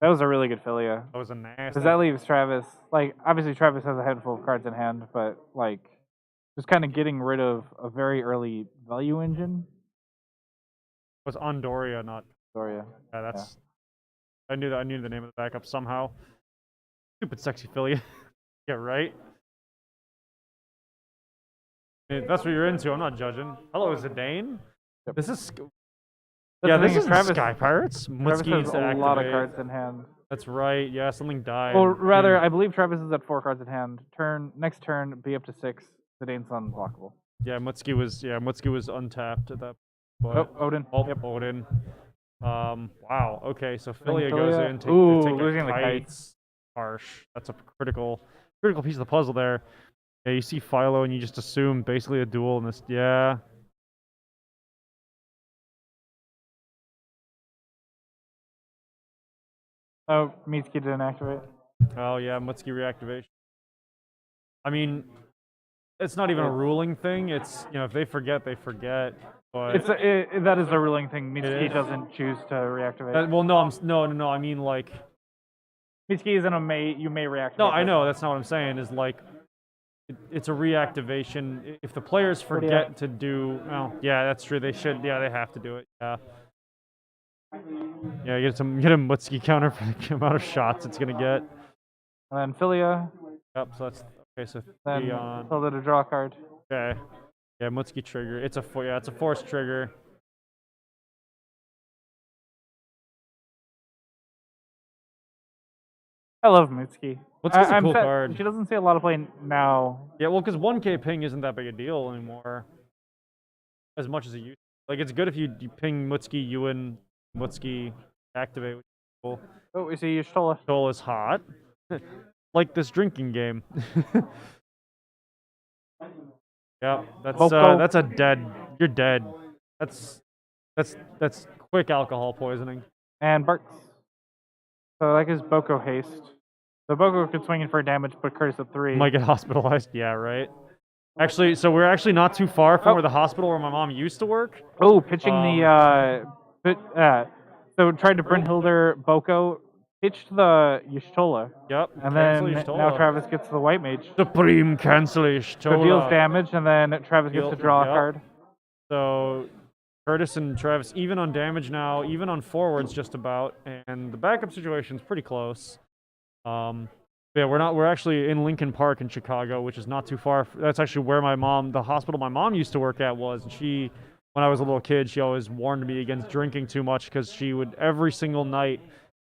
B: That was a really good Philia.
A: that was a nasty.
B: Because that leaves Travis, like, obviously Travis has a handful of cards in hand, but, like, just kind of getting rid of a very early value engine.
A: It was Andoria, not
B: Doria.
A: Yeah, that's. I knew that. I knew the name of the backup somehow. Stupid sexy Philia. Yeah, right. If that's what you're into. I'm not judging. Hello, Zidane.
B: Yep.
A: This is.
B: That's
A: Yeah,
B: the
A: this
B: thing,
A: is
B: Travis-
A: Sky Pirates.
B: Travis
A: Mutsky needs
B: has
A: to
B: a lot of
A: activate.
B: cards in hand.
A: That's right. Yeah, something died.
B: Well, rather, I believe Travis is at 4 cards in hand. Next turn, be up to 6. Zidane's unblockable.
A: Yeah, Mutsky was untapped at that point.
B: Oh, Odin.
A: Oh,
B: Yep.
A: Odin. Wow. Okay, so
B: Bring
A: Philia goes
B: Philia.
A: in to
B: Ooh,
A: take
B: losing
A: a
B: the
A: kite.
B: kites.
A: Harsh. That's a critical piece of the puzzle there. Yeah, you see Philo and you just assume basically a duel in this. Yeah.
B: Oh, Mitsuki didn't activate.
A: Oh yeah, Mutsky reactivation. I mean, it's not even a ruling thing. It's if they forget, they forget. But
B: That is a ruling thing. Mitsuki
A: is?
B: doesn't choose to reactivate.
A: well, no, no. I mean like.
B: Mitsuki isn't you may reactivate.
A: No, I
B: this.
A: know. That's not what I'm saying. Is like, it's a reactivation. If the players forget to do, well, yeah, that's true. They should. Yeah, they have to do it. Yeah. Yeah, get a Mutsky counter for the amount of shots it's gonna get.
B: And then Philia.
A: Yep. So that's okay. So
B: Then
A: 3 on.
B: Hilda to draw a card.
A: Okay. Yeah, Mutsky trigger. It's a force trigger.
B: I love Mitsuki.
A: Mutsuki's a
B: I'm
A: cool
B: sad
A: card.
B: She doesn't see a lot of play now.
A: Yeah, well, because 1K ping isn't that big a deal anymore. As much as it used. Like, it's good if you ping Mutski, Ewan, Mutski, activate. Cool.
B: Oh, we see Y'shtola.
A: Joel is hot. Like this drinking game. Yeah, that's a dead. You're dead. That's quick alcohol poisoning.
B: And Bartz. So that gives Boko haste. So Boko could swing in for damage, but Curtis at 3.
A: Might get hospitalized. Yeah, right. Actually, so we're actually not too far from where the hospital where my mom used to work.
B: Oh, pitching so tried to Brynhilder Boko, pitched the Y'shtola.
A: Yep.
B: And then now Travis gets the White Mage.
A: Supreme cancel Y'shtola.
B: So deals damage, and then Travis gets to draw a card.
A: So Curtis and Travis even on damage now, even on forwards just about, and the backup situation is pretty close. Yeah, we're actually in Lincoln Park in Chicago, which is not too far. That's actually where the hospital my mom used to work at was. And she, when I was a little kid, she always warned me against drinking too much because she would every single night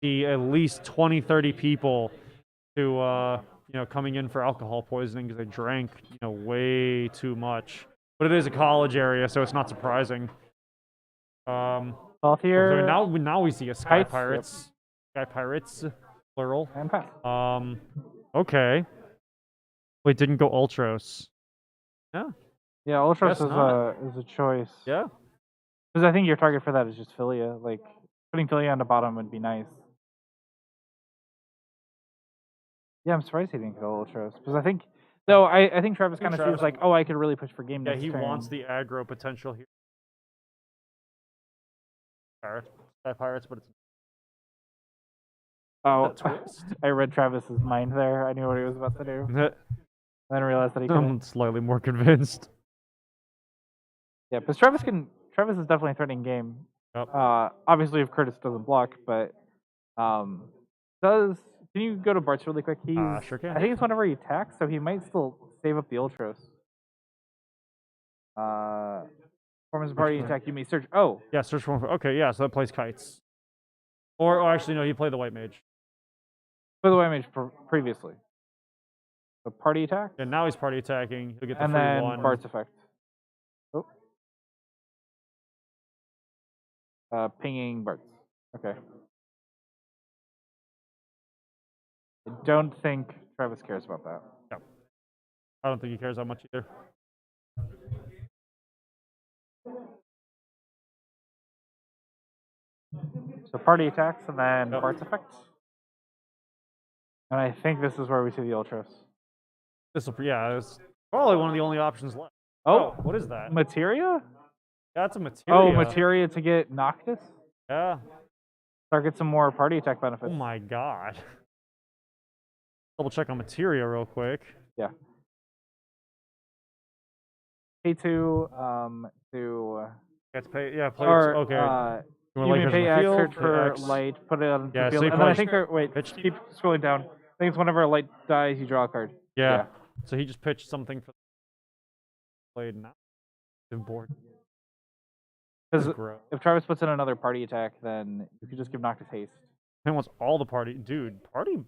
A: see at least 20, 30 people to, coming in for alcohol poisoning because they drank, way too much. But it is a college area, so it's not surprising.
B: Here.
A: So now we see a Sky Pirates.
B: Yep.
A: Sky Pirates, plural.
B: And pass.
A: Okay. Wait, didn't go Ultros. Yeah.
B: Yeah, Ultros is a choice.
A: Yeah.
B: Because I think your target for that is just Philia. Like, putting Philia on the bottom would be nice. Yeah, I'm surprised he didn't go Ultros. Because I think Travis kind of seems like, I could really push for game next turn.
A: Yeah, he wants the aggro potential here. Sky Pirates, but it's...
B: Oh, I read Travis's mind there. I knew what he was about to do. Then realized that he couldn't.
A: I'm slightly more convinced.
B: Yeah, because Travis is definitely a threatening game.
A: Yep.
B: Obviously, if Curtis doesn't block, but can you go to Bartz really quick?
A: Sure can.
B: I think it's whenever he attacks, so he might still save up the Ultros. Form as a party attack, you may search. Oh.
A: Yeah, search for. Okay, yeah, so that plays kites. Or actually, no, he played the White Mage.
B: Play the White Mage previously. The party attack?
A: Yeah, now he's party attacking. He'll get the
B: and
A: free
B: then
A: one.
B: Bart's effect. Pinging Bartz. Okay. I don't think Travis cares about that.
A: No. I don't think he cares that much either.
B: So party attacks and then Bart's effect. And I think this is where we see the Ultros.
A: It's probably one of the only options left.
B: Oh,
A: what is that?
B: Materia?
A: Yeah, it's a Materia.
B: Oh, Materia to get Noctis?
A: Yeah.
B: Start get some more party attack benefits.
A: Oh my god. Double check on Materia real quick.
B: Yeah. Pay to
A: Play.
B: Or,
A: okay.
B: You may pay X, search for light, put it on the field. And then I think, keep scrolling down. I think it's whenever a light dies, you draw a card.
A: Yeah. So he just pitched something for played now. Board.
B: Because if Travis puts in another party attack, then you could just give Noctis haste.
A: He wants all the party, dude. Party's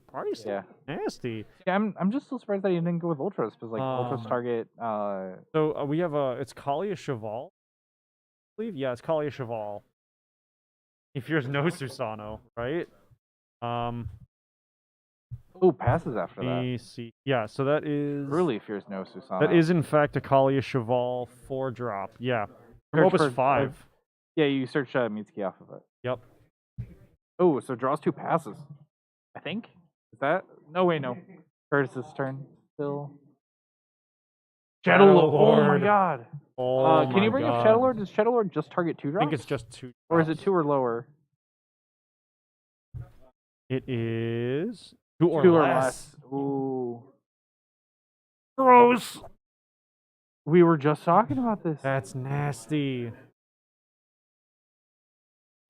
A: nasty.
B: Yeah, I'm just so surprised that he didn't go with Ultras because Ultras target.
A: So we have it's Kalia Cheval. I believe it's Kalia Cheval. He fears no Susano, right?
B: Oh, passes after that.
A: Let me see. Yeah, so that is
B: really fears no Susano.
A: That is in fact a Kalia Cheval 4-drop. Yeah, from Opus 5.
B: Yeah, you search Mitsuki off of it.
A: Yep.
B: Oh, so draws 2 passes. I think. Is that? No, wait, no. Curtis's turn still. Shadowlord. Oh my god.
A: Oh
B: can you bring up Shadowlord? Does Shadowlord just target 2 drops?
A: I think it's just 2 drops.
B: Or is it 2 or lower?
A: It is 2 or less.
B: Ooh.
A: Gross.
B: We were just talking about this.
A: That's nasty.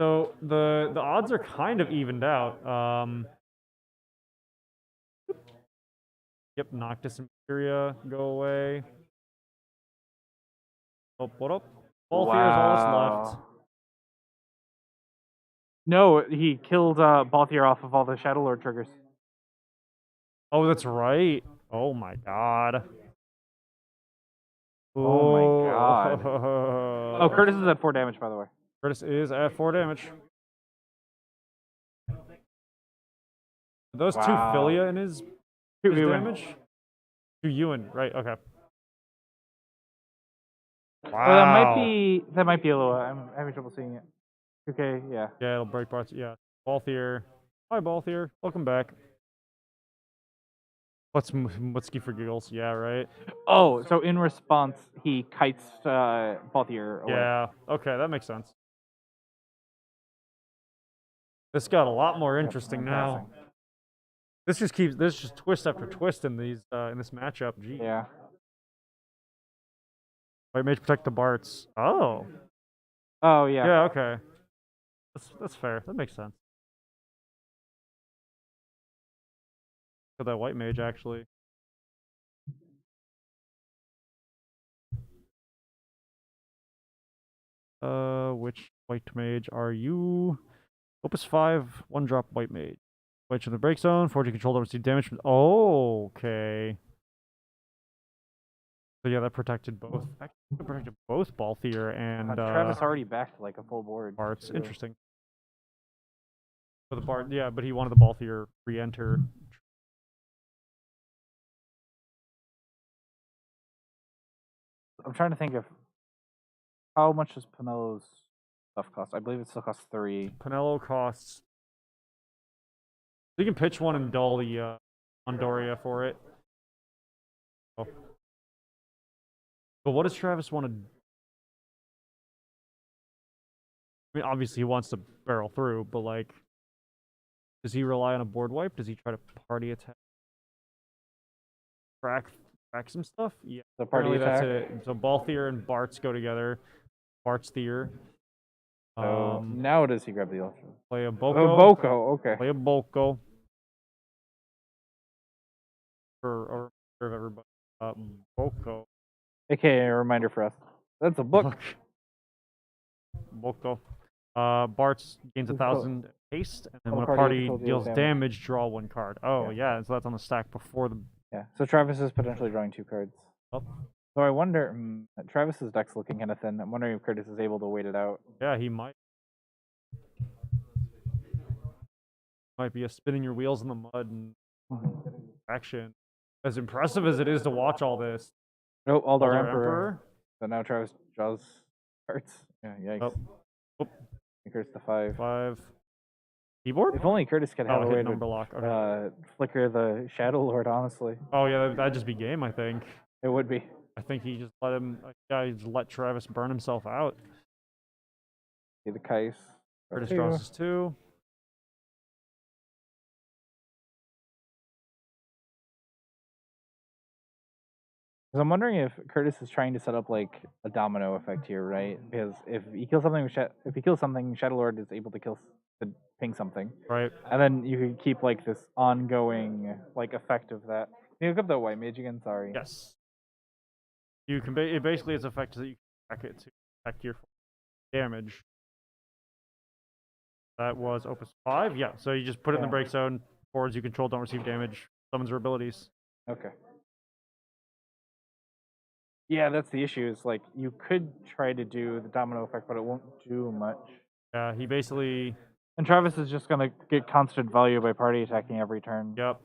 A: So the odds are kind of evened out. Yep, Noctis and Materia go away. Oh, what up? Balthier is all that's left.
B: No, he killed Balthier off of all the Shadowlord triggers.
A: Oh, that's right. Oh my god.
B: Oh my god. Oh, Curtis is at 4 damage, by the way.
A: Curtis is at 4 damage. Those two Philia in his damage? 2 Ewan, right, okay. Wow.
B: Oh, that might be a little. I'm having trouble seeing it. Okay, yeah.
A: Yeah, it'll break parts. Yeah. Balthier. Hi, Balthier. Welcome back. What's Mutsky for giggles? Yeah, right.
B: Oh, so in response, he kites Balthier away.
A: Yeah. Okay, that makes sense. This got a lot more interesting now. This just twist after twist in these in this matchup. Gee.
B: Yeah.
A: White mage protect the Barts. Oh.
B: Oh yeah.
A: Yeah. Okay. That's fair. That makes sense. For that white mage actually. Which white mage are you? Opus 5, 1-drop white mage. White to the break zone. Fortune control don't receive damage from. Oh, okay. So yeah, that protected both. Actually, that protected both Balthier and
B: Travis already backed like a full board.
A: Barts. Interesting. For the Bart, yeah, but he wanted the Balthier re-enter.
B: I'm trying to think of how much does Penelo's stuff cost. I believe it still costs 3.
A: Penelo costs. You can pitch one and dull the Andoria for it. Oh. But what does Travis want to? I mean, obviously he wants to barrel through, but like, does he rely on a board wipe? Does he try to party attack? Crack some stuff? Yeah.
B: The party attack.
A: That's it. So Balthier and Barts go together. Barts Thier.
B: So now does he grab the ultra?
A: Play a Boko.
B: Oh, Boko, okay.
A: Play a Boko. For everybody. Boko.
B: AKA a reminder for us. That's a book.
A: Boko. Barts gains 1,000 haste, and then when a party deals damage, draw 1 card. Oh, yeah, so that's on the stack before the.
B: Yeah, so Travis is potentially drawing 2 cards.
A: Oh.
B: So I wonder, Travis's deck's looking kind of thin. I'm wondering if Curtis is able to wait it out.
A: Yeah, he might. Might be a spinning your wheels in the mud and action. As impressive as it is to watch all this.
B: Oh, Aldar Emperor. So now Travis draws cards. Yeah, yikes.
A: Oh.
B: Curtis to 5.
A: 5. Keyboard?
B: If only Curtis could have a way
A: number lock. Okay.
B: Flicker the Shadow Lord, honestly.
A: Oh, yeah, that'd just be game, I think.
B: It would be.
A: I think he just let Travis burn himself out.
B: See the Kais.
A: Curtis draws his 2.
B: Because I'm wondering if Curtis is trying to set up like a domino effect here, right? Because if he kills something, Shadow Lord is able to ping something,
A: right?
B: And then you can keep like this ongoing like effect of that. Can you look up the white mage again? Sorry.
A: Yes. You can it basically is effect that you can back it to affect your damage. That was Opus 5. Yeah. So you just put it in the break zone. Boards you control don't receive damage. Summons your abilities.
B: Okay. Yeah, that's the issue. Is like you could try to do the domino effect, but it won't do much.
A: Yeah, he basically.
B: And Travis is just gonna get constant value by party attacking every turn.
A: Yep.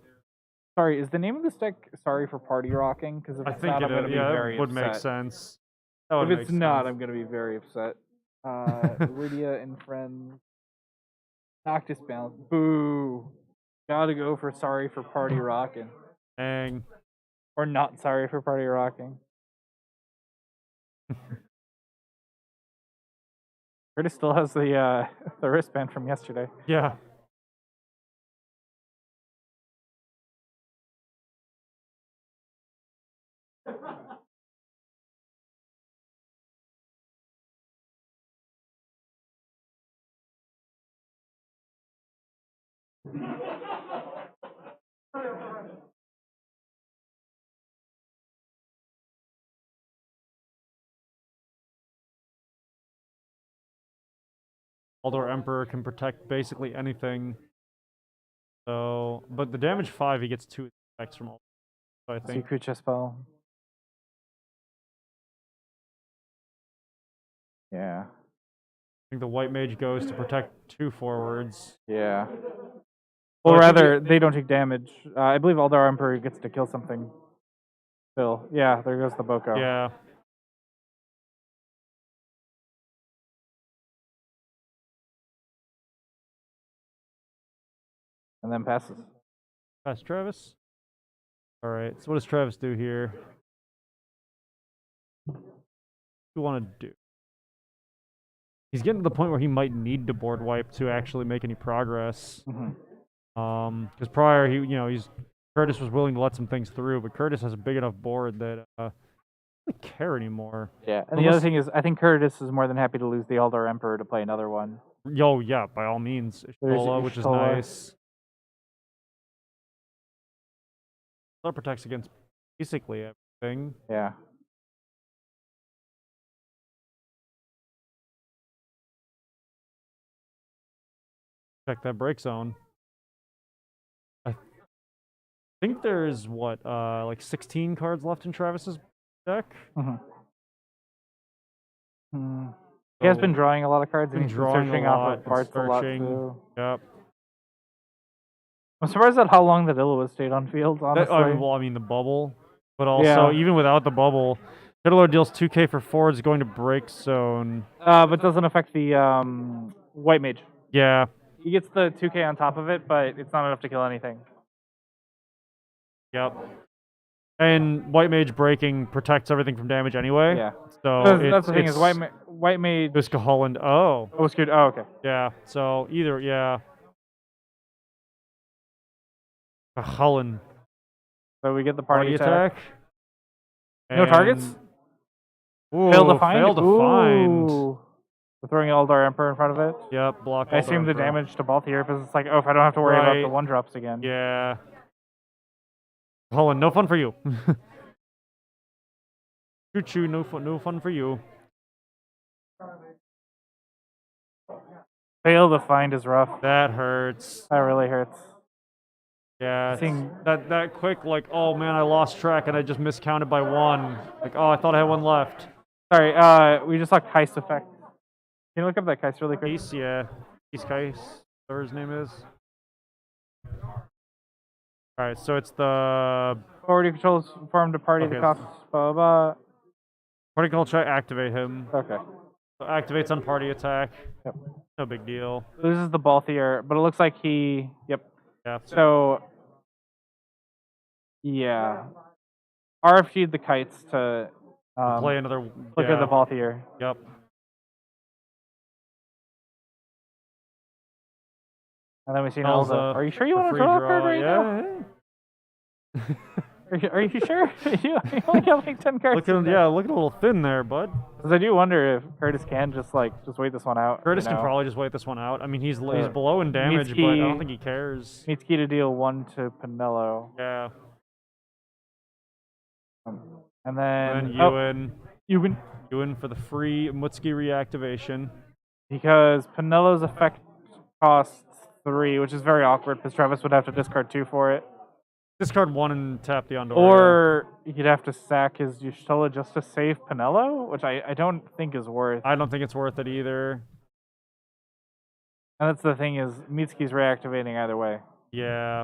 B: Sorry, is the name of this deck Sorry for Party Rocking? Because if it's not, I'm gonna be very upset.
A: Would make sense.
B: If it's not, I'm gonna be very upset. Rydia and Friends. Noctis Balance. Boo. Gotta go for Sorry for Party Rocking.
A: Dang.
B: Or not Sorry for Party Rocking. Curtis still has the wristband from yesterday.
A: Yeah. Aldor Emperor can protect basically anything. So, but the damage 5, he gets 2 effects from all. So I think.
B: Secret chest spell. Yeah.
A: I think the white mage goes to protect 2 forwards.
B: Yeah.
A: Oh,
B: Well,
A: I think
B: rather, they don't take damage. I believe Eldar Emperor gets to kill something. Still. Yeah, there goes the Boko.
A: Yeah.
B: And then passes.
A: Pass Travis. All right. So what does Travis do here? What do you want to do? He's getting to the point where he might need to board wipe to actually make any progress. Because prior Curtis was willing to let some things through, but Curtis has a big enough board that doesn't care anymore.
B: Yeah, and the other thing is, I think Curtis is more than happy to lose the Eldar Emperor to play another one.
A: Yo, yeah, by all means, Ishtola, which is nice. That protects against basically everything.
B: Yeah.
A: Check that break zone. I think there's what, like 16 cards left in Travis's deck.
B: He has been drawing a lot of cards, and
A: Been
B: he's been
A: drawing
B: searching
A: a
B: off
A: lot,
B: of parts a lot too.
A: Yep.
B: I'm surprised at how long that Illiwa stayed on field, honestly.
A: Well, I mean the bubble, but also even without the bubble, Fiddler deals 2k for forwards going to break zone.
B: But doesn't affect the white mage.
A: Yeah.
B: He gets the 2k on top of it, but it's not enough to kill anything.
A: Yep. And white mage breaking protects everything from damage anyway.
B: Yeah.
A: So
B: that's the thing is white mage.
A: Visca Holland. Oh.
B: Oh, screwed. Oh, okay.
A: Yeah. So either Holland.
B: So we get the party attack. No
A: And
B: targets.
A: Ooh,
B: Fail to find.
A: Fail to find.
B: We're throwing Eldar Emperor in front of it.
A: Yep. Block.
B: I assume the damage to both here because it's like, oh, if I don't have to worry about the 1-drops again.
A: Yeah. Holland, no fun for you. Choo-choo, no fun for you.
B: Fail to find is rough.
A: That hurts.
B: That really hurts.
A: Yeah, that quick, like, oh man, I lost track and I just miscounted by 1. Like, oh, I thought I had 1 left.
B: Sorry, we just saw Keist effect. Can you look up that Keist really quick?
A: Keist, yeah. Keist, whatever his name is. Alright, so it's the...
B: Forward controls form to party the costs, blah, blah, blah.
A: Party call check, activate him.
B: Okay.
A: So activates on party attack.
B: Yep.
A: No big deal.
B: This is the Balthier, but it looks like he... Yep.
A: Yeah.
B: So... Yeah. RFG'd the kites to...
A: play another...
B: Look at the Balthier.
A: Yep.
B: And then we see Elza. Are you sure you want to draw a card right now? Are you sure? you only have like 10 cards.
A: Looking a little thin there, bud.
B: Because I do wonder if Curtis can just wait this one out.
A: Curtis can probably just wait this one out. I mean, he's below in damage, but I don't think he cares.
B: Needs key to deal 1 to Pinello.
A: Yeah.
B: And then
A: Ewan for the free Mutski reactivation.
B: Because Pinello's effect costs 3, which is very awkward because Travis would have to discard 2 for it.
A: Discard 1 and tap the Andor.
B: Or you'd have to sack his Judicial just to save Pinello, which I don't think is worth.
A: I don't think it's worth it either.
B: And that's the thing is, Mitsuki's reactivating either way.
A: Yeah.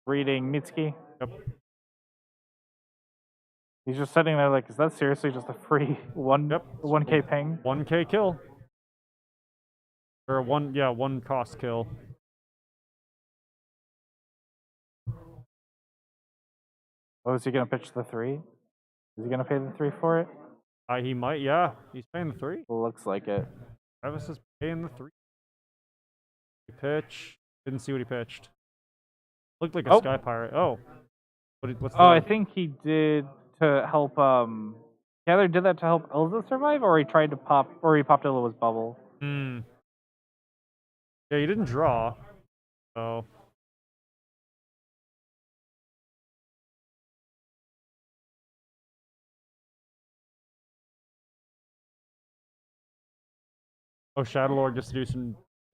B: Reading Mitsuki.
A: Yep.
B: He's just sitting there like, is that seriously just a free 1k ping?
A: 1k kill. Or 1 cost kill.
B: Oh, is he gonna pitch the 3? Is he gonna pay the 3 for it?
A: He might, yeah. He's paying the 3.
B: Looks like it.
A: Travis is paying the 3. Pitch. Didn't see what he pitched. Looked like a Sky Pirate. Oh. What's
B: I think he did to help he either did that to help Elza survive or he tried to popped Illiwa's bubble.
A: Yeah, he didn't draw. So Oh, Shadowlord gets to do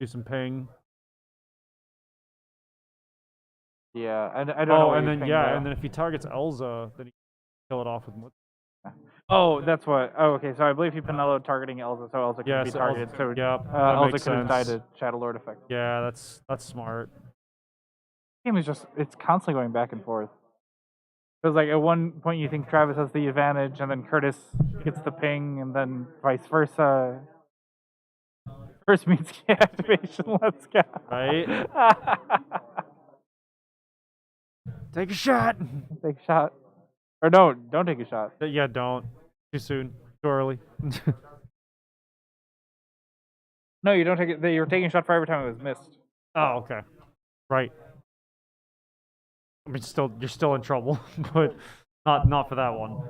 A: some ping.
B: Yeah, I don't know.
A: Oh,
B: what
A: and
B: he's
A: then
B: pinged
A: yeah,
B: at.
A: and then if he targets Elza, then he can kill it off with.
B: Oh, that's what. Oh, okay. So I believe he Pinello targeting Elza, so Elza could
A: Yeah,
B: be
A: so
B: targeted. So
A: yep, that
B: Elza
A: makes
B: could have died
A: sense.
B: to Shadow Lord effect.
A: Yeah, that's smart.
B: Game is it's constantly going back and forth. Because like at one point you think Travis has the advantage, and then Curtis gets the ping, and then vice versa. First means activation. Let's go.
A: Right? Take a shot.
B: Take a shot. Or no, don't take a shot.
A: Yeah, don't. Too soon. Too early.
B: No, you don't take it. You're taking a shot for every time it was missed.
A: Oh, okay. Right. I mean, you're still in trouble, but not for that one.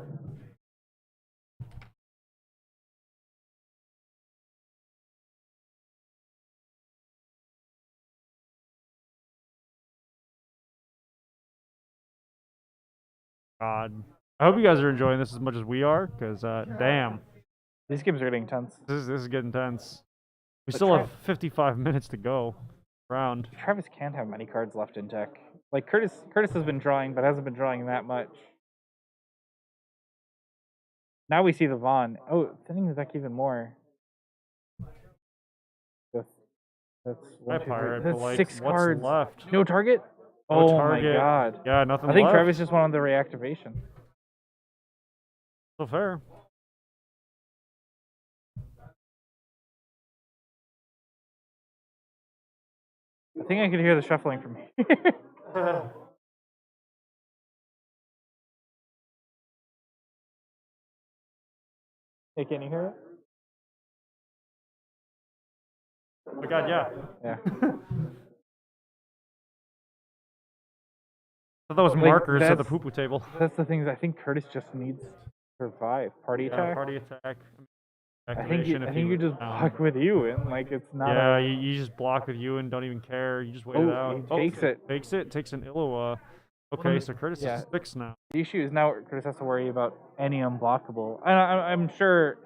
A: God. I hope you guys are enjoying this as much as we are, because damn.
B: These games are getting intense.
A: This is getting tense. We
B: But
A: still have 55 minutes to go round.
B: Travis can't have many cards left in deck. Like Curtis has been drawing, but hasn't been drawing that much. Now we see the Vaughn. Oh, thinning the deck even more. That's one, two,
A: Pirate,
B: three.
A: but
B: That's
A: like,
B: 6
A: what's
B: cards.
A: left?
B: No target?
A: No
B: Oh
A: target.
B: my god.
A: Yeah, nothing
B: I think
A: left.
B: Travis just wanted the reactivation.
A: So fair.
B: I think I could hear the shuffling from here. Hey, can you hear it?
A: Oh my god, yeah.
B: Yeah.
A: So those
B: Like,
A: markers at the poo-poo table.
B: That's the thing. I think Curtis just needs to survive. Party attack?
A: Party attack.
B: I think you just block with you, and like it's not.
A: Yeah, you just block with you and don't even care. You just wait it out.
B: He takes it.
A: Takes it. Takes an Illawa. Okay, so Curtis is 6 now.
B: The issue is now Curtis has to worry about any unblockable. I'm sure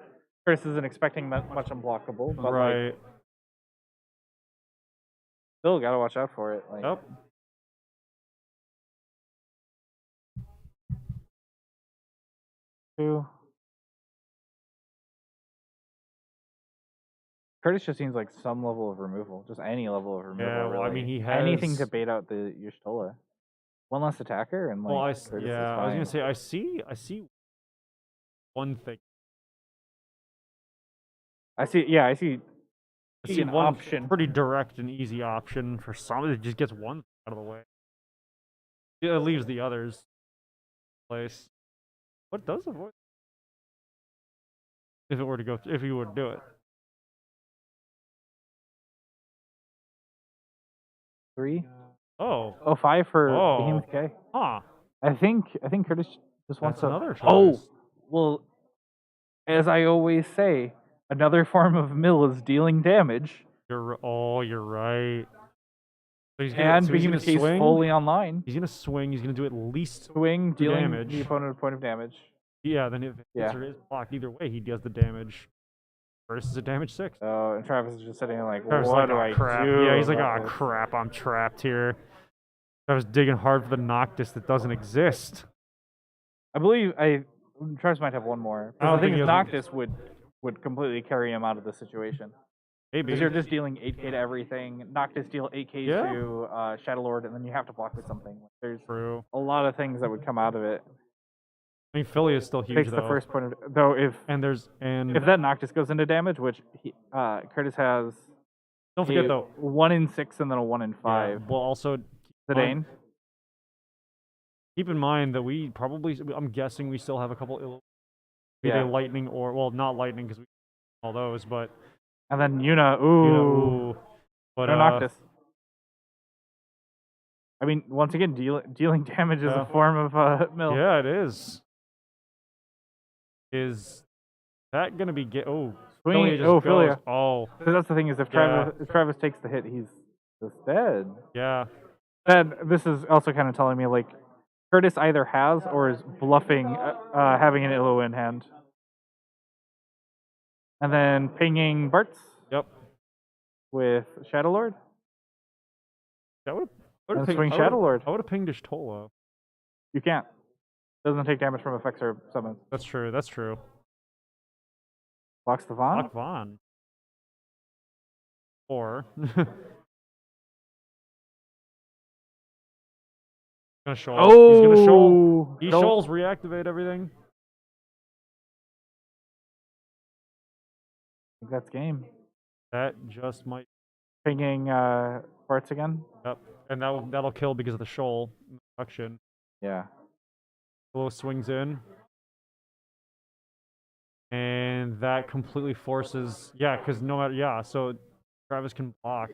B: Curtis isn't expecting much unblockable, but
A: right.
B: like, still gotta watch out for it. Like,
A: Yep.
B: Two. Curtis just seems like some level of removal, just any level of removal.
A: Yeah, well,
B: really.
A: I mean, he has
B: anything to bait out the Y'shtola. One less attacker, and like,
A: well,
B: Curtis is fine.
A: I was gonna say I see one thing.
B: I see an
A: one
B: option.
A: Pretty direct and easy option for some. It just gets one out of the way. It leaves the others in place. What does avoid? If it were to go, if you were to do it.
B: 3.
A: Oh.
B: Oh, 5 for Behemoth K.
A: Huh.
B: I think Curtis just wants
A: That's another choice.
B: Oh, well, as I always say, another form of mill is dealing damage.
A: You're right. So
B: Behemoth K is fully online.
A: He's gonna swing. He's gonna do at least
B: dealing
A: damage.
B: The opponent a point of damage.
A: Yeah, then if the answer is blocked, either way, he does the damage. First is a damage 6.
B: Oh, and Travis is just sitting there like,
A: Travis
B: what
A: like,
B: do I
A: crap.
B: do?
A: Yeah, he's like, oh crap, I'm trapped here. I was digging hard for the Noctis that doesn't exist.
B: I believe Travis might have one more. I think Noctis would completely carry him out of the situation.
A: Maybe.
B: Because you're just dealing 8k to everything. Noctis deal 8k to Shadow Lord, and then you have to block with something. There's a lot of things that would come out of it.
A: I mean, Philly is still huge,
B: Takes
A: though.
B: the first point of though if that Noctis goes into damage, which Curtis has.
A: Don't forget though,
B: 1 in 6 and then a 1 in 5.
A: Yeah, well, also
B: Zidane.
A: Keep in mind that I'm guessing we still have a couple either lightning or not lightning because we all those, but
B: and then Yuna,
A: but
B: no Noctis. I mean, once again, dealing damage is a form of mill.
A: Yeah, it is. Is that gonna be
B: Swing?
A: Philly.
B: So that's the thing is if Travis takes the hit, he's just dead.
A: Yeah.
B: And this is also kind of telling me like Curtis either has or is bluffing having an Illo in hand. And then pinging Bart's.
A: Yep.
B: with Shadow Lord.
A: That would
B: And swing Shadow Lord.
A: I would have pinged Ishtolo.
B: You can't. Doesn't take damage from effects or summons.
A: That's true. That's true.
B: Blocks the Vaughn.
A: Block Vaughn. Or gonna shoal.
B: Oh,
A: he's gonna shoal. He
B: Shoal.
A: shoals, reactivate everything.
B: I think that's game.
A: That just might.
B: Pinging Bartz again.
A: Yep, and that'll kill because of the shoal action.
B: Yeah.
A: Little swings in, and that completely forces. Yeah, because no matter. Yeah, so Travis can block.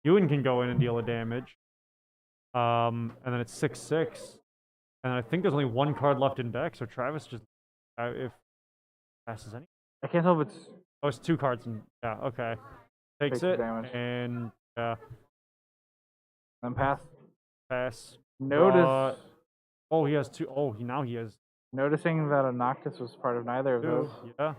A: Ewan can go in and deal a damage. And then it's 6/6, and I think there's only one card left in deck, so Travis just if passes any.
B: I can't tell if it's.
A: Oh, it's 2 cards, and yeah, okay, takes
B: the
A: it,
B: damage.
A: and yeah,
B: Then pass.
A: pass.
B: Notice.
A: Oh, he has 2. Oh, now he has
B: Noticing that a Noctis was part of neither of
A: 2.
B: those.
A: Yeah.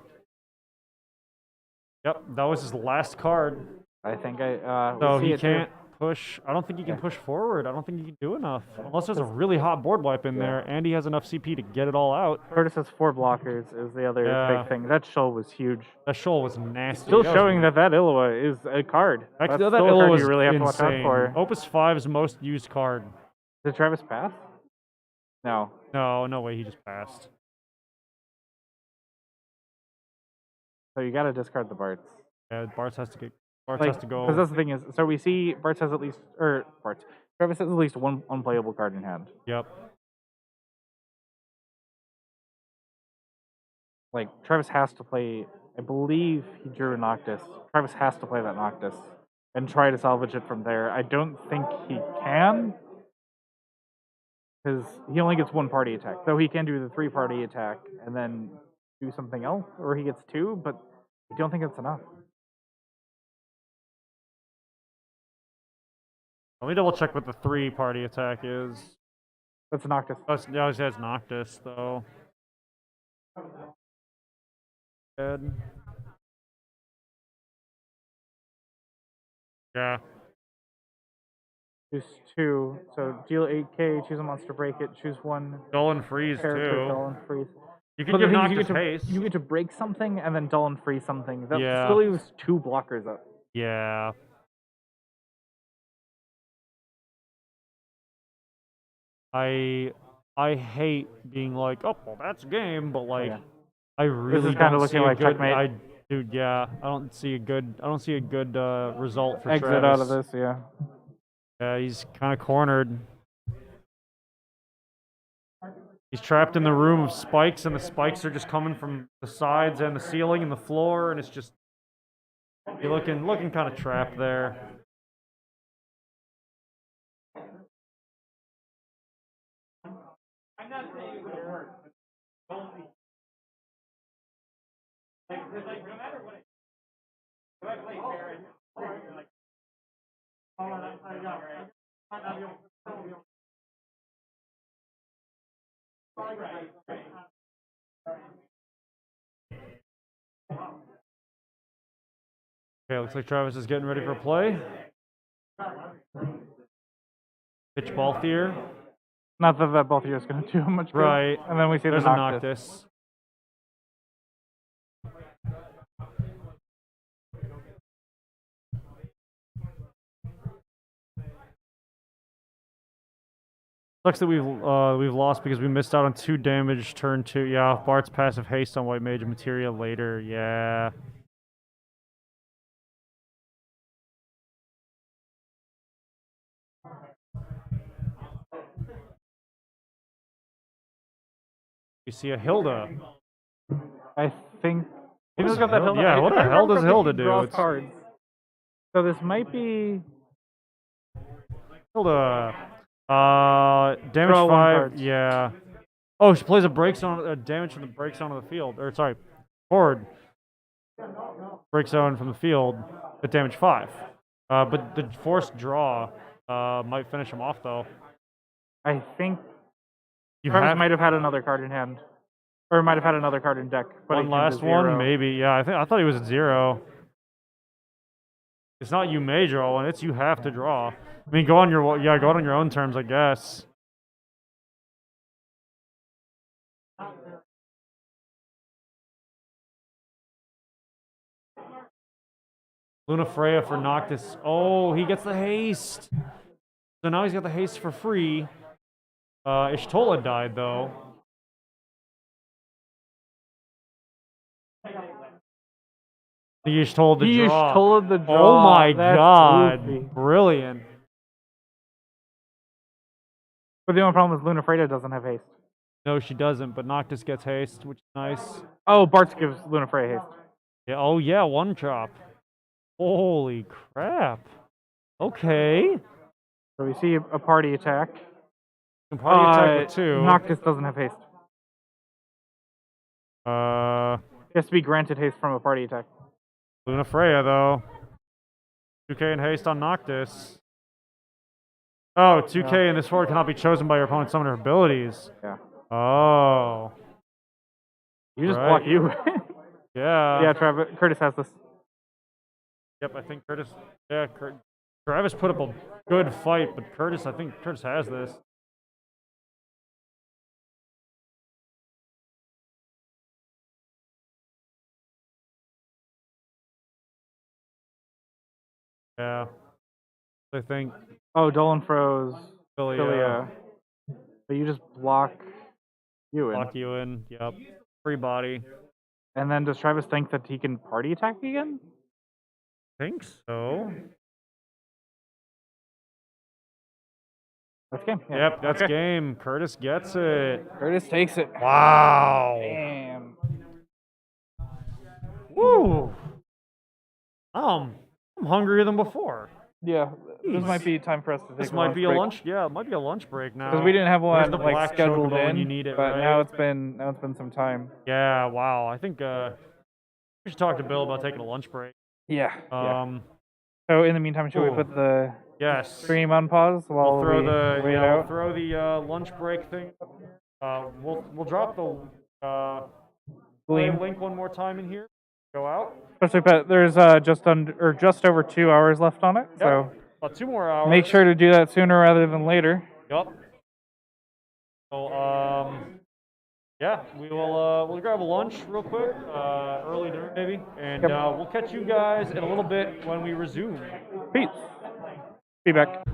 A: Yep, that was his last card.
B: I think I.
A: So
B: we see
A: he
B: it too.
A: can't push. I don't think he can push forward. I don't think he can do enough. Unless there's a really hot board wipe in there, and he has enough CP to get it all out.
B: Curtis has 4 blockers is the other
A: Yeah.
B: big thing. That shoal was huge.
A: That shoal was nasty.
B: Still
A: That was-
B: showing that Illawa is a card.
A: Actually,
B: That's
A: that
B: still a
A: Illo
B: card
A: was
B: you really have
A: insane.
B: to watch out for.
A: Opus 5's most used card.
B: Did Travis pass? No.
A: No way, he just passed.
B: So you gotta discard the Bartz.
A: Yeah, Bartz has to go.
B: Because that's the thing is, so we see Bartz has at least, Travis has at least 1 unplayable card in hand.
A: Yep.
B: Like, Travis has to play, I believe he drew a Noctis. Travis has to play that Noctis and try to salvage it from there. I don't think he can, because he only gets 1 party attack. Though he can do the 3-party attack and then do something else, or he gets 2, but I don't think it's enough.
A: Let me double check what the 3-party attack is.
B: That's a Noctis.
A: Yeah, he has Noctis, though. Good. Yeah.
B: Choose 2, so deal 8k, choose a monster, break it, choose 1
A: Dull and freeze,
B: character,
A: too.
B: dull and freeze.
A: You
B: But
A: can
B: the
A: give
B: thing is,
A: Noctis haste.
B: you get to break something and then dull and freeze something. That
A: Yeah.
B: still leaves 2 blockers up.
A: Yeah. I hate being like, oh, well, that's a game, but like,
B: yeah.
A: I really
B: kinda
A: don't
B: looking
A: see a
B: like
A: good.
B: checkmate.
A: Dude, yeah, I don't see a good result for
B: Exit
A: Travis.
B: out of this, yeah.
A: Yeah, he's kind of cornered. He's trapped in the room of spikes, and the spikes are just coming from the sides and the ceiling and the floor, and it's just you're looking kind of trapped there. Okay, looks like Travis is getting ready for play. Pitch ball here.
B: Not that both of you is going to do much good.
A: Right.
B: And then we see
A: There's
B: the
A: a
B: Noctis.
A: Noctis. Sucks that we've lost because we missed out on 2 damage turn 2. Yeah, Bart's passive haste on White Mage and Materia later. Yeah. You see a Hilda.
B: I think.
A: What
B: He's
A: does
B: got that
A: Hilda-
B: Hilda.
A: yeah, what the
B: I
A: hell
B: remember
A: does
B: that
A: Hilda
B: he
A: do?
B: draws
A: It's-
B: cards. So this might be.
A: Hilda. Damage
B: Draw 1
A: 5.
B: card.
A: Yeah. Oh, she plays a break zone. Damage from the break zone of the field. Or sorry, forward. Break zone from the field at damage 5. But the forced draw might finish him off though.
B: I think.
A: You
B: Travis
A: have
B: might have had another card in hand. Or might have had another card in deck. But
A: one last one, maybe. Yeah, I thought he was at 0. It's not you may draw one, it's you have to draw. I mean, go on your own terms, I guess. Luna Freya for Noctis. Oh, he gets the haste. So now he's got the haste for free. Ishtola died, though. The Ishtola the draw.
B: Ishtola the draw.
A: Oh my
B: That's
A: god.
B: goofy.
A: Brilliant.
B: But the only problem is Luna Freya doesn't have haste.
A: No, she doesn't, but Noctis gets haste, which is nice.
B: Oh, Bartz gives Luna Freya haste.
A: Yeah, oh yeah, one drop. Holy crap. Okay.
B: So we see a party attack.
A: Can party attack with 2.
B: Noctis doesn't have haste.
A: He
B: has to be granted haste from a party attack.
A: Luna Freya, though. 2k in haste on Noctis. Oh, 2k in this forward cannot be chosen by your opponent's summoner abilities.
B: Yeah.
A: Oh.
B: You just block you.
A: Yeah.
B: Yeah, Curtis has this.
A: Yep, I think Curtis. Yeah, Travis put up a good fight, but I think Curtis has this. Yeah. I think.
B: Oh, Dolan froze.
A: Philia.
B: But you just block you in.
A: Block you in. Yep. Free body.
B: And then does Travis think that he can party attack again?
A: Think so.
B: That's game. Yeah.
A: Yep, that's game. Curtis gets it.
B: Curtis takes it.
A: Wow.
B: Damn.
A: Woo. I'm hungrier than before.
B: Yeah, this might be time for us to take
A: This
B: a
A: might
B: lunch
A: be a
B: break.
A: lunch. Yeah, it might be a lunch break now.
B: Because we didn't have
A: There's
B: one
A: the
B: like
A: black
B: scheduled
A: chocobo
B: in,
A: when you need it,
B: but
A: right?
B: now it's been some time.
A: Yeah. Wow. I think we should talk to Bill about taking a lunch break.
B: Yeah.
A: So
B: in the meantime, should we put the stream on pause while
A: we'll throw
B: we wait out?
A: We'll throw the lunch break thing. We'll drop the link one more time in here. Go out.
B: Especially, but there's just over 2 hours left on it, so
A: about 2 more hours.
B: make sure to do that sooner rather than later.
A: Yup. So yeah, we'll grab a lunch real quick, early dinner maybe, and we'll catch you guys in a little bit when we resume.
B: Peace. Be back.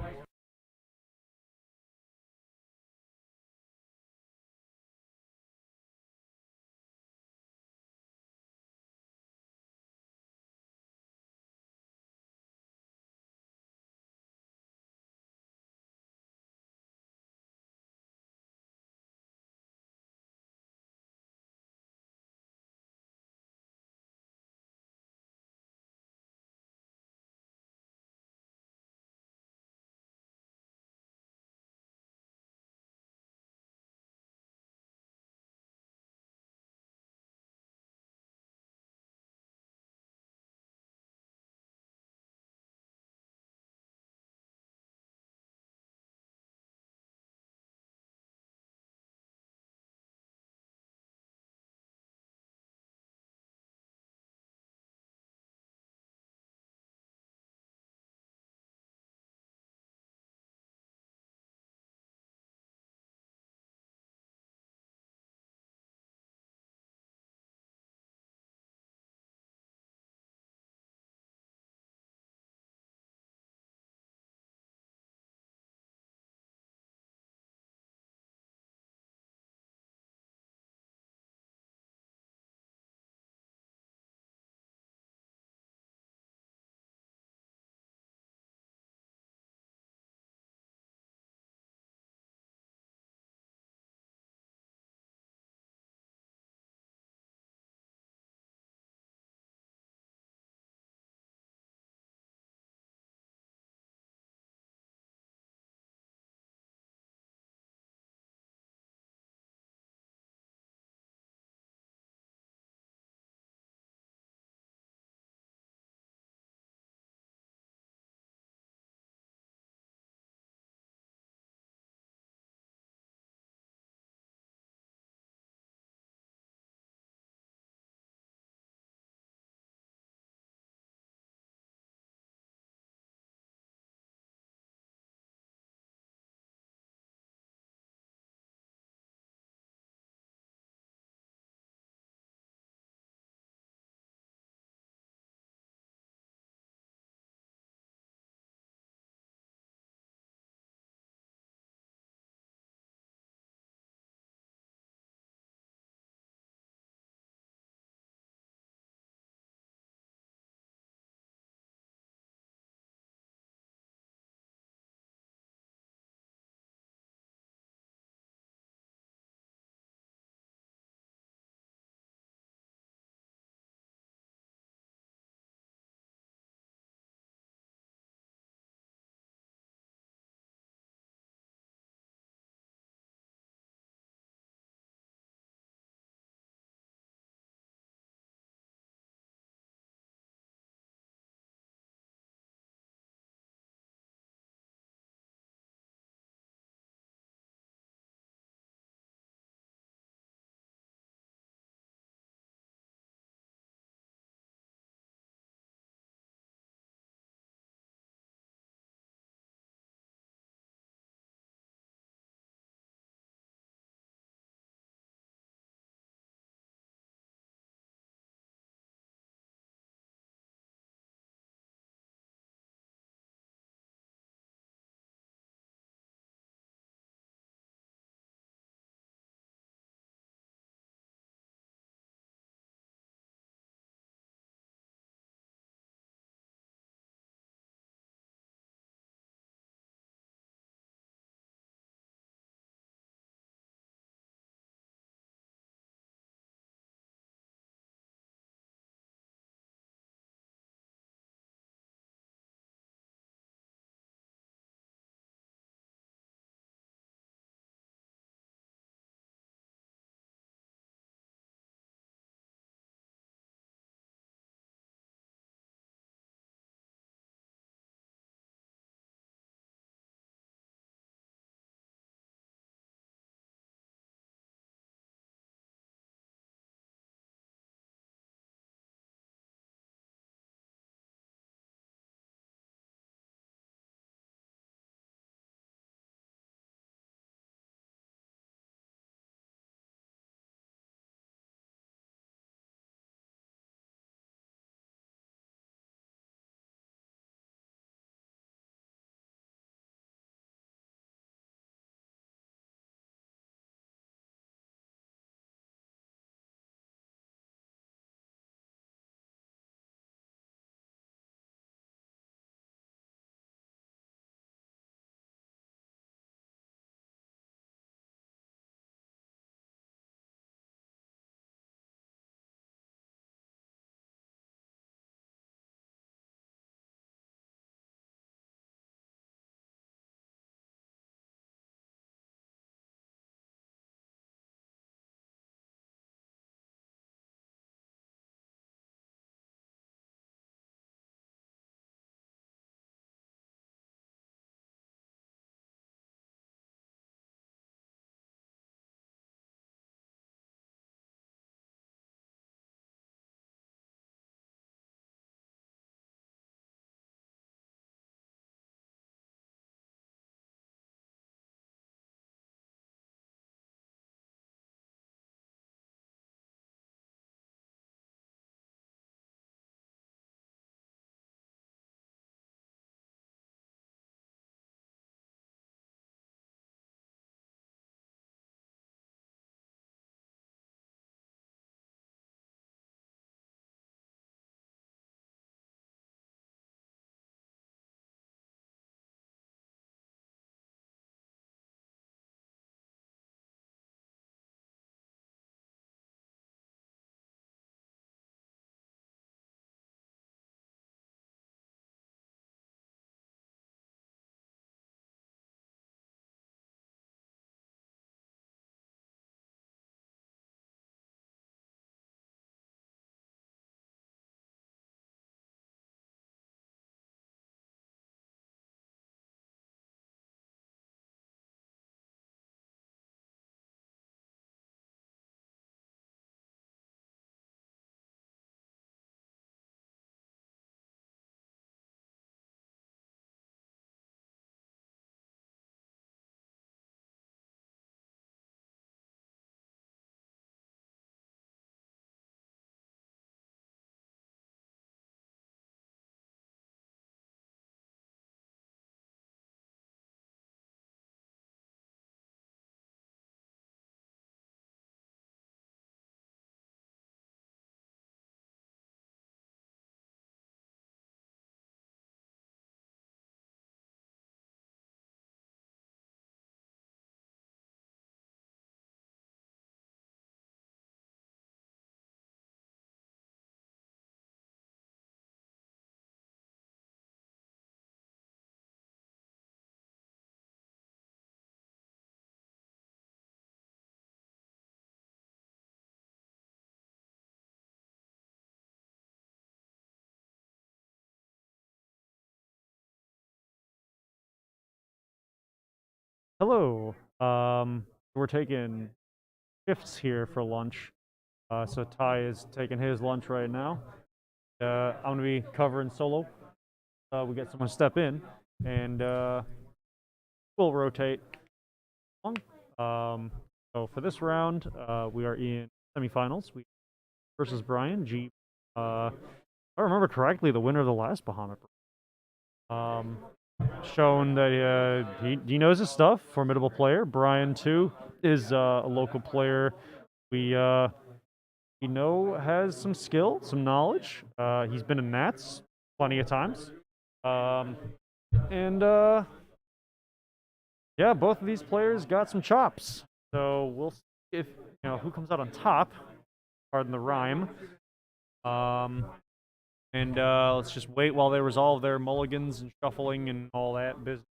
A: Hello. We're taking shifts here for lunch. So Ty is taking his lunch right now. I'm gonna be covering solo. We get someone step in, and we'll rotate. So for this round, we are in semifinals. We versus Brian G. If I remember correctly, the winner of the last Bahamut Brawl. Shown that he knows his stuff. Formidable player. Brian too is a local player. We has some skill, some knowledge. He's been in Nats plenty of times. And yeah, both of these players got some chops. So we'll see if who comes out on top. Pardon the rhyme. And let's just wait while they resolve their mulligans and shuffling and all that business.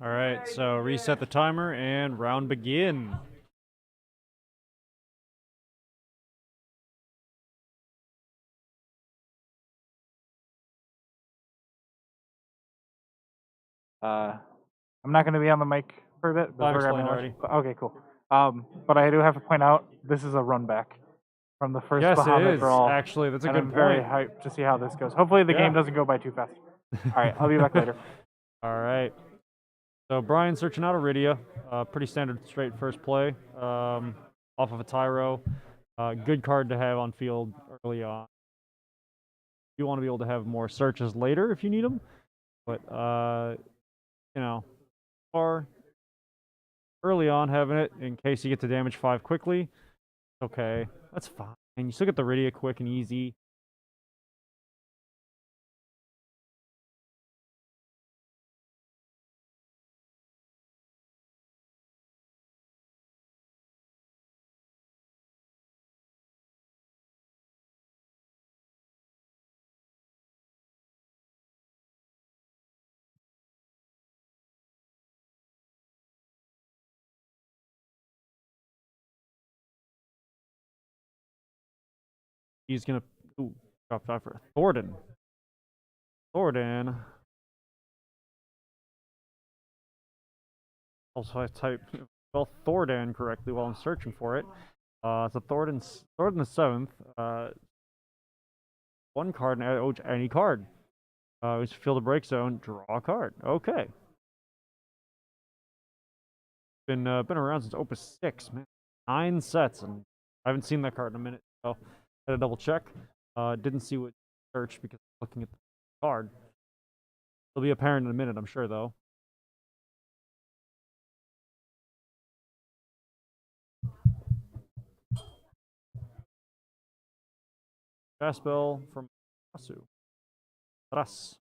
A: All right, so reset the timer and round begin.
B: I'm not going to be on the mic for a bit.
A: I explained already.
B: Okay, cool. But I do have to point out this is a run back from the first
A: Yes, it
B: Bahamut
A: is.
B: Brawl.
A: Actually, that's a
B: and
A: good
B: I'm
A: point.
B: very hyped to see how this goes. Hopefully the game doesn't go by too fast. All right, I'll be back later.
A: All right. So Brian searching out Iridia. Pretty standard straight first play. Off of a Tyro. Good card to have on field early on. You want to be able to have more searches later if you need them. But, or early on having it in case you get to damage 5 quickly. Okay, that's fine. And you still get the Iridia quick and easy. He's gonna drop 5 for Thornton. Also, I type Thornton correctly while I'm searching for it. So Thornton the 7th. One card and any card. Just field a break zone, draw a card. Okay. Been around since Opus 6, man. 9 sets, and I haven't seen that card in a minute, so I had to double check. Didn't see what searched because I'm looking at the card. It'll be apparent in a minute, I'm sure, though. Fast spell from Asu. Ras.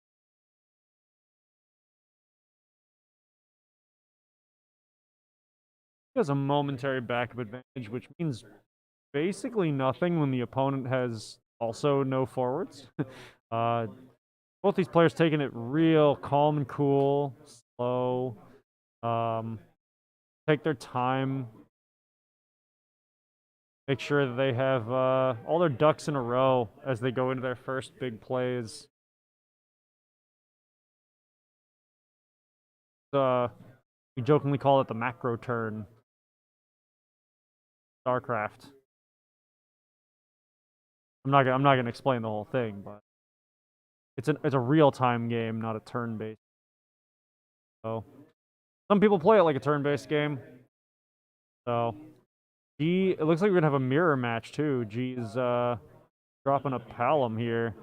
A: He has a momentary backup advantage, which means basically nothing when the opponent has also no forwards. Both these players taking it real calm and cool, slow. Take their time. Make sure that they have all their ducks in a row as they go into their first big plays. We jokingly call it the macro turn. StarCraft. I'm not gonna explain the whole thing, but it's a real-time game, not a turn-based. So some people play it like a turn-based game. So G, it looks like we're gonna have a mirror match too. G is dropping a Palom here.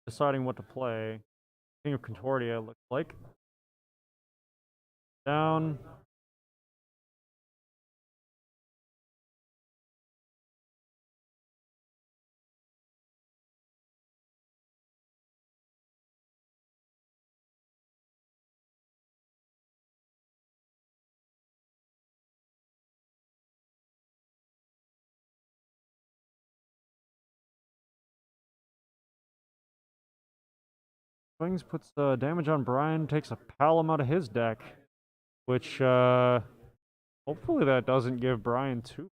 A: Deciding what to play. King of Concordia looks like. Down. Swings puts damage on Brian, takes a Palom out of his deck, which hopefully that doesn't give Brian too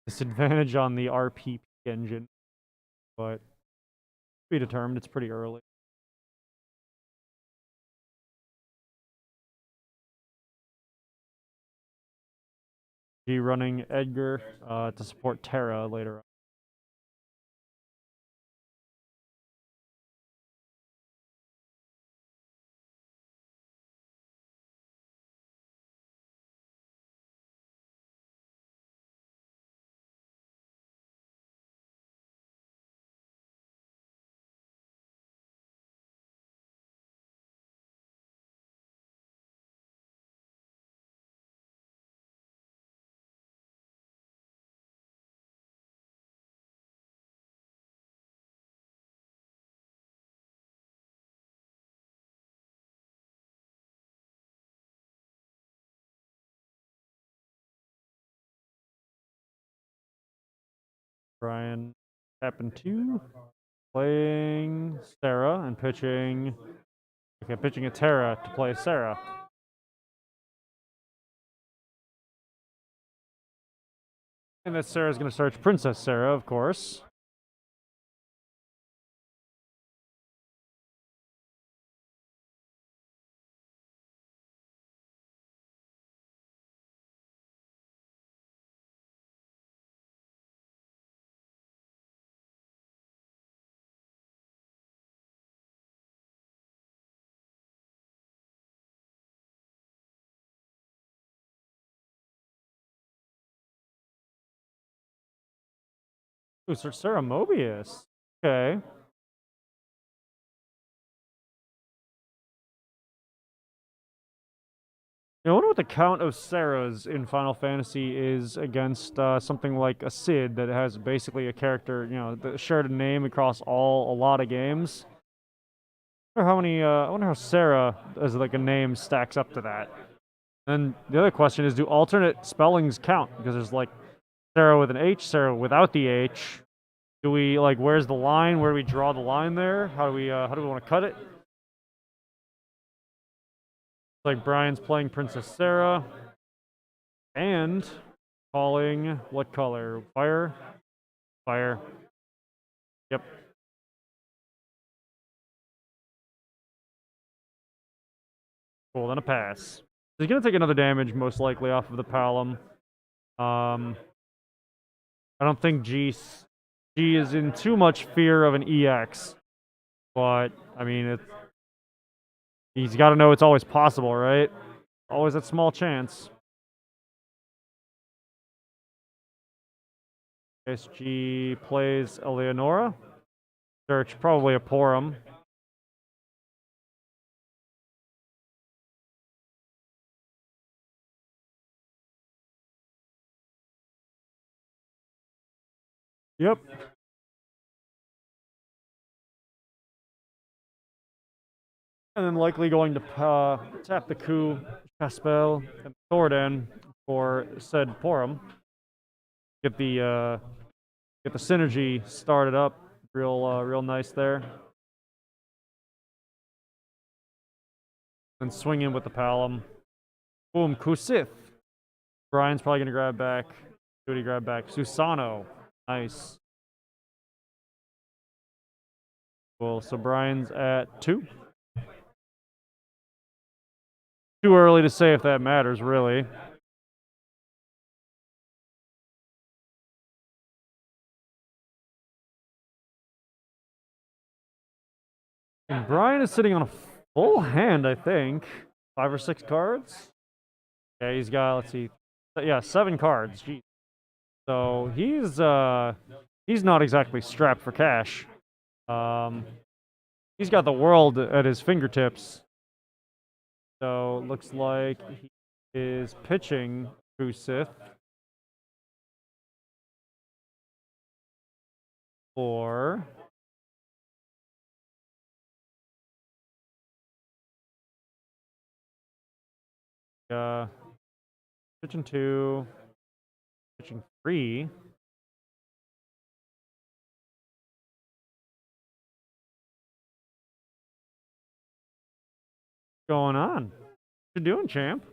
A: disadvantage on the RPP engine, but to be determined. It's pretty early. G running Edgar to support Terra later on. Brian tapping 2, playing Sarah and pitching. Okay, pitching a Terra to play Sarah. And that Sarah's going to search Princess Sarah, of course. Ooh, search Sarah Mobius. Okay. I wonder what the count of Sarahs in Final Fantasy is against something like a Cid that has basically a character, that shared a name across a lot of games. I wonder how Sarah as like a name stacks up to that. And the other question is, do alternate spellings count? Because there's like Sarah with an H, Sarah without the H. Do we where's the line? Where do we draw the line there? How do we want to cut it? Like Brian's playing Princess Sarah and calling what color? Fire? Fire. Yep. Cool, then a pass. He's gonna take another damage, most likely, off of the Palom. I don't think G is in too much fear of an EX. But, I mean, he's got to know it's always possible, right? Always that small chance. SG plays Eleonora. Search probably a Porum. Yep. And then likely going to tap the coup, Caspel, and Thordan for said Porum. Get the synergy started up, real nice there. And swing in with the Palom. Boom, Kusith. Brian's probably gonna grab back. Duty grab back. Susano. Nice. Cool. So Brian's at 2. Too early to say if that matters, really. And Brian is sitting on a full hand, I think. 5 or 6 cards. Yeah, he's got, let's see. Yeah, 7 cards. Jeez. So he's not exactly strapped for cash. He's got the world at his fingertips. So looks like he is pitching Kusith for pitching 2, pitching 3. Going on? What you doing, champ?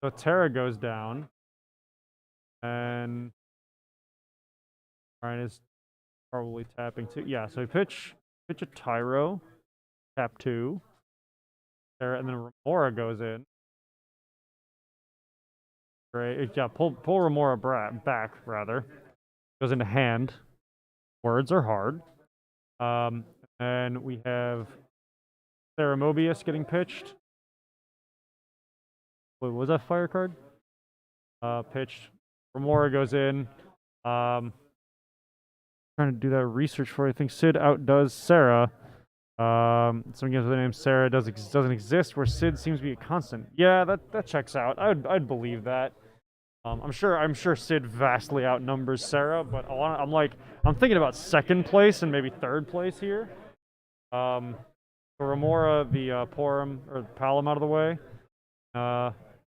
A: So Terra goes down, and Brian is probably tapping 2. Yeah, so pitch a Tyro, tap 2, Terra, and then Remora goes in. Great, yeah, pull Remora back rather. Goes into hand. Words are hard. And we have Sarah Mobius getting pitched. Wait, was that fire card? Pitched. Remora goes in. Trying to do that research for. I think Sid outdoes Sarah. Someone gives the name Sarah doesn't exist, where Sid seems to be a constant. Yeah, that checks out. I'd believe that. I'm sure Sid vastly outnumbers Sarah, but I'm thinking about 2nd place and maybe 3rd place here. So Remora, the Porum or Palom out of the way.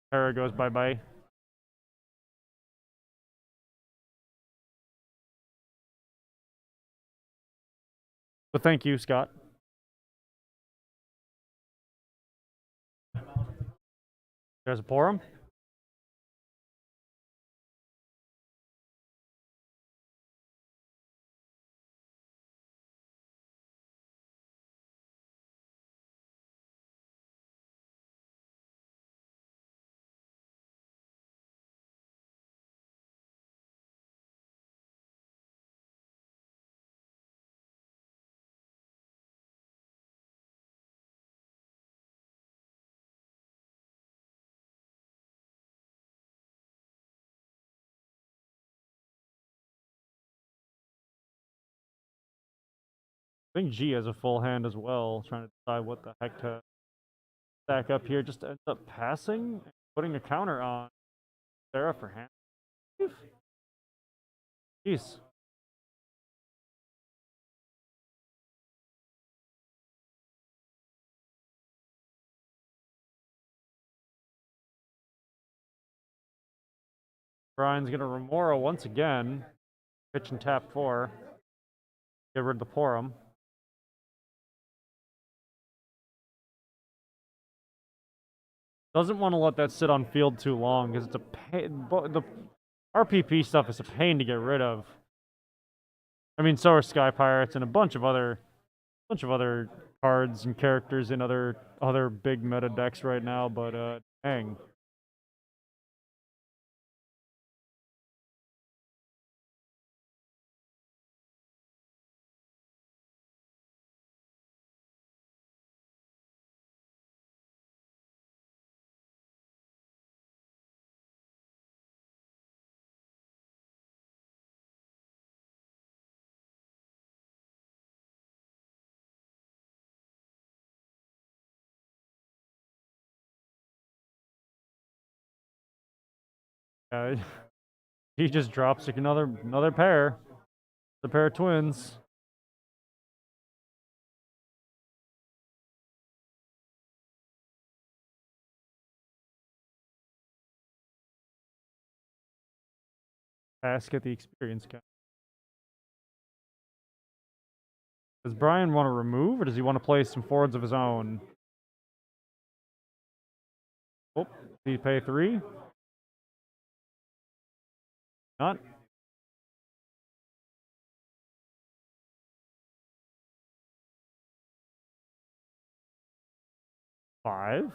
A: Terra goes bye-bye. But thank you, Scott. There's a Porum. I think G has a full hand as well, trying to decide what the heck to stack up here. Just ends up passing, putting a counter on Sarah for hand. Jeez. Brian's gonna Remora once again. Pitch and tap 4. Get rid of the Porum. Doesn't want to let that sit on field too long because it's a pain. The RPP stuff is a pain to get rid of. I mean, so are Sky Pirates and a bunch of other cards and characters in other big meta decks right now. But dang. He just drops like another pair. The pair of twins. Pass, get the experience count. Does Brian want to remove, or does he want to play some forwards of his own? Oh, did he pay 3? Not. Five.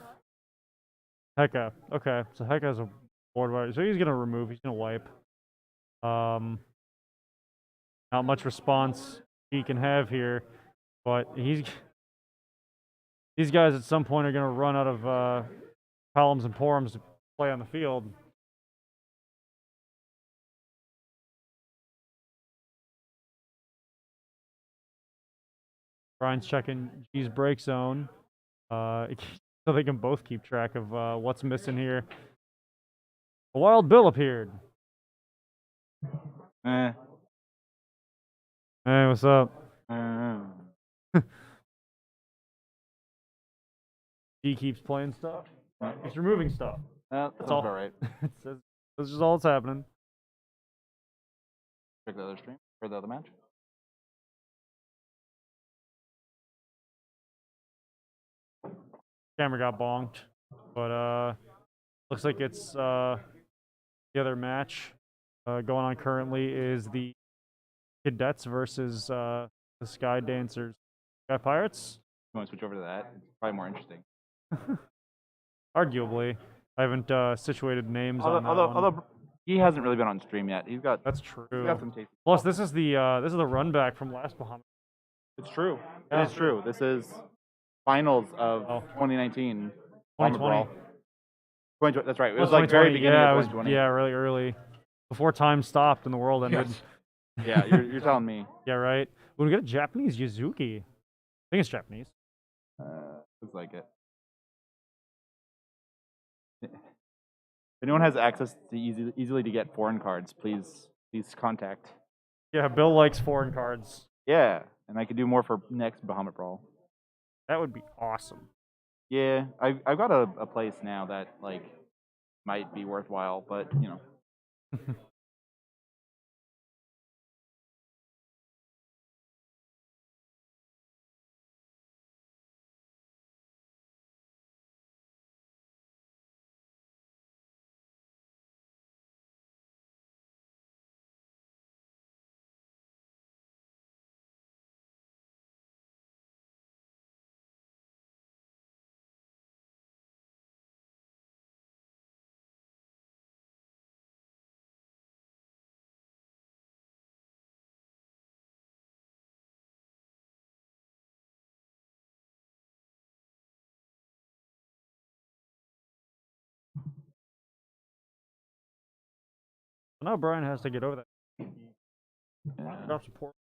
A: Heka. Okay, so Heka has a board wipe, so he's gonna remove. He's gonna wipe. Not much response he can have here, but these guys at some point are gonna run out of columns and porums to play on the field. Brian's checking G's break zone, so they can both keep track of what's missing here. A wild Bill appeared. Hey, what's up? G keeps playing stuff. He's removing stuff.
B: That's all right.
A: That's just all that's happening.
B: Check the other stream or the other match.
A: Camera got bonked, but looks like it's the other match going on currently is the Cadets versus the Sky Dancers. Sky Pirates?
B: You want to switch over to that? It's probably more interesting.
A: Arguably. I haven't situated names on that one.
B: Although he hasn't really been on stream yet.
A: That's true.
B: He's got some taste.
A: Plus, this is the run back from last Bahamut.
B: It's true.
A: Yeah.
B: It is true. This is finals of 2019. Bahamut Brawl. 2020, that's right. It was like very beginning of 2020.
A: Yeah, really early. Before time stopped and the world ended.
B: Yes. Yeah, you're telling me.
A: Yeah, right. When we get a Japanese Yuzuki. I think it's Japanese.
B: Looks like it. If anyone has access to easily to get foreign cards, please contact.
A: Yeah, Bill likes foreign cards.
B: Yeah, and I could do more for next Bahamut Brawl.
A: That would be awesome.
B: Yeah, I've got a place now that like might be worthwhile, but you know.
A: Now Brian has to get over that.
B: Yeah.
A: Drop support.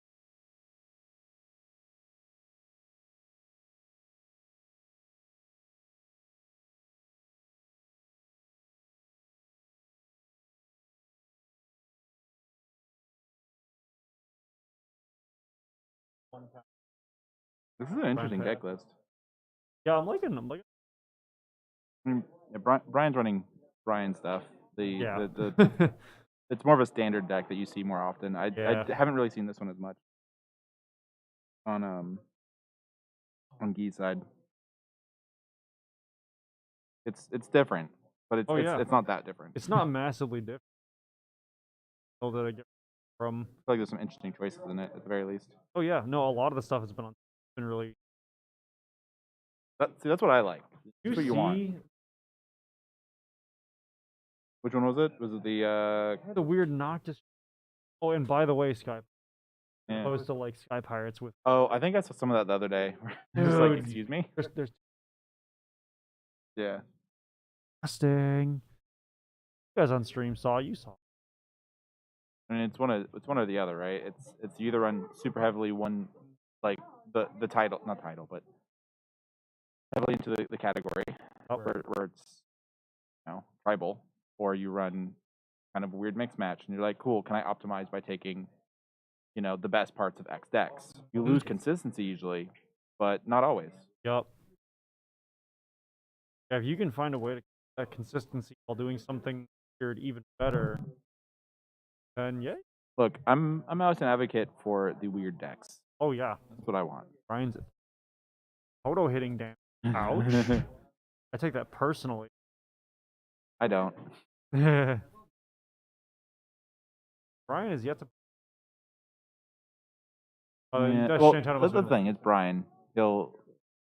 B: This is an interesting deck list.
A: Yeah, I'm liking.
B: I mean, yeah, Brian's running Brian stuff. It's more of a standard deck that you see more often. I haven't really seen this one as much on Gee's side. It's different, but it's not that different.
A: It's not massively different. So that I get from.
B: I feel like there's some interesting choices in it at the very least.
A: Oh yeah, no, a lot of the stuff has been really.
B: That's what I like. That's what you want. Which one was it? Was it
A: the weird Noctis? Oh, and by the way, Sky.
B: Yeah.
A: Opposed to like Sky Pirates with.
B: Oh, I think I saw some of that the other day. Just like, excuse me.
A: There's.
B: Yeah.
A: Interesting. You guys on stream you saw.
B: I mean, it's one or the other, right? It's you either run super heavily one, like the title, not title, but heavily into the category where it's tribal, or you run kind of a weird mixed match, and you're like, cool, can I optimize by taking, you know, the best parts of X decks? You lose consistency usually, but not always.
A: Yup. Yeah, if you can find a way to keep that consistency while doing something weird even better, then yeah.
B: Look, I'm always an advocate for the weird decks.
A: Oh yeah.
B: That's what I want.
A: Brian's auto hitting damage. Ouch. I take that personally.
B: I don't.
A: Brian is yet to. That's
B: Well,
A: Shantotto
B: that's the
A: was
B: thing. It's Brian.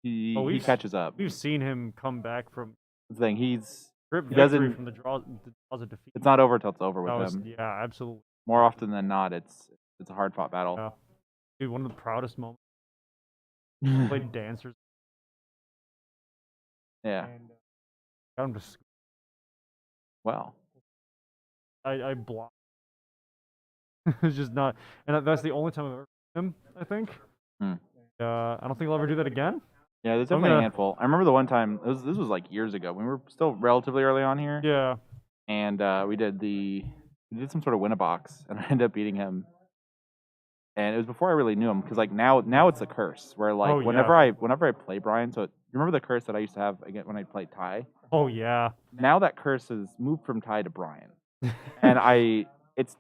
B: He catches up.
A: We've seen him come back from
B: The thing he's
A: grip
B: he
A: victory
B: doesn't.
A: from the draws of defeat.
B: It's not over till it's over with him.
A: Yeah, absolutely.
B: More often than not, it's a hard fought battle.
A: Yeah. Dude, one of the proudest moments. Played dancers.
B: Yeah.
A: And got him to.
B: Well.
A: I blocked. It's just not, and that's the only time I've ever seen him. I think.
B: Hmm.
A: I don't think I'll ever do that again.
B: Yeah, there's definitely a handful. I remember the one time. This was like years ago. We were still relatively early on here.
A: Yeah.
B: And we did some sort of win a box, and I ended up beating him. And it was before I really knew him, because like now it's a curse where like whenever I play Brian. So you remember the curse that I used to have again when I played Ty?
A: Oh yeah.
B: Now that curse has moved from Ty to Brian, and it's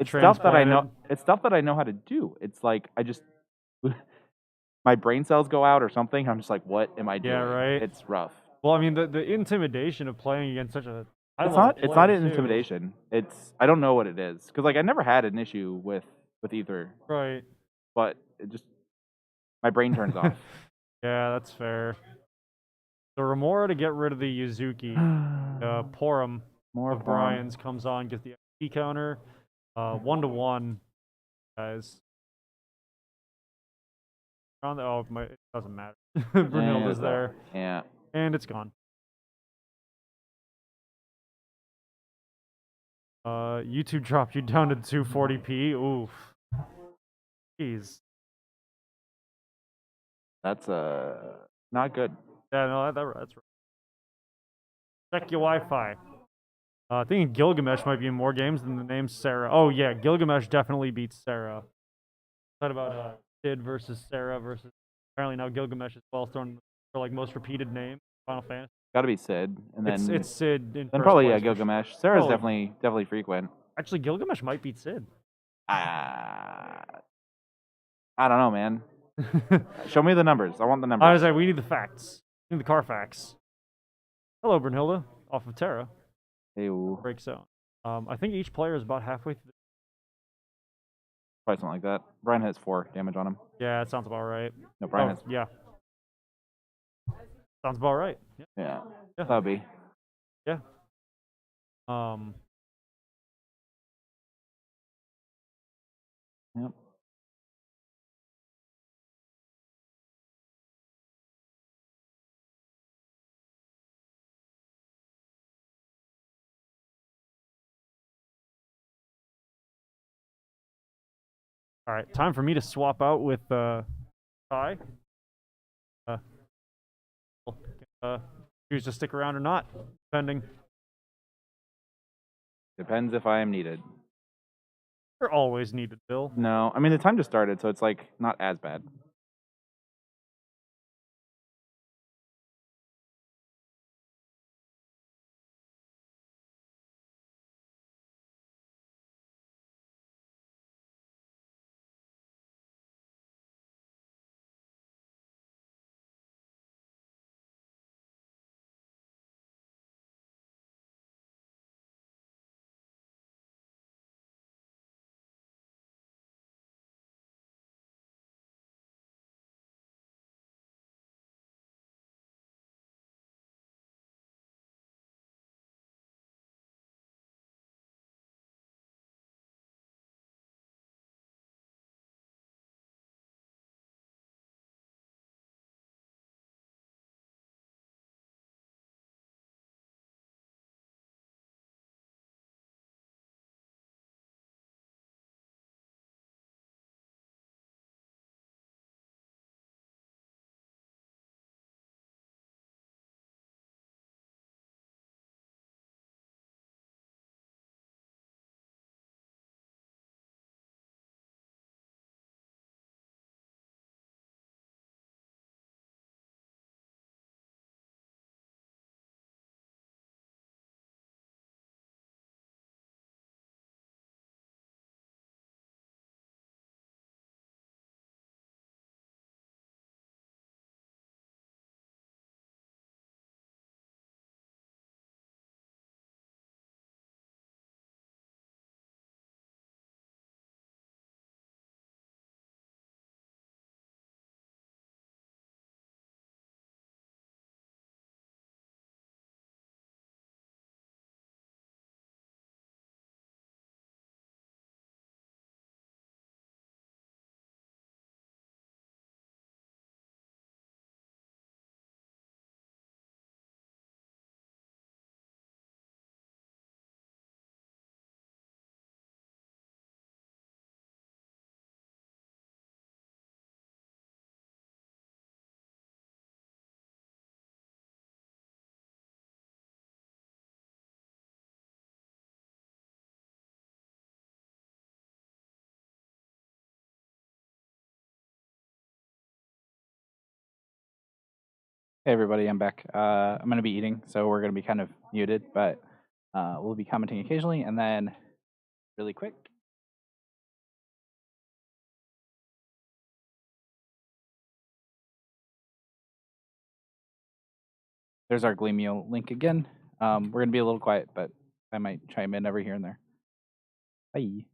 B: stuff that I know. It's stuff that I know how to do. It's like I just my brain cells go out or something. I'm just like, what am I doing?
A: Yeah, right.
B: It's rough.
A: Well, I mean, the intimidation of playing against such a
B: it's not an intimidation. I don't know what it is, because like I never had an issue with either.
A: Right.
B: But it just my brain turns off.
A: Yeah, that's fair. So Remora to get rid of the Yuzuki, Porum of Brian's comes on, gets the XP counter, 1-1, guys. It doesn't matter. Brunhilde's there.
B: Yeah.
A: And it's gone. YouTube dropped you down to 240p. Oof. Jeez.
B: That's not good.
A: Yeah, no, that's right. Check your Wi-Fi. I think Gilgamesh might be in more games than the name Sarah. Oh yeah, Gilgamesh definitely beats Sarah. What about Sid versus Sarah versus? Apparently now Gilgamesh is well thrown for like most repeated name Final Fantasy.
B: Got to be Sid, and then
A: it's Sid. Then
B: probably Gilgamesh. Sarah's definitely frequent.
A: Actually, Gilgamesh might beat Sid.
B: I don't know, man. Show me the numbers. I want the numbers.
A: I was like, we need the facts. We need the Carfax. Hello, Brunhilde, off of Terra.
B: Ew.
A: Breaks out. I think each player is about halfway through.
B: Probably something like that. Brian has 4 damage on him.
A: Yeah, that sounds about right.
B: No, Brian has.
A: Yeah. Sounds about right.
B: Yeah. That'd be.
A: Yeah.
B: Yep.
A: All right, time for me to swap out with Ty. Choose to stick around or not, depending.
B: Depends if I am needed.
A: You're always needed, Bill.
B: No, I mean the time just started, so it's like not as bad. Hey everybody, I'm back. I'm going to be eating, so we're going to be kind of muted, but we'll be commenting occasionally, and then really quick. There's our Gleamio link again. We're going to be a little quiet, but I might chime in every here and there. Bye.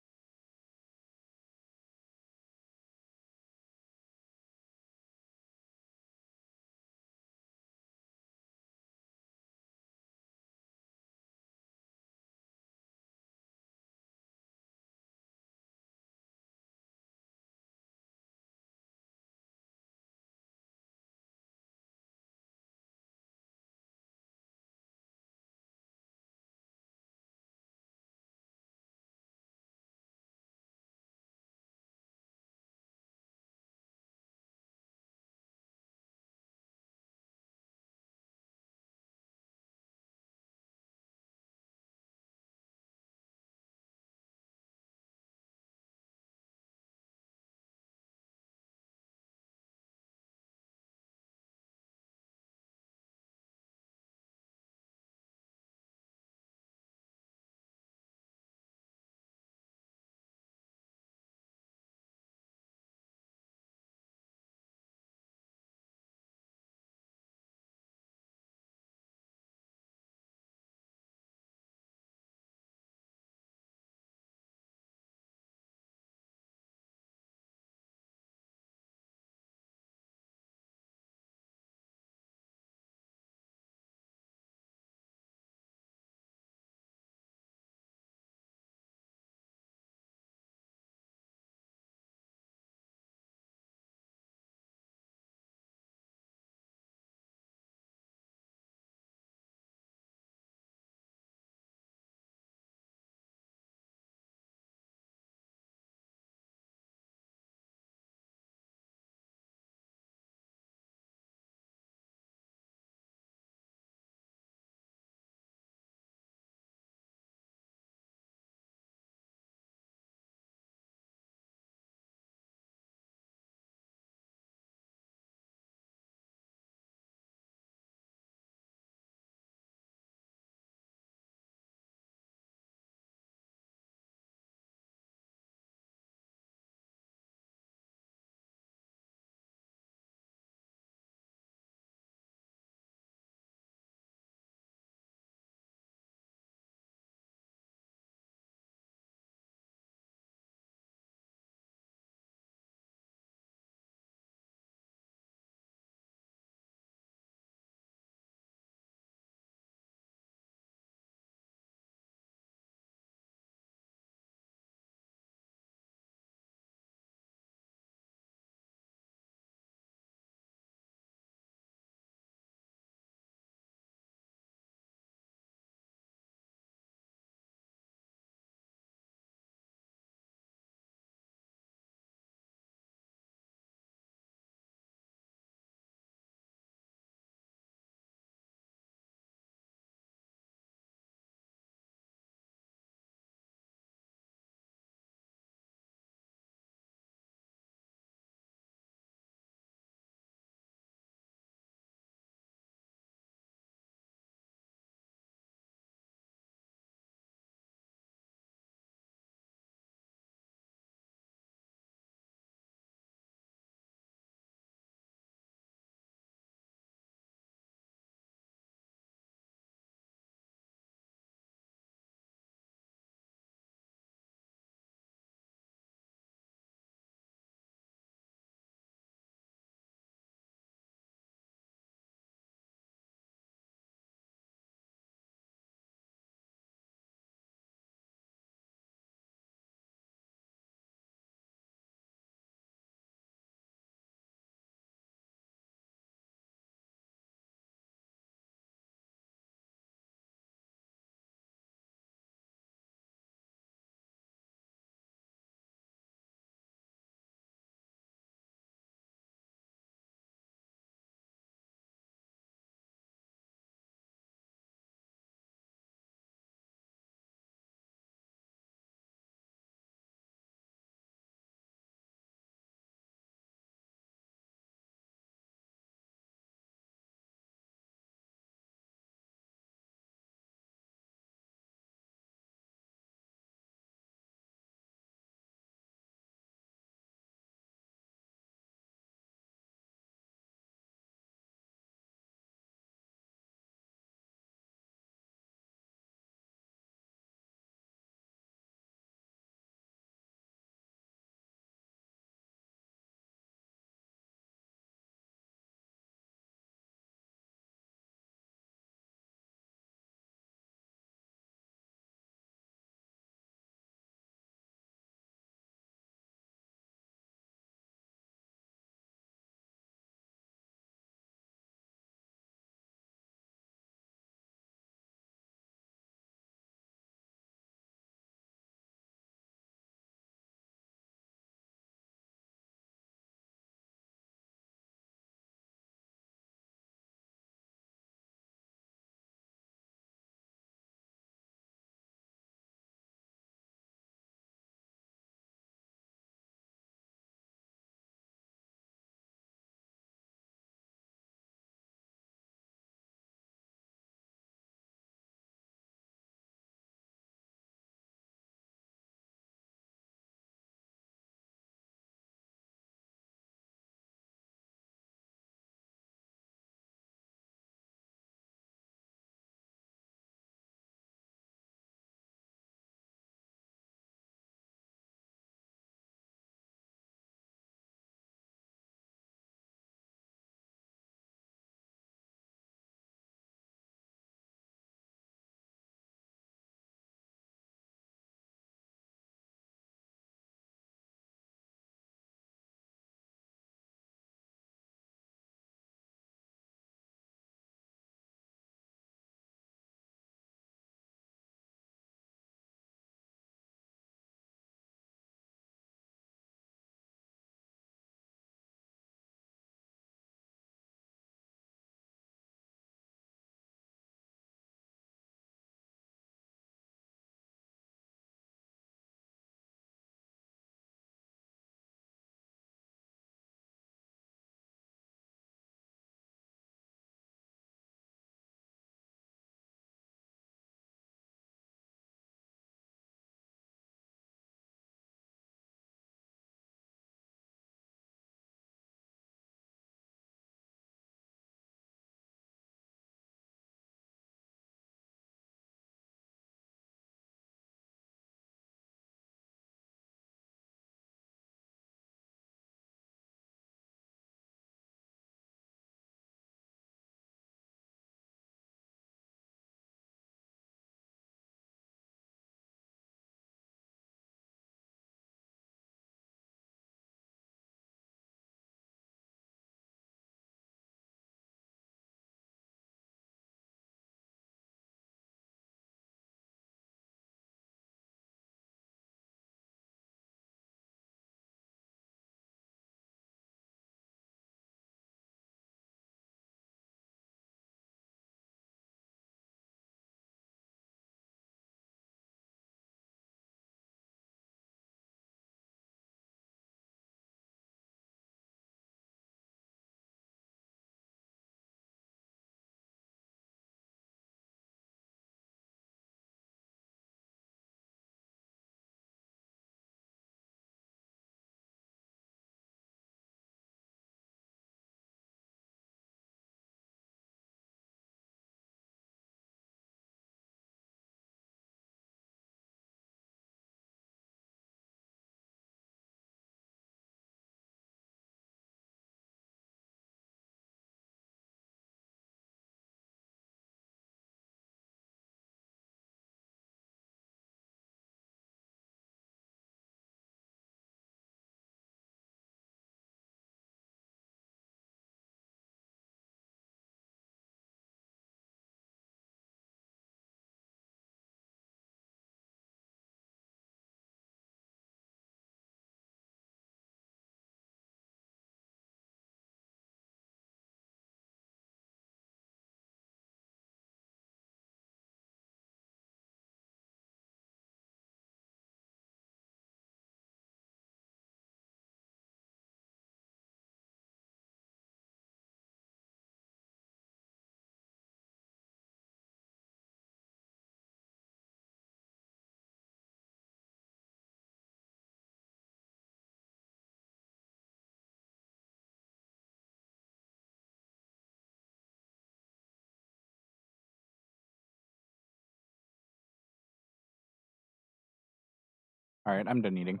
B: All right, I'm done eating.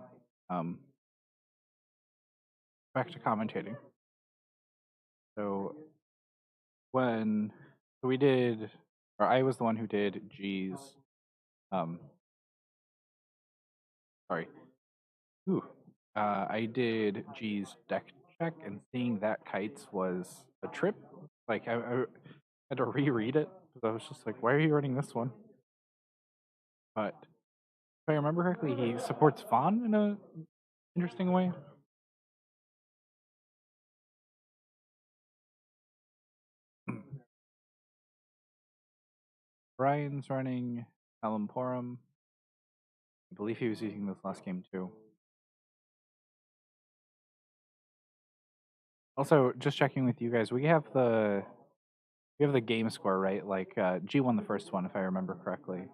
B: Back to commentating. So when we did, or I was the one who did G's. Sorry. Ooh. I did G's deck check, and seeing that kites was a trip. Like I had to reread it because I was just like, "Why are you running this one?" But if I remember correctly, he supports Fawn in a interesting way. Brian's running Alamporum. I believe he was using this last game too. Also, just checking with you guys, we have the game score, right? Like G won the first one, if I remember correctly.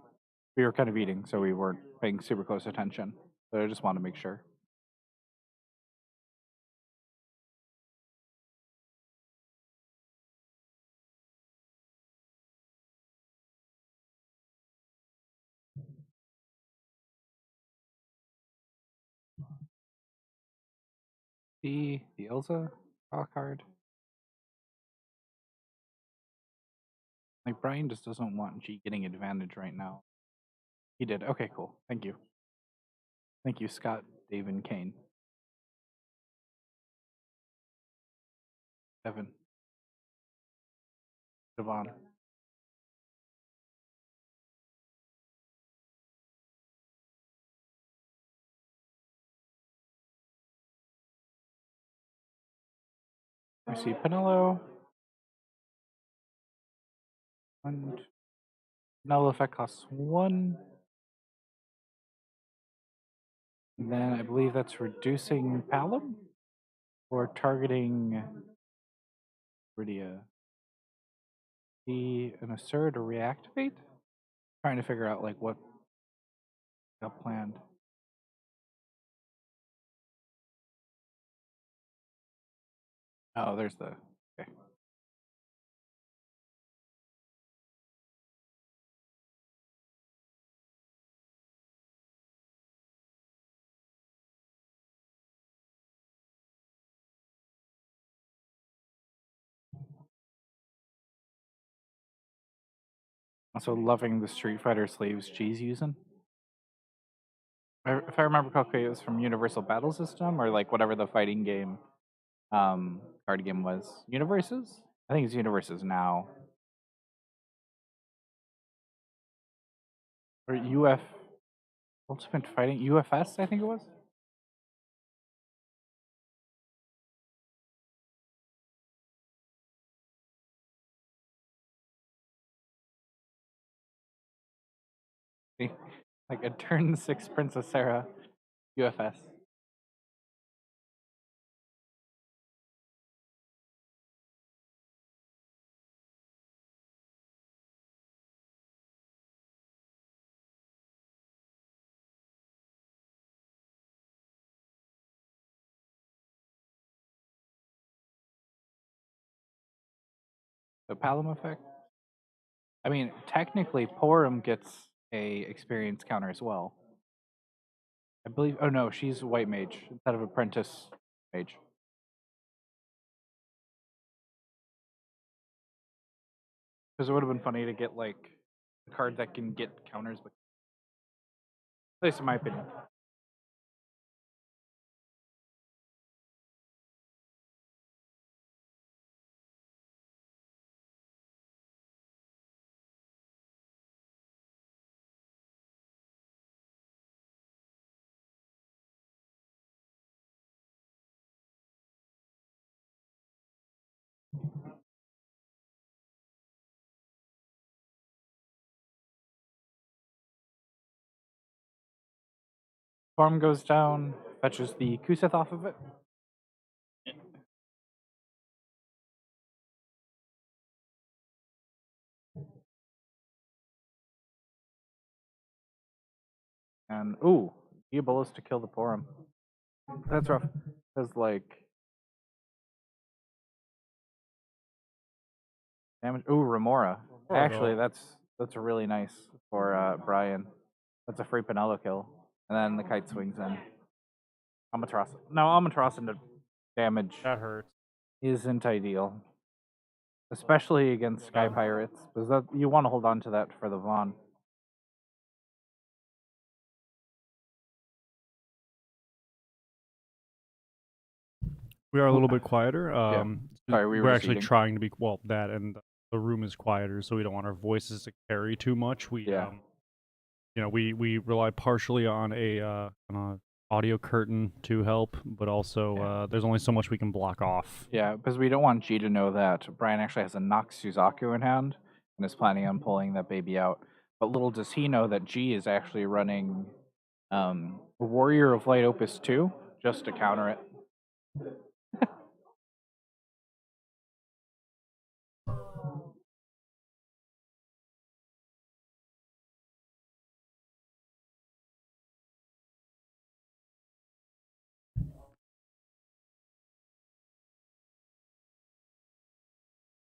B: We were kind of eating, so we weren't paying super close attention. But I just want to make sure. The Ilza draw card. Like Brian just doesn't want G getting advantage right now. He did. Okay, cool. Thank you. Thank you, Scott, Dave, and Kane. Evan. Devon. I see Pinello. And Pinello effect costs 1. And then I believe that's reducing Palom or targeting Rydia. Be an assert or reactivate? Trying to figure out like what got planned. Oh, there's the okay. Also loving the Street Fighter sleeves G's using. If I remember correctly, it was from Universal Battle System or like whatever the fighting game card game was. Universes? I think it's Universes now. Or UF Ultimate Fighting UFS, I think it was. Like a turn 6 Princess Sarah UFS. The Palom effect. I mean, technically, Porum gets a experience counter as well. I believe. Oh no, she's white mage instead of apprentice mage. Because it would have been funny to get like a card that can get counters, but at least in my opinion. Farm goes down, fetches the Kuseth off of it. And ooh, Diabolus to kill the Porum. That's rough. Because like damage. Ooh, Remora. Actually, that's really nice for Brian. That's a free Pinello kill. And then the kite swings in. Albatross. No, Albatross into damage
A: That hurts.
B: isn't ideal. Especially against Sky Pirates. Because that, you want to hold on to that for the Vaughn.
A: We are a little bit quieter.
B: Sorry, we were
A: we're
B: just
A: actually
B: eating.
A: trying to be that, and the room is quieter, so we don't want our voices to carry too much. We we rely partially on a audio curtain to help, but also there's only so much we can block off.
B: Yeah, because we don't want G to know that Brian actually has a Nox Suzaku in hand and is planning on pulling that baby out. But little does he know that G is actually running Warrior of Light Opus 2 just to counter it.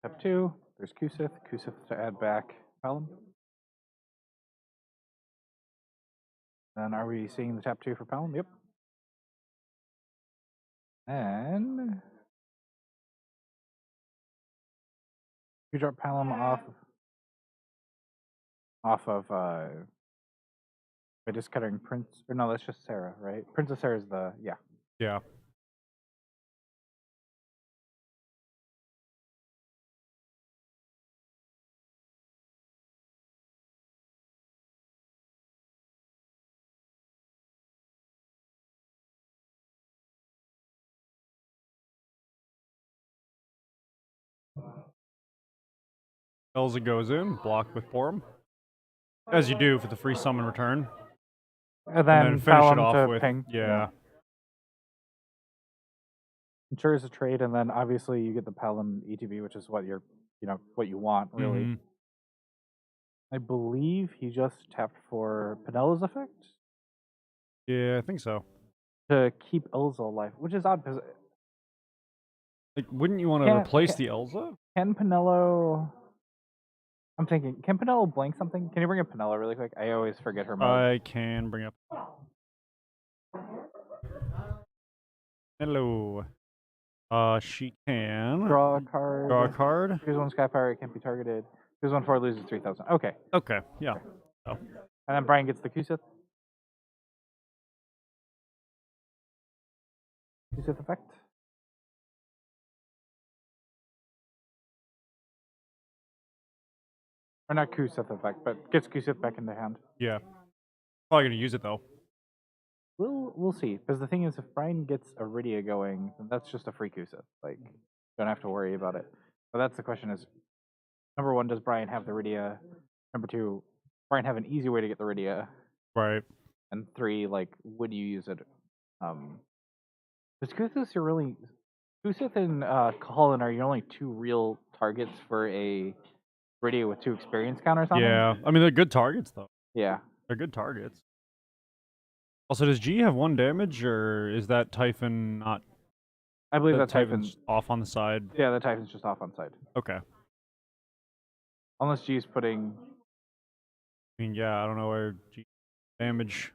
B: Step 2, there's Kusith to add back Pelham. Then are we seeing the tap 2 for Pelham? Yep. And you drop Pelham off of by discarding Prince, or no, that's just Sarah, right? Princess Sarah's the, yeah.
A: Yeah. Elza goes in, blocked with Porum. As you do for the free summon return.
B: And then
A: finish it
B: Pelham
A: off
B: to
A: with
B: ping.
A: Yeah.
B: Ensures a trade, and then obviously you get the Pelham ETB, which is what you're, what you want, really.
A: Mhm.
B: I believe he just tapped for Penella's effect
A: Yeah, I think so.
B: to keep Elza alive, which is odd because
A: Like, wouldn't you want to replace the Elza?
B: can Penello? I'm thinking, can Penello blank something? Can you bring up Penella really quick? I always forget her mode.
A: I can bring up. Hello. She can
B: Draw a card.
A: draw a card.
B: Choose one Sky Pirate, can't be targeted. Choose one for it, loses 3,000. Okay.
A: Okay, yeah. Oh.
B: And then Brian gets the Kusith. Kusith effect. Or not Kusith effect, but gets Kusith back into hand.
A: Yeah. Probably gonna use it though.
B: We'll see. Because the thing is, if Brian gets Iridia going, then that's just a free Kusith. Like, don't have to worry about it. But that's the question: is number one, does Brian have the Iridia? Number two, Brian have an easy way to get the Iridia?
A: Right.
B: And three, like, would you use it? Because Kusith, you're really Kusith and Colin are your only two real targets for a Iridia with 2 experience counters on it.
A: Yeah. I mean, they're good targets though.
B: Yeah.
A: They're good targets. Also, does G have 1 damage, or is that Typhon not?
B: I believe that
A: Typhon's
B: Typhon's
A: off on the side.
B: Yeah, the Typhon's just off on side.
A: Okay.
B: Unless G's putting.
A: I mean, yeah, I don't know where G damage.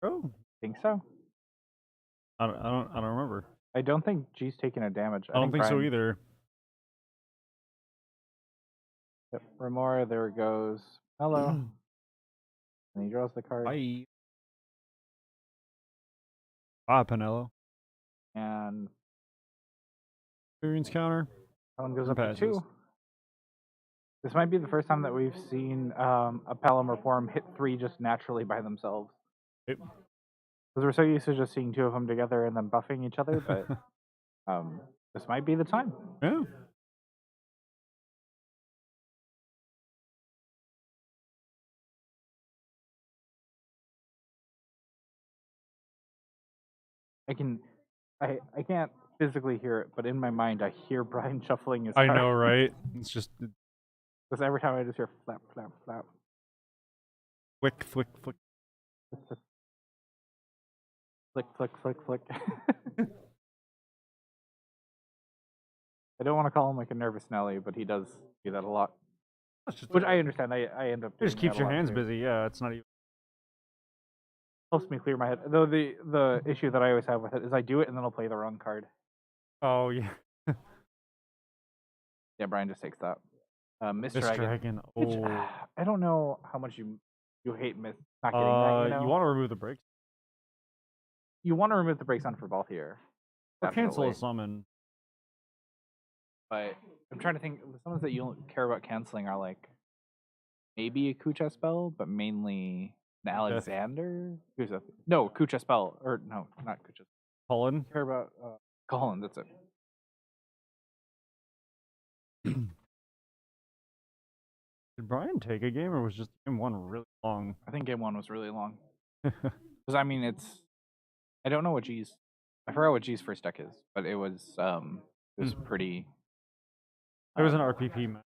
A: Oh.
B: I think so.
A: I don't remember.
B: I don't think G's taking a damage.
A: I don't think so
B: Brian...
A: either.
B: Yep, Remora, there it goes. Hello. And he draws the card.
A: Bye. Ah, Penello.
B: And
A: Experience counter.
B: Pelham goes up to
A: Passes.
B: 2. This might be the first time that we've seen a Pelham or Porum hit 3 just naturally by themselves.
A: Yep.
B: Because we're so used to just seeing 2 of them together and then buffing each other, but this might be the time.
A: Yeah.
B: I can't physically hear it, but in my mind I hear Brian shuffling his
A: I
B: card.
A: know, right? It's just
B: Because every time I just hear flap, flap, flap.
A: flick, flick, flick.
B: Flick, flick, flick, flick. I don't want to call him like a nervous Nelly, but he does do that a lot.
A: It's just
B: Which I understand. I end up.
A: it just
B: doing
A: keeps
B: that a
A: your
B: lot,
A: hands
B: too.
A: busy. Yeah, it's not even.
B: Helps me clear my head. Though the issue that I always have with it is I do it and then I'll play the wrong card.
A: Oh yeah.
B: Yeah, Brian just takes that. Miss
A: Miss
B: Dragon.
A: Dragon.
B: Which,
A: Oh.
B: I don't know how much you hate not getting that. You know,
A: You want to remove the breaks
B: you want to remove the breaks on for both here.
A: or cancel a
B: Absolutely.
A: summon.
B: But I'm trying to think. The summons that you don't care about canceling are like maybe a Kucha spell, but mainly an Alexander. Kucha. No, Kucha spell. Or no, not Kucha.
A: Cullen.
B: Care about Colin. That's it.
A: Did Brian take a game or was just game one really long?
B: I think game one was really long. Because I mean, I don't know what G's. I forgot what G's first deck is, but it was pretty.
A: It was an RPP match.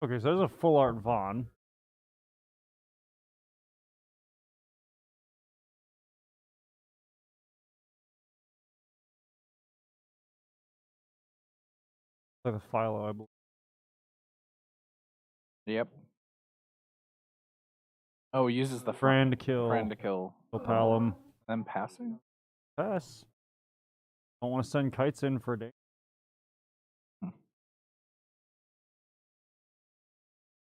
A: Okay, so there's a full art Vaughn. Like a Philo, I believe.
B: Yep. Oh, he uses the
A: Friend kill.
B: friend to kill.
A: Palom.
B: Then passing.
A: Pass. Don't want to send kites in for a day.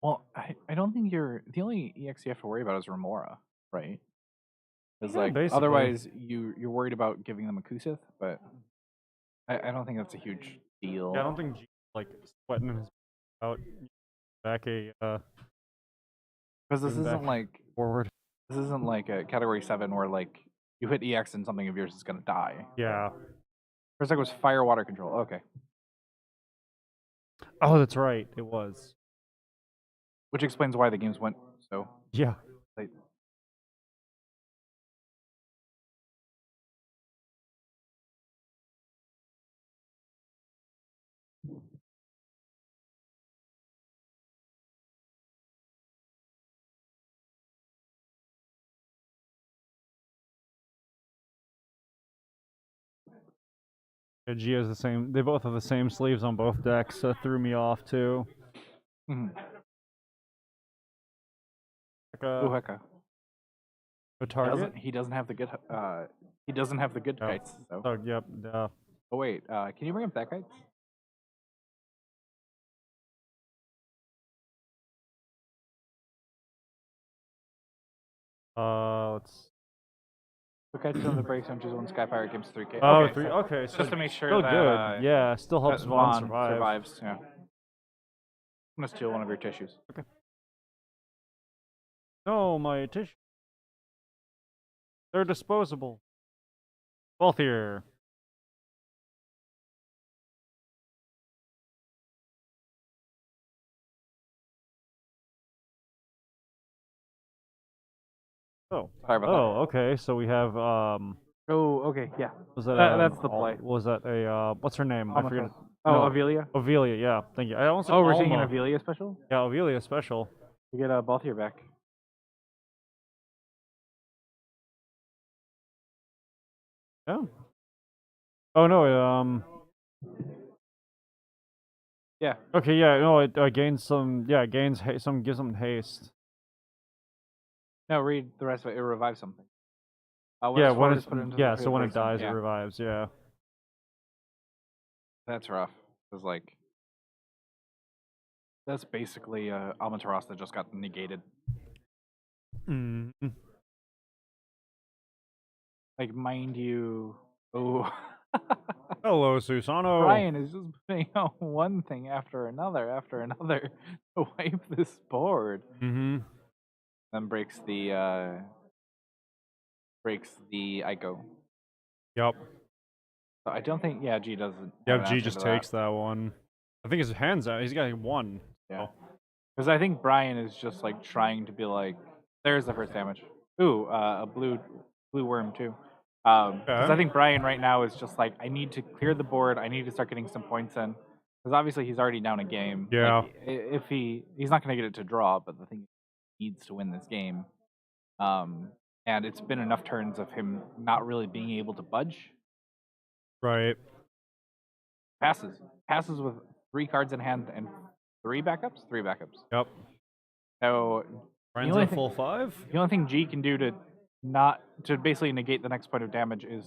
B: Well, I don't think the only EX you have to worry about is Remora, right? Because
A: Yeah,
B: like
A: basically.
B: otherwise you're worried about giving them a Kusith, but I don't think that's a huge deal.
A: Yeah, I don't think G like sweating his out back a
B: Because this
A: Moving
B: isn't
A: back.
B: like
A: forward.
B: this isn't like a category 7 where like you hit EX and something of yours is gonna die.
A: Yeah.
B: First deck was fire water control. Okay.
A: Oh, that's right. It was.
B: Which explains why the games went so
A: Yeah.
B: late.
A: Yeah, G has the same. They both have the same sleeves on both decks. That threw me off too.
B: Mhm.
A: Like
B: Ooh, hecka.
A: a target.
B: He doesn't have the good he doesn't have the good
A: Oh.
B: kites, so.
A: Oh, yep.
B: Oh wait, can you bring up that kites?
A: Let's.
B: The kites on the breaks on just one Sky Pirate games 3K.
A: Oh,
B: Okay,
A: three.
B: so
A: Okay, so
B: just to make sure
A: still
B: that
A: good. Yeah, still helps
B: that
A: Vaughn
B: Vaughn
A: survive.
B: survives. Yeah. I'm gonna steal one of your tissues.
A: Okay. No, my tissue. They're disposable. Both here. Oh.
B: Sorry about
A: Oh, okay. So we have
B: that. Oh, okay, yeah.
A: Was that
B: That's the play.
A: Was that a what's her name? I forget.
B: Oh,
A: No.
B: Avelia.
A: Avelia, yeah. Thank you. I almost said
B: Oh, we're seeing an
A: Alma.
B: Avelia special.
A: Yeah, Avelia special.
B: You get Balthier back.
A: Yeah. Oh no,
B: Yeah.
A: Okay, yeah, no, it gains some. Yeah, it gains some. Gives them haste.
B: No, read the rest of it. It revives something.
A: Yeah, when
B: it's
A: it's yeah. So when it dies, it
B: yeah.
A: revives. Yeah.
B: That's rough. It's like that's basically Amaterasu that just got negated.
A: Mm.
B: Like, mind you, oh.
A: Hello, Susano.
B: Brian is just putting out one thing after another to wipe this board.
A: Mm-hmm.
B: Then breaks the Ico.
A: Yep.
B: So I don't think G doesn't.
A: Yep. G just takes that one. I think his hands out. He's got one.
B: Yeah. Because I think Brian is just like trying to be like, there's the first damage. Ooh, a blue worm too. Because I think Brian right now is just like, I need to clear the board. I need to start getting some points in. Because obviously he's already down a game.
A: Yeah.
B: Like, if he's not going to get it to draw, but the thing is, he needs to win this game. and it's been enough turns of him not really being able to budge.
A: Right.
B: Passes with 3 cards in hand and 3 backups. 3 backups.
A: Yep.
B: So
A: Brian's at a full 5.
B: the only thing G can do to basically negate the next point of damage is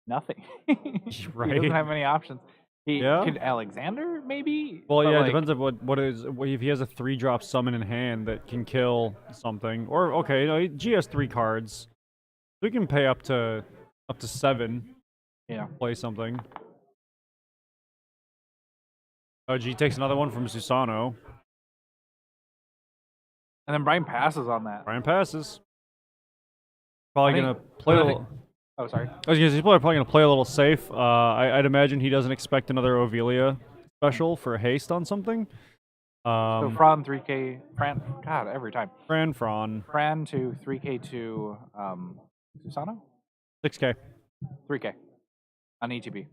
B: nothing. He
A: Right.
B: doesn't have many options. He
A: Yeah.
B: could Alexander maybe.
A: Well,
B: but,
A: yeah, it
B: like,
A: depends on what if he has a 3-drop summon in hand that can kill something. Or okay, no, G has 3 cards. We can pay up to 7.
B: Yeah.
A: Play something. Oh, G takes another one from Susano.
B: And then Brian passes on that.
A: Brian passes. Probably gonna play.
B: Oh, sorry.
A: I was gonna say, he's probably gonna play a little safe. I'd imagine he doesn't expect another Ovelia special for haste on something.
B: So Fran 3K, God, every time.
A: Fran
B: to 3K to Susano?
A: 6K.
B: 3K on ETB.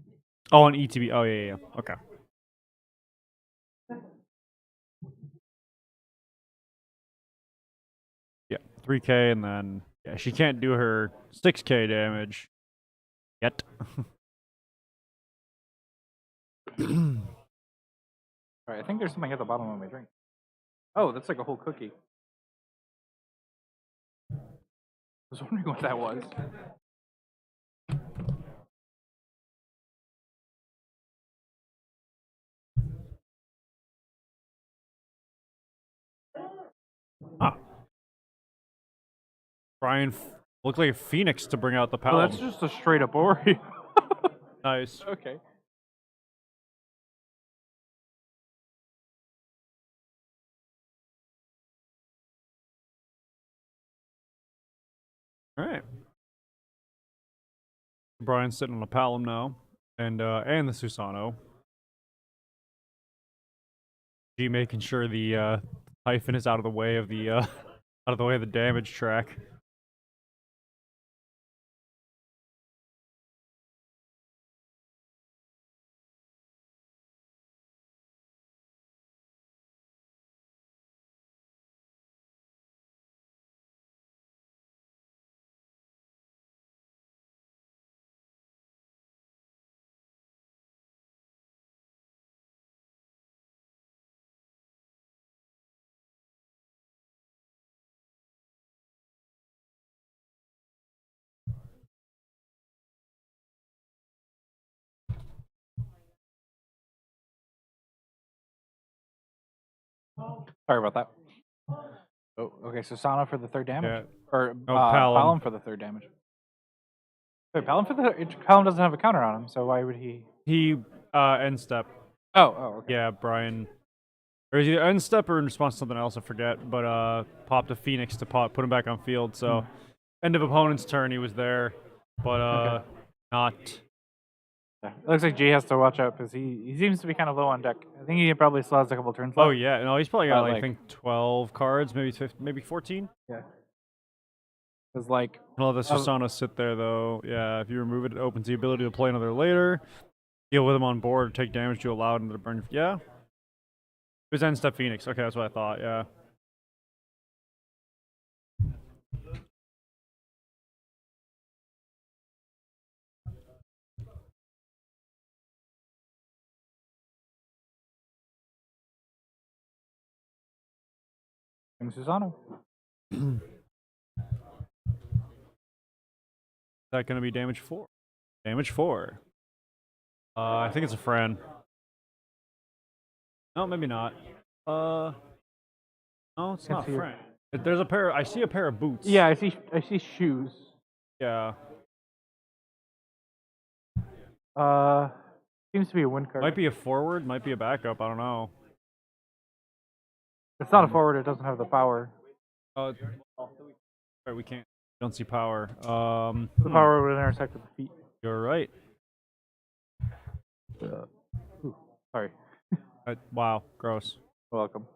A: Oh, on ETB. Oh, yeah. Okay. Yeah, 3K, and then yeah, she can't do her 6K damage yet.
B: Alright, I think there's something at the bottom of my drink. Oh, that's like a whole cookie. I was wondering what that was.
A: Ah. Brian looked like a phoenix to bring out the
B: Oh,
A: paladin.
B: that's just a straight up Ori.
A: Nice.
B: Okay.
A: All right. Brian's sitting on a Palom now, and the Susano. G making sure the hyphen is out of the way of the damage track.
B: Sorry about that. Oh, okay. Susano for the 3rd damage,
A: Yeah.
B: or
A: Palom.
B: Palom for the 3rd damage. Wait, Palom doesn't have a counter on him, so why would he?
A: He end step.
B: Oh, okay.
A: Yeah, Brian. Or is he end step or in response to something else? I forget. But popped a Phoenix to put him back on field. So end of opponent's turn, he was there, but
B: Okay.
A: not.
B: Yeah. It looks like G has to watch out because he seems to be kind of low on deck. I think he probably still has a couple turns left.
A: Oh yeah, no, he's probably got
B: But,
A: I think 12 cards, maybe 15, maybe 14.
B: Yeah. Because like.
A: I'll let the Susano sit there though. Yeah, if you remove it, it opens the ability to play another later. Deal with him on board, or take damage to allow him to burn. Yeah. It was end step Phoenix. Okay, that's what I thought. Yeah.
B: Susano.
A: Is that going to be damage 4? Damage 4. I think it's a Fran. No, maybe not. No, it's not Fran. There's a pair. I see a pair of boots.
B: Yeah, I see shoes.
A: Yeah.
B: Seems to be a win card.
A: Might be a forward. Might be a backup. I don't know.
B: It's not a forward. It doesn't have the power.
A: Oh, right, we can't. Don't see power.
B: The power would intersect with the feet.
A: You're right.
B: Ooh, sorry.
A: Wow, gross.
B: You're welcome.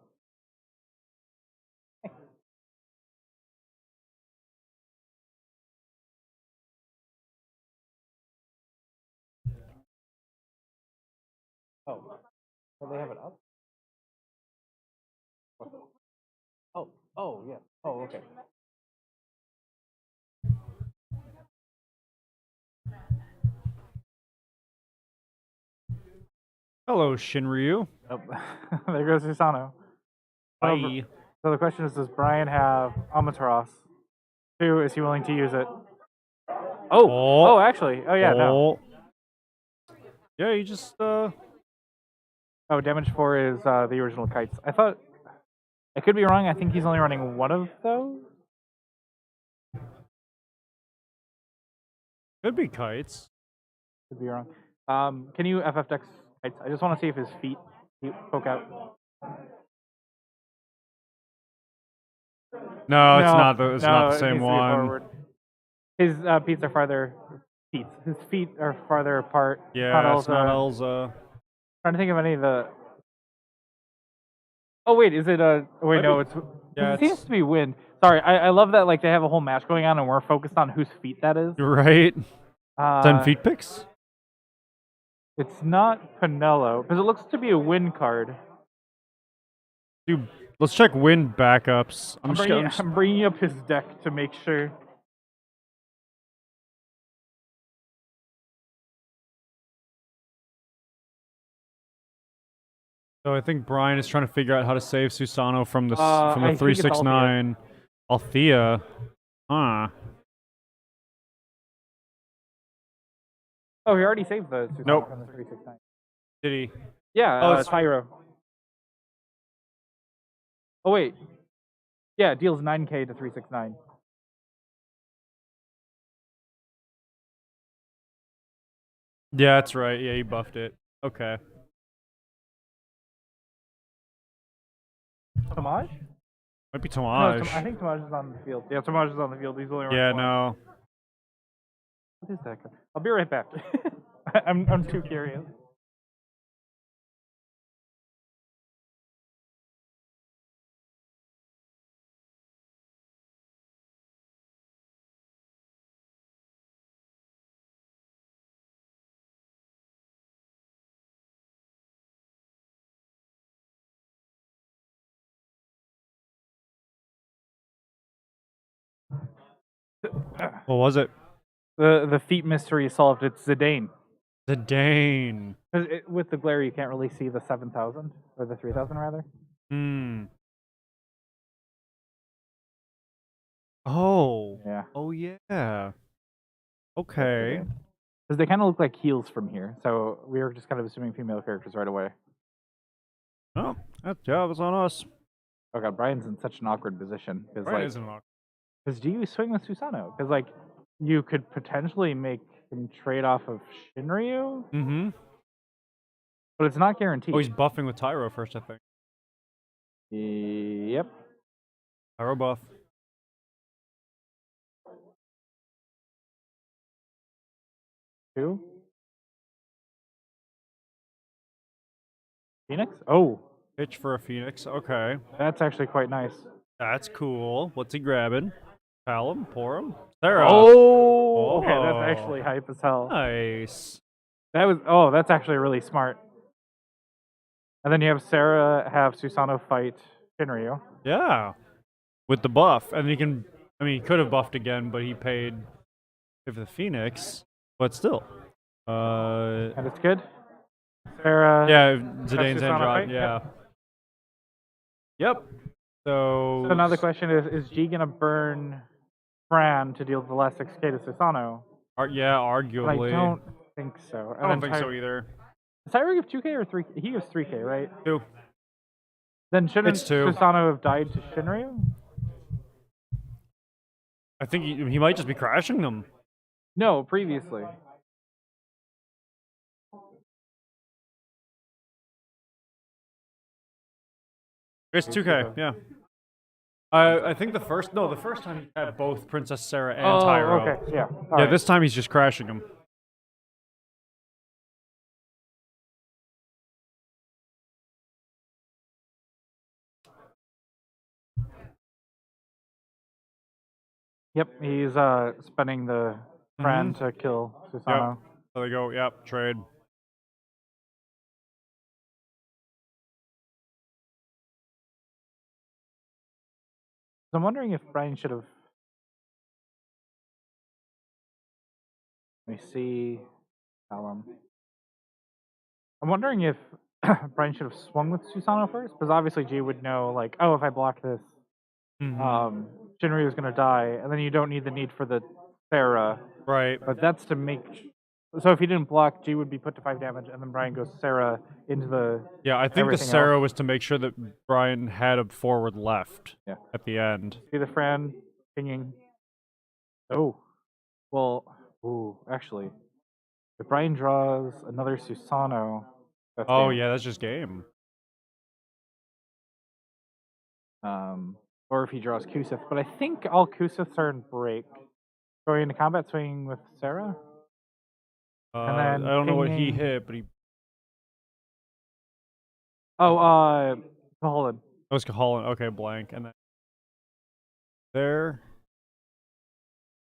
B: Oh, they have it up? Oh, Oh, yeah. Oh, okay.
A: Hello, Shinryu.
B: Nope. There goes Susano.
A: Bye.
B: So the question is, does Brian have Amaterasu? 2, is he willing to use it? Oh, actually. Oh, yeah, no.
A: Yeah, you just,
B: Oh, damage 4 is the original kites. I thought, I could be wrong, I think he's only running one of those?
A: could be kites.
B: Could be wrong. Can you FF Dex kites? I just want to see if his feet poke out.
A: No, it's not the
B: it
A: same
B: needs to be
A: one.
B: forward. His feet are farther. His feet are farther apart.
A: Yeah, it's not Elza.
B: Trying to think of any of the. Oh wait, is it a? Wait, no, it's.
A: Yeah,
B: it seems to be wind. Sorry, I love that like they have a whole match going on and we're focused on whose feet that is.
A: Right. 10 feet picks.
B: It's not Pinello because it looks to be a wind card.
A: Dude, let's check wind backups.
B: I'm bringing up his deck to make sure.
A: So I think Brian is trying to figure out how to save Susano from the
B: I think it's
A: 369. Althea. Huh.
B: Oh, he already saved the Susano
A: Nope.
B: from the 369.
A: Did he?
B: Yeah, it's Tyro. Oh wait. Yeah, it deals 9k to 369.
A: Yeah, that's right. Yeah, he buffed it. Okay.
B: Tomaj?
A: Might be
B: No,
A: Tomaj.
B: I think Tomaj is on the field. Yeah, Tomaj is on the field. He's only running
A: Yeah,
B: one.
A: no.
B: What is that? I'll be right back. I'm too curious.
A: What was it?
B: The feat mystery solved. It's Zidane.
A: Zidane.
B: With the glare, you can't really see the 7,000 or the 3,000 rather.
A: Hmm. Oh.
B: Yeah.
A: Oh yeah. Okay.
B: Because they kind of look like heels from here, so we were just kind of assuming female characters right away.
A: Oh, that job is on us.
B: Oh god, Brian's in such an awkward position because
A: Brian
B: like,
A: isn't awkward.
B: because do you swing with Susano? Because like, you could potentially make him trade off of Shinryu,
A: Mm-hmm.
B: but it's not guaranteed.
A: Oh, he's buffing with Tyro first, I think.
B: Yep.
A: Tyro buff.
B: Two. Phoenix? Oh,
A: Pitch for a Phoenix. Okay.
B: that's actually quite nice.
A: That's cool. What's he grabbing? Pal him? Pour him? Sarah.
B: Oh, okay, that's actually hype as hell.
A: Nice.
B: That's actually really smart. And then you have Sarah have Susano fight Shinryu.
A: Yeah. With the buff. And he can, I mean, he could have buffed again, but he paid for the Phoenix. But still.
B: And it's good. Sarah.
A: Yeah, Zidane's
B: Susano
A: Androd.
B: fight?
A: Yeah. Yep. So
B: now the question is G gonna burn Fran to deal the last 6k to Susano?
A: yeah, arguably.
B: But I don't think so.
A: I don't think so either.
B: Does Tyro give 2k or 3? He gives 3k, right?
A: 2.
B: Then shouldn't
A: It's 2.
B: Susano have died to Shinryu?
A: I think he might just be crashing them.
B: No, previously.
A: It's 2k, yeah. I think the first time he had both Princess Sarah and Tyro.
B: Okay, yeah.
A: Yeah, this time he's just crashing them.
B: Yep, he's spending the Fran to kill Susano.
A: Yep. There we go. Yep, trade.
B: I'm wondering if Brian should have. Let me see. I'm wondering if Brian should have swung with Susano first, because obviously G would know, like, oh, if I block this, Shinryu is going to die, and then you don't need the need for the Sarah.
A: Right.
B: But that's to make. So if he didn't block, G would be put to 5 damage, and then Brian goes Sarah into the.
A: Yeah, I think the Sarah was to make sure that Brian had a forward left at the end.
B: See the Fran pinging. Oh. Well, actually. If Brian draws another Susano, that's game.
A: Yeah, that's just game.
B: Or if he draws Kusith. But I think all Kusiths are in break. Going into combat, swinging with Sarah. And then
A: I don't know what he
B: pinging-
A: hit, but he.
B: Oh, Holland.
A: That was Cahalan. Okay, blank. And then. There.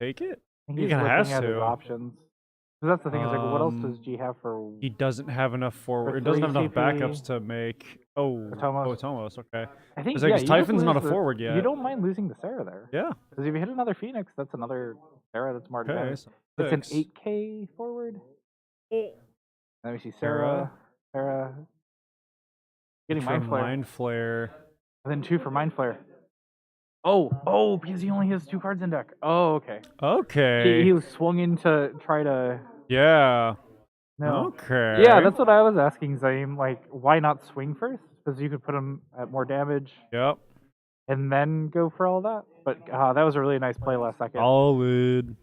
A: Take it?
B: I think
A: He
B: he's
A: kinda
B: looking
A: has
B: at his
A: to.
B: options. Because that's the thing, is like, what else does G have for.
A: He doesn't have enough forward.
B: For
A: It doesn't have
B: 3
A: enough
B: CP.
A: backups to make. Oh,
B: Otomos.
A: it's almost okay.
B: I think
A: It's like,
B: yeah,
A: 'cause
B: you just
A: Typhon's not a
B: lose the-
A: forward yet.
B: You don't mind losing the Sarah there.
A: Yeah.
B: Because if you hit another Phoenix, that's another Sarah that's more
A: Okay.
B: advanced.
A: So
B: It's an
A: 6.
B: 8k forward. Let me see,
A: Sarah.
B: Sarah. Getting
A: For
B: Mind Flare.
A: Mind Flare.
B: And then 2 for Mind Flare. Oh, because he only has 2 cards in deck. Oh, okay.
A: Okay.
B: He was swung in to try to.
A: Yeah.
B: No.
A: Okay.
B: Yeah, that's what I was asking Zaim. Like, why not swing first? Because you could put him at more damage
A: Yep.
B: and then go for all that. But that was a really nice play last second.
A: Solid.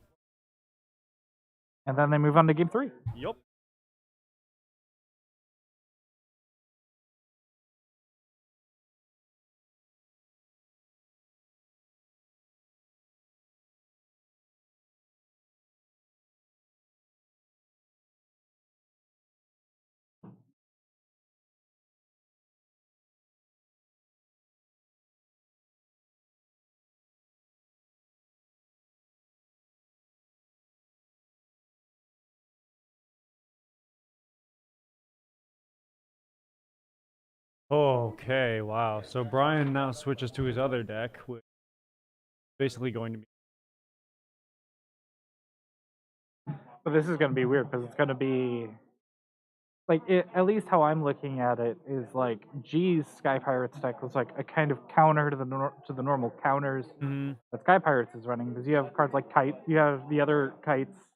B: And then they move on to game 3.
A: Yep. Okay, wow. So Brian now switches to his other deck, which is basically going to be.
B: But this is going to be weird because it's going to be like at least how I'm looking at it is like G's Sky Pirates deck was like a kind of counter to the normal counters that Sky Pirates is running, because you have cards like Kite, you have the other Kites,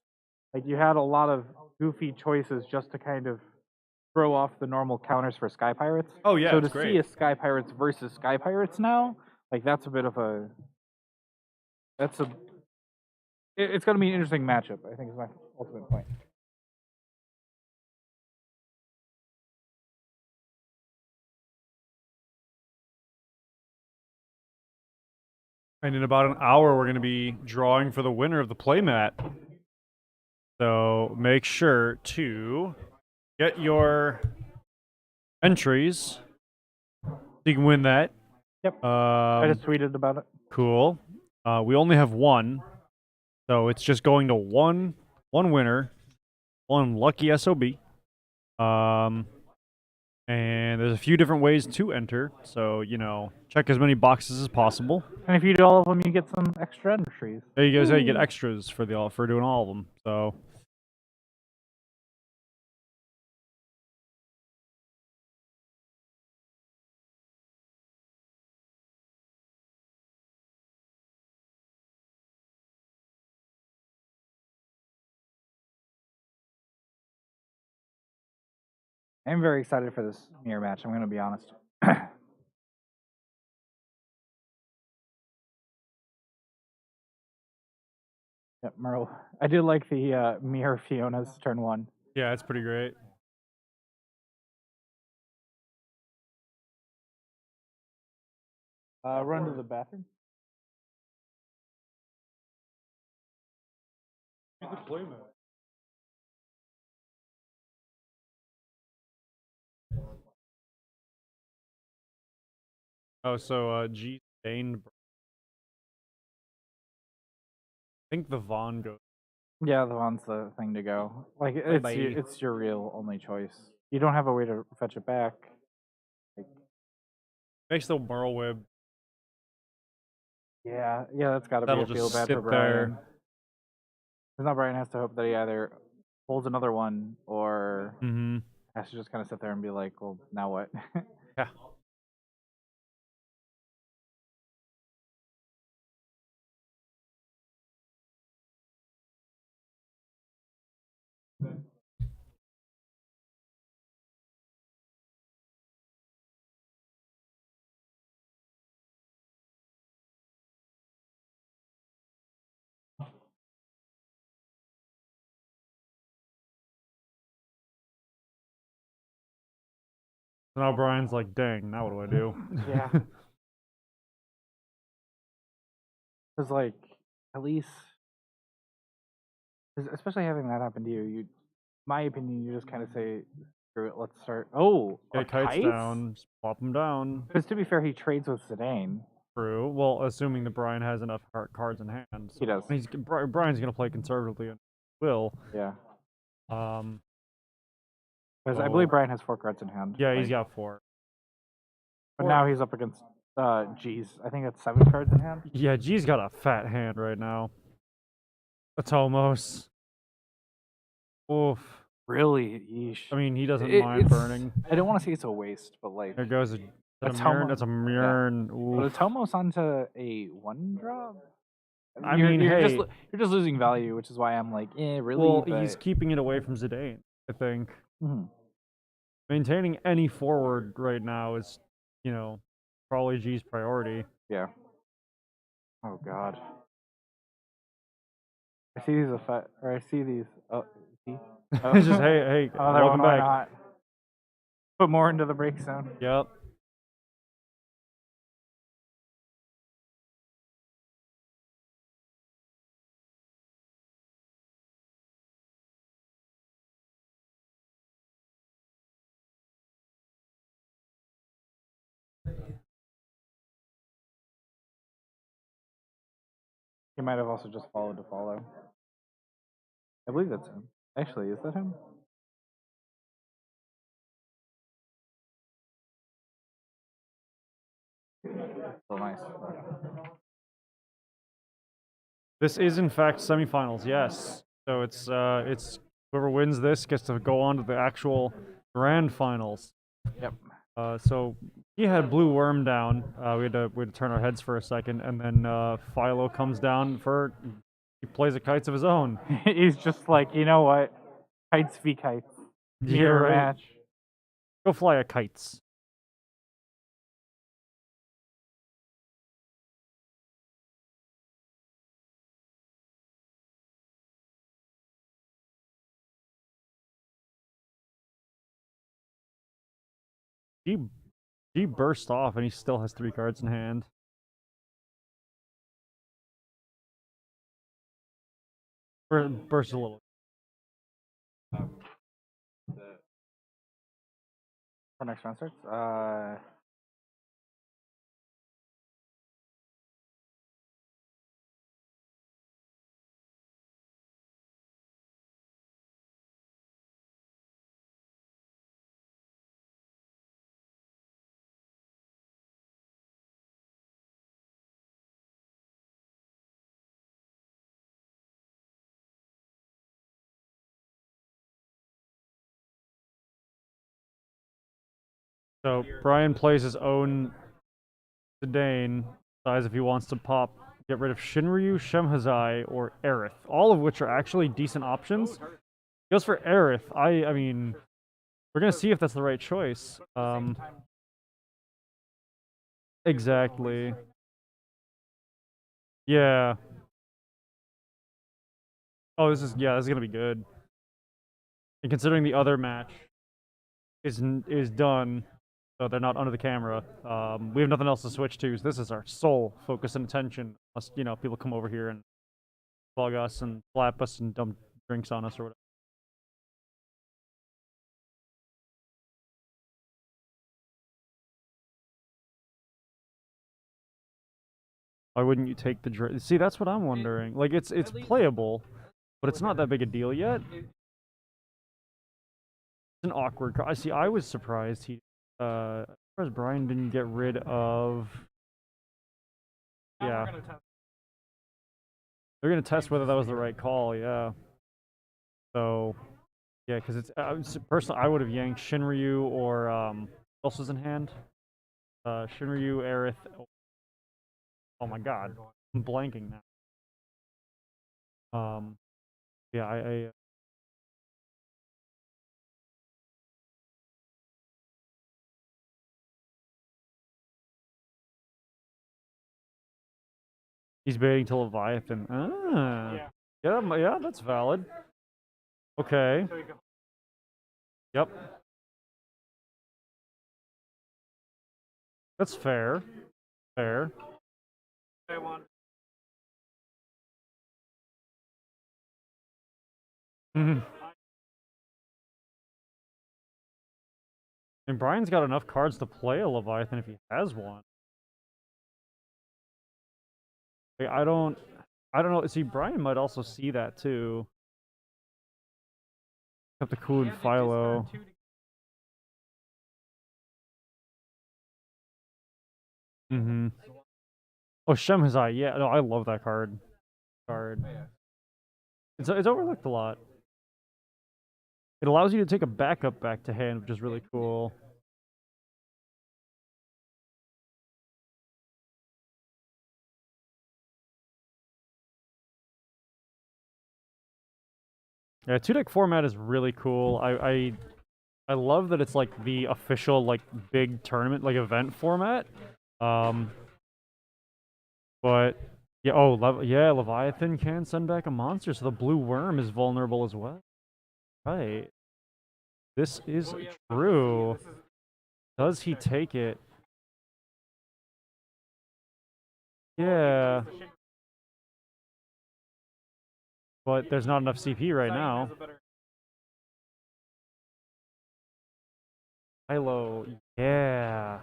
B: like you had a lot of goofy choices just to kind of throw off the normal counters for Sky Pirates.
A: Oh yeah,
B: so
A: it's
B: to
A: great.
B: see a Sky Pirates versus Sky Pirates now, like that's a bit of a it's going to be an interesting matchup, I think, is my ultimate point.
A: And in about an hour, we're going to be drawing for the winner of the playmat. So make sure to get your entries so you can win that.
B: Yep. I just tweeted about it.
A: Cool. We only have one, so it's just going to one winner, one lucky SOB. And there's a few different ways to enter, so check as many boxes as possible.
B: And if you do all of them, you get some extra entries.
A: There you go. You get extras for doing all of them. So.
B: I'm very excited for this mirror match, I'm going to be honest. Yep, Merle. I did like the mirror Fiona's turn 1.
A: Yeah, it's pretty great.
B: Run to the bathroom.
A: Oh, so G Dane. I think the Vaughn goes.
B: Yeah, the Vaughn's the thing to go. Like it's your real only choice. You don't have a way to fetch it back.
A: Makes the Merle Whip
B: Yeah, that's got to be
A: That'll
B: a feel
A: just
B: bad
A: sit
B: for
A: there.
B: Brian. Because now Brian has to hope that he either pulls another one or has to just kind of sit there and be like, well, now what?
A: Yeah. So now Brian's like, dang, now what do I do?
B: Yeah. Because, like, at least, especially having that happen to you, my opinion, you just kind of say, screw it, let's start. Oh,
A: Get kites down, just plop them down.
B: Because to be fair, he trades with Zidane.
A: True. Well, assuming that Brian has enough cards in hand. So
B: He does.
A: Brian's going to play conservatively and will.
B: Yeah.
A: Because
B: I believe Brian has 4 cards in hand.
A: Yeah, he's got 4.
B: But now he's up against, G's. I think that's 7 cards in hand.
A: Yeah, G's got a fat hand right now. Atomos. Oof.
B: Really? Yeesh.
A: I mean, he doesn't mind burning.
B: I don't want to say it's a waste, but like...
A: There goes a
B: That's
A: Murn.
B: Yeah. But Atomos onto a 1-drop?
A: I mean,
B: you're just losing value, which is why I'm like, really?
A: Well, he's keeping it away from Zidane, I think. Maintaining any forward right now is, probably G's priority.
B: Yeah. Oh, God. I see these I see these. Oh, see?
A: It's just, hey, welcome back.
B: Not? Put more into the break zone.
A: Yep.
B: He might have also just followed to follow. I believe that's him. Actually, is that him? So nice.
A: This is in fact semifinals, yes. So it's whoever wins this gets to go on to the actual grand finals.
B: Yep.
A: So he had blue worm down. We had to turn our heads for a second, and then Philo comes down he plays a kites of his own.
B: He's just like, you know what? Kites v kites. Mirror match.
A: Go fly a kites. He burst off, and he still has 3 cards in hand. Burst a little.
B: For next round starts?
A: So Brian plays his own Zidane, decides if he wants to get rid of Shinryu, Shemhazai, or Aerith, all of which are actually decent options. He goes for Aerith. I mean, we're gonna see if that's the right choice. Exactly. Yeah. Oh, this is gonna be good. And considering the other match is done, so they're not under the camera. We have nothing else to switch to. So this is our sole focus and attention. Unless people come over here and bug us and slap us and dump drinks on us or whatever. Why wouldn't you take the drink? See, that's what I'm wondering. Like, it's playable, but it's not that big a deal yet. It's an awkward. I was surprised Brian didn't get rid of Yeah. They're gonna test whether that was the right call. Yeah. So, yeah, because it's personally, I would have yanked Shinryu or what else was in hand? Shinryu, Aerith. Oh my God, I'm blanking now. Yeah, he's baiting to Leviathan. Ah, yeah, that's valid. Okay. Yep. That's fair. Fair. Mhm. And Brian's got enough cards to play a Leviathan if he has one. Like, I don't know. See, Brian might also see that too. Have to cool and Philo. Mm-hmm. Oh, Shemhazai. Yeah, no, I love that card. It's overlooked a lot. It allows you to take a backup back to hand, which is really cool. Yeah, 2-deck format is really cool. I love that it's like the official like big tournament like event format. But yeah, yeah, Leviathan can send back a monster, so the blue worm is vulnerable as well. Right. This is true. Does he take it? Yeah. But there's not enough CP right now. Hilo, yeah.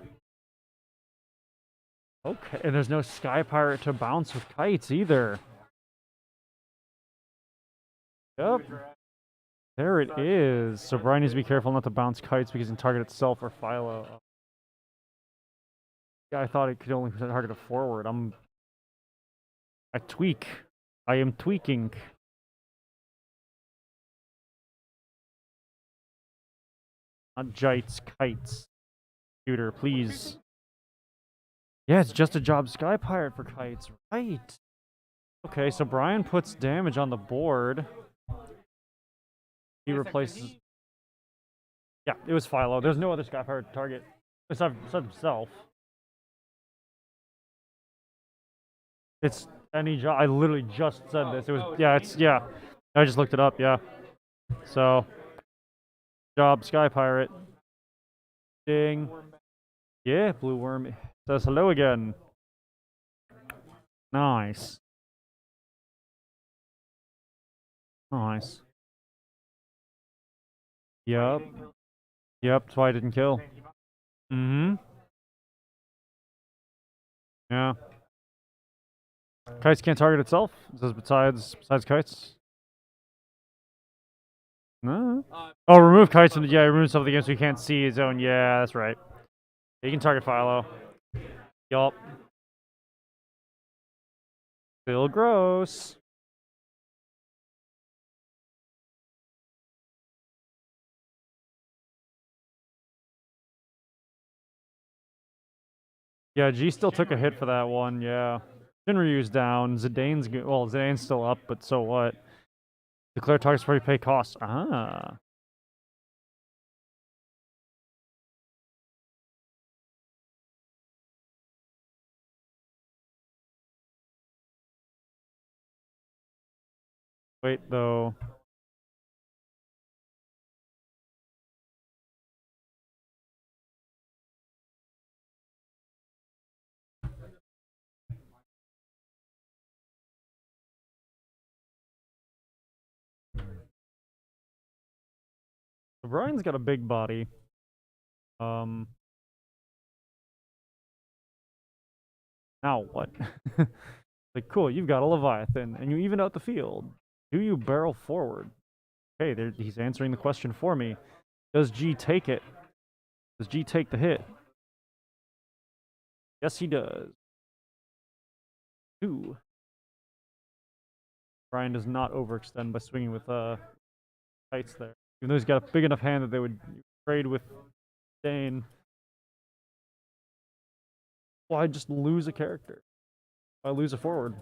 A: Okay, and there's no Sky Pirate to bounce with kites either. Yep. There it is. So Brian needs to be careful not to bounce kites because he can target itself or Philo. Yeah, I thought it could only target a forward. I tweak. I am tweaking. Not jites, kites. Computer, please. Yeah, it's just a job Sky Pirate for kites. Right. Okay, so Brian puts damage on the board. He replaces... Yeah, it was Philo. There's no other Sky Pirate target besides himself. It's any job. I literally just said this. It was yeah. I just looked it up. Yeah. So job Sky Pirate. Ding. Yeah, blue worm says hello again. Nice. Nice. Yep. Yep. That's why I didn't kill. Mm-hmm. Yeah. Kites can't target itself. It says besides kites. No. Oh, remove kites from the remove something against so you can't see his own. Yeah, that's right. You can target Philo. Yup. Still gross. Yeah, G still took a hit for that one, yeah. Shinryu's down. Zidane's still up, but so what? Declare targets before you pay costs. Ah. Wait, though. Brian's got a big body. Now what? Like, cool, you've got a Leviathan, and you even out the field. Do you barrel forward? Okay, he's answering the question for me. Does G take it? Does G take the hit? Yes, he does. 2. Brian does not overextend by swinging with kites there. Even though he's got a big enough hand that they would trade with Dane. Well, I just lose a character. I lose a forward.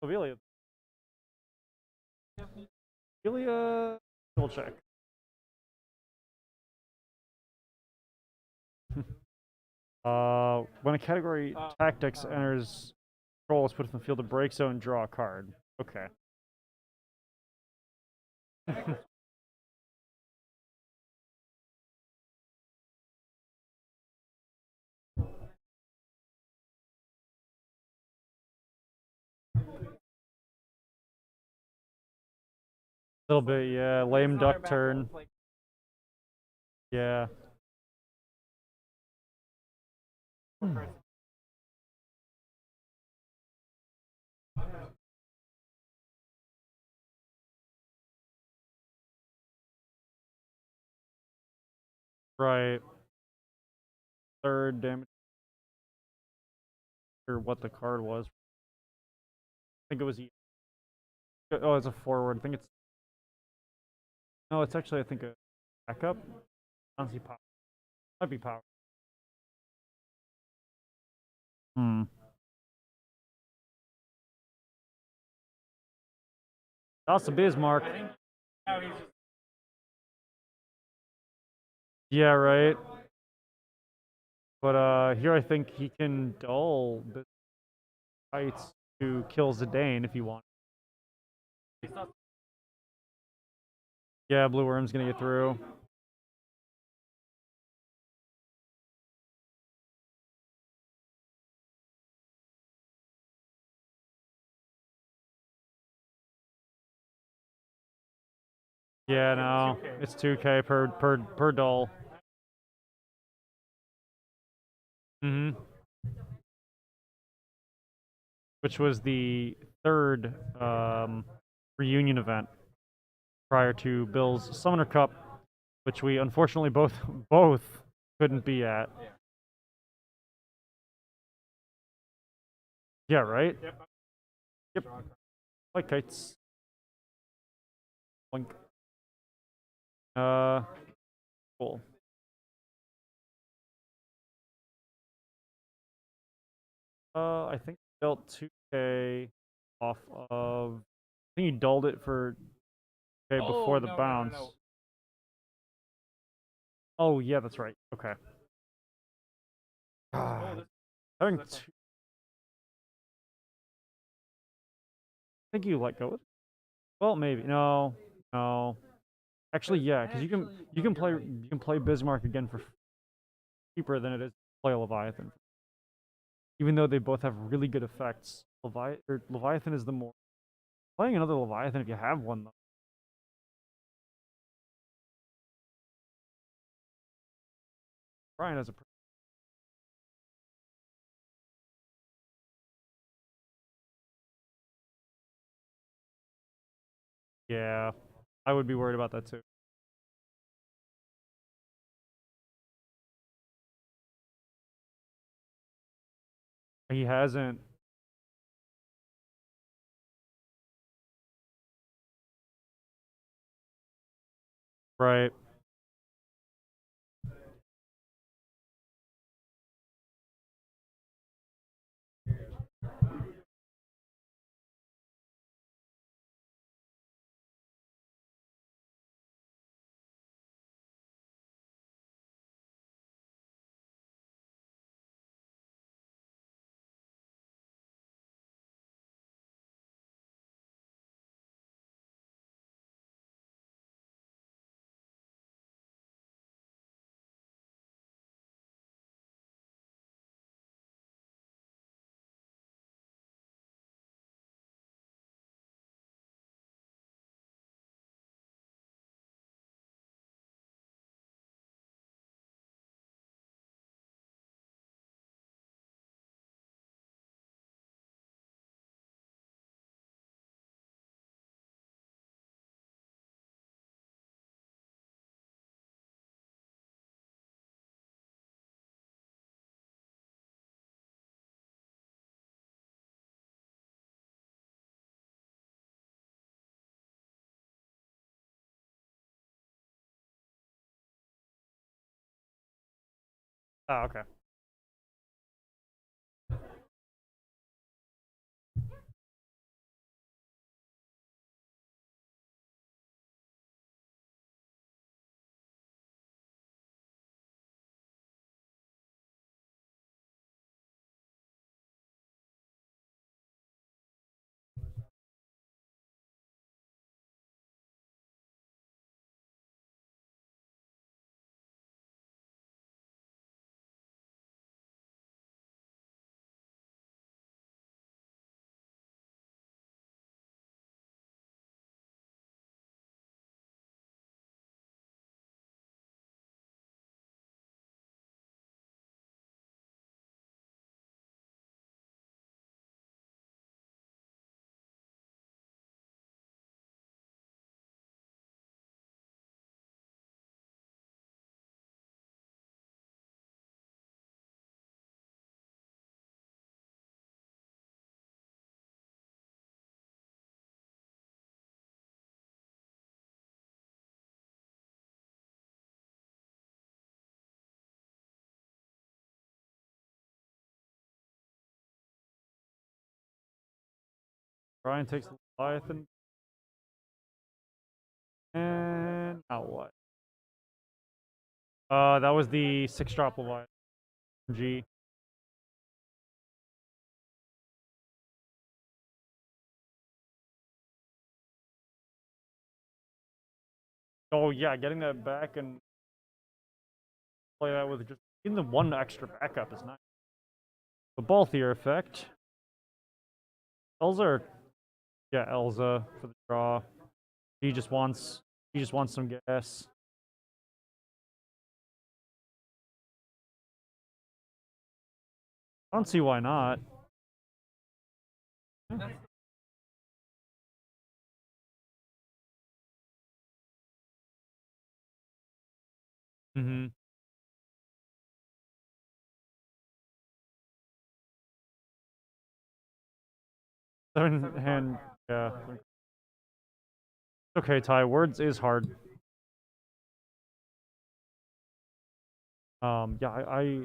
A: Ophelia. Ophelia. Double check. When a category tactics enters control, is put in the field of break zone, draw a card. Okay. Little bit, yeah. Lame duck turn. Yeah. Right. Third damage. Or what the card was. I think it was. Oh, it's a forward. I think it's. No, it's actually, I think, a backup. I don't see power. Might be power. Hmm. That's a Bismarck. Yeah, right. But here I think he can dull the fights to kill Zidane if you want. Yeah, Blue Worm's gonna get through. Yeah, no, it's 2K per dull. Mm-hmm. Which was the third reunion event prior to Bill's Summoner Cup, which we unfortunately both couldn't be at. Yeah, right? Yep. Like kites. Blink. Cool. I think he dealt 2K off of. I think he dulled it for before the bounce. No. Oh yeah, that's right. Okay. Having two. I think you let go with. Well, maybe no. Actually, yeah, because you can play Bismarck again for cheaper than it is to play Leviathan. Even though they both have really good effects, Leviathan is the more playing another Leviathan if you have one though. Brian has a. Yeah, I would be worried about that too. He hasn't. Right. Oh, okay. Brian takes the Leviathan. And now what? That was the 6-drop Leviathan. G. Oh yeah, getting that back and play that with just even the one extra backup is nice. The Balthier effect. Elza, yeah, Elza for the draw. He just wants some gas. I don't see why not. Mm-hmm. 7-hand, yeah. Okay, Ty. Words is hard. Yeah, I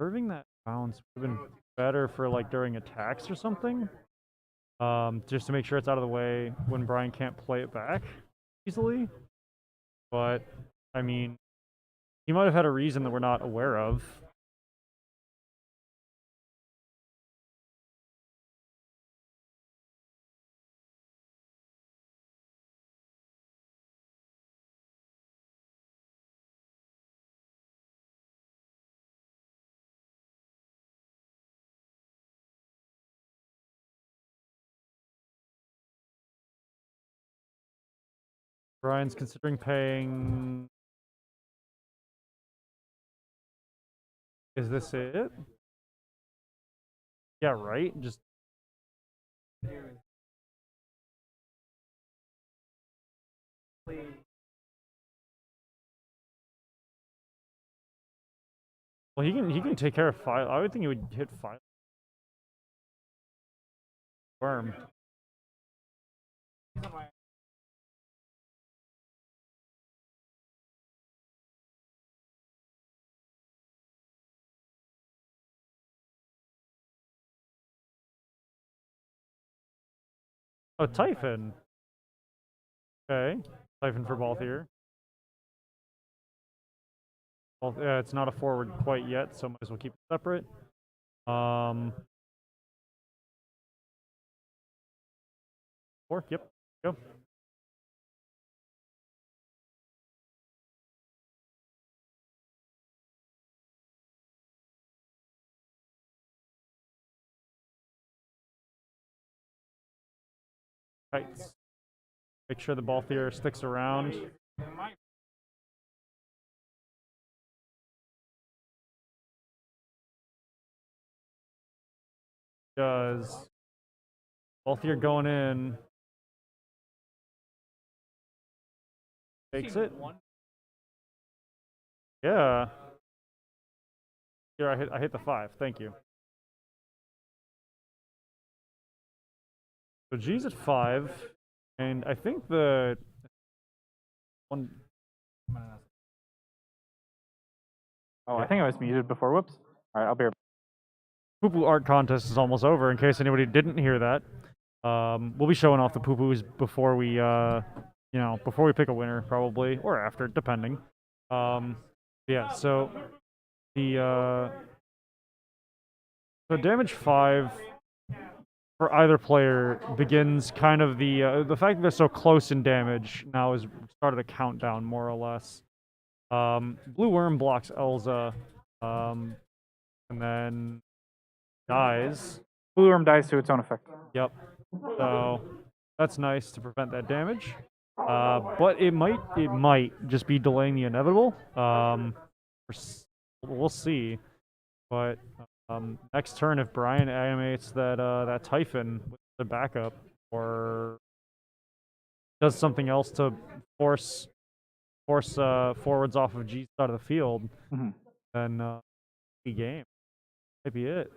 A: serving that bounce would have been better for like during attacks or something. Just to make sure it's out of the way when Brian can't play it back easily. But I mean, he might have had a reason that we're not aware of. Brian's considering paying. Is this it? Yeah, right? Just. Well, he can take care of file. I would think he would hit file. Worm. Oh, Typhon. Okay. Typhon for Balthier. Well, yeah, it's not a forward quite yet, so might as well keep it separate. Yep. Go. Kites. Make sure the Balthier sticks around. Does. Balthier going in. Takes it. Yeah. Here, I hit the 5. Thank you. So G's at 5, and I think the one.
B: Oh, I think I was muted before. Whoops. All right, I'll be right
A: Poo-poo art contest is almost over. In case anybody didn't hear that, we'll be showing off the poo-poos before we, before we pick a winner, probably, or after, depending. Yeah. So the damage 5 for either player begins kind of the fact that they're so close in damage now is started a countdown more or less. Blue Worm blocks Elza, and then dies.
B: Blue Worm dies to its own effect.
A: Yep. So that's nice to prevent that damage. But it might just be delaying the inevitable. We'll see. But next turn, if Brian animates that Typhon with the backup, or does something else to force forwards off of G's side of the field, then the game might be it.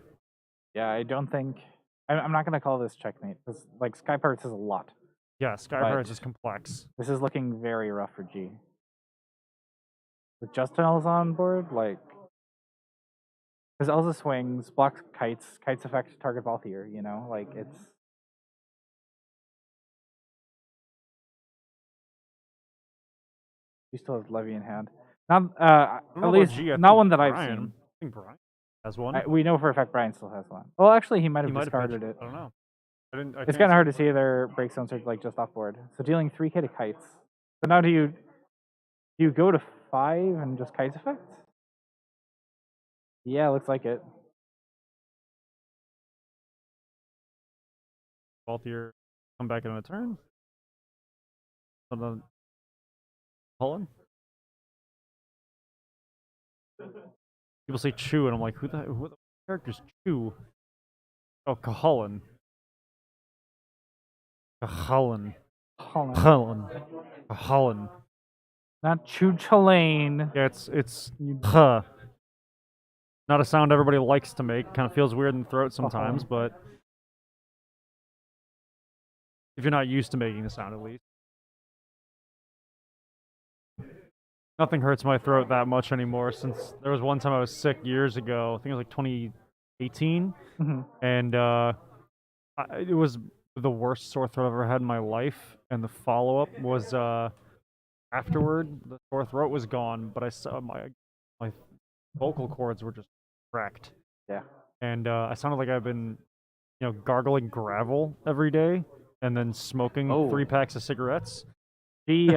B: Yeah, I don't think I'm not gonna call this checkmate because like Sky Pirates is a lot.
A: Yeah, Sky Pirates is complex.
B: This is looking very rough for G. With Justin Elza on board, like, because Elza swings, blocks kites affect target Balthier, you know, like it's. He still has Levy in hand. Not at least not one that I've seen.
A: I think Brian has one.
B: We know for a fact Brian still has one. Well, actually, he might have discarded it.
A: I don't know.
B: It's kind of hard to see their breakstones are like just off board. So dealing 3k to kites. So now do you go to 5 and just kites effects? Yeah, looks like it.
A: Balthier come back in a turn. Cullen. People say Chew, and I'm like, who the character's Chew? Oh, Cahalan.
B: Not Chulane.
A: Yeah, it's huh. Not a sound everybody likes to make. Kind of feels weird in the throat sometimes, but if you're not used to making the sound, at least. Nothing hurts my throat that much anymore since there was one time I was sick years ago. I think it was like 2018, and it was the worst sore throat I've ever had in my life. And the follow-up was afterward, the sore throat was gone, but I saw my vocal cords were just cracked.
B: Yeah.
A: And I sounded like I've been, gargling gravel every day and then smoking 3 packs of cigarettes.
B: G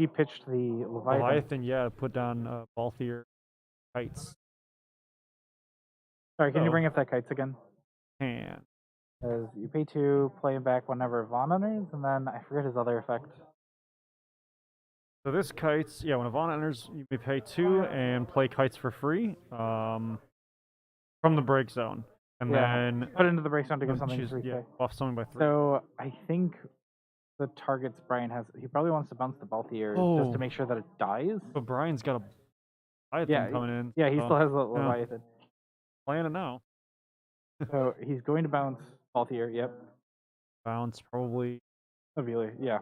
B: pitched the Leviathan.
A: Yeah, put down Balthier kites.
B: Sorry, can you bring up that kites again?
A: Can.
B: Because you pay 2, play him back whenever Vaughn enters, and then I forget his other effect.
A: So this kites, when Vaughn enters, you may pay 2 and play kites for free from the break zone. And then
B: put into the break zone to get something 3k.
A: Yeah, buff something by 3.
B: So I think the targets Brian has, he probably wants to bounce the Balthier just to make sure that it dies.
A: But Brian's got a Leviathan coming in.
B: Yeah, he still has a Leviathan.
A: Playing it now.
B: So he's going to bounce Balthier, yep.
A: Bounce, probably.
B: Avelia, yeah.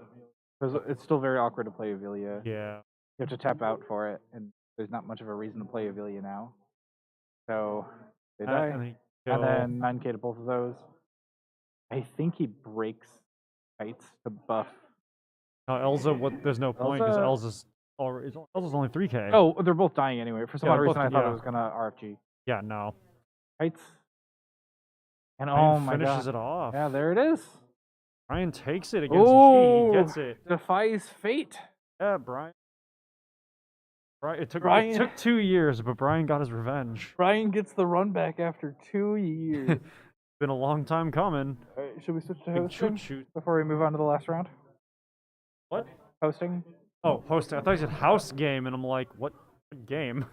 B: Because it's still very awkward to play Avelia.
A: Yeah.
B: You have to tap out for it, and there's not much of a reason to play Avelia now. So they die. And then 9k to both of those. I think he breaks kites to buff.
A: Elza, there's no point because Elza's only 3k.
B: Oh, they're both dying anyway. For some odd reason, I thought it was going to RFG.
A: Yeah, no.
B: Kites. And
A: finishes it off.
B: Yeah, there it is.
A: Brian takes it against G. He gets it.
B: Defies fate.
A: Yeah, Brian. It took 2 years, but Brian got his revenge.
B: Brian gets the run back after 2 years.
A: Been a long time coming.
B: All right, should we switch to hosting
A: shoot.
B: before we move on to the last round?
A: What?
B: Hosting?
A: Oh, hosting. I thought you said house game, and I'm like, what game?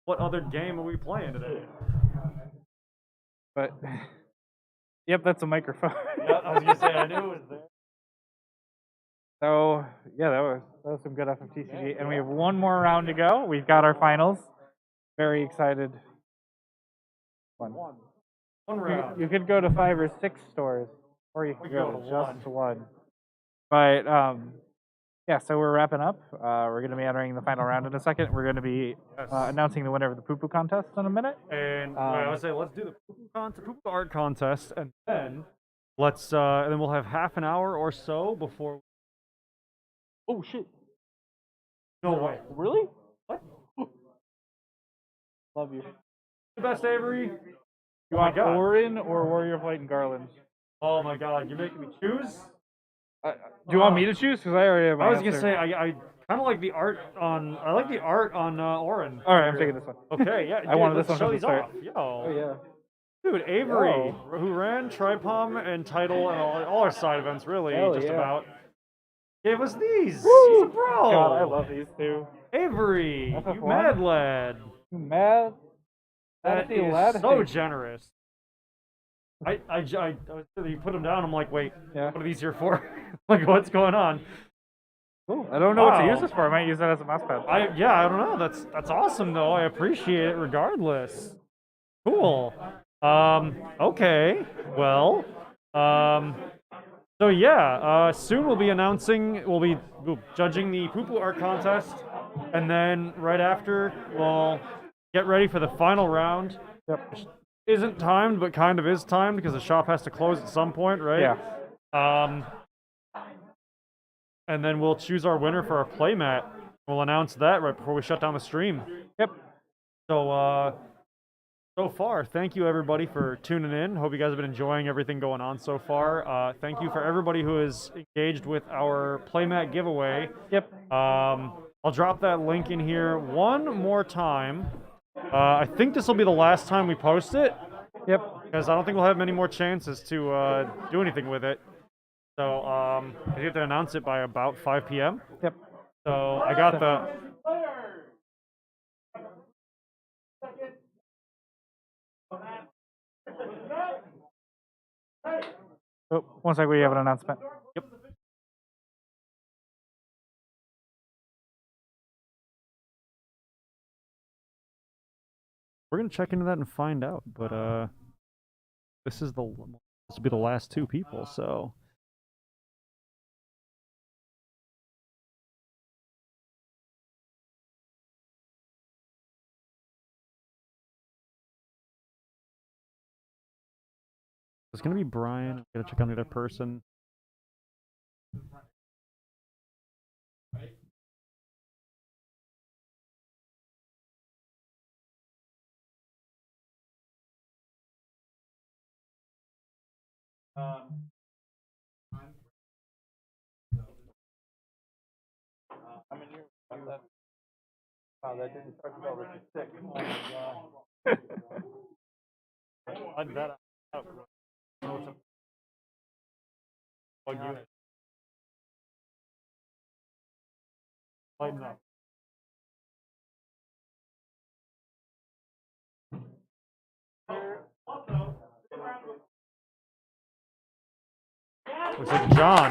A: What other game are we playing today?
B: But, yep, that's a microphone.
A: Yeah, I was gonna say I knew it was there.
B: So yeah, that was some good FFTCG, and we have one more round to go. We've got our finals. Very excited. One round. You could go to 5 or 6 stores, or you could go to just one. But Yeah, so we're wrapping up. We're going to be entering the final round in a second. We're going to be
A: Yes.
B: announcing the winner of the poo-poo contest in a minute.
A: And I would say let's do the poop art contest, and then and then we'll have half an hour or so before.
B: Oh shit!
A: No way.
B: Really?
A: What?
B: Love you.
A: The best, Avery.
B: You want Orin or Warrior Flight and Garland?
A: Oh my God! You're making me choose.
B: Do you want me to choose? Because I already have my
A: I was
B: answer.
A: gonna say I kind of like the art on. I like the art on Orin.
B: All right, I'm taking this one.
A: Okay, yeah.
B: I wanted
A: let's
B: this one
A: show
B: from the
A: these
B: start.
A: off. Yo.
B: Oh yeah.
A: Dude, Avery,
B: Yo.
A: who ran Tripom and Title and all our side events, really,
B: Hell
A: just
B: yeah.
A: about, gave us these.
B: Woo!
A: He's a pro.
B: God, I love these two.
A: Avery,
B: That's a
A: you
B: fun.
A: mad lad.
B: You mad?
A: That
B: Fantasy
A: is
B: lad?
A: so generous. You put them down. I'm like, wait,
B: Yeah.
A: what are these here for? Like, what's going on?
B: Cool. I don't know what to
A: Wow.
B: use this for. I might use that as a mouse pad.
A: I don't know. That's awesome though. I appreciate it regardless. Cool. Okay. Well. So yeah. Soon we'll be judging the poo-poo art contest, and then right after we'll get ready for the final round.
B: Yep.
A: Isn't timed, but kind of is timed because the shop has to close at some point, right?
B: Yeah.
A: And then we'll choose our winner for our playmat. We'll announce that right before we shut down the stream.
B: Yep.
A: So, so far, thank you everybody for tuning in. Hope you guys have been enjoying everything going on so far. Thank you for everybody who has engaged with our playmat giveaway.
B: Yep.
A: I'll drop that link in here one more time. I think this will be the last time we post it.
B: Yep.
A: Because I don't think we'll have many more chances to do anything with it. So, you have to announce it by about 5 p.m.
B: Yep.
A: So, I got the...
B: Oh, one second, we have an announcement.
A: Yep. We're going to check into that and find out, but this will be the last two people, so... It's going to be Brian. I'm going to check on the other person.
B: I'm in here. Wow, that didn't start to go. This is sick. Oh my god.
A: Plug that out. Plug you in. Lighten up. Looks like John.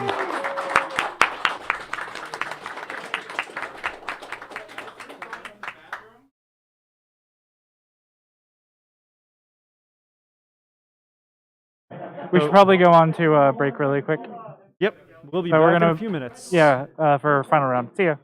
B: We should probably go on to break really quick.
A: Yep, we'll be
B: So
A: back in a few minutes.
B: Yeah, for final round. See ya.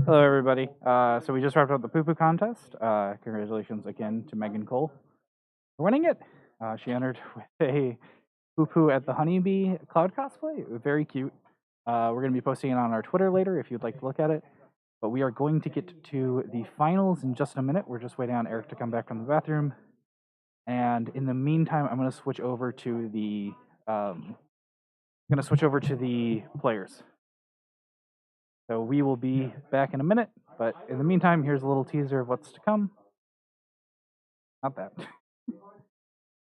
B: Hello, everybody. So we just wrapped up the poo-poo contest. Congratulations again to Megan Cole for winning it. She entered with a poo-poo at the Honeybee Cloud cosplay. It was very cute. We're going to be posting it on our Twitter later if you'd like to look at it. But we are going to get to the finals in just a minute. We're just waiting on Eric to come back from the bathroom. And in the meantime, I'm going to switch over to the players. So we will be back in a minute, but in the meantime, here's a little teaser of what's to come. Not that.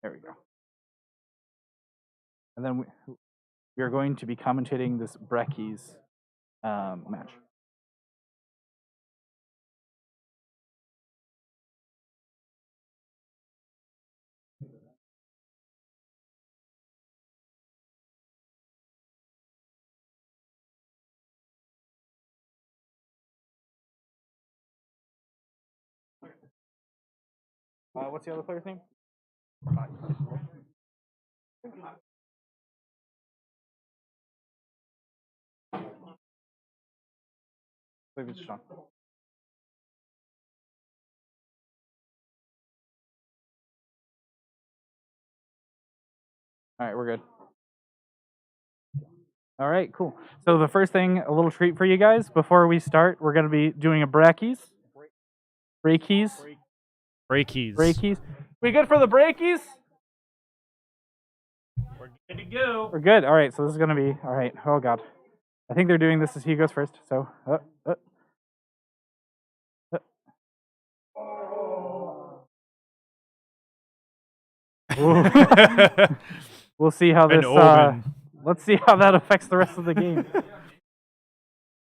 B: There we go. And then we are going to be commentating this Breckies match. What's the other player's name? I believe it's Sean. All right, we're good. All right, cool. So the first thing, a little treat for you guys before we start, we're going to be doing a Brackies. Breakies.
A: Breakies.
B: Breakies. We good for the breakies?
A: We're good to go.
B: We're good. All right, so this is going to be, all right. Oh, God. I think they're doing this as he goes first, so. We'll see how this, let's see how that affects the rest of the game.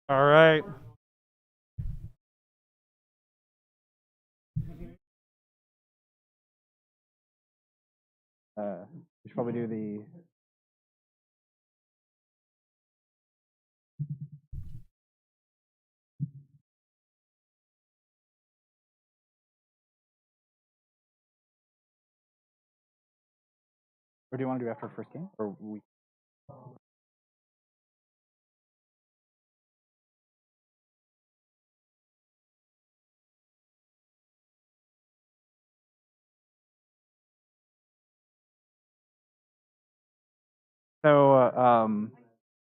A: All right.
B: We should probably do the. Or do you want to do after first game? Or we. So,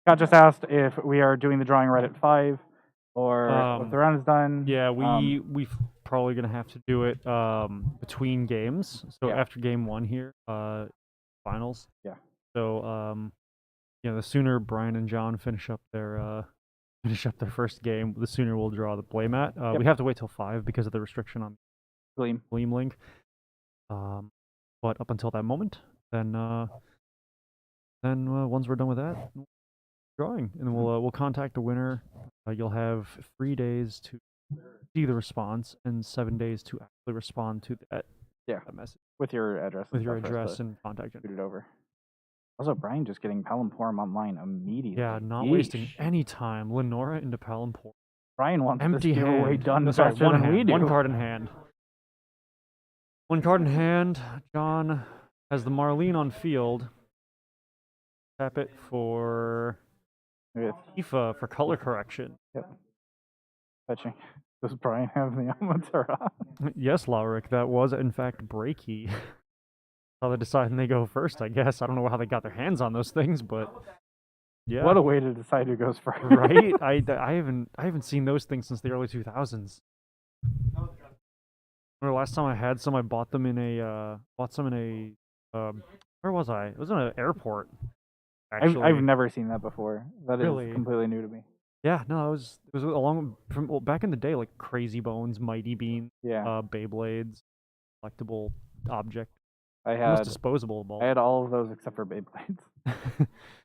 B: Scott just asked if we are doing the drawing right at 5, or if the round is done.
A: Yeah, we're probably gonna have to do it between games. So
B: Yeah.
A: after game 1 here, finals.
B: Yeah.
A: So the sooner Brian and John finish up their first game, the sooner we'll draw the playmat.
B: Yep.
A: We have to wait till 5 because of the restriction on
B: Gleam
A: link. But up until that moment, then once we're done with that, drawing, and then we'll contact the winner. You'll have 3 days to see the response and 7 days to actually respond to that message
B: with your address.
A: With your address and contact
B: info. Shoot it over. Also, Brian just getting Palamporum online immediately.
A: Yeah, not wasting any time. Lenora into Palamporum.
B: Brian wants
A: empty
B: this giveaway done
A: faster
B: than we do.
A: One card in hand. One card in hand. John has the Marlene on field. Tap it for Tifa for color correction.
B: Yep. Fetching. Does Brian have the Amatera?
A: Yes, Lauric. That was, in fact, breaky. How they decide and they go first, I guess. I don't know how they got their hands on those things, but yeah.
B: What a way to decide who goes first.
A: Right? I haven't seen those things since the early 2000s. Remember last time I had some, I bought them in a where was I? It was in an airport. Actually.
B: I've never seen that before. That
A: really?
B: Is completely new to me.
A: Yeah, no, it was along from back in the day, like Crazy Bones, Mighty Bean, Beyblades, collectible object.
B: I had
A: almost disposable ball.
B: I had all of those except for Beyblades.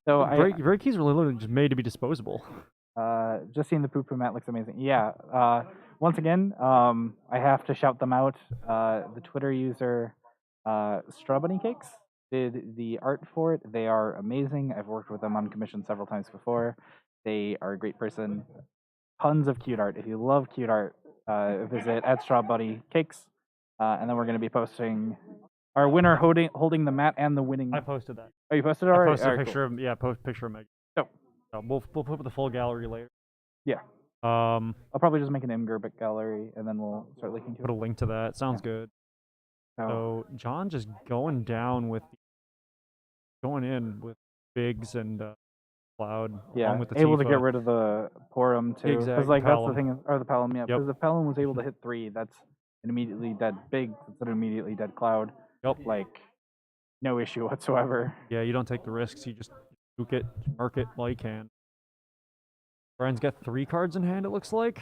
A: So Breakies were literally just made to be disposable.
B: Just seeing the poo-poo mat looks amazing. Yeah. Once again, I have to shout them out. The Twitter user Straw Bunny Cakes did the art for it. They are amazing. I've worked with them on commission several times before. They are a great person. Tons of cute art. If you love cute art, visit at Straw Bunny Cakes. And then we're going to be posting our winner holding the mat and the winning.
A: I posted that.
B: Oh, you posted it already?
A: I posted a picture of picture of Meg.
B: Oh.
A: We'll put up the full gallery later.
B: Yeah.
A: I'll
B: I'll probably just make an Imgerbic gallery, and then we'll start linking to
A: put a
B: it.
A: link to that. Sounds good. So John just going in with Biggs and Cloud along with the
B: able to
A: Tifa.
B: get rid of the Porum too, because
A: Exactly,
B: that's the
A: Palom.
B: thing, or the Palom, yeah.
A: Yep.
B: Because if Palom was able to hit 3, that's an immediately dead Big. It's an immediately dead Cloud.
A: Yep.
B: Like, no issue whatsoever.
A: Yeah, you don't take the risks. You just juke it, mark it like hand. Brian's got 3 cards in hand. It looks like.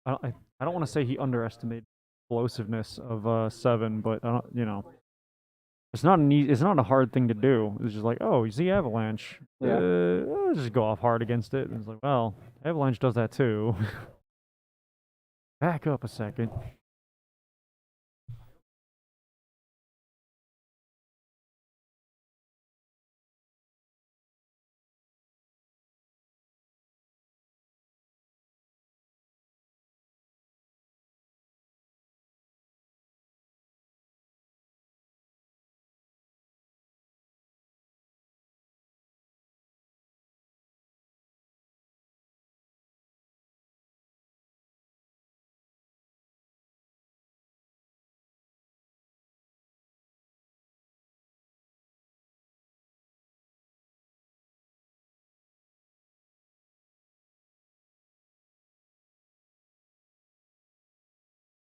A: I don't want to say he underestimated the explosiveness of 7, but I don't, you know, it's not a hard thing to do. It's just like, oh, you see Avalanche, I'll just go off hard against it. And it's like, well, Avalanche does that too. Back up a second.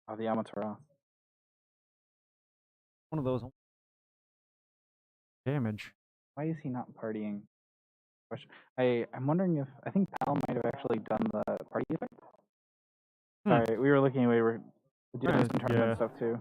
B: Oh, the Amaterasu.
A: One of those damage.
B: Why is he not partying? I'm wondering if I think Pal might have actually done the party effect. Sorry, we were looking. We were doing some tournament stuff too.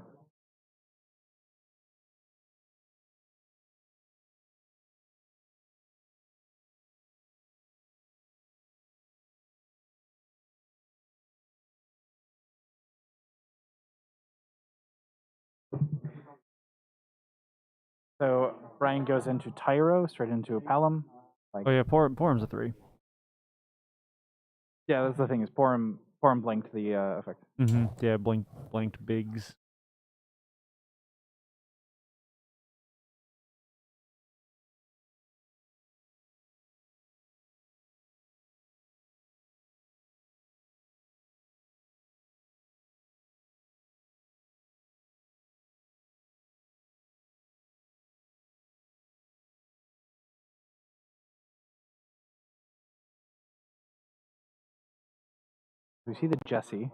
B: So Brian goes into Tyro, straight into a Palom.
A: Like, oh yeah, Porum's a 3.
B: Yeah, that's the thing, is Porum blanked the effect.
A: Yeah, blanked Biggs.
B: We see the Jesse.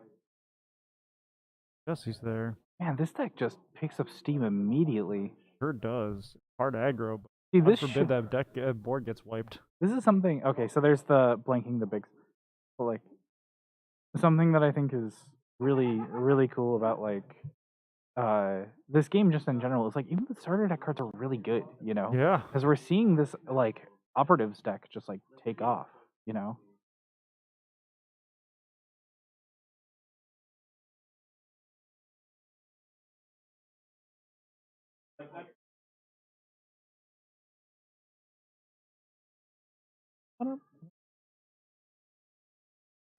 A: Jesse's there.
B: Man, this deck just picks up steam immediately.
A: Sure does. Hard aggro, but
B: See,
A: God forbid that deck board gets wiped.
B: This is something. Okay, so there's the blanking the bigs, but like something that I think is really cool about like this game just in general is like even the starter deck cards are really good, you know?
A: Yeah.
B: Because we're seeing this like operatives deck just like take off, you know?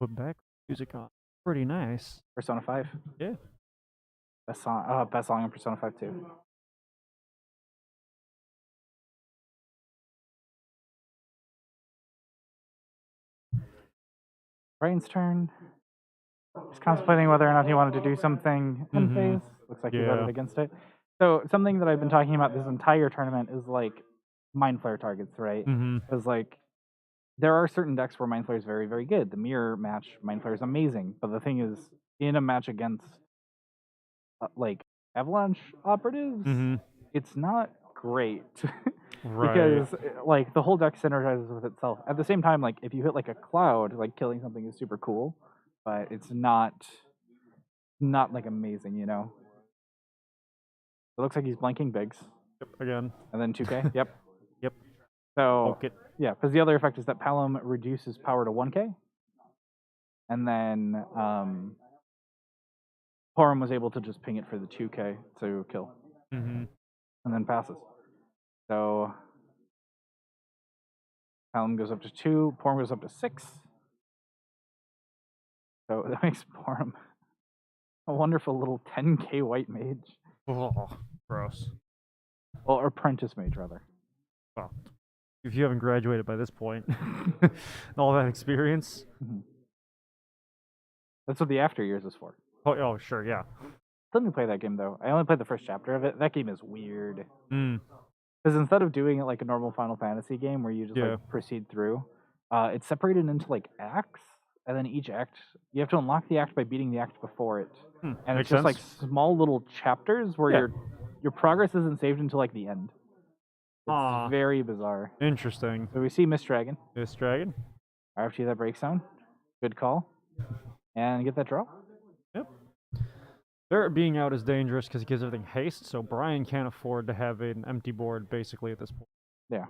A: Put back music on. Pretty nice.
B: Persona 5.
A: Yeah.
B: Best song in Persona 5 too. Brian's turn. He's contemplating whether or not he wanted to do something in phase. Looks like he voted against it. So something that I've been talking about this entire tournament is like Mind Flare targets, right? Because like there are certain decks where Mind Flare is very, very good. The mirror match, Mind Flare is amazing. But the thing is, in a match against like Avalanche operatives, it's not great. Because like the whole deck synergizes with itself. At the same time, like if you hit like a Cloud, like killing something is super cool, but it's not like amazing, you know. It looks like he's blanking Biggs.
A: Yep, again.
B: And then 2K. Yep.
A: Yep.
B: So yeah, because the other effect is that Palom reduces power to 1K, and then Porum was able to just ping it for the 2K to kill, and then passes. So Palom goes up to 2, Porum goes up to 6. So that makes Porum a wonderful little 10K white mage.
A: Oh, gross.
B: Well, apprentice mage rather.
A: Well, if you haven't graduated by this point, all that experience.
B: Mhm. That's what the after years is for.
A: Oh, sure, yeah.
B: Let me play that game though. I only played the first chapter of it. That game is weird.
A: Mm,
B: Because instead of doing it like a normal Final Fantasy game where you just
A: Yeah.
B: like proceed through, it's separated into like acts, and then each act you have to unlock the act by beating the act before it, and
A: makes
B: it's just like
A: sense.
B: small little chapters where
A: Yeah.
B: your progress isn't saved until like the end. It's
A: Aw.
B: very bizarre.
A: Interesting.
B: So we see Miss Dragon.
A: This dragon.
B: RFG that breakdown. Good call. And get that draw.
A: Yep. Barrett being out is dangerous because it gives everything haste, so Brian can't afford to have an empty board basically at this point.
B: Yeah.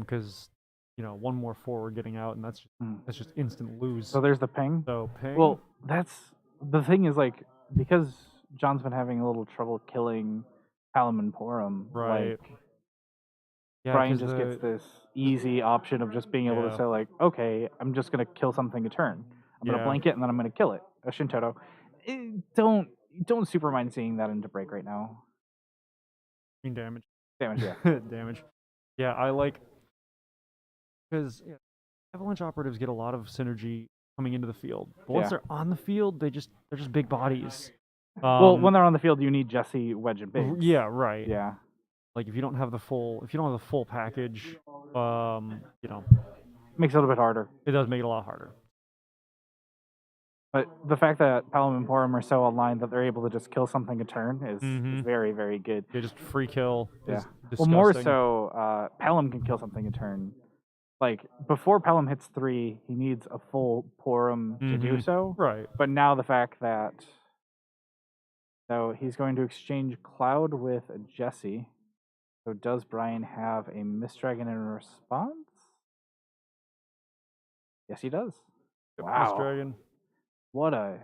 A: Because one more forward getting out, and that's just instant lose.
B: So there's the ping.
A: So ping.
B: Well, that's the thing is like because John's been having a little trouble killing Palom and Porum.
A: Right.
B: Like,
A: yeah,
B: Brian
A: 'cause
B: just
A: the-
B: gets this easy option of just being able to
A: Yeah.
B: say like, okay, I'm just gonna kill something a turn. I'm gonna
A: Yeah.
B: blank it and then I'm gonna kill it. A Shantotto. Don't super mind seeing that into break right now.
A: damage.
B: Damage, yeah.
A: Damage. Yeah, I like because Avalanche operatives get a lot of synergy coming into the field. But once
B: Yeah.
A: they're on the field, they're just big bodies.
B: Well, when they're on the field, you need Jesse, Wedge, and Biggs.
A: Yeah, right.
B: Yeah.
A: Like if you don't have the full package,
B: Makes it a little bit harder.
A: it does make it a lot harder.
B: But the fact that Palom and Porum are so aligned that they're able to just kill something a turn is
A: Mhm.
B: very, very good.
A: Yeah, just free kill. Is
B: Well, more
A: disgusting.
B: so, Palom can kill something a turn. Like, before Palom hits 3, he needs a full Porum to do
A: Mhm.
B: so.
A: Right.
B: But now the fact that... So he's going to exchange Cloud with a Jesse. So does Brian have a Mist Dragon in response? Yes, he does.
A: Yep,
B: Wow.
A: Miss Dragon.
B: What a...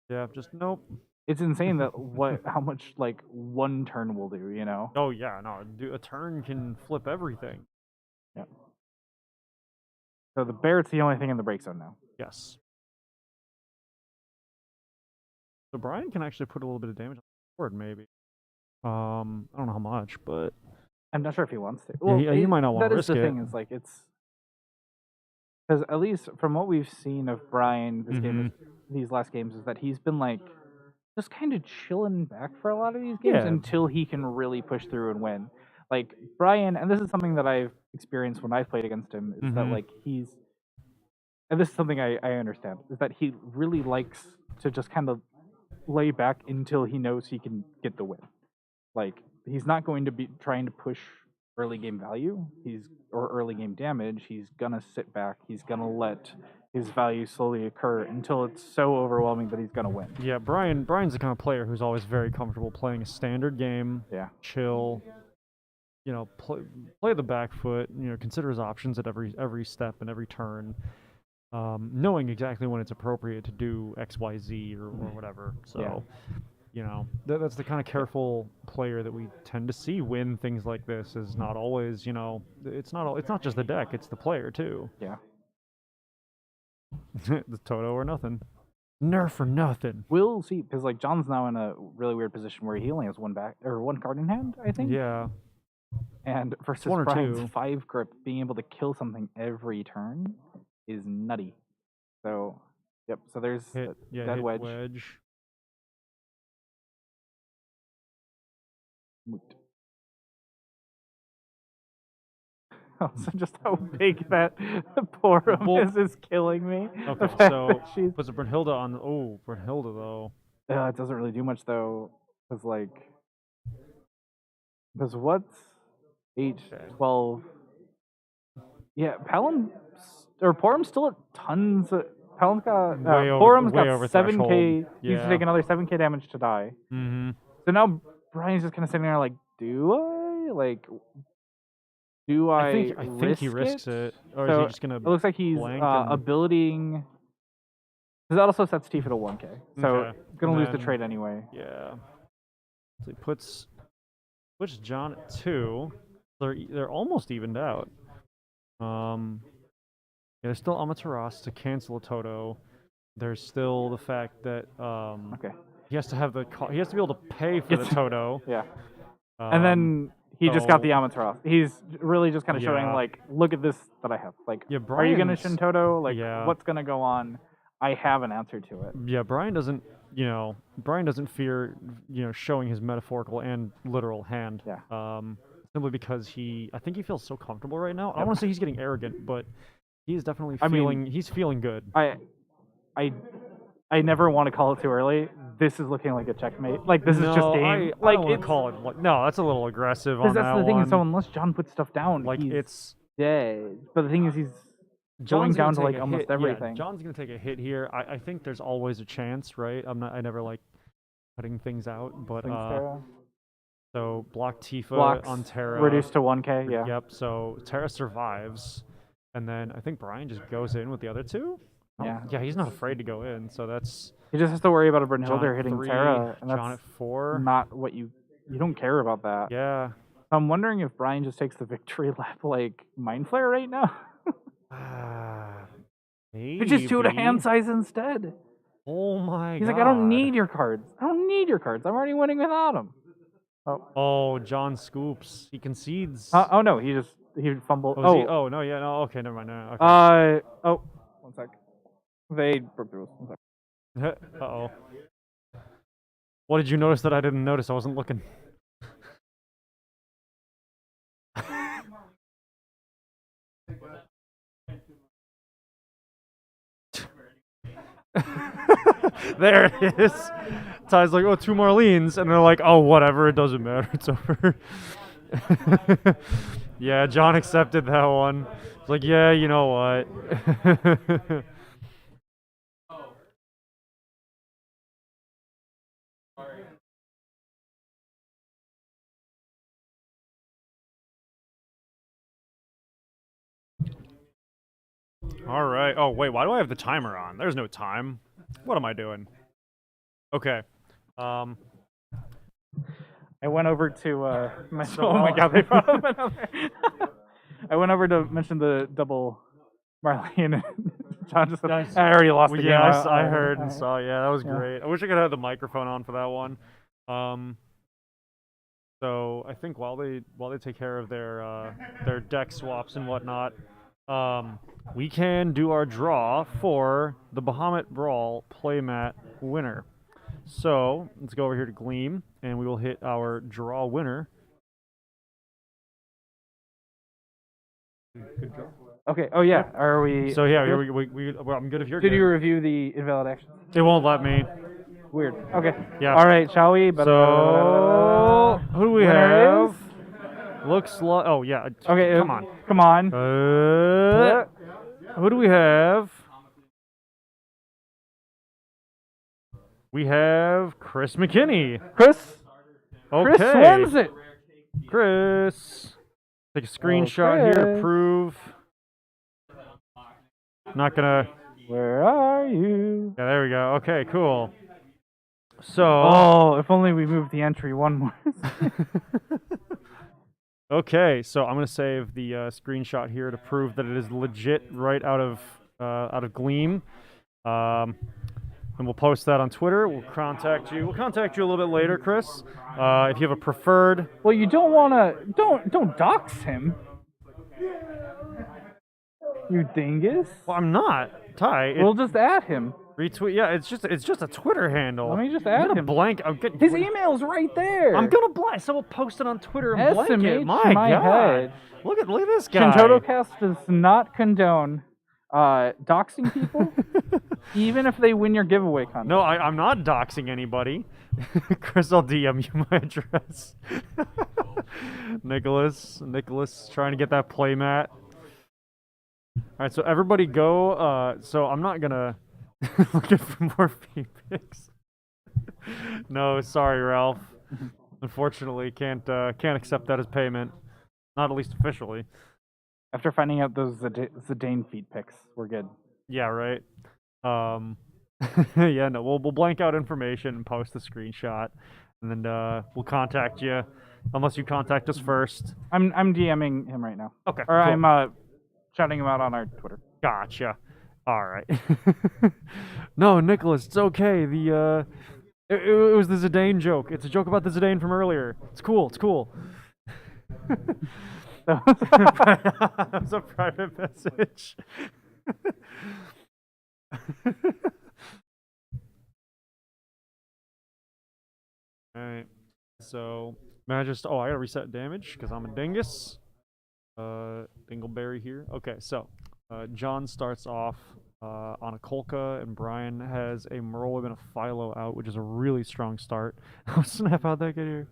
A: Yeah, just nope.
B: It's insane that how much like one turn will do, you know?
A: Oh yeah, no. A turn can flip everything.
B: Yeah. So the Barrett's the only thing in the break zone now.
A: Yes. So Brian can actually put a little bit of damage on the board, maybe. I don't know how much, but
B: I'm not sure if he wants to.
A: Yeah, he might not wanna
B: That is the
A: risk it.
B: thing. Is like it's because at least from what we've seen of Brian, this game, these last games, is that he's been like just kind of chilling back for a lot of these games
A: Yeah.
B: until he can really push through and win. Like Brian, and this is something that I've experienced when I've played against him, is that like and this is something I understand, is that he really likes to just kind of lay back until he knows he can get the win. Like, he's not going to be trying to push early game value, or early game damage. He's gonna sit back. He's gonna let his value slowly occur until it's so overwhelming that he's gonna win.
A: yeah, Brian's the kind of player who's always very comfortable playing a standard game.
B: Yeah.
A: Chill. Play the back foot. Consider his options at every step and every turn. Knowing exactly when it's appropriate to do X, Y, Z or whatever. So, that's the kind of careful player that we tend to see win things like this. Is not always, it's not just the deck; it's the player too.
B: Yeah.
A: The Toto or nothing. Nerf or nothing.
B: We'll see, because like John's now in a really weird position where he only has one card in hand, I think.
A: Yeah.
B: And versus
A: one or
B: Brian's
A: two.
B: 5 grip, being able to kill something every turn is nutty. So, yep. So there's
A: Hit
B: dead wedge. Moot. Oh, so just how big that Porum is killing me.
A: Okay,
B: The fact
A: so
B: that she's...
A: puts a Brunhilde on. Oh, Brunhilde though.
B: it doesn't really do much though, because what's 8, 12? Yeah, Porum's still at tons of... Palom's got... Porum's got
A: over
B: 7k.
A: threshold.
B: He needs to
A: Yeah.
B: take another 7k damage to die.
A: Mm-hmm.
B: So now Brian's just kind of sitting there like, do I? Like, do I
A: think he risks it. Or is
B: So
A: he just gonna...
B: it looks like he's
A: blank and-
B: abilitying... Because that also sets Tifa to 1k. So
A: Okay.
B: gonna
A: And
B: lose the
A: then-
B: trade anyway.
A: Yeah. So he puts John at 2. They're almost evened out. There's still Amaterasu to cancel a Toto. There's still the fact that
B: Okay.
A: he has to have he has to be able to pay for the Toto.
B: Yeah. And then He just got the
A: So-
B: Amaterasu. He's really just kind of showing,
A: Yeah.
B: like, look at this that I have. Like,
A: Yeah,
B: are you going to
A: Brian's-
B: Shantotto? Like,
A: yeah.
B: what's going to go on? I have an answer to it.
A: Yeah, Brian doesn't fear, showing his metaphorical and literal hand.
B: Yeah.
A: Simply because I think he feels so comfortable right now. I don't want to say he's getting arrogant, but he is definitely he's feeling good.
B: I never want to call it too early. This is looking like a checkmate. Like, this is just game.
A: I
B: Like,
A: don't want to call it. No, that's a little aggressive on
B: because that's
A: that
B: the thing.
A: one.
B: So unless John puts stuff down,
A: like
B: he's
A: it's
B: dead. But the thing is, he's going
A: John's
B: down
A: gonna
B: to
A: take
B: like
A: a
B: almost
A: hit.
B: everything.
A: Yeah, John's gonna take a hit here. I think there's always a chance, right? I never like cutting things out, but
B: Thanks, Tara.
A: so block Tifa
B: Blocks
A: on Terra.
B: reduced to 1K. Yeah.
A: Yep. So Terra survives, and then I think Brian just goes in with the other two. Oh,
B: Yeah.
A: Yeah, he's not afraid to go in. So that's
B: He just has to worry about a
A: John
B: Brunhilde
A: at
B: hitting
A: 3,
B: Terra, and
A: John
B: that's
A: at 4.
B: not what you don't care about that.
A: Yeah.
B: I'm wondering if Brian just takes the victory lap like Mind Flare right now.
A: Maybe.
B: He just do it a hand size instead.
A: Oh my
B: He's
A: god.
B: like, I don't need your cards. I don't need your cards. I'm already winning without them.
A: Oh, John scoops. He concedes.
B: Oh no, he fumbled.
A: Oh, is he? Oh no, yeah, no. Okay, never mind. No, okay.
B: One sec. They broke the rules. One sec.
A: Uh-oh. What did you notice that I didn't notice? I wasn't looking. There it is. Ty's like, oh, 2 Marlenes. And they're like, oh, whatever. It doesn't matter. It's over. Yeah, John accepted that one. It's like, yeah, you know what? All right. Oh, wait. Why do I have the timer on? There's no time. What am I doing? Okay.
B: I went over to mention.
A: So-
B: Oh my god, they brought up another. I went over to mention the double Marlene. And John just said,
A: Nice.
B: I already lost the
A: Well,
B: game.
A: yeah, I heard and
B: I-
A: saw. Yeah, that was
B: Yeah.
A: great. I wish I could have the microphone on for that one. So I think while they take care of their deck swaps and whatnot, we can do our draw for the Bahamut Brawl playmat winner. So let's go over here to Gleam, and we will hit our draw winner. Good draw.
B: Okay. Oh yeah. Are we?
A: So yeah,
B: good?
A: well, I'm good if you're
B: Did
A: good.
B: you review the invalid actions?
A: It won't let me.
B: Weird. Okay.
A: Yeah.
B: All right. Shall we?
A: So who do we
B: Winner
A: have? Looks like. Oh yeah.
B: Okay.
A: Come on.
B: Come on.
A: Who do we have? We have Chris McKinney.
B: Chris.
A: Okay.
B: Chris wins it.
A: Chris. Take a screenshot here.
B: Chris.
A: Prove. Not gonna.
B: Where are you?
A: Yeah, there we go. Okay, cool. So.
B: Oh, if only we moved the entry one more.
A: Okay, so I'm gonna save the screenshot here to prove that it is legit right out of Gleam, and we'll post that on Twitter. We'll contact you. We'll contact you a little bit later, Chris. If you have a preferred.
B: Well, you don't wanna don't dox him. You dingus.
A: Well, I'm not. Ty,
B: We'll just add him.
A: retweet. Yeah, it's just a Twitter handle.
B: Let me just
A: I'm
B: add
A: gonna
B: him.
A: blank.
B: His email's right there.
A: I'm gonna blank. So we'll post it on Twitter and blank it.
B: SMH
A: My
B: my
A: God.
B: head.
A: Look at this guy.
B: ShantottoCast does not condone doxing people, even if they win your giveaway contest.
A: No, I'm not doxing anybody. Chris, I'll DM you my address. Nicholas, trying to get that playmat. All right, so everybody go. So I'm not gonna looking for more feed pics. No, sorry, Ralph. Unfortunately, can't accept that as payment. Not at least officially.
B: After finding out those Zidane feed pics, we're good.
A: Yeah, right. Yeah, no, we'll blank out information and post the screenshot, and then we'll contact you, unless you contact us first.
B: I'm DMing him right now.
A: Okay.
B: Or
A: cool.
B: I'm shouting him out on our Twitter.
A: Gotcha. All right. No, Nicholas, it's okay. It was the Zidane joke. It's a joke about the Zidane from earlier. It's cool. It's cool. That was a private message. Alright. So, Magist. Oh, I gotta reset damage because I'm a dingus. Dingleberry here. Okay, so John starts off on a Kolka, and Brian has a Merlin and a Philo out, which is a really strong start. Oh snap! How'd that get here?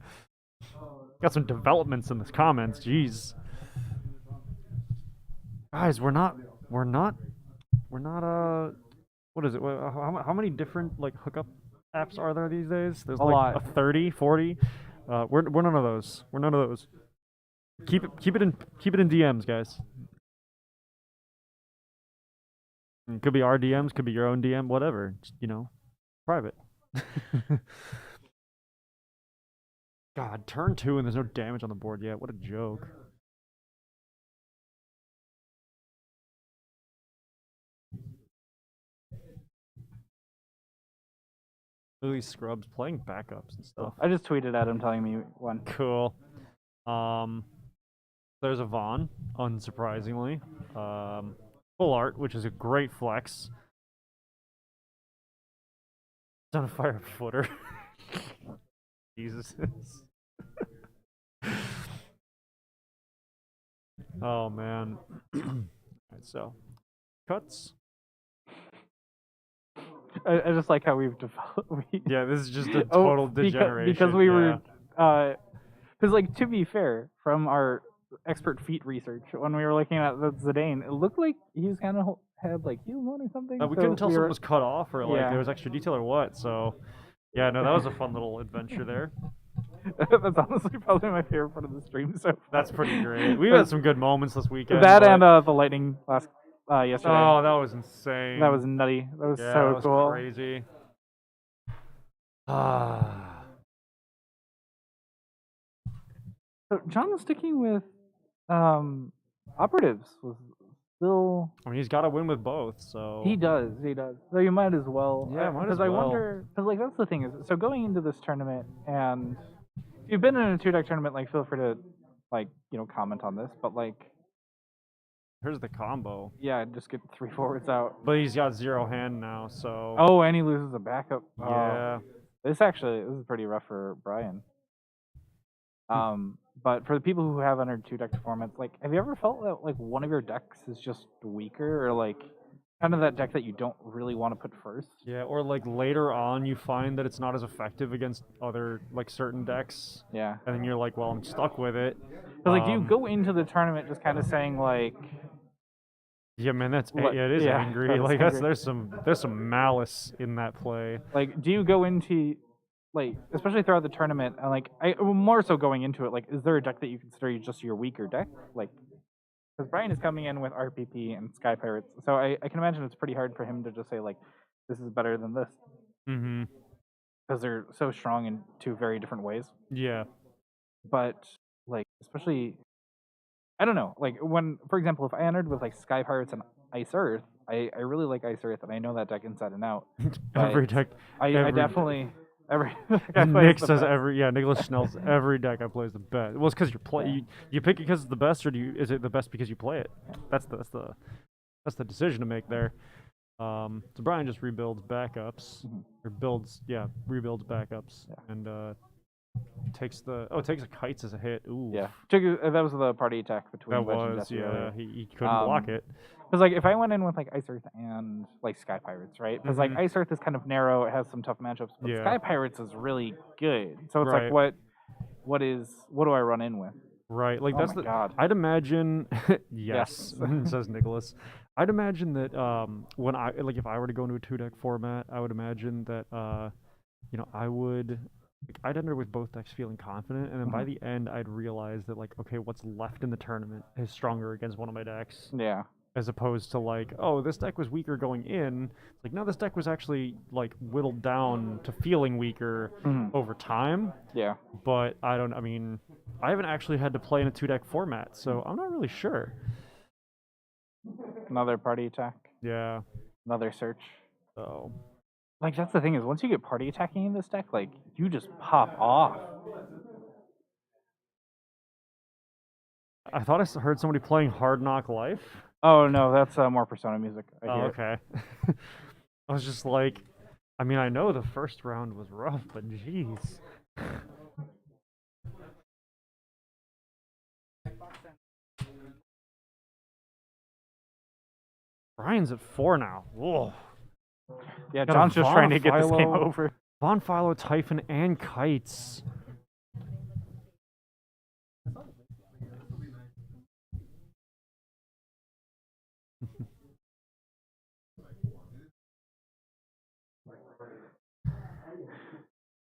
A: Got some developments in the comments. Jeez, guys, we're not. What is it? How many different like hookup apps are there these days? There's
B: A
A: like
B: lot.
A: a 30, 40. We're none of those. We're none of those. Keep it in DMs, guys. It could be our DMs, could be your own DM, whatever. Just, private. God, turn 2 and there's no damage on the board yet. What a joke. Look at these scrubs playing backups and stuff.
B: I just tweeted at him telling me one.
A: Cool. There's a Vaughn, unsurprisingly. Full art, which is a great flex. On a fire footer. Jesus. Oh man. Alright, so cuts.
B: I just like how we've developed.
A: Yeah, this is just a total degeneration.
B: Because we were, because like to be fair, from our expert feat research, when we were looking at the Zidane, it looked like he was kind of had like heels on or something.
A: We couldn't tell something was cut off or like
B: Yeah.
A: there was extra detail or what. So yeah, no, that was a fun little adventure there.
B: That's honestly probably my favorite part of the stream. So
A: That's pretty great. We've had some good moments this weekend.
B: that
A: but...
B: and the lightning last yesterday.
A: Oh, that was insane.
B: That was nutty. That was
A: yeah,
B: so
A: that was
B: cool.
A: Crazy. Ah.
B: So John was sticking with operatives. Was still.
A: I mean, he's got to win with both, so
B: He does. So you might as well.
A: Yeah, might as
B: Because I
A: well.
B: wonder. Because like that's the thing is, so going into this tournament, and if you've been in a 2-deck tournament, like feel free to like comment on this, but like
A: here's the combo.
B: yeah, just get 3 forwards out.
A: But he's got 0 hand now, so
B: Oh, and he loses a backup.
A: yeah.
B: This is pretty rough for Brian. But for the people who have entered 2-deck formats, like, have you ever felt that like one of your decks is just weaker, or like kind of that deck that you don't really want to put first?
A: Yeah, or like later on you find that it's not as effective against other like certain decks,
B: Yeah.
A: and then you're like, well, I'm stuck with it.
B: But like, do you go into the tournament just kind of saying like,
A: Yeah, man,
B: What-
A: yeah, it is
B: yeah,
A: angry.
B: that's
A: Like
B: angry.
A: there's some malice in that play.
B: like, do you go into like, especially throughout the tournament, and like, more so going into it, like, is there a deck that you consider just your weaker deck? Like, because Brian is coming in with RPP and Sky Pirates, so I can imagine it's pretty hard for him to just say like, this is better than this,
A: Mm-hmm.
B: because they're so strong in 2 very different ways.
A: Yeah.
B: But like, especially, I don't know, like when, for example, if I entered with like Sky Pirates and Ice Earth, I really like Ice Earth, and I know that deck inside and out.
A: Every
B: But
A: deck.
B: I definitely every. deck I play
A: Nick
B: is the
A: says
B: best.
A: Nicholas Schnell's every deck I play is the best. Well, it's because you pick it because it's the best, or is it the best because you play it? That's the decision to make there. So Brian just rebuilds backups, or rebuilds backups, and takes a kites as a hit. Ooh.
B: Yeah, that was the party attack between
A: That
B: Wedge and
A: was,
B: Desi
A: yeah.
B: earlier.
A: He couldn't block it.
B: Because like, if I went in with like Ice Earth and like Sky Pirates, right? Because like
A: Mhm.
B: Ice Earth is kind of narrow; it has some tough matchups. But
A: Yeah.
B: Sky Pirates is really good. So it's
A: Right.
B: like, what do I run in with?
A: Right, like
B: Oh
A: that's
B: my God.
A: I'd imagine.
B: Yes.
A: Yes, says Nicholas. I'd imagine that when if I were to go into a 2-deck format, I would imagine that I would. I'd enter with both decks feeling confident, and then by the end, I'd realize that like, okay, what's left in the tournament is stronger against one of my decks,
B: Yeah.
A: as opposed to like, oh, this deck was weaker going in. It's like, no, this deck was actually like whittled down to feeling weaker over time.
B: Yeah.
A: But I haven't actually had to play in a 2-deck format, so I'm not really sure.
B: Another party attack.
A: Yeah.
B: Another search.
A: So
B: Like, that's the thing is, once you get party attacking in this deck, like, you just pop off.
A: I thought I heard somebody playing Hard Knock Life.
B: Oh no, that's more Persona music. I hear it.
A: Okay. I was just like, I mean, I know the first round was rough, but jeez. Brian's at 4 now. Whoa.
B: Yeah,
A: Got a
B: John's just trying to get this game
A: Philo-
B: over.
A: Von Philo, Typhon, and Kites.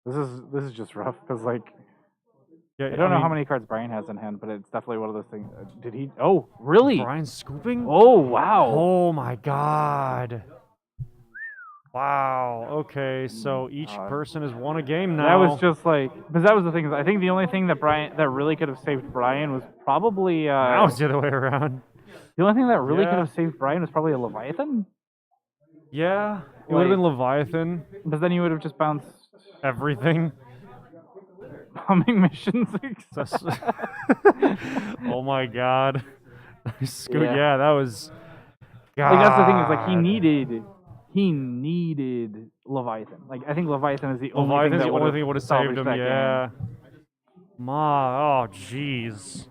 B: This is just rough because like
A: Yeah,
B: I don't know how many cards Brian has in hand, but it's definitely one of those things. Did he? Oh, really?
A: Brian's scooping?
B: Oh wow!
A: Oh my god. Wow. Okay, so each person has won a game now.
B: That was just like, because that was the thing. I think the only thing that really could have saved Brian was probably.
A: Now it's the other way around.
B: The only thing that really could have saved Brian was probably a Leviathan.
A: Yeah, it would have been Leviathan.
B: Because then you would have just bounced
A: everything.
B: Bombing missions.
A: Oh my god. Yeah, that was. God.
B: Like that's the thing is like he needed Leviathan. Like I think Leviathan is the only thing that
A: would have saved him. Yeah.
B: Game.
A: Oh jeez.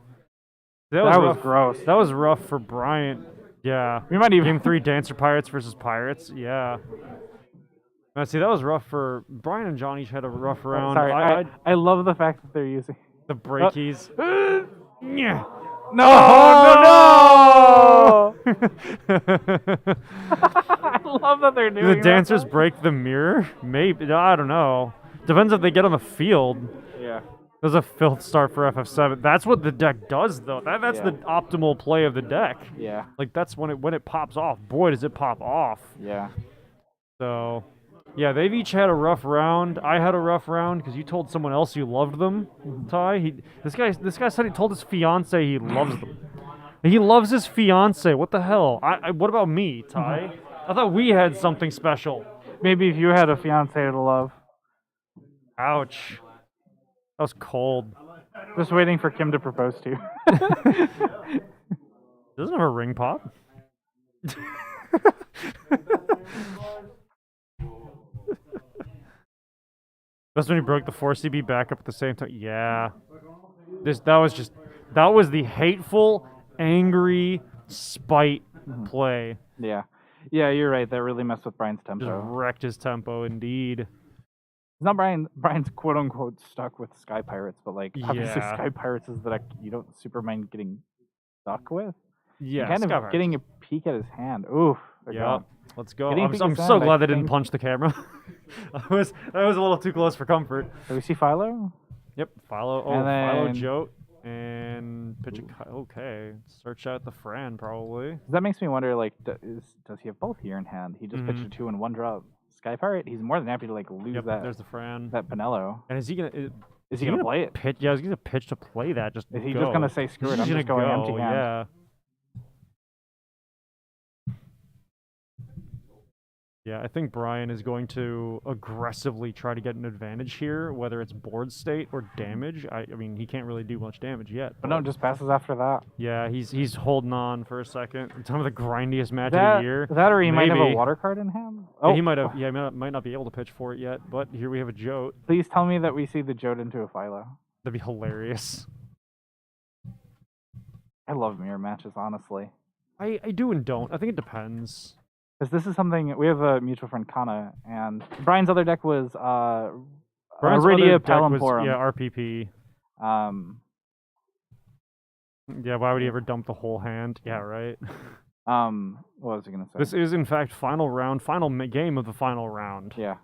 B: That was gross.
A: That was rough for Bryant. Yeah.
B: We might even
A: Game 3 Dancer Pirates versus Pirates. Yeah. Now, see, that was rough for Brian and John. Each had a rough round.
B: Sorry, I love the fact that they're using
A: the breakies. Yeah.
B: No! I love that they're doing
A: Do the dancers break the mirror? Maybe. I don't know. Depends if they get on the field.
B: Yeah.
A: There's a filth start for FF7. That's what the deck does, though. That's the optimal play of the deck.
B: Yeah.
A: Like, that's when it pops off. Boy, does it pop off.
B: Yeah.
A: So, yeah, they've each had a rough round. I had a rough round because you told someone else you loved them, Ty. This guy said he told his fiance he loves them. He loves his fiance. What the hell? What about me, Ty? I thought we had something special.
B: Maybe if you had a fiance to love.
A: Ouch. That was cold.
B: Just waiting for Kim to propose to you.
A: Doesn't have a ring pop. That's when he broke the 4CB back up at the same time. Yeah. That was the hateful, angry spite play.
B: Yeah. Yeah, you're right. That really messed with Brian's tempo.
A: Just wrecked his tempo, indeed.
B: It's not Brian's quote unquote stuck with Sky Pirates, but like obviously Sky Pirates is the deck you don't super mind getting stuck with.
A: Yeah,
B: kind of getting a peek at his hand. Oof.
A: Yeah. Let's go. I'm so glad they didn't punch the camera. that was a little too close for comfort.
B: Do we see Philo?
A: Yep, Philo. Oh, Philo Jote and pitch a. Okay, search out the Fran probably.
B: That makes me wonder. Like, does he have both here in hand? He just pitched a 2 and 1 drop. Sky Pirate. He's more than happy to like lose that.
A: There's the Fran.
B: That Pinello.
A: And is he gonna?
B: Is he gonna play it?
A: Pitch? Yeah, he's gonna pitch to play that. Just
B: is he just gonna say screw it? I'm just going empty hand.
A: Yeah. Yeah, I think Brian is going to aggressively try to get an advantage here, whether it's board state or damage. I mean, he can't really do much damage yet.
B: But no, just passes after that.
A: Yeah, he's holding on for a second. Some of the grindiest match of the year.
B: That or he might have a water card in hand.
A: Oh, yeah, he might have. Yeah, he might not be able to pitch for it yet. But here we have a Jote.
B: Please tell me that we see the Jote into a Philo.
A: That'd be hilarious.
B: I love mirror matches, honestly.
A: I do and don't. I think it depends.
B: Because this is something, we have a mutual friend, Kana, and Brian's other deck was Iridia Palamporum.
A: Yeah, RPP. Yeah, why would he ever dump the whole hand? Yeah, right.
B: What was I going to say?
A: This is, in fact, final game of the final round.
B: Yeah.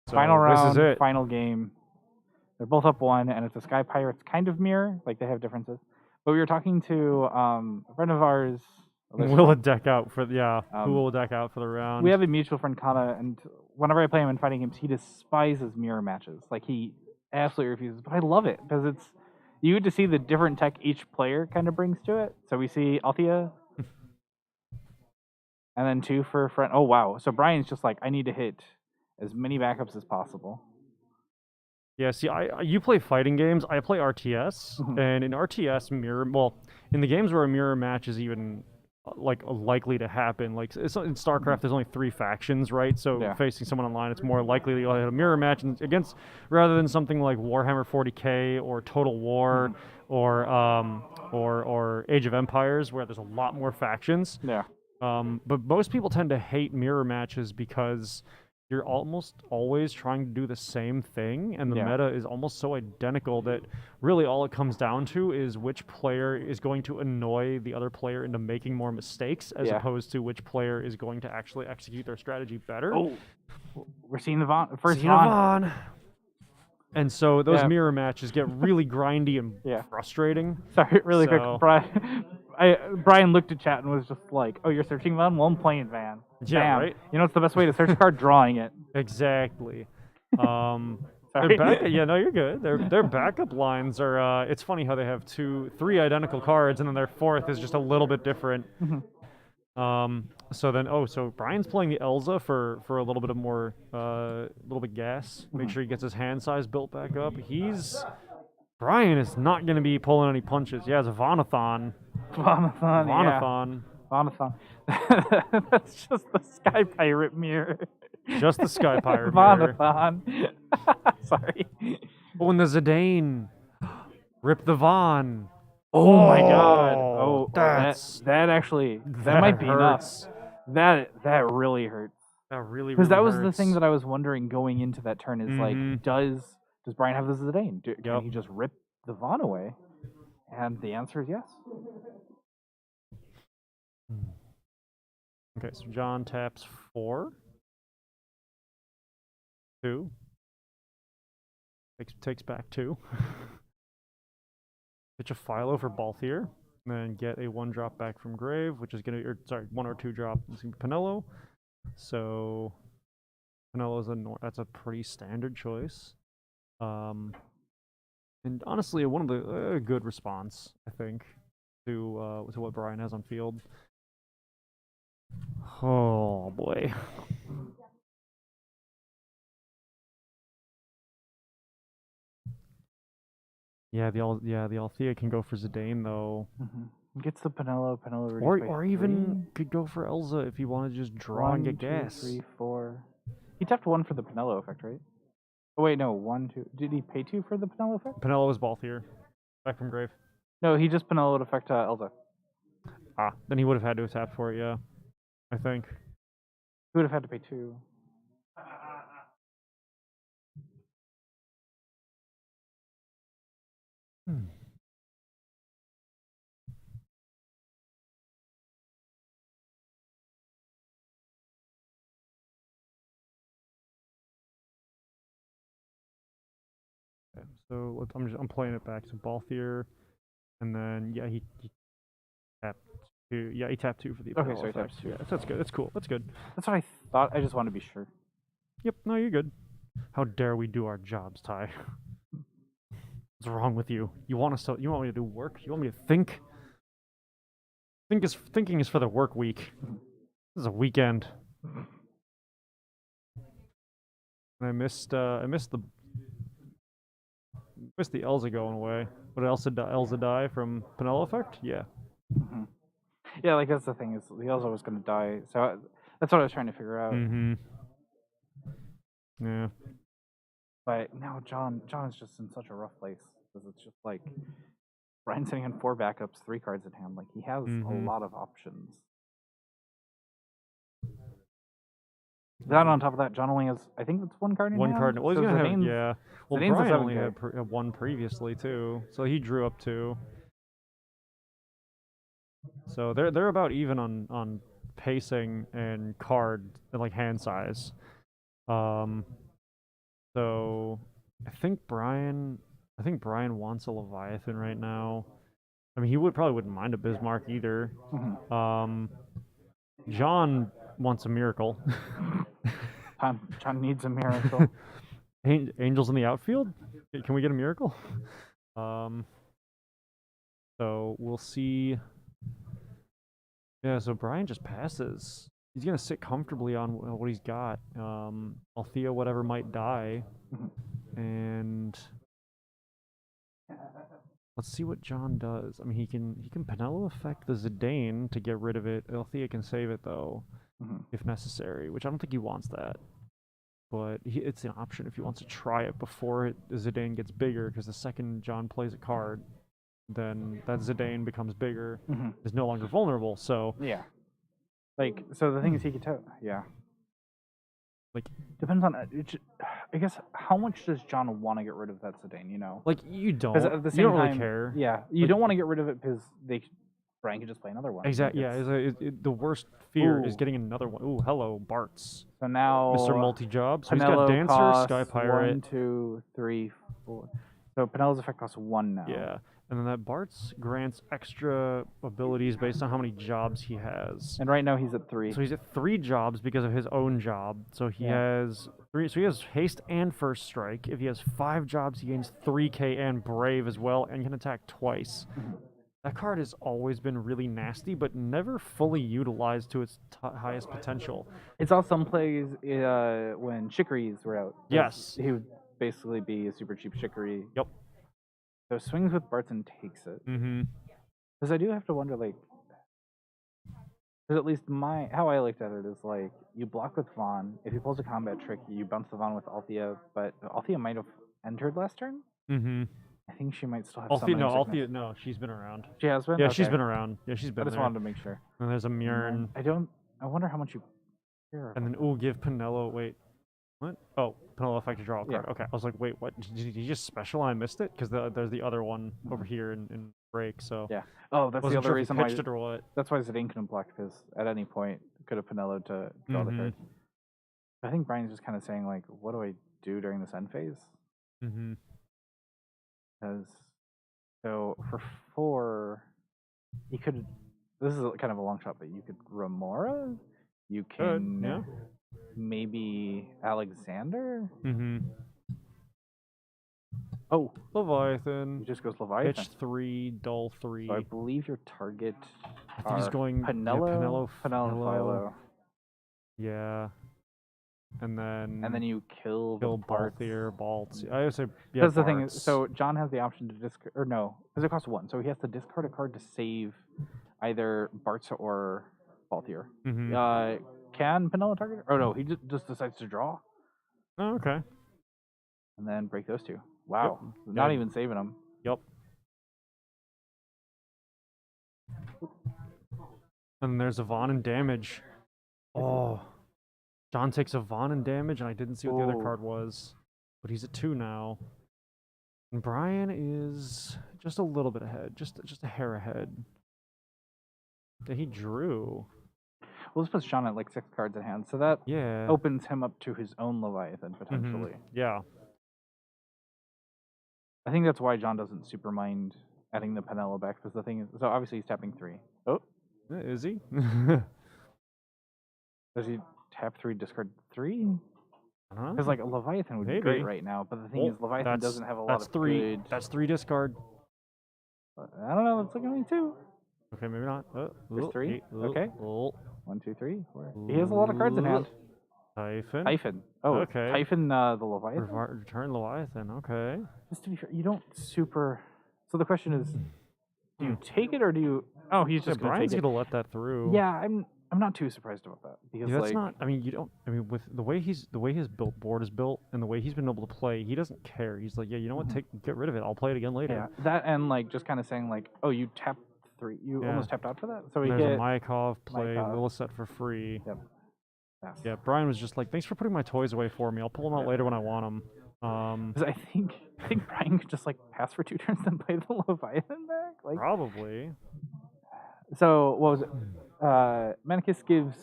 A: So
B: final round,
A: this is it.
B: Final game. They're both up 1, and it's a Sky Pirates kind of mirror. Like, they have differences. But we were talking to a friend of ours.
A: Will a deck out for who will deck out for the round?
B: We have a mutual friend, Kana, and whenever I play him in fighting games, he despises mirror matches. Like he absolutely refuses. But I love it because it's you get to see the different tech each player kind of brings to it. So we see Althea, and then 2 for friend. Oh wow! So Brian's just like, I need to hit as many backups as possible.
A: Yeah, see, you play fighting games. I play RTS,
B: Mhm.
A: and in RTS, in the games where a mirror match is even like likely to happen, like in StarCraft, there's only 3 factions, right? So
B: Yeah.
A: facing someone online, it's more likely that you'll have a mirror match against rather than something like Warhammer 40K or Total War or Age of Empires, where there's a lot more factions.
B: Yeah.
A: But most people tend to hate mirror matches because you're almost always trying to do the same thing, and the
B: Yeah.
A: meta is almost so identical that really all it comes down to is which player is going to annoy the other player into making more mistakes, as
B: Yeah.
A: opposed to which player is going to actually execute their strategy better.
B: Oh, we're seeing the first
A: Seeing a
B: Vaughn.
A: Vaughn. And so those
B: Yeah.
A: mirror matches get really grindy and
B: Yeah.
A: frustrating.
B: Sorry, really
A: So-
B: quick, Brian looked at chat and was just like, "Oh, you're searching Van? Well, I'm playing Van."
A: Yeah,
B: Bam.
A: right?
B: You know, it's the best way to search a card, drawing it.
A: Exactly.
B: Sorry.
A: Yeah, no, you're good. Their backup lines are. It's funny how they have 3 identical cards, and then their 4th is just a little bit different. So Brian's playing the Elza for a little bit of more, little bit gas. Make sure he gets his hand size built back up. Brian is not going to be pulling any punches. Yeah, it's a Vonathon.
B: Vonathon, yeah.
A: Vonathon.
B: Vonathon. That's just the Sky Pirate mirror.
A: Just the Sky Pirate mirror.
B: Vonathon. Sorry.
A: Oh, and the Zidane. Rip the Von.
B: Oh my god.
A: Oh,
B: that actually, that might be
A: hurts.
B: nuts. That really hurts.
A: That really
B: Because that was
A: hurts.
B: the thing that I was wondering going into that turn is like, does Brian have the Zidane? Can he just rip the Vaughn away? And the answer is yes.
A: Okay, so John taps 4. 2. Takes back 2. Pitch a Philo for Balthier, and then get a 1-drop back from Grave, which is gonna, 1 or 2 drop. It's gonna be Pinello. So Pinello's that's a pretty standard choice. And honestly, one of the good response, I think, to what Brian has on field. Oh boy. Yeah, the Althea can go for Zidane though.
B: Gets the Pinello
A: Or even could go for Elza if you want to just draw and get gas.
B: 1, 2, 3, 4. He tapped 1 for the Pinello effect, right? Oh wait, no, 1, 2. Did he pay 2 for the Pinello effect?
A: Pinello is Balthier, back from Grave.
B: No, he just Pinello'd effect Elza.
A: Then he would have had to have tapped for it, yeah. I think.
B: He would have had to pay 2.
A: Okay, so I'm playing it back. So Balthier, and then yeah, he tapped 2. Yeah, he tapped 2 for the
B: Okay,
A: Pinello
B: so he
A: effect.
B: taps 2.
A: Yeah, that's good. That's cool. That's good.
B: That's what I thought. I just wanted to be sure.
A: Yep. No, you're good. How dare we do our jobs, Ty? What's wrong with you? You want me to do work? You want me to think? Thinking is for the work week. This is a weekend. And I missed the Elza going away. What else did Elza die from Pinello effect? Yeah.
B: Yeah, like that's the thing is the Elza was going to die, so that's what I was trying to figure out.
A: Yeah.
B: But now John is just in such a rough place because it's just like Brian's sitting on 4 backups, 3 cards in hand. Like he has a lot of options. Then on top of that, John only has, I think it's 1 card in hand.
A: 1 card. Well, he's
B: so
A: gonna have,
B: Zidane's-
A: yeah. Well,
B: Zidane's a
A: Brian only
B: 7K.
A: had 1 previously too, so he drew up 2. So they're about even on pacing and card and like hand size. So I think Brian wants a Leviathan right now. I mean, he probably wouldn't mind a Bismarck either. John wants a miracle.
B: John needs a miracle.
A: Angels in the outfield? Can we get a miracle? So we'll see. Yeah, so Brian just passes. He's gonna sit comfortably on what he's got. Althea, whatever might die, and let's see what John does. I mean, he can Penelo affect the Zidane to get rid of it. Althea can save it though, if necessary. Which I don't think he wants that, but it's an option if he wants to try it before Zidane gets bigger. Because the second John plays a card, then that Zidane becomes bigger, is no longer vulnerable. So
B: yeah. Like, so the thing is, he could tell. Yeah. Like, depends on. I guess how much does John want to get rid of that Zidane? You know,
A: like you don't.
B: At the same
A: you don't
B: time,
A: really care.
B: Yeah, you don't want to get rid of it because Brian could just play another one.
A: Exactly. Yeah. The worst fear is getting another one. Ooh, hello, Bartz.
B: So now
A: Mr. Multi-Job. So
B: Penelo
A: he's got Dancer,
B: costs
A: Sky Pirate.
B: 1, 2, 3, 4. So Penelo's effect costs 1 now.
A: Yeah. And then that Bartz grants extra abilities based on how many jobs he has.
B: And right now he's at 3.
A: So he's at 3 jobs because of his own job. So he has 3. So he has haste and first strike. If he has 5 jobs, he gains 3k and brave as well, and can attack twice. That card has always been really nasty, but never fully utilized to its highest potential.
B: It saw some plays when Chicories were out.
A: Yes.
B: He would basically be a super cheap Chicory.
A: Yep.
B: So swings with Bartz and takes it. Because I do have to wonder, like, because at least how I looked at it is like, you block with Vaughn. If he pulls a combat trick, you bounce the Vaughn with Althea, but Althea might have entered last turn. I think she might still have
A: Althea, no, she's been around.
B: She has been?
A: Yeah,
B: Okay.
A: she's been around. Yeah, she's been
B: I just
A: there.
B: wanted to make sure.
A: And there's a Mjorn.
B: I wonder how much you care.
A: And then, give Penelo, wait. What? Oh, Penelo effect to draw a card.
B: Yeah.
A: Okay, I was like, wait, what? Did you just special? I missed it? Because there's the other one over here in break, so.
B: Yeah. Oh, that's the
A: Wasn't
B: other
A: sure if
B: reason
A: he
B: why.
A: pitched it or what.
B: That's why Zidane couldn't block, because at any point, could have Penelo to draw the card. I think Brian's just kind of saying, like, what do I do during this end phase? Because, so for 4, he could. This is kind of a long shot, but you could Remora. You can maybe Alexander. Oh,
A: Leviathan.
B: He just goes Leviathan.
A: Pitch 3, dull 3.
B: So I believe your target.
A: I think he's going
B: Penelo,
A: Philo. Yeah. And then
B: you kill
A: Balthier, Baltz. I would say
B: because the thing is, so John has the option to discard, or no, because it costs 1, so he has to discard a card to save either Bartz or Balthier. Can Penelo target? Oh no, he just decides to draw.
A: Oh, okay.
B: And then break those 2. Wow, not even saving them.
A: Yep. And there's a Vaughn and damage. Oh. John takes a Vaughn and damage, and I didn't see what the other card was. But he's at 2 now. And Brian is just a little bit ahead. Just a hair ahead. Yeah, he drew.
B: Well, this puts John at like 6 cards in hand, so that
A: Yeah.
B: opens him up to his own Leviathan, potentially.
A: Yeah.
B: I think that's why John doesn't super mind adding the Penelo back, because the thing is, so obviously he's tapping 3. Oh.
A: Is he?
B: Does he tap 3, discard 3?
A: I don't know.
B: Because like a Leviathan would be great right now, but the thing is, Leviathan doesn't have a lot of good.
A: That's 3 discard.
B: I don't know. It's looking at me too.
A: Okay, maybe not.
B: There's 3. Okay. 1, 2, 3, 4. He
A: He
B: has a lot of cards in hand.
A: Typhon.
B: Oh,
A: okay.
B: Typhon, the Leviathan.
A: Return Leviathan. Okay.
B: Just to be fair, you don't super. So the question is, do you take it or do you? Oh, he's just
A: Brian's
B: gonna
A: gonna let that through.
B: Yeah, I'm not too surprised about that, because
A: that's
B: like,
A: not. I mean, you don't. I mean, with the way his board is built and the way he's been able to play, he doesn't care. He's like, yeah, you know what? Get rid of it. I'll play it again later.
B: Yeah, that and like just kind of saying like, oh, you tapped 3. You almost tapped out for that. So
A: there's a Mayakov play, Lilith for free.
B: Yep.
A: Yeah, Brian was just like, thanks for putting my toys away for me. I'll pull them out later when I want them.
B: Because I think Brian could just like pass for 2 turns and play the Leviathan back. Like
A: probably.
B: So what was it? Manicus gives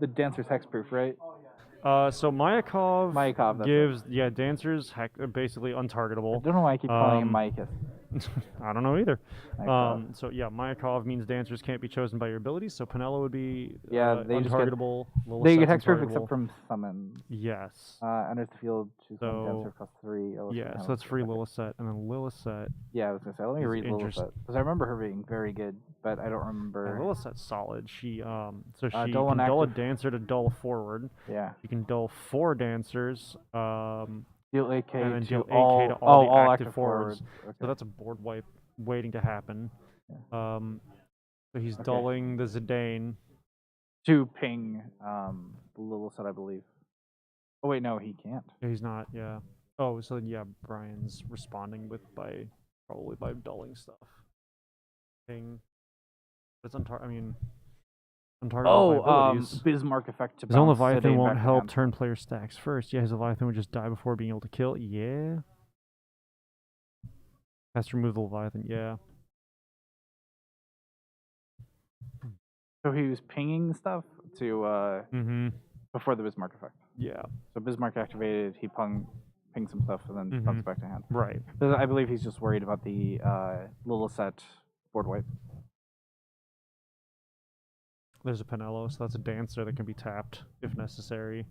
B: the Dancer's hexproof, right?
A: So Mayakov gives
B: it.
A: Dancers basically untargetable.
B: I don't know why I keep calling him Maicus.
A: I don't know either. So yeah, Mayakov means Dancers can't be chosen by your abilities. So Penelo would be
B: they
A: untargetable.
B: They get hexproof except from summon.
A: Yes.
B: Enters the field. Choose one Dancer costs 3.
A: Yeah, so that's free Lilith, and then Lilith.
B: Yeah, I was gonna say. Let me read Lilith, because I remember her being very good. but I don't remember.
A: Lilith's solid. She so she
B: dull
A: can
B: an
A: dull a
B: active-
A: dancer to dull forward.
B: Yeah.
A: She can dull 4 dancers.
B: Deal AK
A: and then
B: to
A: deal AK
B: all,
A: to all the
B: all
A: active forwards.
B: forwards. Okay.
A: So that's a board wipe waiting to happen.
B: Yeah.
A: So he's
B: Okay.
A: dulling the Zidane.
B: To ping Lilith, I believe. Oh wait, no, he can't.
A: He's not. Yeah. Oh, so yeah, Brian's responding probably by dulling stuff. Ping. It's untargeted. I mean, untargeted abilities.
B: Bismarck effect to
A: His own
B: bounce
A: Leviathan
B: Zidane
A: won't
B: back to
A: help
B: hand.
A: turn player stacks first. Yeah, his Leviathan would just die before being able to kill. Yeah. Has to remove the Leviathan. Yeah.
B: So he was pinging stuff to before the Bismarck effect.
A: Yeah.
B: So Bismarck activated, he pinged some stuff and then bounced back to hand.
A: Right.
B: So I believe he's just worried about the Lilith board wipe.
A: There's a Pinello, so that's a dancer that can be tapped if necessary.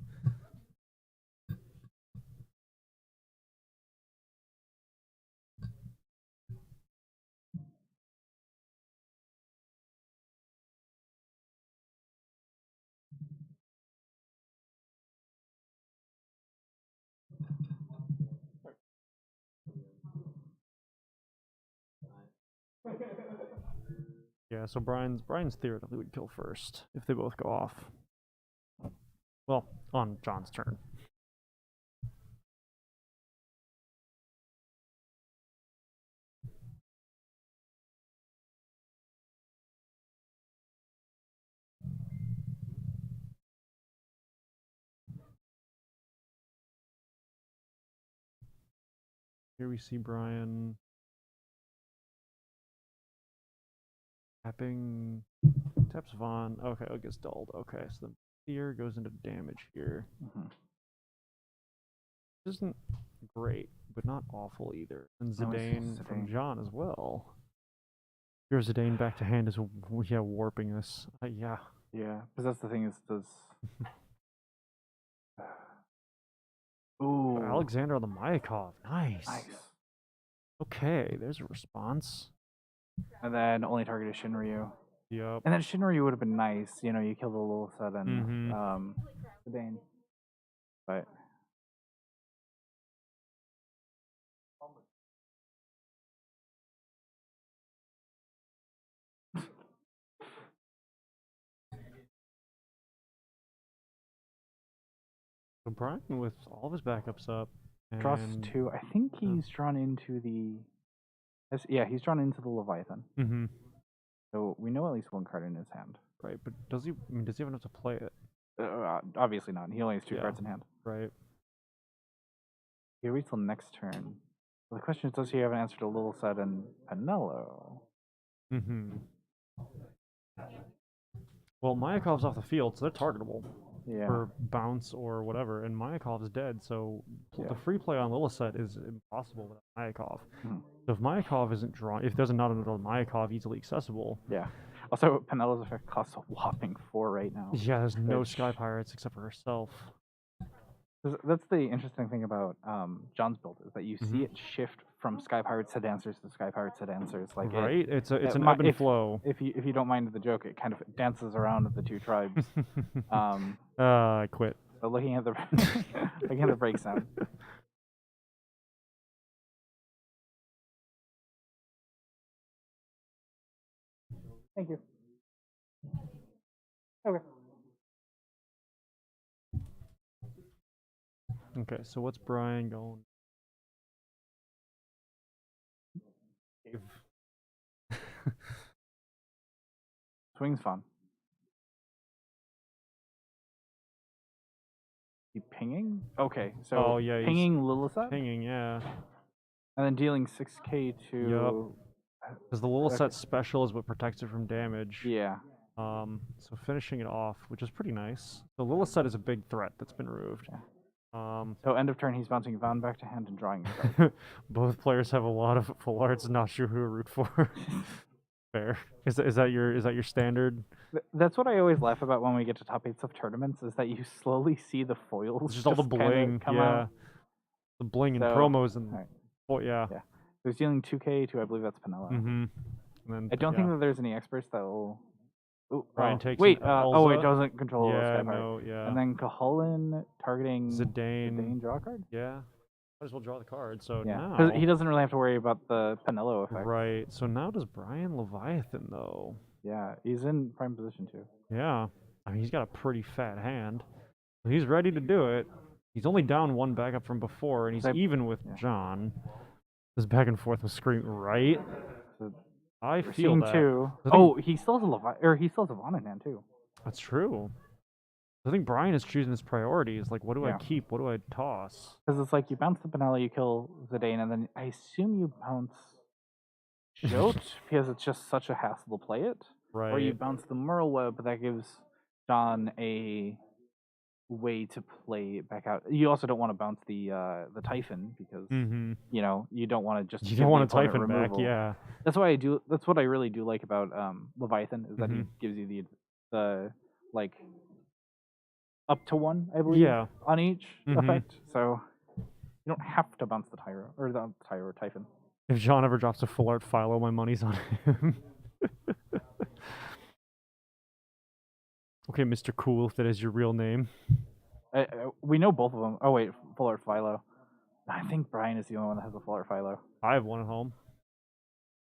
A: Yeah, so Brian's theoretically would kill first if they both go off. Well, on John's turn. Here we see Brian taps Vaughn. Okay, it gets dulled. Okay, so the fear goes into damage here. This isn't great, but not awful either. And Zidane from John as well. Here's Zidane back to hand is warping this. Yeah.
B: Yeah, because that's the thing is does. Ooh.
A: Alexander on the Mayakov. Nice. Okay, there's a response.
B: And then only targeted Shinryu.
A: Yep.
B: And then Shinryu would have been nice. You know, you kill the little set and Zidane. But
A: So Brian with all of his backups up.
B: draws 2. I think he's drawn into the. Yeah, he's drawn into the Leviathan.
A: Mm-hmm.
B: So we know at least one card in his hand.
A: Right, but does he? I mean, does he even have to play it?
B: Obviously not. He only has 2 cards in hand.
A: Right.
B: He waits till next turn. Well, the question is, does he have an answer to Little Set and Pinello?
A: Mm-hmm. Well, Mayakov's off the field, so they're targetable for bounce or whatever, and Mayakov's dead, so the free play on Lilith is impossible without Mayakov. So if Mayakov isn't drawn, if there's not another Mayakov easily accessible.
B: Yeah. Also, Pinello's effect costs a whopping 4 right now.
A: Yeah, there's no Sky Pirates except for herself.
B: That's the interesting thing about John's build is that you see it shift from Sky Pirates to Dancers to Sky Pirates to Dancers. Like
A: right, it's an ebb and flow.
B: If you don't mind the joke, it kind of dances around the 2 tribes.
A: I quit.
B: So looking at the looking at the break sound. Thank you. Okay.
A: Okay, so what's Brian going?
B: Swing's fun. He pinging? Okay, so pinging Lilith?
A: Pinging, yeah.
B: And then dealing 6k to...
A: Because the Lilith special is what protects it from damage.
B: Yeah.
A: So finishing it off, which is pretty nice. The Lilith is a big threat that's been removed.
B: Yeah. So end of turn, he's bouncing Vaughn back to hand and drawing a card.
A: Both players have a lot of full arts. Not sure who to root for. Fair. Is that your standard?
B: That's what I always laugh about when we get to top 8s of tournaments is that you slowly see the foils.
A: It's just all the bling.
B: Come out.
A: The bling and promos and
B: right.
A: yeah.
B: So he's dealing 2k to I believe that's Pinello.
A: And then
B: I don't
A: yeah.
B: think that there's any experts that will. Ooh,
A: Brian takes
B: wait.
A: an
B: Oh wait,
A: Elza.
B: doesn't control
A: Yeah,
B: Skyfire.
A: no, yeah.
B: And then Caholen targeting
A: Zidane.
B: draw card.
A: Yeah. Might as well draw the card. So
B: Yeah,
A: now.
B: because he doesn't really have to worry about the Penelo effect.
A: Right. So now does Brian Leviathan though?
B: Yeah, he's in prime position too.
A: Yeah. I mean, he's got a pretty fat hand. He's ready to do it. He's only down one backup from before, and he's even with John. This back and forth with Scream, right?
B: So
A: I feel that.
B: too. Oh, he still has a he still has a Vaughn in hand too.
A: That's true. I think Brian is choosing his priorities. Like, what do I
B: Yeah.
A: keep? What do I toss?
B: Because it's like you bounce the Penelo, you kill Zidane, and then I assume you bounce Jote because it's just such a hassle to play it.
A: Right.
B: Or you bounce the Merle Web, but that gives John a way to play it back out. You also don't want to bounce the Typhon because you know you don't want to just
A: you don't want to
B: Typhon
A: Typhon back. Yeah.
B: That's why I do. That's what I really do like about Leviathan is that he gives you the like up to one, I believe, on each effect. So you don't have to bounce the Tyro or the Typhon.
A: If John ever drops a full art Philo, my money's on him. Okay, Mr. Cool, if that is your real name.
B: We know both of them. Oh wait, full art Philo. I think Brian is the only one that has a full art Philo.
A: I have one at home.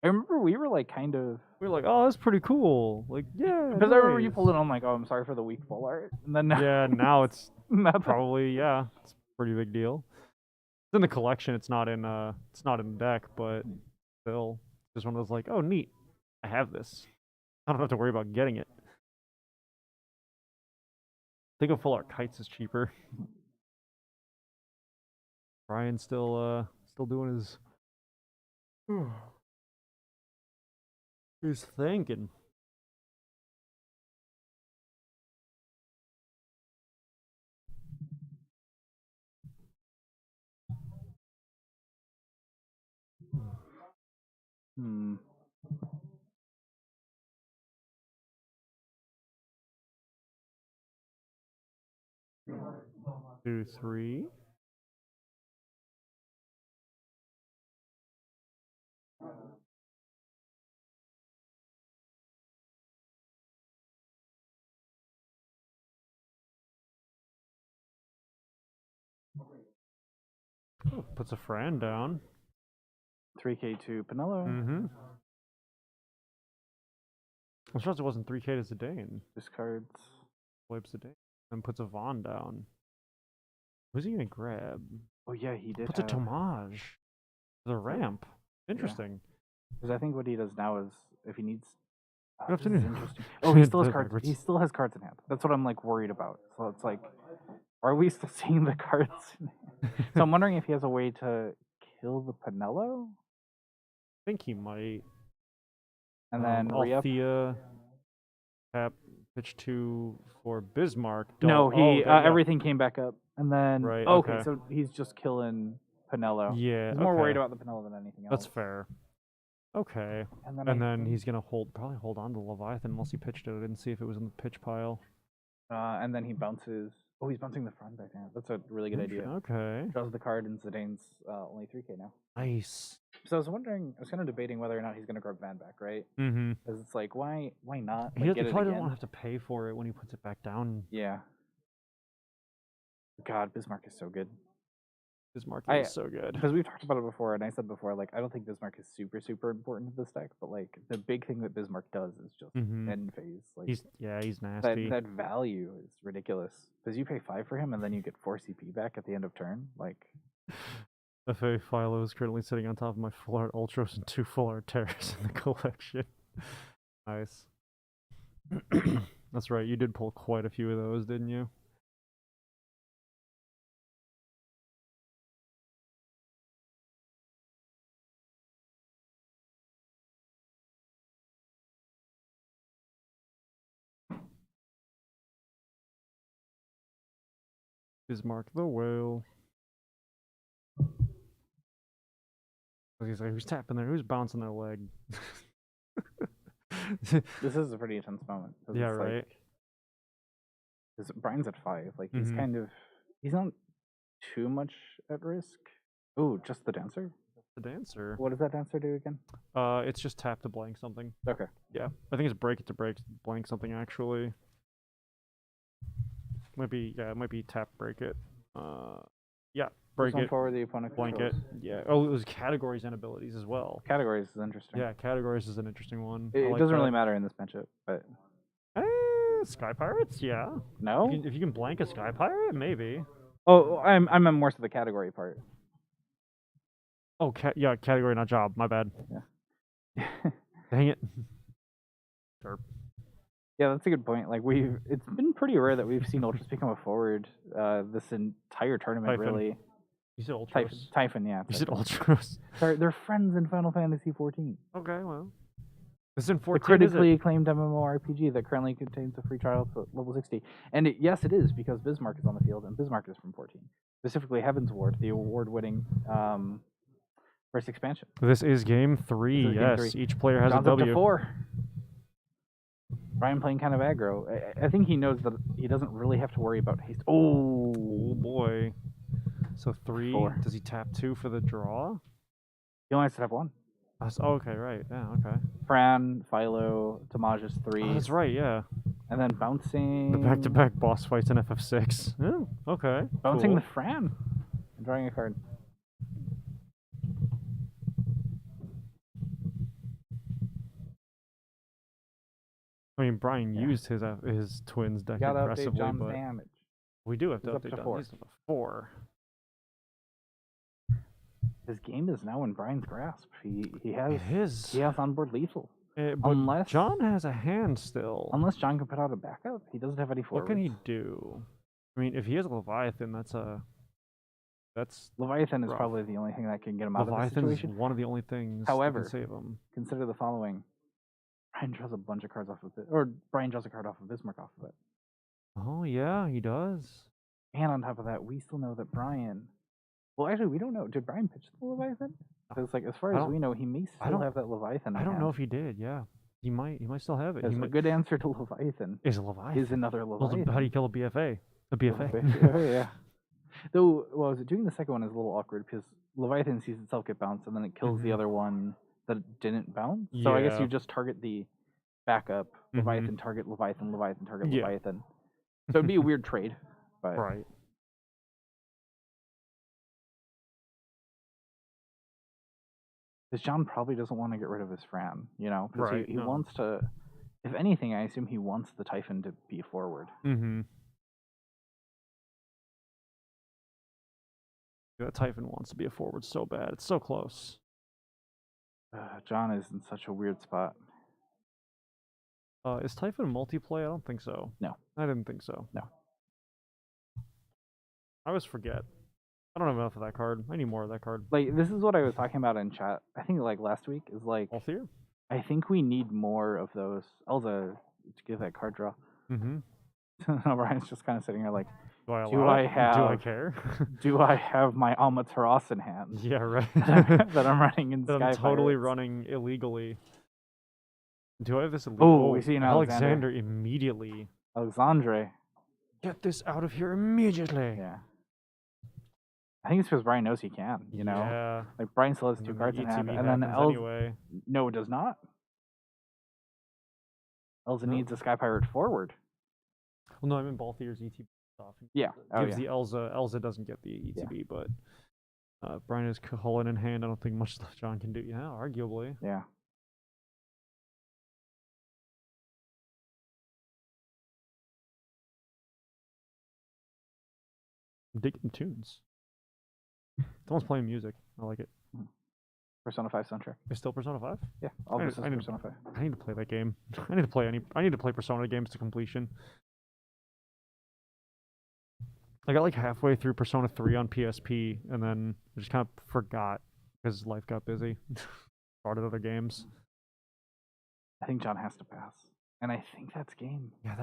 B: I remember we were like kind of.
A: We were like, oh, that's pretty cool. Like, yeah.
B: Because I remember you pulled it on like, oh, I'm sorry for the weak full art. And then
A: now it's probably it's a pretty big deal. It's in the collection. It's not in the deck, but still, just one of those like, oh, neat. I have this. I don't have to worry about getting it. I think a full art Kites is cheaper. Brian's still doing his. He's thinking.
B: Hmm.
A: Two, three. Oh, puts a Fran down.
B: 3K to Penelo.
A: I'm surprised it wasn't 3K to Zidane.
B: Discards.
A: Wipes Zidane. And puts a Vaughn down. Who's he gonna grab?
B: Oh yeah, he did.
A: Puts a Tomage. The ramp. Interesting.
B: Because I think what he does now is if he needs.
A: Good afternoon.
B: Interesting. Oh, he still has cards. He still has cards in hand. That's what I'm like worried about. So it's like, are we still seeing the cards in hand? So I'm wondering if he has a way to kill the Penelo.
A: I think he might.
B: And then
A: Althea. Tap. Pitch 2 for Bismarck.
B: No, he everything came back up, and then
A: okay,
B: so he's just killing Penelo.
A: Yeah,
B: he's more worried about the Penelo than anything else.
A: That's fair. Okay, and then he's gonna probably hold on to Leviathan unless he pitched it. I didn't see if it was in the pitch pile.
B: And then he bounces. Oh, he's bouncing the front back now. That's a really good idea.
A: Okay.
B: Draws the card, and Zidane's only 3K now.
A: Nice.
B: So I was kind of debating whether or not he's gonna grab Van back, right? Because it's like, why not?
A: He probably doesn't want to have to pay for it when he puts it back down.
B: Yeah. God, Bismarck is so good.
A: Bismarck is so good.
B: Because we've talked about it before, and I said before, like, I don't think Bismarck is super, super important to this deck, but, like, the big thing that Bismarck does is just end phase. Like,
A: he's nasty.
B: That value is ridiculous. Because you pay 5 for him, and then you get 4 CP back at the end of turn. Like...
A: FA Philo is currently sitting on top of my full art Ultras and 2 full art Terrors in the collection. Nice. That's right, you did pull quite a few of those, didn't you? Bismarck the Whale. He's like, who's tapping there? Who's bouncing their leg?
B: This is a pretty intense moment.
A: Yeah, right.
B: Because Brian's at 5. Like, he's kind of... He's not too much at risk. Oh, just the dancer?
A: The dancer.
B: What does that dancer do again?
A: It's just tap to blank something.
B: Okay.
A: Yeah, I think it's break it to blank something actually. Might be it might be tap break it. Yeah, break it.
B: Forward the opponent
A: Blank it. Yeah. Oh, it was categories and abilities as well.
B: Categories is interesting.
A: Yeah, categories is an interesting one.
B: It
A: like
B: doesn't
A: that.
B: really matter in this matchup, but.
A: Sky Pirates, yeah.
B: No.
A: If you can blank a Sky Pirate, maybe.
B: Oh, I'm more to the category part.
A: Oh, yeah, category, not job. My bad.
B: Yeah.
A: Dang it. Derp.
B: Yeah, that's a good point. Like it's been pretty rare that we've seen Ultras become a forward this entire tournament.
A: Typhon.
B: Really.
A: You said Ultras.
B: Typhon, yeah.
A: You said Ultras.
B: They're friends in Final Fantasy 14.
A: Okay, well. This is in 14.
B: The critically acclaimed MMORPG that currently contains a free trial to level 60. And yes, it is, because Bismarck is on the field, and Bismarck is from 14. Specifically, Heaven's Ward, the award-winning first expansion.
A: This is game 3, yes. Game 3. Each player has
B: John's
A: a W.
B: Up to 4. Brian playing kind of aggro. I think he knows that he doesn't really have to worry about haste.
A: Oh boy. So 3.
B: 4.
A: Does he tap 2 for the draw?
B: He only has to have 1.
A: Oh, okay, right. Yeah, okay.
B: Fran, Philo, Tamaj 3.
A: Oh, that's right, yeah.
B: And then bouncing.
A: The back-to-back boss fights in FF6. Oh, okay.
B: Bouncing
A: cool.
B: the Fran. And drawing a card.
A: I mean, Brian used his twins deck aggressively, but
B: damage.
A: we do have to
B: He's up
A: update
B: to
A: that.
B: 4.
A: He's up to 4.
B: His game is now in Brian's grasp. He has onboard lethal.
A: But
B: unless
A: John has a hand still.
B: Unless John can put out a backup, he doesn't have any forwards.
A: What can he do? I mean, if he has a Leviathan, that's
B: Leviathan is
A: rough.
B: probably the only thing that can get him out of the
A: Leviathan
B: situation.
A: is one of the only things
B: However,
A: that can save him.
B: Consider the following: Brian draws a bunch of cards off of it, or Brian draws a card off of Bismarck off of it.
A: Oh yeah, he does.
B: And on top of that, we still know that Brian. Well, actually, we don't know. Did Brian pitch the Leviathan? Because, like, as far as we know, he may still have that Leviathan.
A: I don't know if he did. Yeah, he might still have it.
B: A good answer to Leviathan
A: is a Leviathan.
B: Is another Leviathan.
A: Well, how do you kill a BFA? A BFA.
B: Yeah. Though, well, doing the second one is a little awkward because Leviathan sees itself get bounced and then it kills the other one that didn't bounce. So I guess you just target the backup Leviathan, target Leviathan, Leviathan, target Leviathan. So it'd be a weird trade, but
A: right.
B: Because John probably doesn't want to get rid of his Fran, you know? Because
A: right,
B: he wants to, if anything, I assume he wants the Typhon to be forward.
A: Mm-hmm. That Typhon wants to be a forward so bad. It's so close.
B: John is in such a weird spot.
A: Is Typhon multiplayer? I don't think so.
B: No.
A: I didn't think so.
B: No.
A: I always forget. I don't have enough of that card. I need more of that card.
B: Like, this is what I was talking about in chat. I think, like, last week is like...
A: Althir?
B: I think we need more of those. Elza, to give that card draw.
A: Mm-hmm.
B: Brian's just kind of sitting there like,
A: do I care?
B: Do I have my Almataras in hand?
A: Yeah, right.
B: that I'm running in Sky
A: I'm totally
B: Pirates.
A: running illegally. Do I have this
B: illegal? Oh, we see an
A: Alexander immediately.
B: Alexandre.
A: Get this out of here immediately.
B: Yeah. I think it's because Brian knows he can, you know?
A: Yeah.
B: Like, Brian still has 2 cards in hand, and then Elza...
A: Anyway.
B: No, it does not. Elza needs a Sky Pirate forward.
A: Well, no, I mean Balthier's ETB stuff.
B: Yeah.
A: Gives the Elza. Elza doesn't get the ETB, but Brian has Cullen in hand. I don't think much John can do. Yeah, arguably.
B: Yeah.
A: I'm digging tunes. Someone's playing music. I like it.
B: Persona 5 soundtrack.
A: It's still Persona 5?
B: Yeah, all this is Persona 5.
A: I need to play that game. I need to play Persona games to completion. I got like halfway through Persona 3 on PSP, and then I just kind of forgot because life got busy. Started other games.
B: I think John has to pass. And I think that's game.
A: Yeah,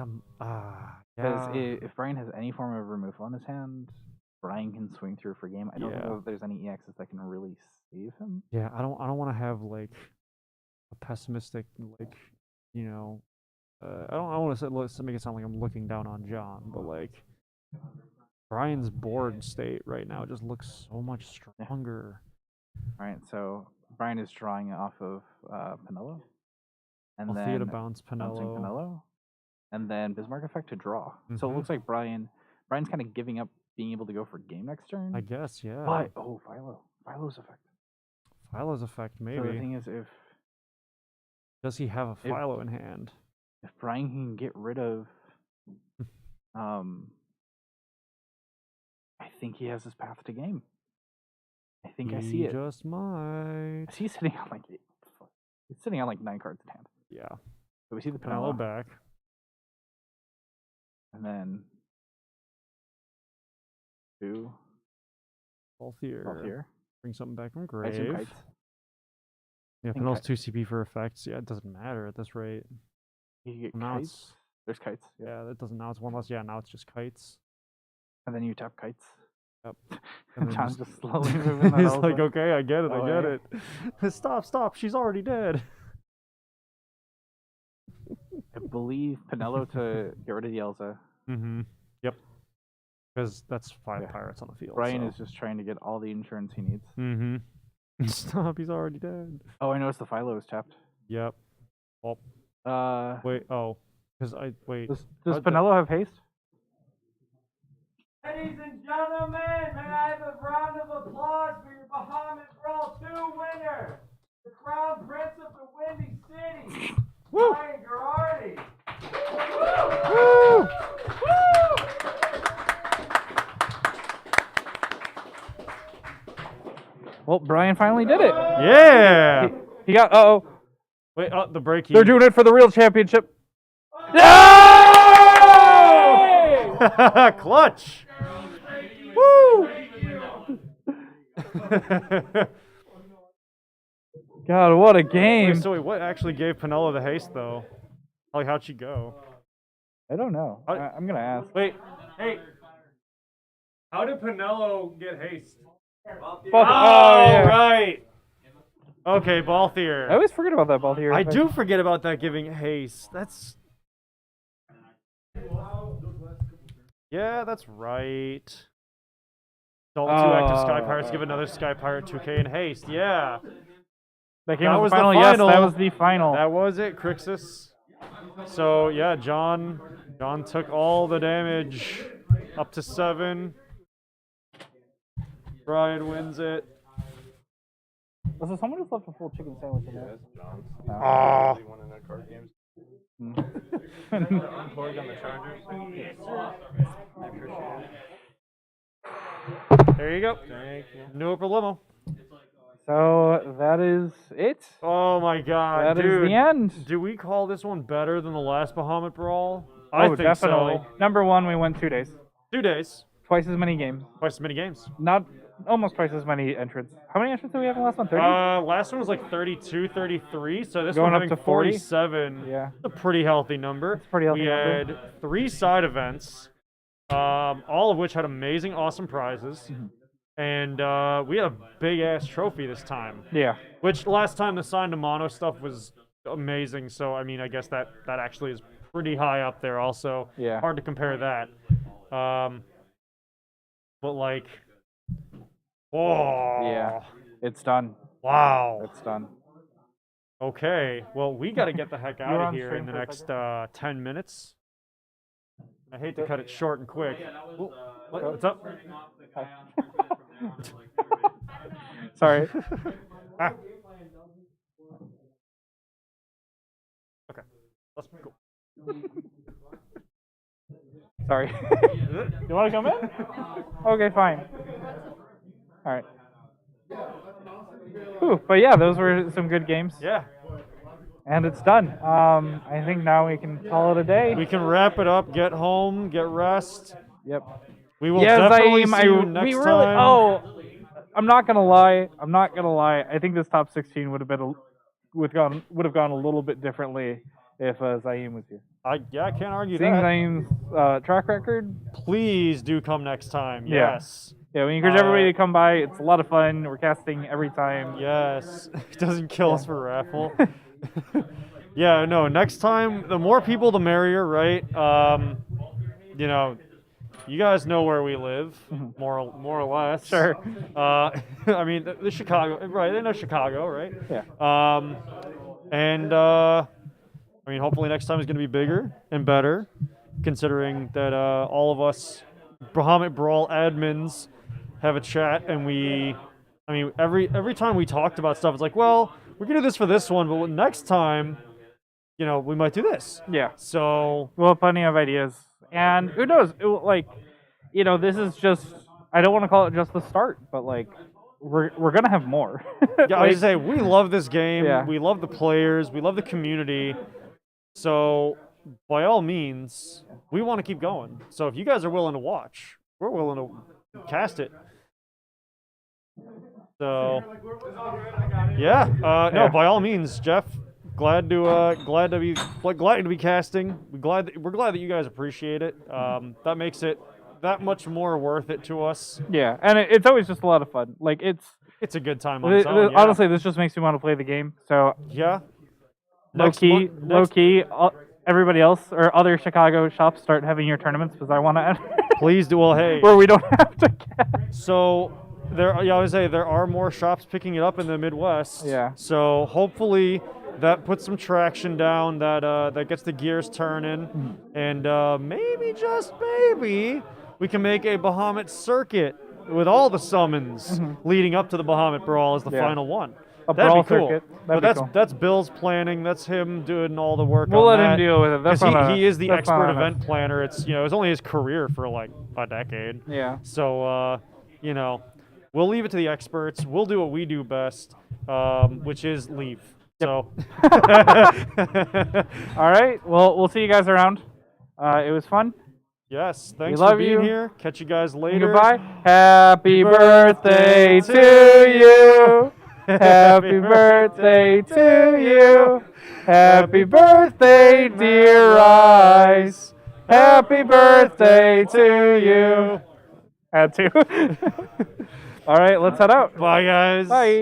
B: Because if Brian has any form of removal in his hand, Brian can swing through for game. I don't know if there's any EXs that can really save him.
A: Yeah, I don't want to have like a pessimistic, like, you know, I don't want to make it sound like I'm looking down on John, but like Brian's board state right now just looks so much stronger.
B: All right, so Brian is drawing off of Pinello. And
A: Althea to
B: then
A: bounce
B: bouncing
A: Pinello.
B: Pinello. And then Bismarck effect to draw. So it
A: Mhm.
B: looks like Brian's kind of giving up being able to go for game next turn.
A: I guess, yeah.
B: But, Philo's effect.
A: Philo's effect,
B: So the
A: maybe.
B: thing is, if
A: Does he have a Philo in hand?
B: if Brian can get rid of, I think he has his path to game. I think I see
A: He
B: it.
A: just might.
B: He's sitting on like he's sitting on like 9 cards in hand.
A: Yeah.
B: So we see the
A: Pinello
B: Pinello,
A: back.
B: and then 2
A: Both here.
B: off here.
A: Bring something back from
B: I assume
A: grave.
B: kites.
A: Yeah,
B: think
A: Pinello's 2 CP for effects. Yeah, it doesn't matter at this rate.
B: You can get
A: Now
B: kites.
A: it's
B: There's kites. Yeah.
A: yeah, that doesn't. Now it's 1 less. Yeah, now it's just kites.
B: And then you tap kites.
A: Yep.
B: And
A: then
B: John's just slowly moving that
A: He's
B: over.
A: like, okay, I get it, I get
B: away.
A: it. Stop, she's already dead.
B: I believe Pinello to get rid of the Elsa.
A: Mm-hmm. Yep. Because that's 5
B: Yeah.
A: pirates on the field.
B: Brian
A: so.
B: is just trying to get all the insurance he needs.
A: Mm-hmm. Stop, he's already dead.
B: Oh, I noticed the Philo is tapped.
A: Yep. Oh,
B: Wait.
A: wait, oh. Because wait.
B: Does
A: What the-
B: Pinello have haste?
D: Ladies and gentlemen, may I have a round of applause for your Bahamut Brawl 2 winner, the Crown Prince of the Windy City,
A: Woo!
D: Ryan Girardi.
A: Woo!
B: Well, Brian finally did it.
A: Yeah!
B: He got.
A: Wait, the break.
B: They're doing it for the real championship.
A: Clutch! Woo!
B: God, what a game!
A: Wait, so what actually gave Pinello the haste, though? Like, how'd she go?
B: I don't know. I'm gonna ask.
A: Wait, hey. How did Pinello get haste?
B: Oh,
A: yeah. Right. Okay, Balthier.
B: I always forget about that ball here.
A: I do forget about that giving haste. That's... Yeah, that's right. All 2 active Sky Pirates give another Sky Pirate 2k in haste. Yeah.
B: That game
A: That
B: was
A: was
B: the
A: the
B: final. Yes,
A: final.
B: that was the final.
A: That was it, Crixus. So, yeah, John took all the damage up to 7. Brian wins it.
B: Was there someone who's left a full chicken sandwich in there?
A: Ah. There you go.
D: Thank you.
A: No problemo.
B: So that is it.
A: Oh my god,
B: That is
A: dude.
B: the end.
A: Do we call this one better than the last Bahamut Brawl?
B: Oh,
A: I think
B: definitely.
A: so.
B: Number 1, we went 2 days.
A: 2 days.
B: Twice as many games.
A: Twice as many games.
B: Not almost twice as many entrants. How many entrants did we have in the last one? 30?
A: Last one was like 32, 33, so this
B: Going
A: one
B: up
A: having
B: to 40?
A: 47.
B: Yeah.
A: It's a pretty healthy number.
B: It's a pretty healthy
A: we
B: number.
A: had 3 side events, all of which had amazing, awesome prizes.
B: Mm-hmm.
A: And we had a big-ass trophy this time.
B: Yeah.
A: Which last time the sign to mono stuff was amazing, so I mean, I guess that actually is pretty high up there also.
B: Yeah.
A: Hard to compare that. But like, oh.
B: Yeah. It's done.
A: Wow.
B: It's done.
A: Okay, well, we got to get the heck out
B: You're
A: of
B: on
A: here in
B: stream
A: the
B: for a
A: next 10 minutes. I hate to cut it short and quick. Ooh, what's up?
B: Sorry.
A: Ah. Okay, let's go.
B: Sorry. You want to come in? Okay, fine. All right. Ooh, but yeah, those were some good games.
A: Yeah,
B: And it's done. I think now we can call it a day.
A: we can wrap it up, get home, get rest.
B: Yep.
A: We will
B: Yes,
A: definitely
B: I
A: see you next
B: we really.
A: time.
B: Oh, I'm not gonna lie. I think this top 16 would have gone a little bit differently if Zaim was here.
A: I can't argue
B: Seeing
A: that.
B: Zaim's track record,
A: Please do come next time.
B: Yeah.
A: Yes.
B: yeah, we encourage everybody to come by. It's a lot of fun. We're casting every time.
A: Yes. It doesn't kill us for raffle. Yeah, no, next time, the more people, the merrier, right? You know, you guys know where we live,
B: Mhm.
A: more or less.
B: Sure.
A: I mean, the Chicago, right? They know Chicago, right?
B: Yeah.
A: And I mean, hopefully next time is going to be bigger and better, considering that all of us Bahamut Brawl admins have a chat, and I mean, every time we talked about stuff, it's like, well, we're gonna do this for this one, but next time, you know, we might do this.
B: Yeah.
A: So
B: We'll have plenty of ideas, and who knows? Like, you know, this is just. I don't want to call it just the start, but like, we're gonna have more.
A: yeah, I was gonna say we love this game.
B: Yeah.
A: We love the players. We love the community. So by all means, we want to keep going. So if you guys are willing to watch, we're willing to cast it. So yeah, no,
B: Yeah.
A: by all means, Jeff. Glad to be casting. We're glad that you guys appreciate it. That makes it that much more worth it to us.
B: Yeah, and it's always just a lot of fun. Like
A: It's a good time on its own. Yeah.
B: Honestly, this just makes me want to play the game. So
A: Yeah.
B: low key, everybody else or other Chicago shops start having your tournaments because I want to.
A: Please do. Well, hey.
B: Where we don't have to cast.
A: So I would say there are more shops picking it up in the Midwest.
B: Yeah.
A: So hopefully that puts some traction down. That gets the gears turning, and maybe just maybe we can make a Bahamut circuit with all the summons leading up to the Bahamut Brawl as the
B: Yeah.
A: final one.
B: A
A: That'd
B: brawl
A: be cool.
B: circuit.
A: But
B: That'd be cool.
A: that's Bill's planning. That's him doing all the work.
B: We'll
A: on
B: let him
A: that.
B: deal with it. That's
A: 'Cause
B: not
A: he is the
B: that's not
A: expert
B: on us.
A: event planner. It's it's only his career for like a decade.
B: Yeah.
A: So we'll leave it to the experts. We'll do what we do best, which is leave. So
B: All right. Well, we'll see you guys around. It was fun.
A: yes, thanks
B: love
A: for being
B: you.
A: here. Catch you guys later.
B: Goodbye. Happy birthday to you. Happy birthday to you. Happy birthday, dear Ice. Happy birthday to you. Had to. All right, let's head out.
A: Bye, guys.
B: Bye.